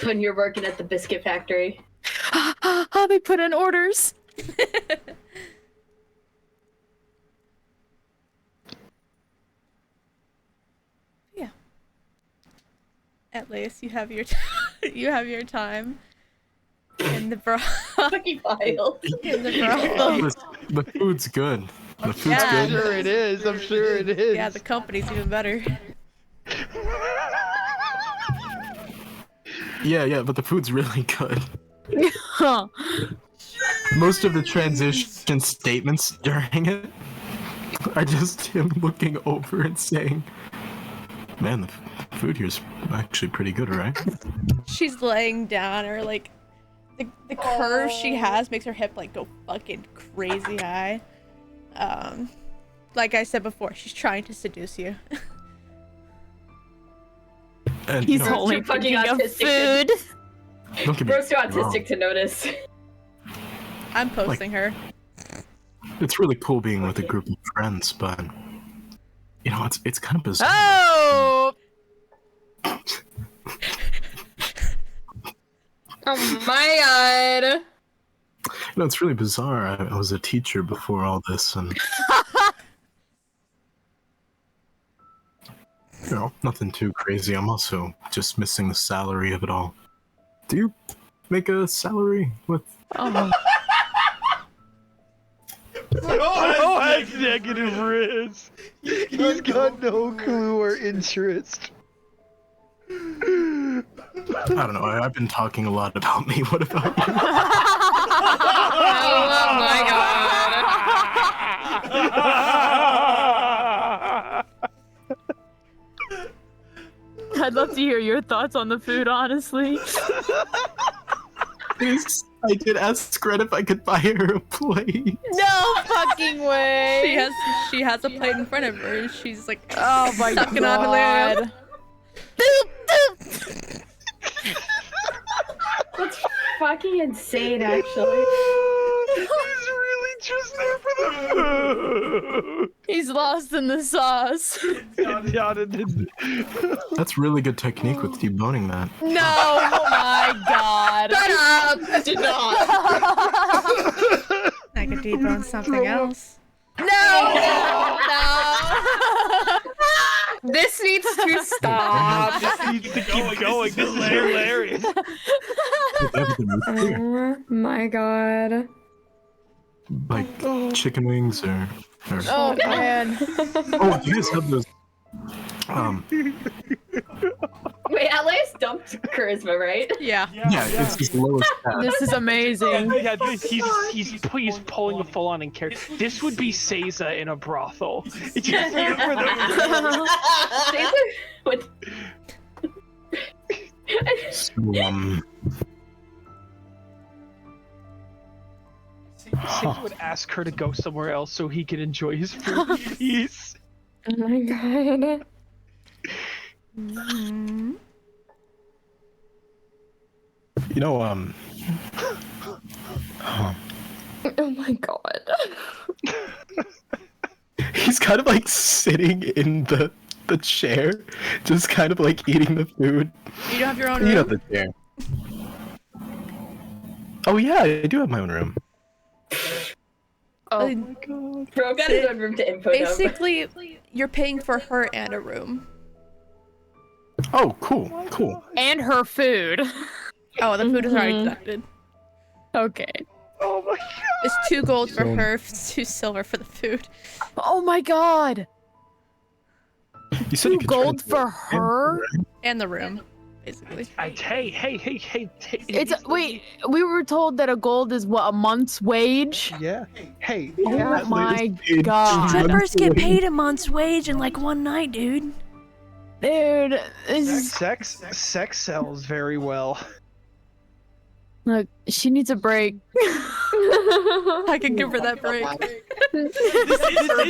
Speaker 2: When you're working at the biscuit factory.
Speaker 7: They put in orders.
Speaker 1: Yeah. At least you have your You have your time in the
Speaker 2: Fucking wild.
Speaker 1: in the brothel.
Speaker 5: The food's good. The food's
Speaker 1: Yeah.
Speaker 12: I'm
Speaker 5: good.
Speaker 12: sure it is. I'm sure it is.
Speaker 1: Yeah, the company's even better.
Speaker 5: Yeah, but the food's really good. Most of the transition statements during it are just him looking over and saying, "Man, the food here's actually pretty good, right?"
Speaker 1: She's laying down, or like the curve she has makes her hip like go fucking crazy high. Like I said before, she's trying to seduce you.
Speaker 5: And,
Speaker 7: He's
Speaker 5: you know,
Speaker 7: only
Speaker 2: Too fucking
Speaker 7: thinking of
Speaker 2: autistic
Speaker 7: food.
Speaker 5: don't get me
Speaker 2: Bro's too
Speaker 5: wrong.
Speaker 2: autistic to notice.
Speaker 1: I'm posting her.
Speaker 5: It's really cool being with a group of friends, but you know, it's kind of bizarre.
Speaker 7: Oh!
Speaker 11: Oh my god.
Speaker 5: You know, it's really bizarre. I was a teacher before all this, and you know, nothing too crazy. I'm also just missing the salary of it all. Do you make a salary with?
Speaker 7: Oh.
Speaker 12: Oh, has negative riz. He's got no clue or interest.
Speaker 5: I don't know. I've been talking a lot about me. What about you?
Speaker 11: Oh my
Speaker 7: I'd love to hear your thoughts on the food, honestly.
Speaker 5: I did ask Gret if I could buy her a plate.
Speaker 7: No fucking way!
Speaker 1: She has a plate in front of her, and she's like,
Speaker 7: Oh my
Speaker 1: sucking on the lamb.
Speaker 2: That's fucking insane, actually.
Speaker 12: He's really just there for the food.
Speaker 7: He's lost in the sauce.
Speaker 5: That's really good technique with deboning that.
Speaker 7: No, oh my god.
Speaker 11: Shut up! Did not.
Speaker 1: I could debone something else.
Speaker 7: No!
Speaker 11: This needs to stop.
Speaker 12: This needs to keep going. This is hilarious.
Speaker 11: Oh my god.
Speaker 5: Like chicken wings or
Speaker 7: Oh man.
Speaker 5: oh, do you guys have those?
Speaker 2: Wait, Atlas dumped charisma, right?
Speaker 1: Yeah.
Speaker 5: Yeah, it's just the lowest stat.
Speaker 7: This is amazing.
Speaker 12: Yeah, he's pulling a full on in character. This would be Seiza in a brothel. It's just here for the
Speaker 2: What?
Speaker 5: So,
Speaker 12: Seiza would ask her to go somewhere else so he can enjoy his food in peace.
Speaker 11: Oh my god.
Speaker 5: you know,
Speaker 11: Oh my god.
Speaker 5: he's kind of like sitting in the chair, just kind of like eating the food.
Speaker 1: You don't have your own room?
Speaker 5: You know the chair. Oh yeah, I do have my own room.
Speaker 7: Oh
Speaker 1: my
Speaker 2: god. Bro got his own room to input him.
Speaker 1: Basically, you're paying for her and a room.
Speaker 5: Oh, cool.
Speaker 7: And her food.
Speaker 1: Oh, the food is already deducted.
Speaker 7: Okay.
Speaker 12: Oh my god.
Speaker 1: It's 2 gold for
Speaker 5: So-
Speaker 1: her, 2 silver for the food.
Speaker 7: Oh my god.
Speaker 5: You said you
Speaker 7: 2
Speaker 5: could turn
Speaker 7: gold
Speaker 5: into
Speaker 7: for
Speaker 5: a
Speaker 7: her?
Speaker 1: And the room, basically.
Speaker 12: Hey.
Speaker 7: It's wait, we were told that a gold is what, a month's wage?
Speaker 12: Yeah. Hey.
Speaker 7: Oh my
Speaker 5: paid
Speaker 7: god.
Speaker 1: Strippers get paid a month's wage in like 1 night, dude.
Speaker 7: Dude, this is
Speaker 12: Sex sells very well.
Speaker 7: look, she needs a break.
Speaker 1: I can give her that break.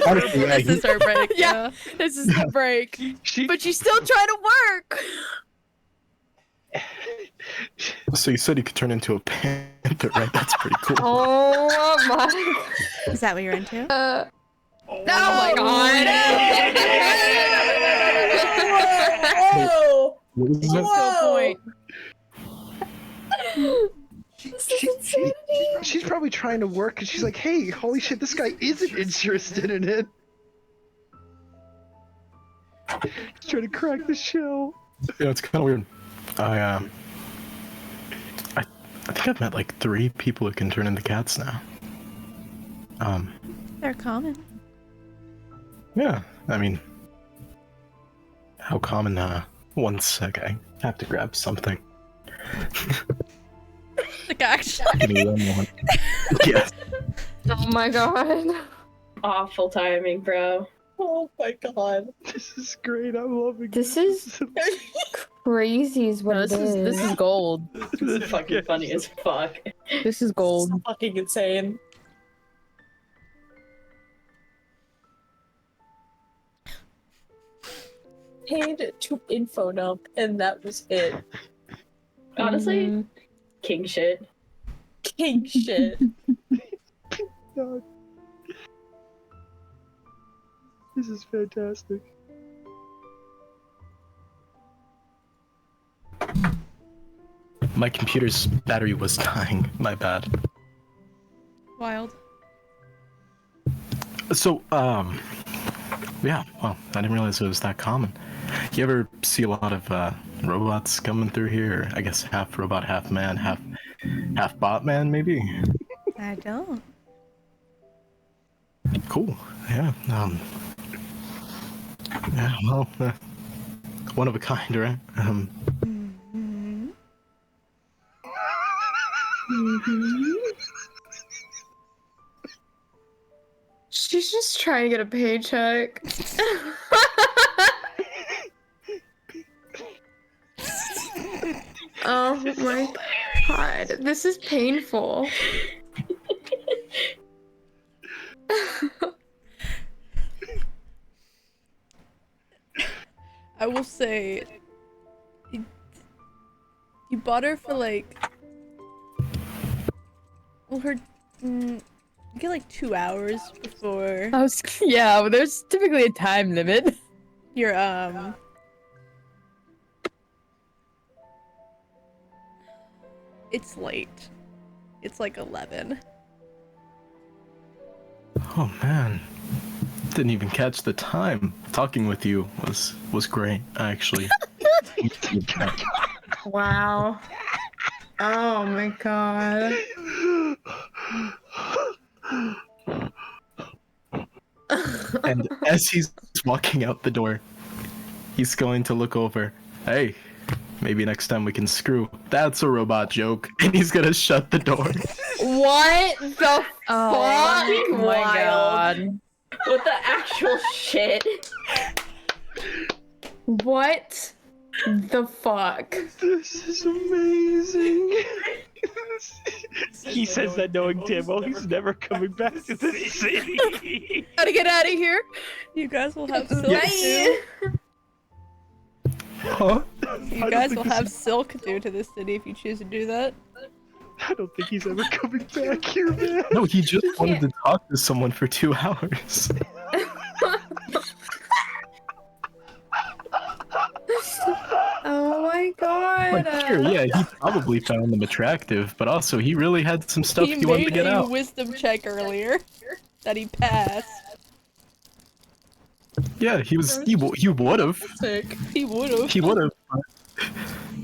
Speaker 5: Honestly, yeah,
Speaker 1: This is her break, yeah.
Speaker 7: This is the break. But she's still trying to work.
Speaker 5: So you said you could turn into a panther, right? That's pretty cool.
Speaker 11: Oh my.
Speaker 1: Is that what you're into?
Speaker 11: Oh my god.
Speaker 2: Whoa!
Speaker 5: What is
Speaker 7: Just
Speaker 5: that?
Speaker 7: to a point.
Speaker 12: She's probably trying to work and she's like, hey, holy shit, this guy isn't interested in it. She's trying to crack the shell.
Speaker 5: Yeah, it's kind of weird. I I think I've met like 3 people who can turn into cats now.
Speaker 8: They're common.
Speaker 5: Yeah, I mean, how common, 1 sec, I have to grab something.
Speaker 8: Like, actually.
Speaker 5: Give me 1 moment. Yes.
Speaker 11: Oh my god.
Speaker 2: Awful timing, bro.
Speaker 9: Oh my god.
Speaker 12: This is great. I'm loving
Speaker 11: This is crazy is what
Speaker 7: No,
Speaker 11: it
Speaker 7: this is gold.
Speaker 2: This is fucking funny as fuck.
Speaker 7: This is gold.
Speaker 9: So fucking insane. Paid to info dump, and that was it.
Speaker 2: Honestly, king shit.
Speaker 9: King shit.
Speaker 12: God. This is fantastic.
Speaker 5: My computer's battery was dying. My bad.
Speaker 8: Wild.
Speaker 5: So, yeah, well, I didn't realize it was that common. You ever see a lot of robots coming through here? Or I guess half robot, half man, half bot man, maybe?
Speaker 8: I don't.
Speaker 5: Cool. Yeah. Yeah. Well, one of a kind, right?
Speaker 11: She's just trying to get a paycheck. Oh my god. This is painful.
Speaker 1: I will say, you bought her for like, well, you get like 2 hours before
Speaker 7: Yeah, well, there's typically a time limit.
Speaker 1: your it's late. It's like 11.
Speaker 5: Oh man, didn't even catch the time. Talking with you was great, actually.
Speaker 11: Wow. Oh my god.
Speaker 5: And as he's walking out the door, he's going to look over. Hey, maybe next time we can screw. That's a robot joke. And he's gonna shut the door.
Speaker 11: What the fuck?
Speaker 7: Oh my
Speaker 11: Wild.
Speaker 7: god.
Speaker 2: What the actual shit?
Speaker 11: What the fuck?
Speaker 12: This is amazing. He says that knowing damn well he's never coming back to the city.
Speaker 1: Gotta get out of here. You guys will have silk too.
Speaker 5: Huh?
Speaker 1: You guys will have silk due to this city if you choose to do that.
Speaker 12: I don't think he's ever coming back here, man.
Speaker 5: No, he just wanted to talk to someone for 2 hours.
Speaker 11: Oh my god.
Speaker 5: Like, sure, yeah, he probably found them attractive, but also he really had some stuff he wanted to
Speaker 1: made
Speaker 5: get
Speaker 1: a
Speaker 5: out.
Speaker 1: wisdom check earlier that he passed.
Speaker 5: Yeah, he would have.
Speaker 1: He would've.
Speaker 5: He would have.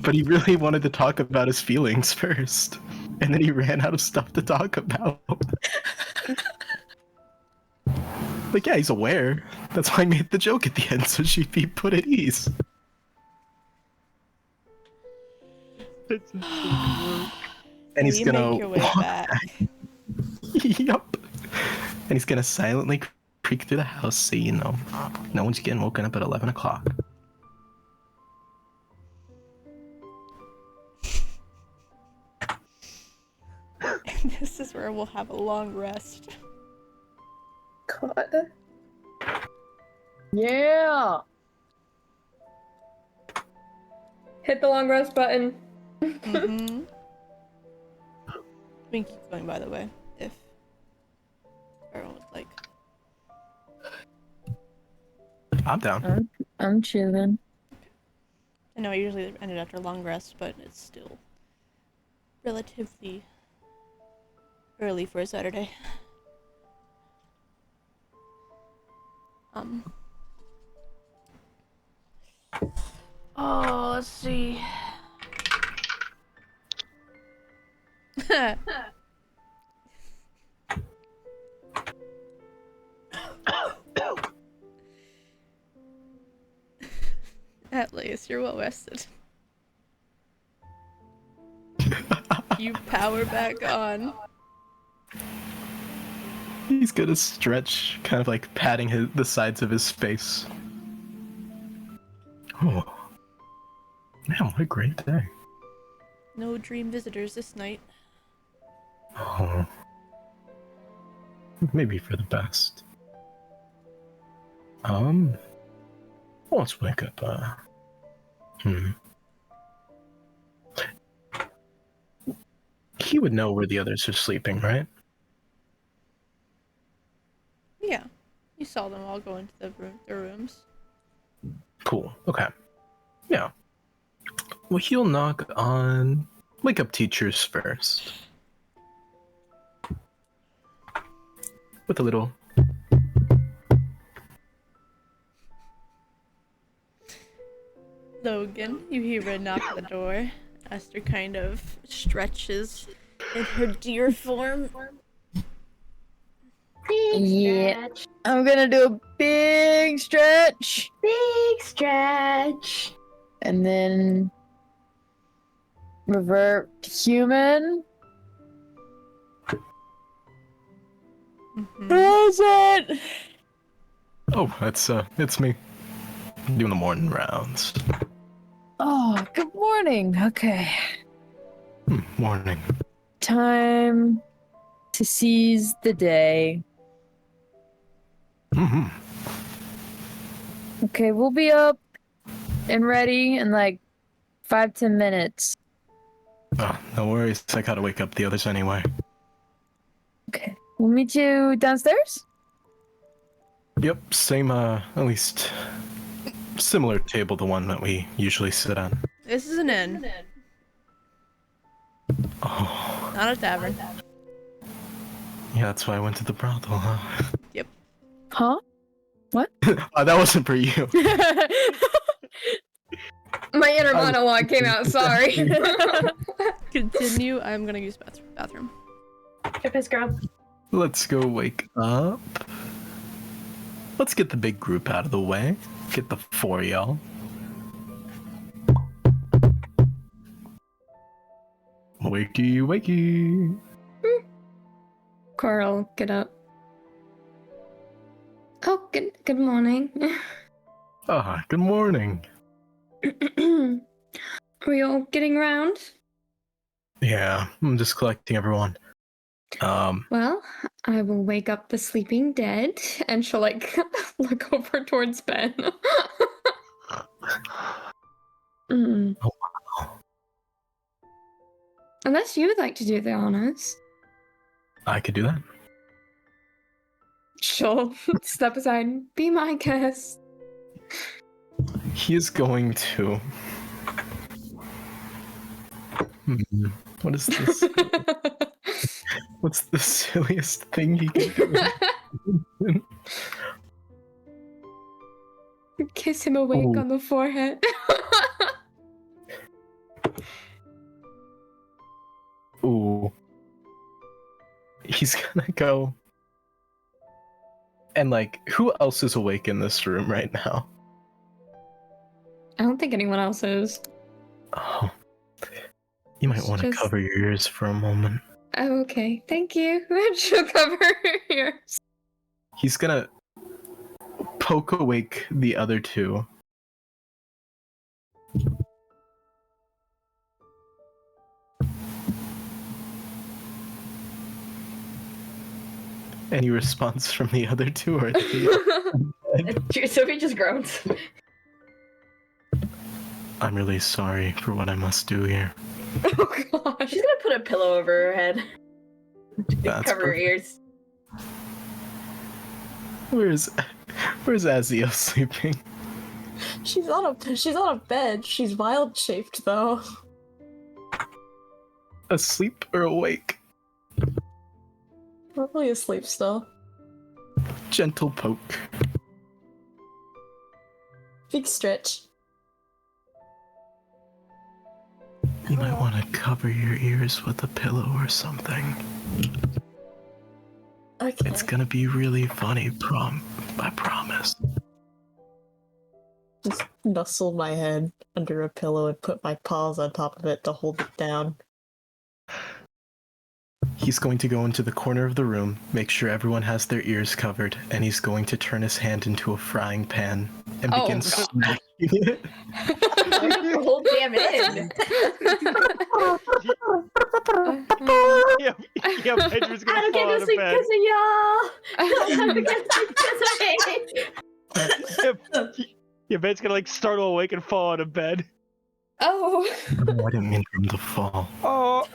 Speaker 5: But he really wanted to talk about his feelings first. And then he ran out of stuff to talk about. Like, yeah, he's aware. That's why I made the joke at the end, so she'd be put at ease.
Speaker 12: It's insane.
Speaker 5: And he's
Speaker 1: you
Speaker 5: gonna
Speaker 1: make your way
Speaker 5: walk
Speaker 1: back.
Speaker 5: Yup. And he's gonna silently creak through the house, so you know, no one's getting woken up at 11 o'clock.
Speaker 1: And this is where we'll have a long rest.
Speaker 11: God.
Speaker 7: Yeah.
Speaker 11: Hit the long rest button.
Speaker 1: Mm-hmm. We can keep going, by the way, if everyone would like.
Speaker 5: I'm down.
Speaker 7: I'm chilling.
Speaker 1: I know I usually ended after a long rest, but it's still relatively early for a Saturday. Oh, let's see. At least you're well rested. You power back on.
Speaker 5: He's gonna stretch, kind of like patting the sides of his face. Oh, man, what a great day.
Speaker 1: No dream visitors this night.
Speaker 5: Oh, maybe for the best. Let's wake up. He would know where the others are sleeping, right?
Speaker 1: Yeah. You saw them all go into their rooms.
Speaker 5: Cool. Okay. Yeah. Well, he'll knock on wake up teachers first. With a little.
Speaker 1: Logan, you hear a knock at the door. Esther kind of stretches in her deer form.
Speaker 7: Yeah. I'm gonna do a big stretch.
Speaker 2: Big stretch.
Speaker 7: And then revert to human. Who's it?
Speaker 5: Oh, it's me. I'm doing the morning rounds.
Speaker 7: Oh, good morning. Okay.
Speaker 5: Morning.
Speaker 7: Time to seize the day.
Speaker 5: Mm-hmm.
Speaker 7: Okay, we'll be up and ready in like 5-10 minutes.
Speaker 5: Oh, no worries. I gotta wake up the others anyway.
Speaker 7: Okay. We'll meet you downstairs?
Speaker 5: Yep, same, at least similar table, the one that we usually sit on.
Speaker 1: This is an inn.
Speaker 5: Oh.
Speaker 1: Not a tavern.
Speaker 5: Yeah, that's why I went to the brothel, huh?
Speaker 1: Yep.
Speaker 7: Huh? What?
Speaker 5: That wasn't for you.
Speaker 11: My inner monologue came out, sorry.
Speaker 1: Continue. I'm gonna use bathroom.
Speaker 2: Go piss, girl.
Speaker 5: Let's go wake up. Let's get the big group out of the way. Get the 4 y'all. Wakey, wakey.
Speaker 11: Carl, get up. Oh, good morning.
Speaker 5: Good morning.
Speaker 11: Are we all getting around?
Speaker 5: Yeah, I'm just collecting everyone.
Speaker 11: Well, I will wake up the sleeping dead, and she'll like look over towards Ben.
Speaker 5: Oh, wow.
Speaker 11: Unless you would like to do the honors.
Speaker 5: I could do that.
Speaker 11: She'll step aside and be my guest.
Speaker 5: He is going to. What is this? What's the silliest thing he can do?
Speaker 11: Kiss him awake
Speaker 5: Ooh.
Speaker 11: on the forehead.
Speaker 5: Ooh. He's gonna go. And, like, who else is awake in this room right now?
Speaker 11: I don't think anyone else is.
Speaker 5: Oh. You might want to cover your ears for a moment.
Speaker 11: Oh, okay. Thank you. She'll cover her ears.
Speaker 5: He's gonna poke awake the other two. Any response from the other two, or
Speaker 2: Sophie just groans.
Speaker 5: I'm really sorry for what I must do here.
Speaker 11: Oh god.
Speaker 2: She's gonna put a pillow over her head.
Speaker 5: That's
Speaker 2: Cover her
Speaker 5: perfect.
Speaker 2: ears.
Speaker 5: Where's Azio sleeping?
Speaker 10: She's on a bed. She's wild shaped though.
Speaker 5: Asleep or awake?
Speaker 10: Probably asleep still.
Speaker 5: Gentle poke.
Speaker 10: Big stretch.
Speaker 5: You might want to cover your ears with a pillow or something.
Speaker 10: Okay.
Speaker 5: It's gonna be really funny, I promise.
Speaker 9: Just nestle my head under a pillow and put my paws on top of it to hold it down.
Speaker 5: He's going to go into the corner of the room, make sure everyone has their ears covered, and he's going to turn his hand into a frying pan and begin smacking it.
Speaker 11: The whole damn in.
Speaker 12: Yeah, Benjamin's gonna
Speaker 2: I don't
Speaker 12: fall
Speaker 2: get
Speaker 12: out
Speaker 2: to
Speaker 12: of
Speaker 2: sleep
Speaker 12: bed.
Speaker 2: because of y'all. I don't get to sleep because of me.
Speaker 12: Yeah, Ben's gonna like startle awake and fall out of bed.
Speaker 11: Oh.
Speaker 5: No, I didn't mean for him to fall.
Speaker 12: Oh,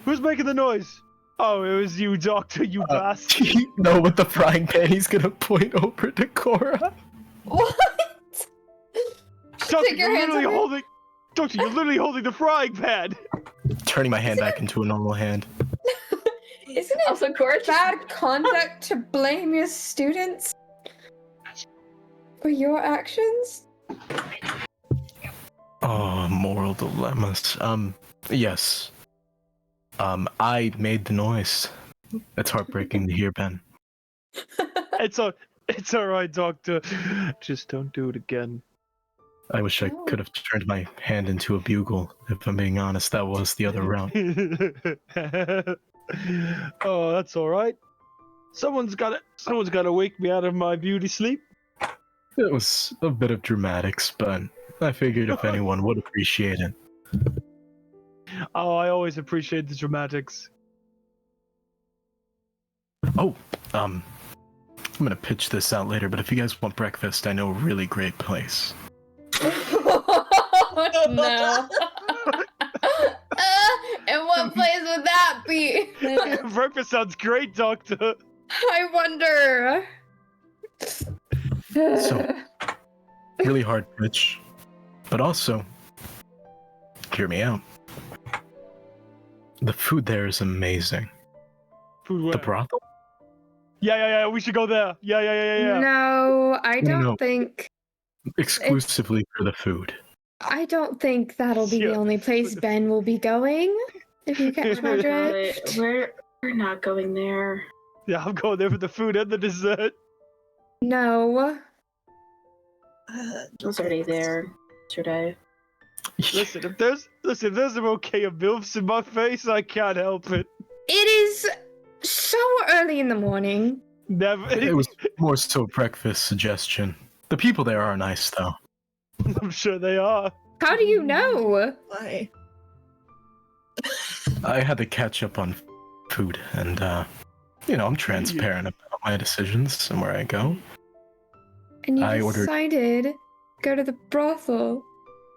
Speaker 12: who's making the noise? Oh, it was you, Doctor, you bastard.
Speaker 5: No, with the frying pan, he's gonna point over to Cora.
Speaker 11: What?
Speaker 12: Doctor,
Speaker 11: Take your hands
Speaker 12: literally
Speaker 11: off it.
Speaker 12: holding. Doctor, you're literally holding the frying pan.
Speaker 5: Turning my hand back into a normal hand.
Speaker 11: Isn't it also bad conduct to blame your students for your actions?
Speaker 5: Oh, moral dilemmas. Yes. I made the noise. It's heartbreaking to hear, Ben.
Speaker 12: It's alright, Doctor. Just don't do it again.
Speaker 5: I wish I could have turned my hand into a bugle. If I'm being honest, that was the other route.
Speaker 12: Oh, that's alright. Someone's gotta wake me out of my beauty sleep.
Speaker 5: It was a bit of dramatics, but I figured if anyone would appreciate it.
Speaker 12: Oh, I always appreciate the dramatics.
Speaker 5: Oh, I'm gonna pitch this out later, but if you guys want breakfast, I know a really great place.
Speaker 11: No. And what place would that be?
Speaker 12: Breakfast sounds great, Doctor.
Speaker 11: I wonder.
Speaker 5: So, really hard pitch, but also, hear me out. The food there is amazing.
Speaker 12: Food where?
Speaker 5: The brothel?
Speaker 12: Yeah, we should go there. Yeah.
Speaker 11: No, I don't
Speaker 5: No.
Speaker 11: think.
Speaker 5: Exclusively for the food.
Speaker 11: I don't think that'll be the
Speaker 12: Yeah.
Speaker 11: only place Ben will be going. If you catch my drift.
Speaker 2: We're not going there.
Speaker 12: Yeah, I'm going there for the food and the dessert.
Speaker 11: No.
Speaker 2: I was already there yesterday.
Speaker 12: Listen, if there's a bouquet of MILFs in my face, I can't help it.
Speaker 11: It is so early in the morning.
Speaker 12: Never.
Speaker 5: It was more so a breakfast suggestion. The people there are nice, though.
Speaker 12: I'm sure they are.
Speaker 11: How do you know?
Speaker 9: Why?
Speaker 5: I had to catch up on food, and, I'm transparent about my decisions and where I go.
Speaker 11: And you
Speaker 5: I ordered-
Speaker 11: decided to go to the brothel.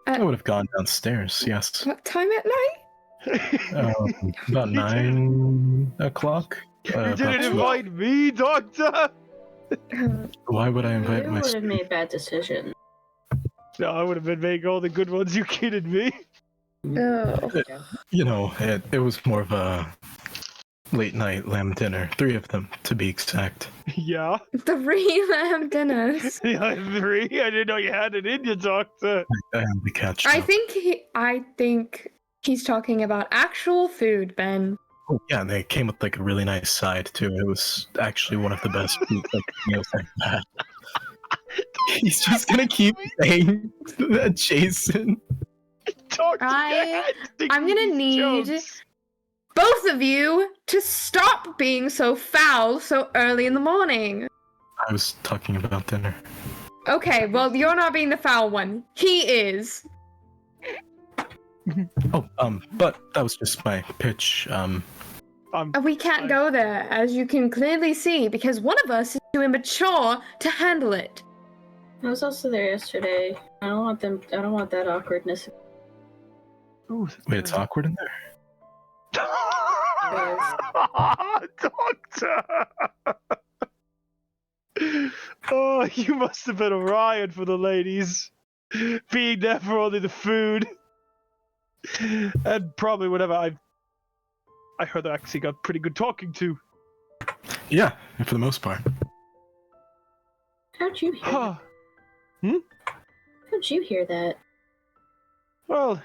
Speaker 5: I would have gone downstairs, yes.
Speaker 11: What time at night?
Speaker 5: About 9 o'clock.
Speaker 12: You
Speaker 5: about
Speaker 12: didn't
Speaker 5: 12.
Speaker 12: invite me, Doctor.
Speaker 5: Why would I invite
Speaker 2: You
Speaker 5: my...
Speaker 2: would have made bad decisions.
Speaker 12: No, I would have been making all the good ones. You kidding me?
Speaker 11: Oh.
Speaker 5: It was more of a late night lamb dinner. 3 of them, to be exact.
Speaker 12: Yeah.
Speaker 11: 3 lamb dinners.
Speaker 12: Yeah, 3. I didn't know you had it in you, Doctor.
Speaker 5: I had to catch
Speaker 11: I
Speaker 5: up.
Speaker 11: think he's talking about actual food, Ben.
Speaker 5: Oh, yeah, and they came with like a really nice side too. It was actually one of the best meals I've had. He's just gonna keep saying that, Jason.
Speaker 12: Doctor,
Speaker 11: I'm gonna need both of you to stop being so foul so early in the morning.
Speaker 5: I was talking about dinner.
Speaker 11: Okay, well, you're not being the foul one. He is.
Speaker 5: But that was just my pitch.
Speaker 11: We can't go there, as you can clearly see, because one of us is too immature to handle it.
Speaker 2: I was also there yesterday. I don't want that awkwardness.
Speaker 12: Ooh,
Speaker 5: Wait, it's awkward in there?
Speaker 12: Doctor! Oh, you must have been a riot for the ladies. Being there for only the food. And probably whatever I heard I actually got pretty good talking to.
Speaker 5: Yeah, for the most part.
Speaker 2: How'd you hear that? How'd you hear that?
Speaker 12: Well,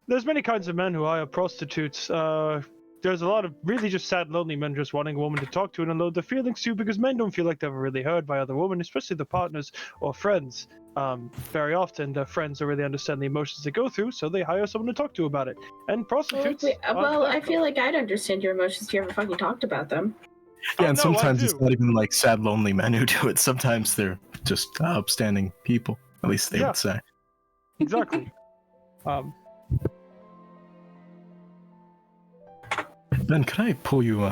Speaker 3: there's many kinds of men who hire prostitutes. There's a lot of really just sad, lonely men just wanting a woman to talk to and unload their feelings to, because men don't feel like they're really heard by other women, especially their partners or friends. Very often, their friends don't really understand the emotions they go through, so they hire someone to talk to about it. And prostitutes.
Speaker 2: Well, I feel like I'd understand your emotions if you ever fucking talked about them.
Speaker 5: Yeah,
Speaker 3: Oh,
Speaker 5: and
Speaker 3: no, I
Speaker 5: sometimes it's
Speaker 3: do.
Speaker 5: not even like sad, lonely men who do it. Sometimes they're just upstanding people. At least they
Speaker 3: Yeah.
Speaker 5: would say.
Speaker 3: Exactly.
Speaker 5: Ben, can I pull you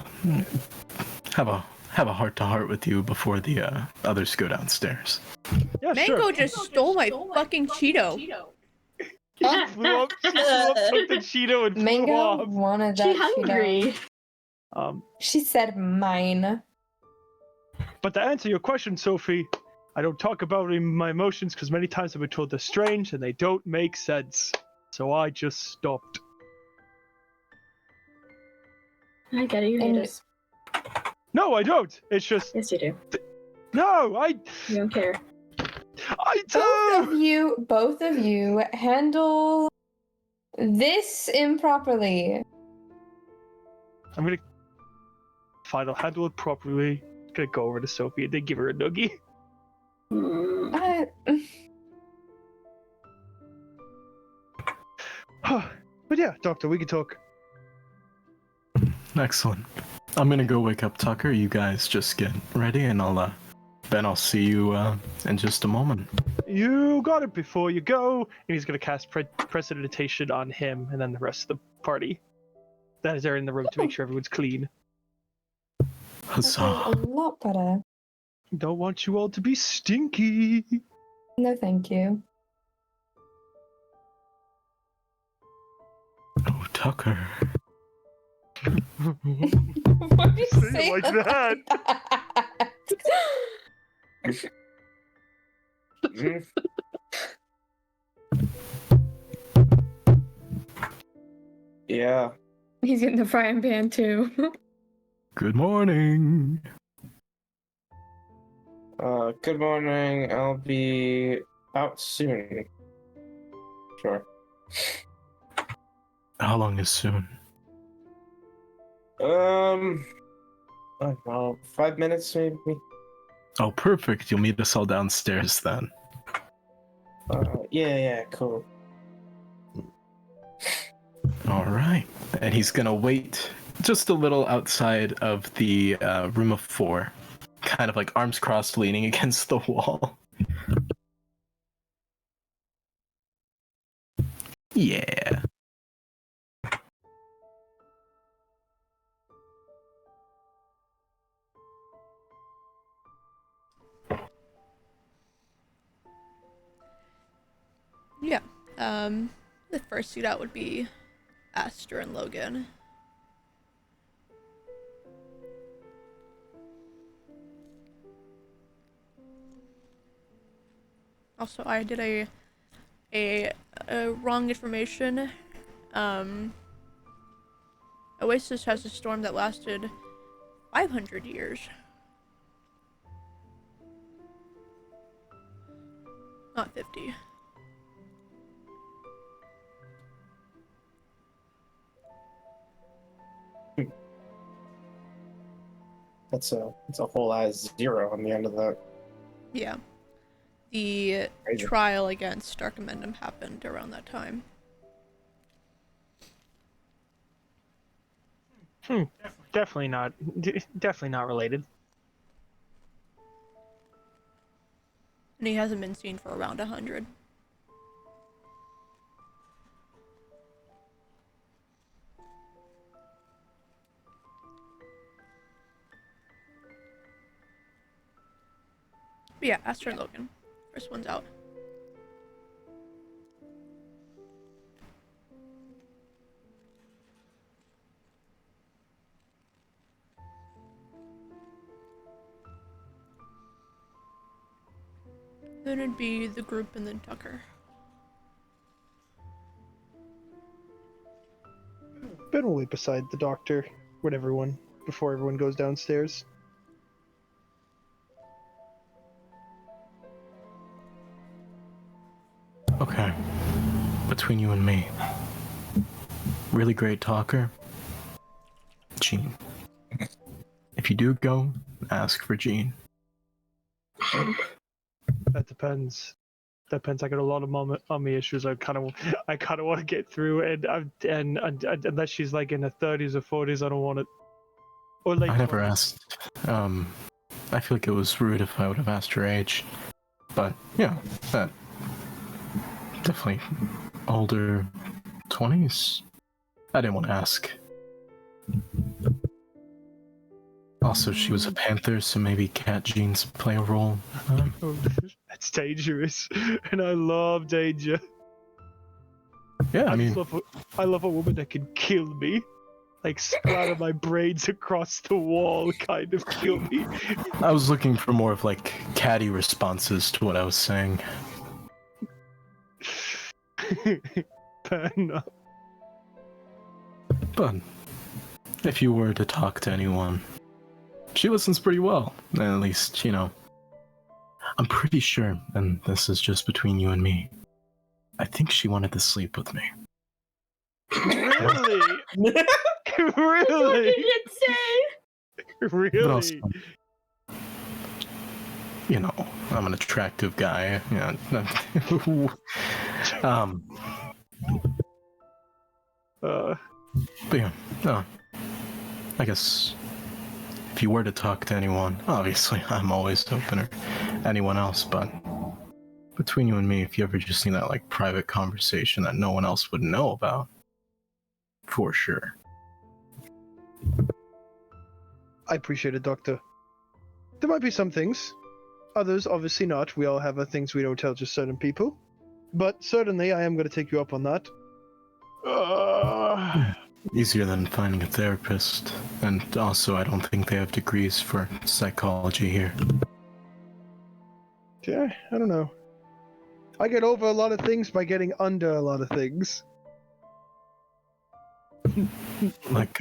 Speaker 5: have a heart to heart with you before the others go downstairs?
Speaker 3: Yeah,
Speaker 1: Mango
Speaker 3: sure.
Speaker 1: just stole my fucking Cheeto.
Speaker 3: He flew up, took the Cheeto and flew
Speaker 11: Mango
Speaker 3: off.
Speaker 11: wanted
Speaker 2: She
Speaker 11: that
Speaker 2: hungry.
Speaker 11: Cheeto. She said mine.
Speaker 3: But to answer your question, Sophie, I don't talk about my emotions because many times I've been told they're strange and they don't make sense. So I just stopped.
Speaker 2: I get it, you hate us.
Speaker 3: No, I don't. It's just.
Speaker 2: Yes, you do.
Speaker 3: No,
Speaker 2: You don't care.
Speaker 3: I do.
Speaker 11: Both of you handle this improperly.
Speaker 3: I'm gonna. Fine, I'll handle it properly. I'm gonna go over to Sophie and then give her a noogie. But yeah, Doctor, we can talk.
Speaker 5: Excellent. I'm gonna go wake up Tucker. You guys just get ready, and I'll see you in just a moment.
Speaker 3: You got it before you go, and he's gonna cast prestidigitation on him and then the rest of the party that is there in the room to make sure everyone's clean.
Speaker 5: Huzzah!
Speaker 11: A lot better.
Speaker 3: Don't want you all to be stinky.
Speaker 11: No, thank you.
Speaker 5: Oh, Tucker.
Speaker 11: Why do you say
Speaker 3: like
Speaker 11: it
Speaker 3: that?
Speaker 6: Yeah.
Speaker 11: He's getting the frying pan too.
Speaker 5: Good morning.
Speaker 6: Good morning. I'll be out soon. Sure.
Speaker 5: How long is soon?
Speaker 6: I don't know, 5 minutes maybe.
Speaker 5: Oh, perfect. You'll meet us all downstairs then.
Speaker 6: Yeah, cool.
Speaker 5: All right. And he's gonna wait just a little outside of the room of 4, kind of like arms crossed, leaning against the wall. Yeah.
Speaker 1: Yeah. The first suit out would be Aster and Logan. Also, I did a wrong information. Oasis has a storm that lasted 500 years. Not 50.
Speaker 6: That's a whole ass 0 on the end of that.
Speaker 1: Yeah. The
Speaker 6: Crazy.
Speaker 1: trial against Stark Amendum happened around that time.
Speaker 3: Definitely not. Definitely not related.
Speaker 1: And he hasn't been seen for around 100. But yeah, Aster and Logan. First one's out. Then it'd be the group and then Tucker.
Speaker 12: Ben will wait beside the doctor before everyone goes downstairs.
Speaker 5: Okay. Between you and me, really great talker. Jean. If you do go, ask for Jean.
Speaker 3: That depends. Depends. I got a lot of mommy issues. I kind of want to get through, and unless she's like in her 30s or 40s, I don't want it. Or late
Speaker 5: I never
Speaker 3: 40s.
Speaker 5: asked. I feel like it was rude if I would have asked her age. But yeah, that definitely older 20s. I didn't want to ask. Also, she was a panther, so maybe cat genes play a role.
Speaker 3: Oh, that's dangerous, and I love danger.
Speaker 5: Yeah,
Speaker 3: I love a woman that can kill me, like splatter my brains across the wall, kind of kill me.
Speaker 5: I was looking for more of like catty responses to what I was saying.
Speaker 3: Fair enough.
Speaker 5: But if you were to talk to anyone, she listens pretty well. At least, you know. I'm pretty sure, and this is just between you and me, I think she wanted to sleep with me.
Speaker 3: Really? Really?
Speaker 2: What did it say?
Speaker 3: Really?
Speaker 5: But also, you know, I'm an attractive guy. But yeah, I guess if you were to talk to anyone, obviously I'm always open, or anyone else, but between you and me, if you ever just need that like private conversation that no one else would know about, for sure.
Speaker 12: I appreciate it, Doctor. There might be some things. Others, obviously not. We all have things we don't tell just certain people. But certainly, I am going to take you up on that.
Speaker 5: Easier than finding a therapist. And also, I don't think they have degrees for psychology here.
Speaker 12: Yeah, I don't know. I get over a lot of things by getting under a lot of things.
Speaker 5: Like,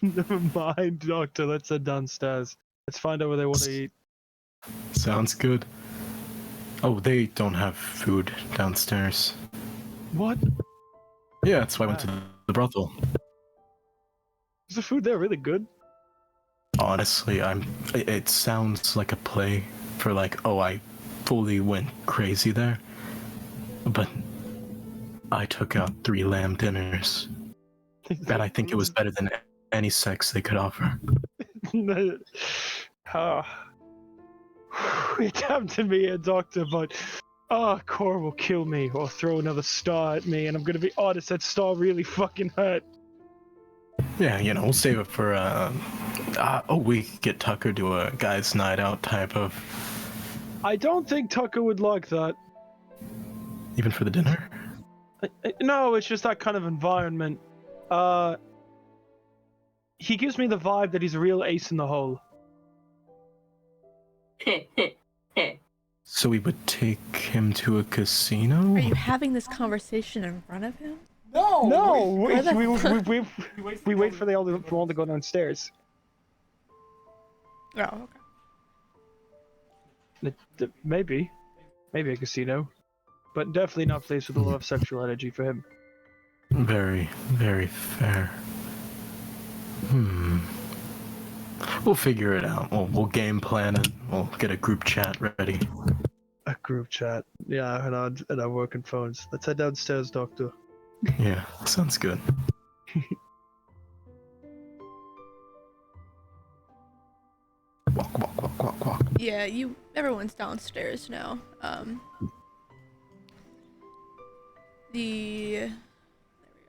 Speaker 3: Never mind, Doctor. Let's head downstairs. Let's find out where they want to eat.
Speaker 5: Sounds good. Oh, they don't have food downstairs.
Speaker 3: What?
Speaker 5: Yeah, that's why I went to the brothel.
Speaker 3: Is the food there really good?
Speaker 5: Honestly, it sounds like a play for like, oh, I fully went crazy there. But I took out 3 lamb dinners. And I think it was better than any sex they could offer.
Speaker 3: You're tempting me here, Doctor, but Cora will kill me or throw another star at me, and I'm gonna be honest, that star really fucking hurt.
Speaker 5: Yeah, you know, we'll save it for we could get Tucker to a guys' night out type of.
Speaker 3: I don't think Tucker would like that.
Speaker 5: Even for the dinner?
Speaker 3: No, it's just that kind of environment. He gives me the vibe that he's a real ace in the hole.
Speaker 5: So we would take him to a casino?
Speaker 1: Are you having this conversation in front of him?
Speaker 3: No, we wait for all to go downstairs.
Speaker 1: Oh, okay.
Speaker 3: Maybe a casino, but definitely not a place with a lot of sexual energy for him.
Speaker 5: Very, very fair. We'll figure it out. We'll game plan it. We'll get a group chat ready.
Speaker 12: A group chat. Yeah, and our working phones. Let's head downstairs, Doctor.
Speaker 5: Yeah, sounds good. Walk.
Speaker 1: Yeah, everyone's downstairs now. There we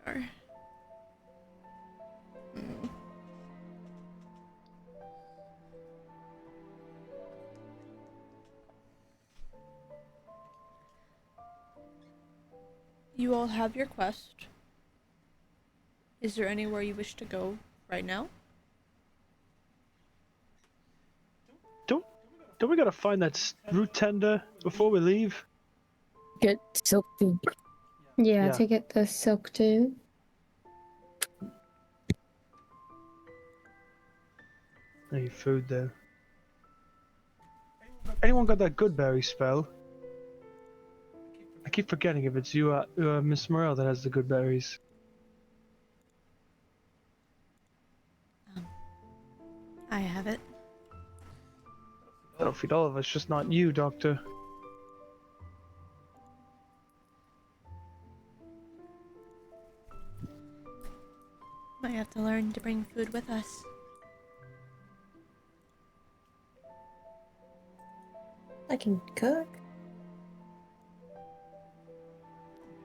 Speaker 1: are. You all have your quest. Is there anywhere you wish to go right now?
Speaker 3: Don't we gotta find that root tender before we leave?
Speaker 7: Get silk too.
Speaker 4: Yeah, to get the silk too.
Speaker 12: Any food there?
Speaker 3: Anyone got that good berry spell? I keep forgetting if it's you, Miss Morel, that has the good berries.
Speaker 8: I have it.
Speaker 3: That'll feed all of us, just not you, Doctor.
Speaker 8: Might have to learn to bring food with us.
Speaker 9: I can cook.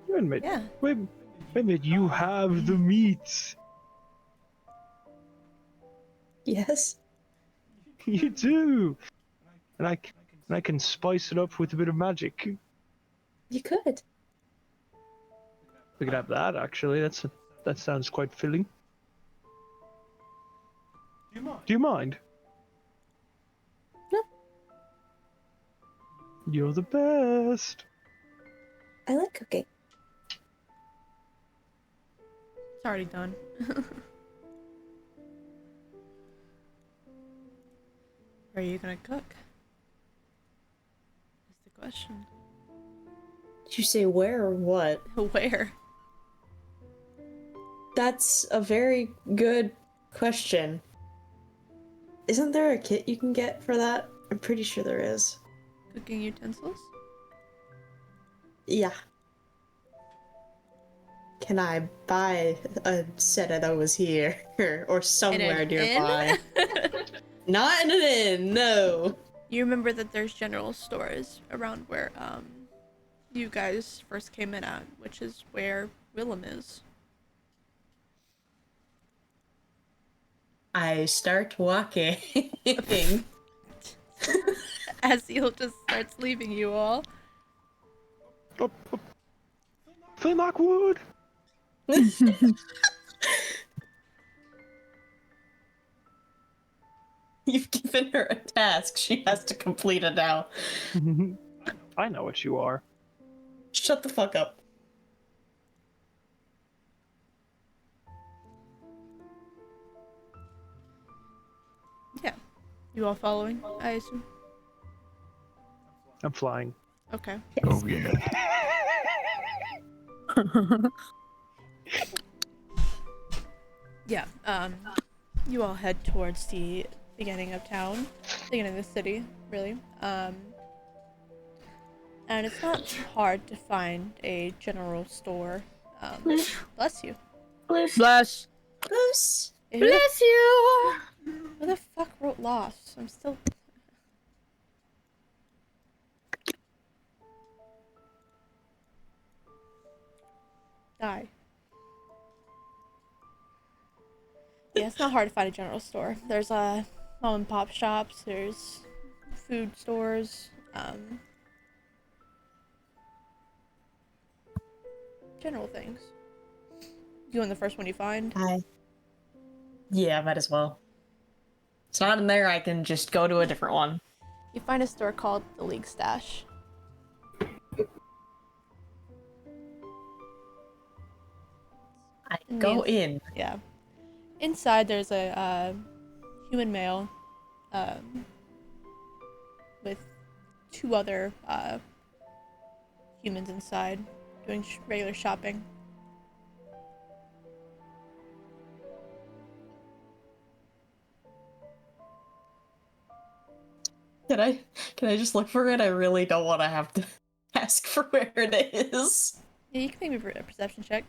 Speaker 3: Wait a minute.
Speaker 8: Yeah.
Speaker 3: Wait a minute. You have the meat.
Speaker 9: Yes.
Speaker 3: You do. And I can spice it up with a bit of magic.
Speaker 9: You could.
Speaker 3: We could have that actually. That sounds quite filling. Do you mind?
Speaker 9: No.
Speaker 3: You're the best.
Speaker 9: I like cooking.
Speaker 1: It's already done. Where are you gonna cook? That's the question.
Speaker 9: Did you say where or what?
Speaker 1: Where?
Speaker 9: That's a very good question. Isn't there a kit you can get for that? I'm pretty sure there is.
Speaker 1: Cooking utensils?
Speaker 9: Yeah. Can I buy a set of those here? Or somewhere nearby? Not in an inn, no.
Speaker 1: You remember that there's general stores around where you guys first came in at, which is where Willem is.
Speaker 9: I start walking.
Speaker 1: Aziel just starts leaving you all.
Speaker 3: Flint Lockwood.
Speaker 9: You've given her a task. She has to complete it now.
Speaker 3: I know what you are.
Speaker 9: Shut the fuck up.
Speaker 1: Yeah. You all following, I assume?
Speaker 3: I'm flying.
Speaker 1: Okay.
Speaker 5: Oh yeah.
Speaker 1: Yeah, you all head towards the beginning of town, beginning of the city, really. And it's not hard to find a general store. Bless you.
Speaker 8: Bless.
Speaker 9: Bless.
Speaker 11: Bless you!
Speaker 1: Who the fuck wrote lost? I'm still... Die. Yeah, it's not hard to find a general store. There's mom and pop shops, there's food stores, general things. You want the first one you find?
Speaker 9: Yeah, might as well. It's not in there, I can just go to a different one.
Speaker 1: You find a store called the League Stash.
Speaker 9: I go in.
Speaker 1: Yeah. Inside there's a human male with two other humans inside doing regular shopping.
Speaker 9: Can I just look for it? I really don't want to have to ask for where it is.
Speaker 1: Yeah, you can make a perception check.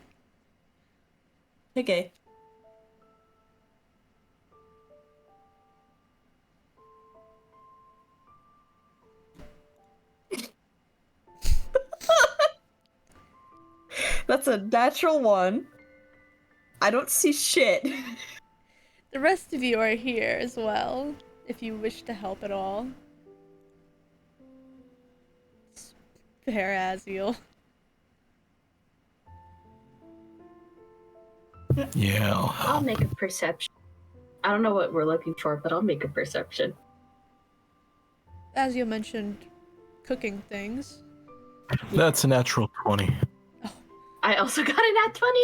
Speaker 9: Okay. That's a natural one. I don't see shit.
Speaker 1: The rest of you are here as well, if you wish to help at all. Spare Aziel.
Speaker 5: Yeah,
Speaker 2: I'll make a perception. I don't know what we're looking for, but I'll make a perception.
Speaker 1: As you mentioned, cooking things.
Speaker 5: that's a natural 20.
Speaker 2: I also got a nat 20.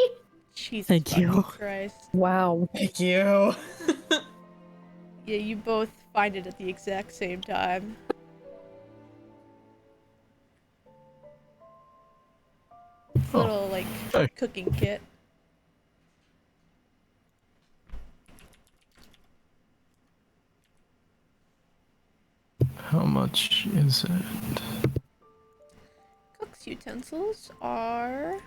Speaker 1: Jesus
Speaker 7: Thank you.
Speaker 1: Christ.
Speaker 7: Wow.
Speaker 9: Thank you.
Speaker 1: Yeah, you both find it at the exact same time. little like
Speaker 5: Hey.
Speaker 1: cooking kit.
Speaker 5: How much is it?
Speaker 1: Cook's utensils are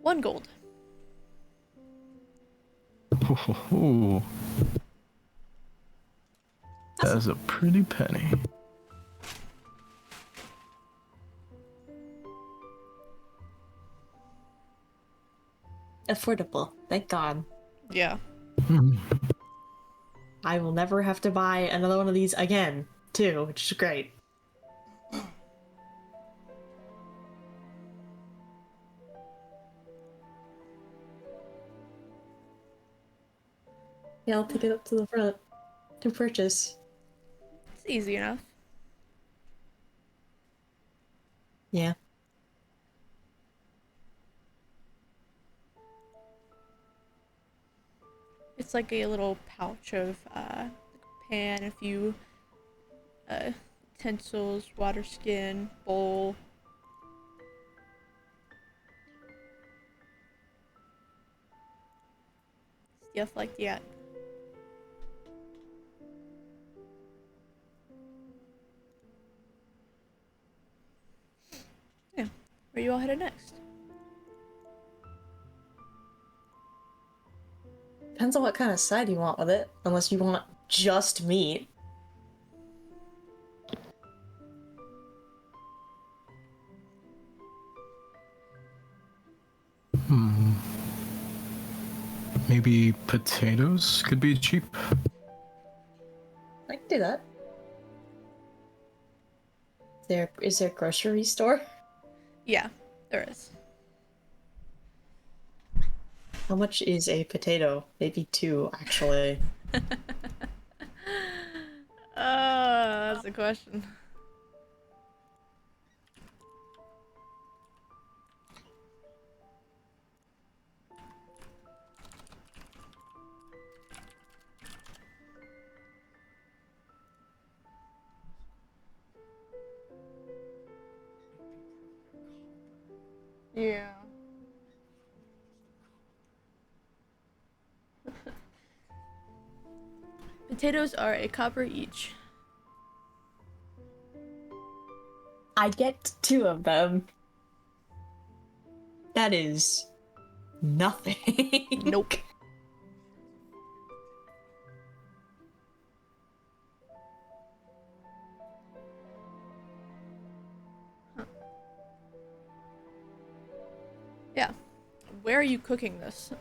Speaker 1: $1 gold.
Speaker 5: Ooh. That's a pretty penny.
Speaker 9: Affordable. Thank God.
Speaker 1: Yeah.
Speaker 9: I will never have to buy another one of these again, too, which is great. Yeah, I'll take it up to the front to purchase.
Speaker 1: It's easy enough.
Speaker 9: Yeah.
Speaker 1: It's like a little pouch of pan, a few utensils, water skin, bowl. Stuff like that. Yeah. Where you all headed next?
Speaker 9: Depends on what kind of side you want with it, unless you want just meat.
Speaker 5: Maybe potatoes could be cheap.
Speaker 9: I can do that. Is there a grocery store?
Speaker 1: Yeah, there is.
Speaker 9: How much is a potato? Maybe 2, actually.
Speaker 1: That's a question. Yeah. Potatoes are a copper each.
Speaker 9: I get 2 of them. That is nothing.
Speaker 1: Nope. Huh. Yeah. Where are you cooking this?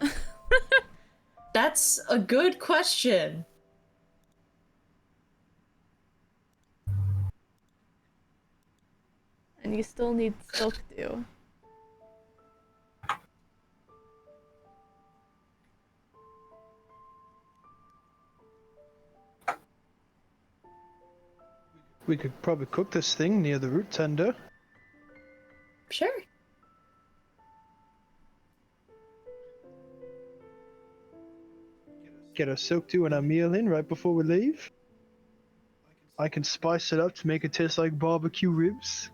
Speaker 9: That's a good question.
Speaker 1: And you still need silk dew.
Speaker 12: We could probably cook this thing near the root tender.
Speaker 9: Sure.
Speaker 12: Get our silk dew and our meal in right before we leave. I can spice it up to make it taste like barbecue ribs.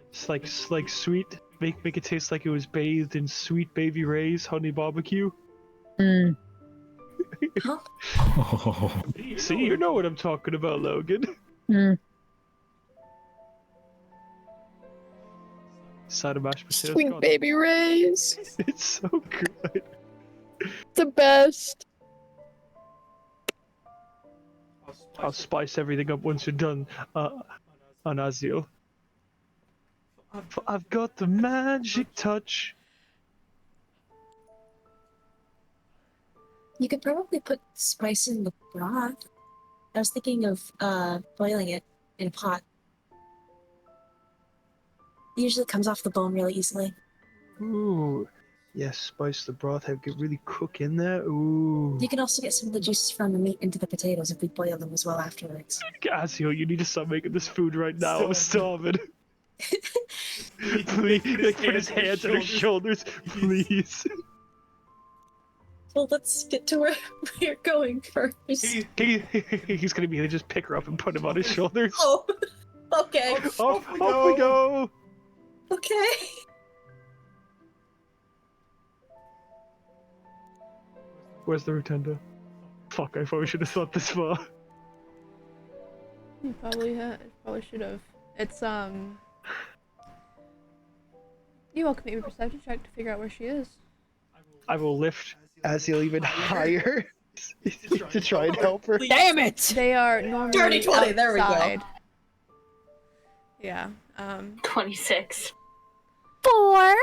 Speaker 12: It's like sweet. Make it taste like it was bathed in sweet baby Ray's honey barbecue.
Speaker 7: Mm.
Speaker 12: See, you know what I'm talking about, Logan.
Speaker 7: Mm.
Speaker 12: Side of mashed potatoes.
Speaker 7: Sweet
Speaker 12: God,
Speaker 7: baby Ray's.
Speaker 12: it's so good.
Speaker 7: The best.
Speaker 12: I'll spice everything up once you're done, Anazil. I've got the magic touch.
Speaker 10: You could probably put spice in the broth. I was thinking of boiling it in a pot. It usually comes off the bone really easily.
Speaker 12: Ooh. Yes, spice the broth, have it really cook in there. Ooh.
Speaker 10: You can also get some of the juices from the meat into the potatoes if we boil them as well afterwards.
Speaker 12: Azio, you need to start making this food right now. I'm starving. Please, like put his hands on her shoulders, please.
Speaker 10: Well, let's get to where we're going first.
Speaker 12: He's gonna be just pick her up and put him on his shoulders.
Speaker 10: Oh, okay.
Speaker 12: Off we go.
Speaker 10: Okay.
Speaker 12: Where's the rotunda? Fuck, I probably should have thought this far.
Speaker 1: You probably should have. It's You all can make a perception check to figure out where she is.
Speaker 12: I will lift Aziel even higher to try and help her.
Speaker 7: Damn it!
Speaker 1: They are normally
Speaker 10: Dirty 20, there we go.
Speaker 1: outside. Yeah.
Speaker 2: 26.
Speaker 7: 4.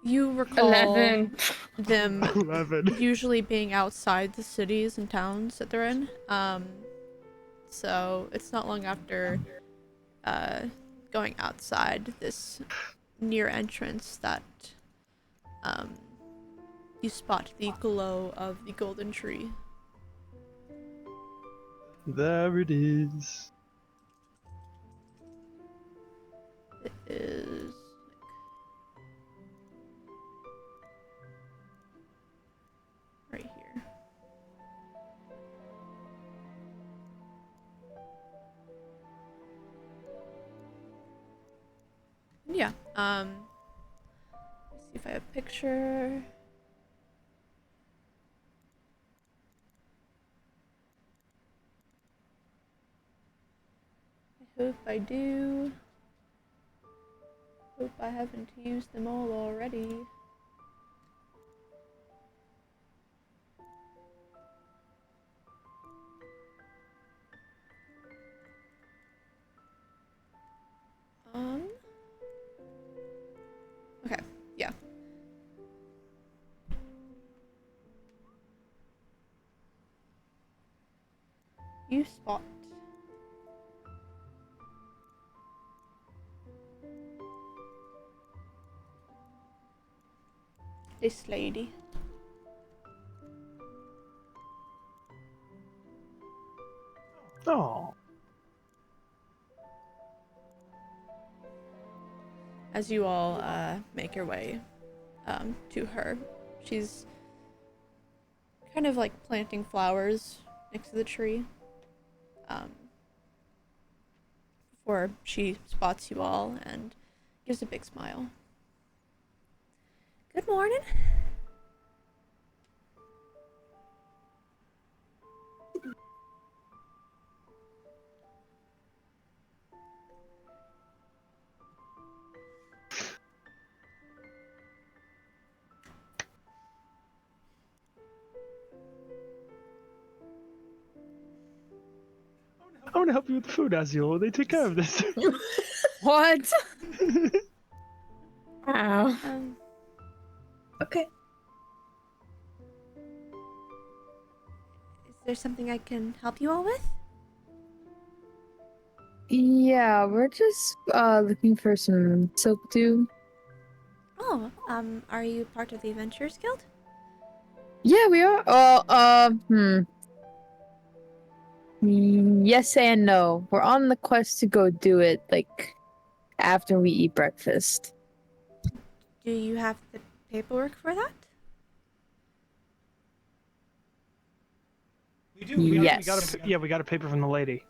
Speaker 1: You recall
Speaker 11: 11.
Speaker 1: them
Speaker 12: 11.
Speaker 1: usually being outside the cities and towns that they're in. So it's not long after going outside this near entrance that you spot the glow of the golden tree.
Speaker 12: There it is.
Speaker 1: It is right here. Yeah, let's see if I have a picture. I hope I do. Hope I haven't used them all already. Okay, yeah. You spot this lady.
Speaker 12: Oh.
Speaker 1: As you all make your way to her, she's kind of like planting flowers next to the tree before she spots you all and gives a big smile. Good morning.
Speaker 12: I want to help you with the food, Aziel. They take care of this.
Speaker 7: What?
Speaker 11: Wow.
Speaker 10: Okay.
Speaker 8: Is there something I can help you all with?
Speaker 7: Yeah, we're just looking for some soap dew.
Speaker 8: Oh, are you part of the Adventurers Guild?
Speaker 7: Yeah, we are. Yes and no. We're on the quest to go do it, like, after we eat breakfast.
Speaker 8: Do you have the paperwork for that?
Speaker 12: We do.
Speaker 7: Yes.
Speaker 12: We got a paper from the lady.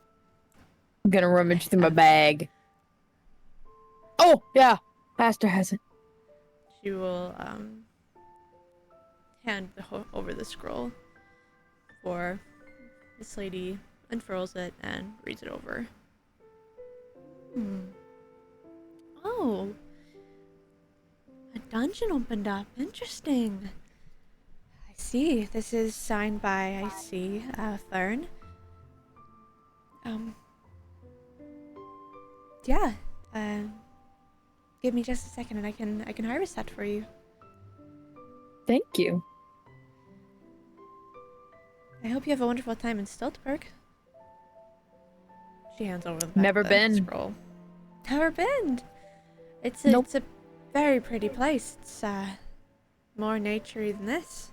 Speaker 7: I'm gonna rummage through my bag. Oh, yeah. Master has it.
Speaker 1: She will hand over the scroll for this lady, unfurls it and reads it over.
Speaker 8: Oh. A dungeon opened up. Interesting. I see. This is signed by, Fern. Yeah. Give me just a second and I can harvest that for you.
Speaker 7: Thank you.
Speaker 8: I hope you have a wonderful time in Stiltberg.
Speaker 1: She hands over the
Speaker 7: Never been.
Speaker 1: scroll.
Speaker 8: Never been. It's
Speaker 7: Nope.
Speaker 8: a very pretty place. It's more naturey than this.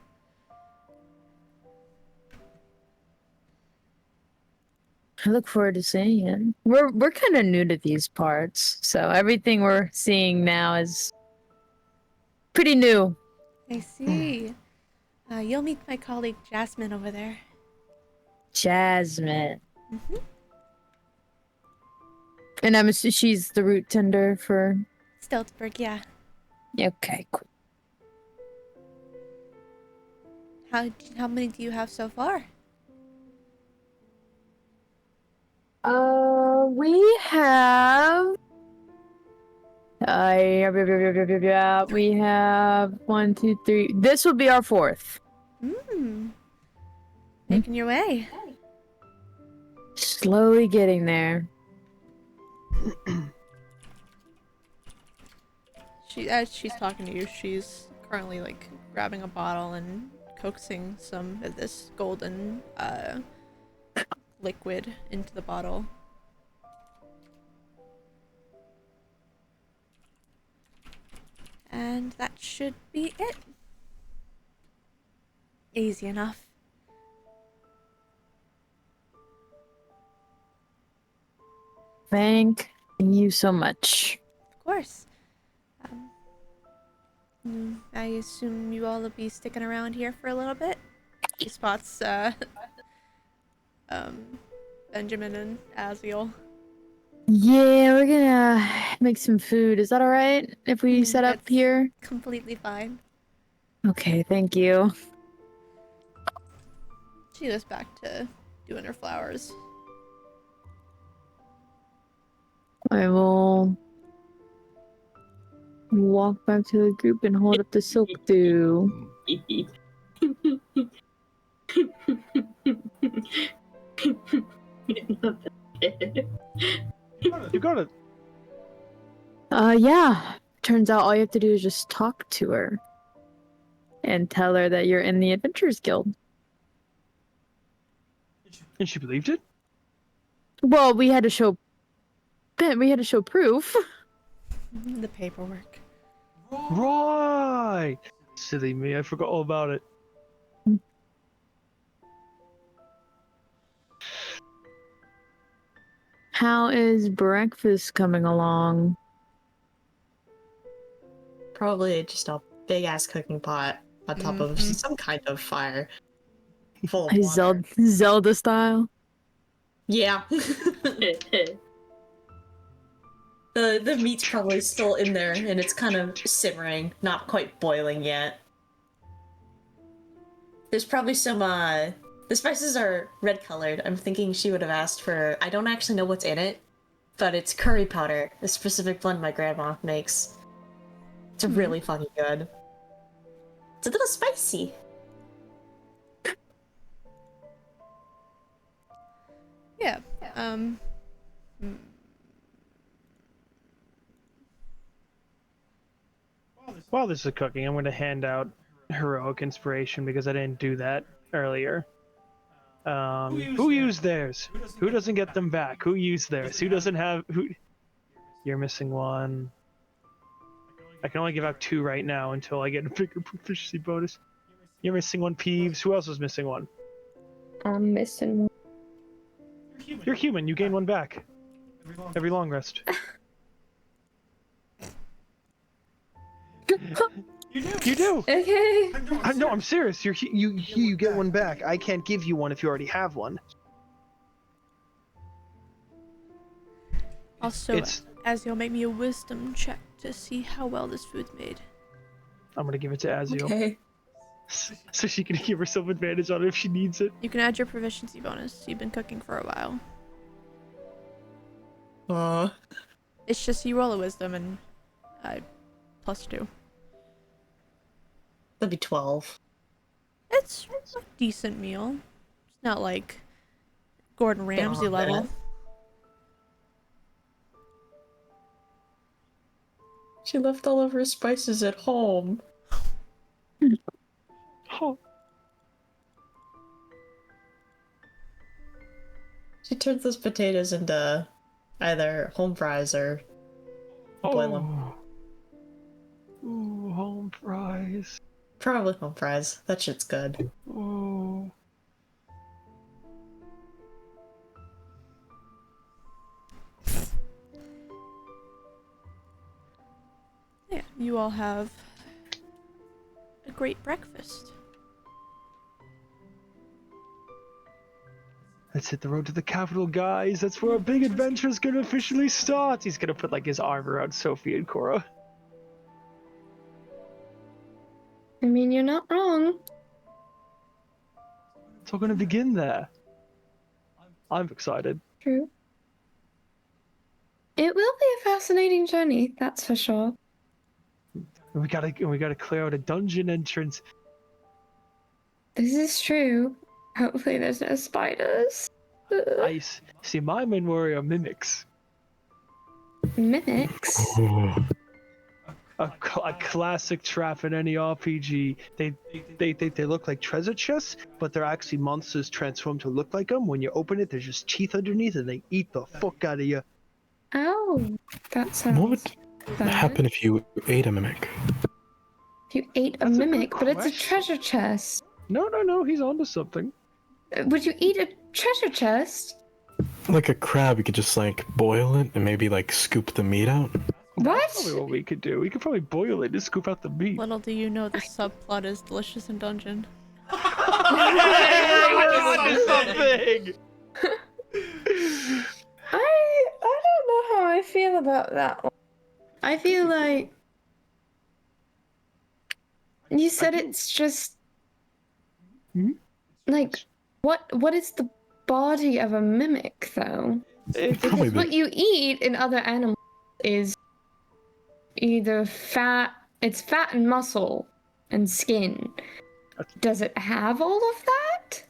Speaker 7: I look forward to seeing it. We're kind of new to these parts, so everything we're seeing now is pretty new.
Speaker 1: I see. You'll meet my colleague Jasmine over there.
Speaker 7: Jasmine.
Speaker 1: Mm-hmm.
Speaker 7: And I'm assuming she's the root tender for.
Speaker 1: Stelzberg, yeah.
Speaker 7: Okay, cool.
Speaker 1: How many do you have so far?
Speaker 7: We have. We have 1, 2, 3. This will be our 4th.
Speaker 1: Making your way.
Speaker 7: Slowly getting there.
Speaker 1: As she's talking to you, she's currently like grabbing a bottle and coaxing some of this golden liquid into the bottle. And that should be it. Easy enough.
Speaker 7: Thank you so much.
Speaker 1: Of course. I assume you all will be sticking around here for a little bit. He spots Benjamin and Aziel.
Speaker 7: Yeah, we're gonna make some food. Is that alright if we set up
Speaker 1: That's
Speaker 7: here?
Speaker 1: completely fine.
Speaker 7: Okay, thank you.
Speaker 1: She goes back to doing her flowers.
Speaker 7: I will walk back to the group and hold up the silk dew.
Speaker 12: You got it.
Speaker 7: Yeah. Turns out all you have to do is just talk to her. And tell her that you're in the Adventurers Guild.
Speaker 12: And she believed it?
Speaker 7: Well, we had to show proof.
Speaker 1: The paperwork.
Speaker 12: Right! Silly me, I forgot all about it.
Speaker 7: How is breakfast coming along?
Speaker 9: Probably just a big ass cooking pot on top of some kind of fire. Full of water.
Speaker 7: Zelda style?
Speaker 9: Yeah. The meat's probably still in there and it's kind of simmering, not quite boiling yet. There's probably some the spices are red colored. I'm thinking she would have asked for, I don't actually know what's in it, but it's curry powder, a specific blend my grandma makes. It's really fucking good. It's a little spicy.
Speaker 1: Yeah.
Speaker 12: While this is cooking, I'm going to hand out heroic inspiration because I didn't do that earlier. Who used theirs? Who doesn't get them back? Who used theirs? Who doesn't have... Who? You're missing one. I can only give out 2 right now until I get a bigger proficiency bonus. You're missing one, Peeves. Who else is missing one?
Speaker 11: I'm missing one.
Speaker 12: You're human. You gain 1 back. Every long rest. You do.
Speaker 11: Okay.
Speaker 12: No, I'm serious. You get 1 back. I can't give you one if you already have one.
Speaker 1: Also, as you'll make me a wisdom check to see how well this food's made.
Speaker 12: I'm gonna give it to Aziel.
Speaker 9: Okay.
Speaker 12: So she can give herself advantage on it if she needs it.
Speaker 1: You can add your proficiency bonus. You've been cooking for a while. It's just you roll a wisdom and +2.
Speaker 9: That'd be 12.
Speaker 1: It's a decent meal. It's not like Gordon Ramsay level.
Speaker 9: She left all of her spices at home. She turns those potatoes into either home fries or boil them.
Speaker 12: Ooh, home fries.
Speaker 9: Probably home fries. That shit's good.
Speaker 12: Ooh.
Speaker 1: you all have a great breakfast.
Speaker 12: Let's hit the road to the capital, guys. That's where our big adventure is gonna officially start. He's gonna put like his arm around Sophie and Cora.
Speaker 11: I mean, you're not wrong.
Speaker 12: It's all gonna begin there. I'm excited.
Speaker 11: True. It will be a fascinating journey, that's for sure.
Speaker 12: And we gotta clear out a dungeon entrance.
Speaker 11: This is true. Hopefully there's no spiders.
Speaker 12: Nice. See, my main worry are mimics.
Speaker 11: Mimics?
Speaker 5: Ooh.
Speaker 12: A classic trap in any RPG. They look like treasure chests, but they're actually monsters transformed to look like them. When you open it, there's just teeth underneath, and they eat the fuck out of you.
Speaker 11: Oh, that sounds
Speaker 5: What would
Speaker 11: bad.
Speaker 5: happen if you ate a mimic?
Speaker 11: If you ate a
Speaker 12: That's a good
Speaker 11: mimic, but it's a
Speaker 12: question.
Speaker 11: treasure chest.
Speaker 12: No, he's onto something.
Speaker 11: Would you eat a treasure chest?
Speaker 5: Like a crab, you could just like boil it and maybe like scoop the meat out.
Speaker 12: That's probably
Speaker 11: What?
Speaker 12: what we could do. We could probably boil it to scoop out the meat.
Speaker 1: Little do you know the subplot is Delicious in Dungeon.
Speaker 12: Something.
Speaker 11: I don't know how I feel about that one. I feel like you said it's just like what is the body of a mimic though?
Speaker 5: Probably
Speaker 11: Because what you eat in other animals is either fat, it's fat and muscle and skin. Does it have all of that?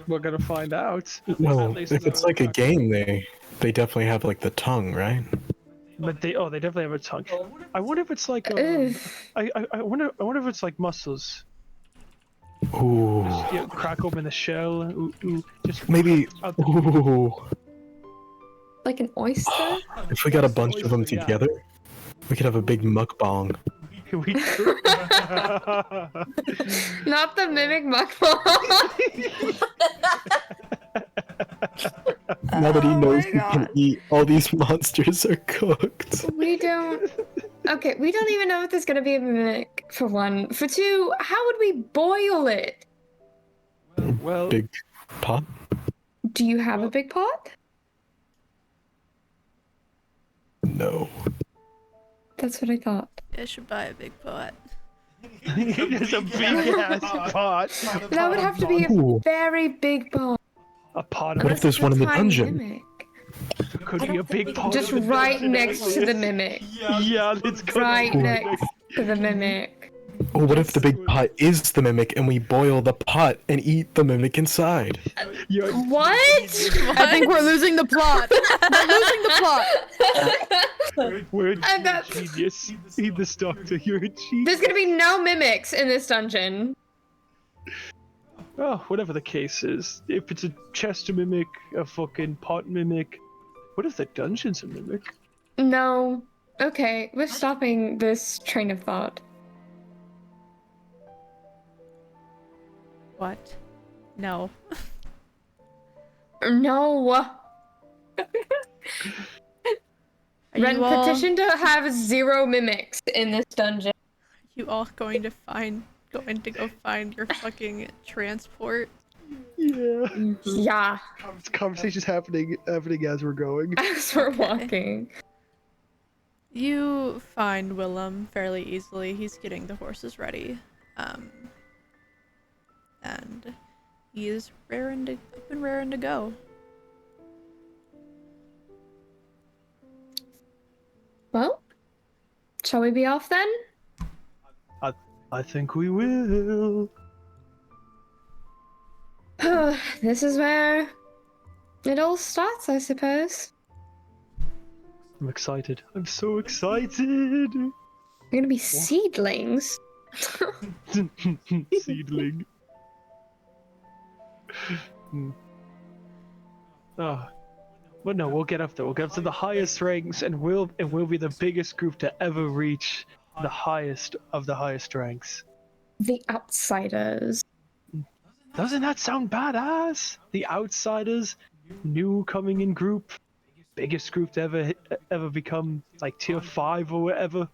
Speaker 12: We're gonna find out.
Speaker 5: Well,
Speaker 12: At least
Speaker 5: if it's like a game, they definitely have like the tongue, right?
Speaker 12: But they definitely have a tongue. I wonder if it's like
Speaker 11: Ugh.
Speaker 12: I wonder if it's like muscles.
Speaker 5: Ooh.
Speaker 12: Yeah, crack open the shell. Ooh, just
Speaker 5: Maybe.
Speaker 12: out the-
Speaker 5: Ooh.
Speaker 11: Like an oyster?
Speaker 5: If we got a bunch of them
Speaker 12: Oyster, yeah.
Speaker 5: together, we could have a big mukbang.
Speaker 12: We could.
Speaker 11: Not the mimic mukbang.
Speaker 5: Now that he
Speaker 11: Oh
Speaker 5: knows
Speaker 11: my
Speaker 5: he can
Speaker 11: God.
Speaker 5: eat, all these monsters are cooked.
Speaker 11: We don't. Okay, we don't even know if there's gonna be a mimic, for one. For two, how would we boil it?
Speaker 12: Well,
Speaker 5: Big pot.
Speaker 11: Do you have a big pot?
Speaker 5: No.
Speaker 11: That's what I thought.
Speaker 1: I should buy a big pot.
Speaker 12: there's a big ass pot.
Speaker 11: That would have to be a
Speaker 5: Ooh.
Speaker 11: very big pot.
Speaker 12: A pot.
Speaker 5: What if there's one in the dungeon?
Speaker 11: Mimic.
Speaker 12: Could be a big pot.
Speaker 11: Just
Speaker 12: in the
Speaker 11: right
Speaker 12: dungeon
Speaker 11: next to the mimic.
Speaker 12: Yeah, let's go.
Speaker 11: Right next to the mimic.
Speaker 5: Or what if the big pot is the mimic and we boil the pot and eat the mimic inside?
Speaker 12: You're
Speaker 11: What?
Speaker 7: I think we're losing the plot. We're losing the plot.
Speaker 12: We're
Speaker 11: And
Speaker 12: a
Speaker 11: that's-
Speaker 12: genius. Eat this doctor. You're a genius.
Speaker 11: There's gonna be no mimics in this dungeon.
Speaker 12: Oh, whatever the case is. If it's a chest mimic, a fucking pot mimic. What if the dungeon's a mimic?
Speaker 11: No. Okay, we're stopping this train of thought.
Speaker 1: What? No.
Speaker 11: No.
Speaker 1: Are
Speaker 11: Ren
Speaker 1: you all,
Speaker 11: petition to have 0 mimics in this dungeon.
Speaker 1: you all going to go find your fucking transport?
Speaker 12: Yeah.
Speaker 11: Yeah,
Speaker 12: This conversation's happening as we're going.
Speaker 11: as we're walking.
Speaker 1: You find Willem fairly easily. He's getting the horses ready. And he is up and raring to go.
Speaker 11: Well, shall we be off then?
Speaker 12: I think we will.
Speaker 11: This is where it all starts, I suppose.
Speaker 12: I'm excited. I'm so excited.
Speaker 11: We're gonna be seedlings.
Speaker 12: Seedling. Oh. But no, we'll get up there. We'll get up to the highest ranks, and we'll be the biggest group to ever reach the highest of the highest ranks.
Speaker 11: The outsiders.
Speaker 12: Doesn't that sound badass? The outsiders, new coming in group, biggest group to ever become like tier 5 or whatever.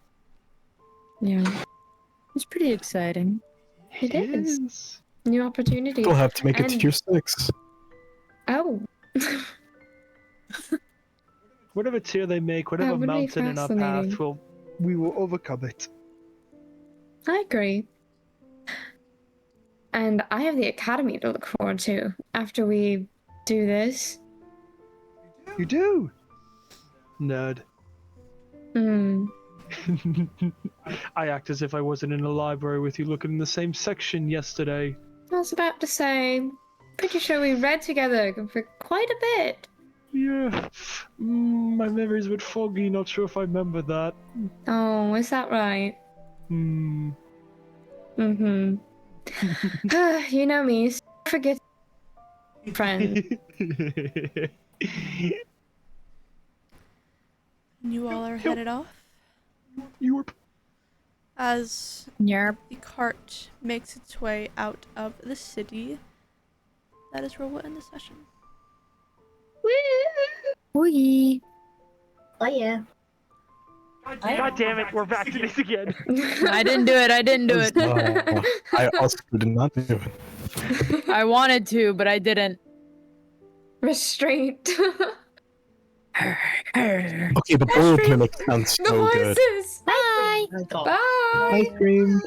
Speaker 4: Yeah,
Speaker 7: It's pretty exciting.
Speaker 4: it is. New opportunities.
Speaker 5: We'll have to make it to
Speaker 4: And-
Speaker 5: tier 6.
Speaker 4: Oh.
Speaker 3: Whatever tier they make, whatever
Speaker 4: would be
Speaker 3: mountain in our
Speaker 4: fascinating.
Speaker 3: path, we will overcome it.
Speaker 4: I agree. And I have the academy to look forward to after we do this.
Speaker 3: You do? Nerd.
Speaker 4: Hmm.
Speaker 3: I act as if I wasn't in a library with you looking in the same section yesterday.
Speaker 4: I was about to say, pretty sure we read together for quite a bit.
Speaker 3: Yeah. My memory's a bit foggy, not sure if I remember that.
Speaker 4: Oh, is that right?
Speaker 3: Hmm.
Speaker 4: Mm-hmm. You know me, so forget friend.
Speaker 1: You all are headed off
Speaker 3: Europe.
Speaker 1: as
Speaker 7: Yerp.
Speaker 1: the cart makes its way out of the city. That is where we'll end the session.
Speaker 7: Wee.
Speaker 2: Oh yeah.
Speaker 12: God damn it, we're back to this again.
Speaker 7: I didn't do it. I didn't do it.
Speaker 5: I also did not do it.
Speaker 7: I wanted to, but I didn't.
Speaker 4: Restraint.
Speaker 5: Okay, the bold mimic sounds
Speaker 4: The
Speaker 5: so good.
Speaker 4: voices.
Speaker 7: Bye.
Speaker 4: Bye.
Speaker 5: Ice cream.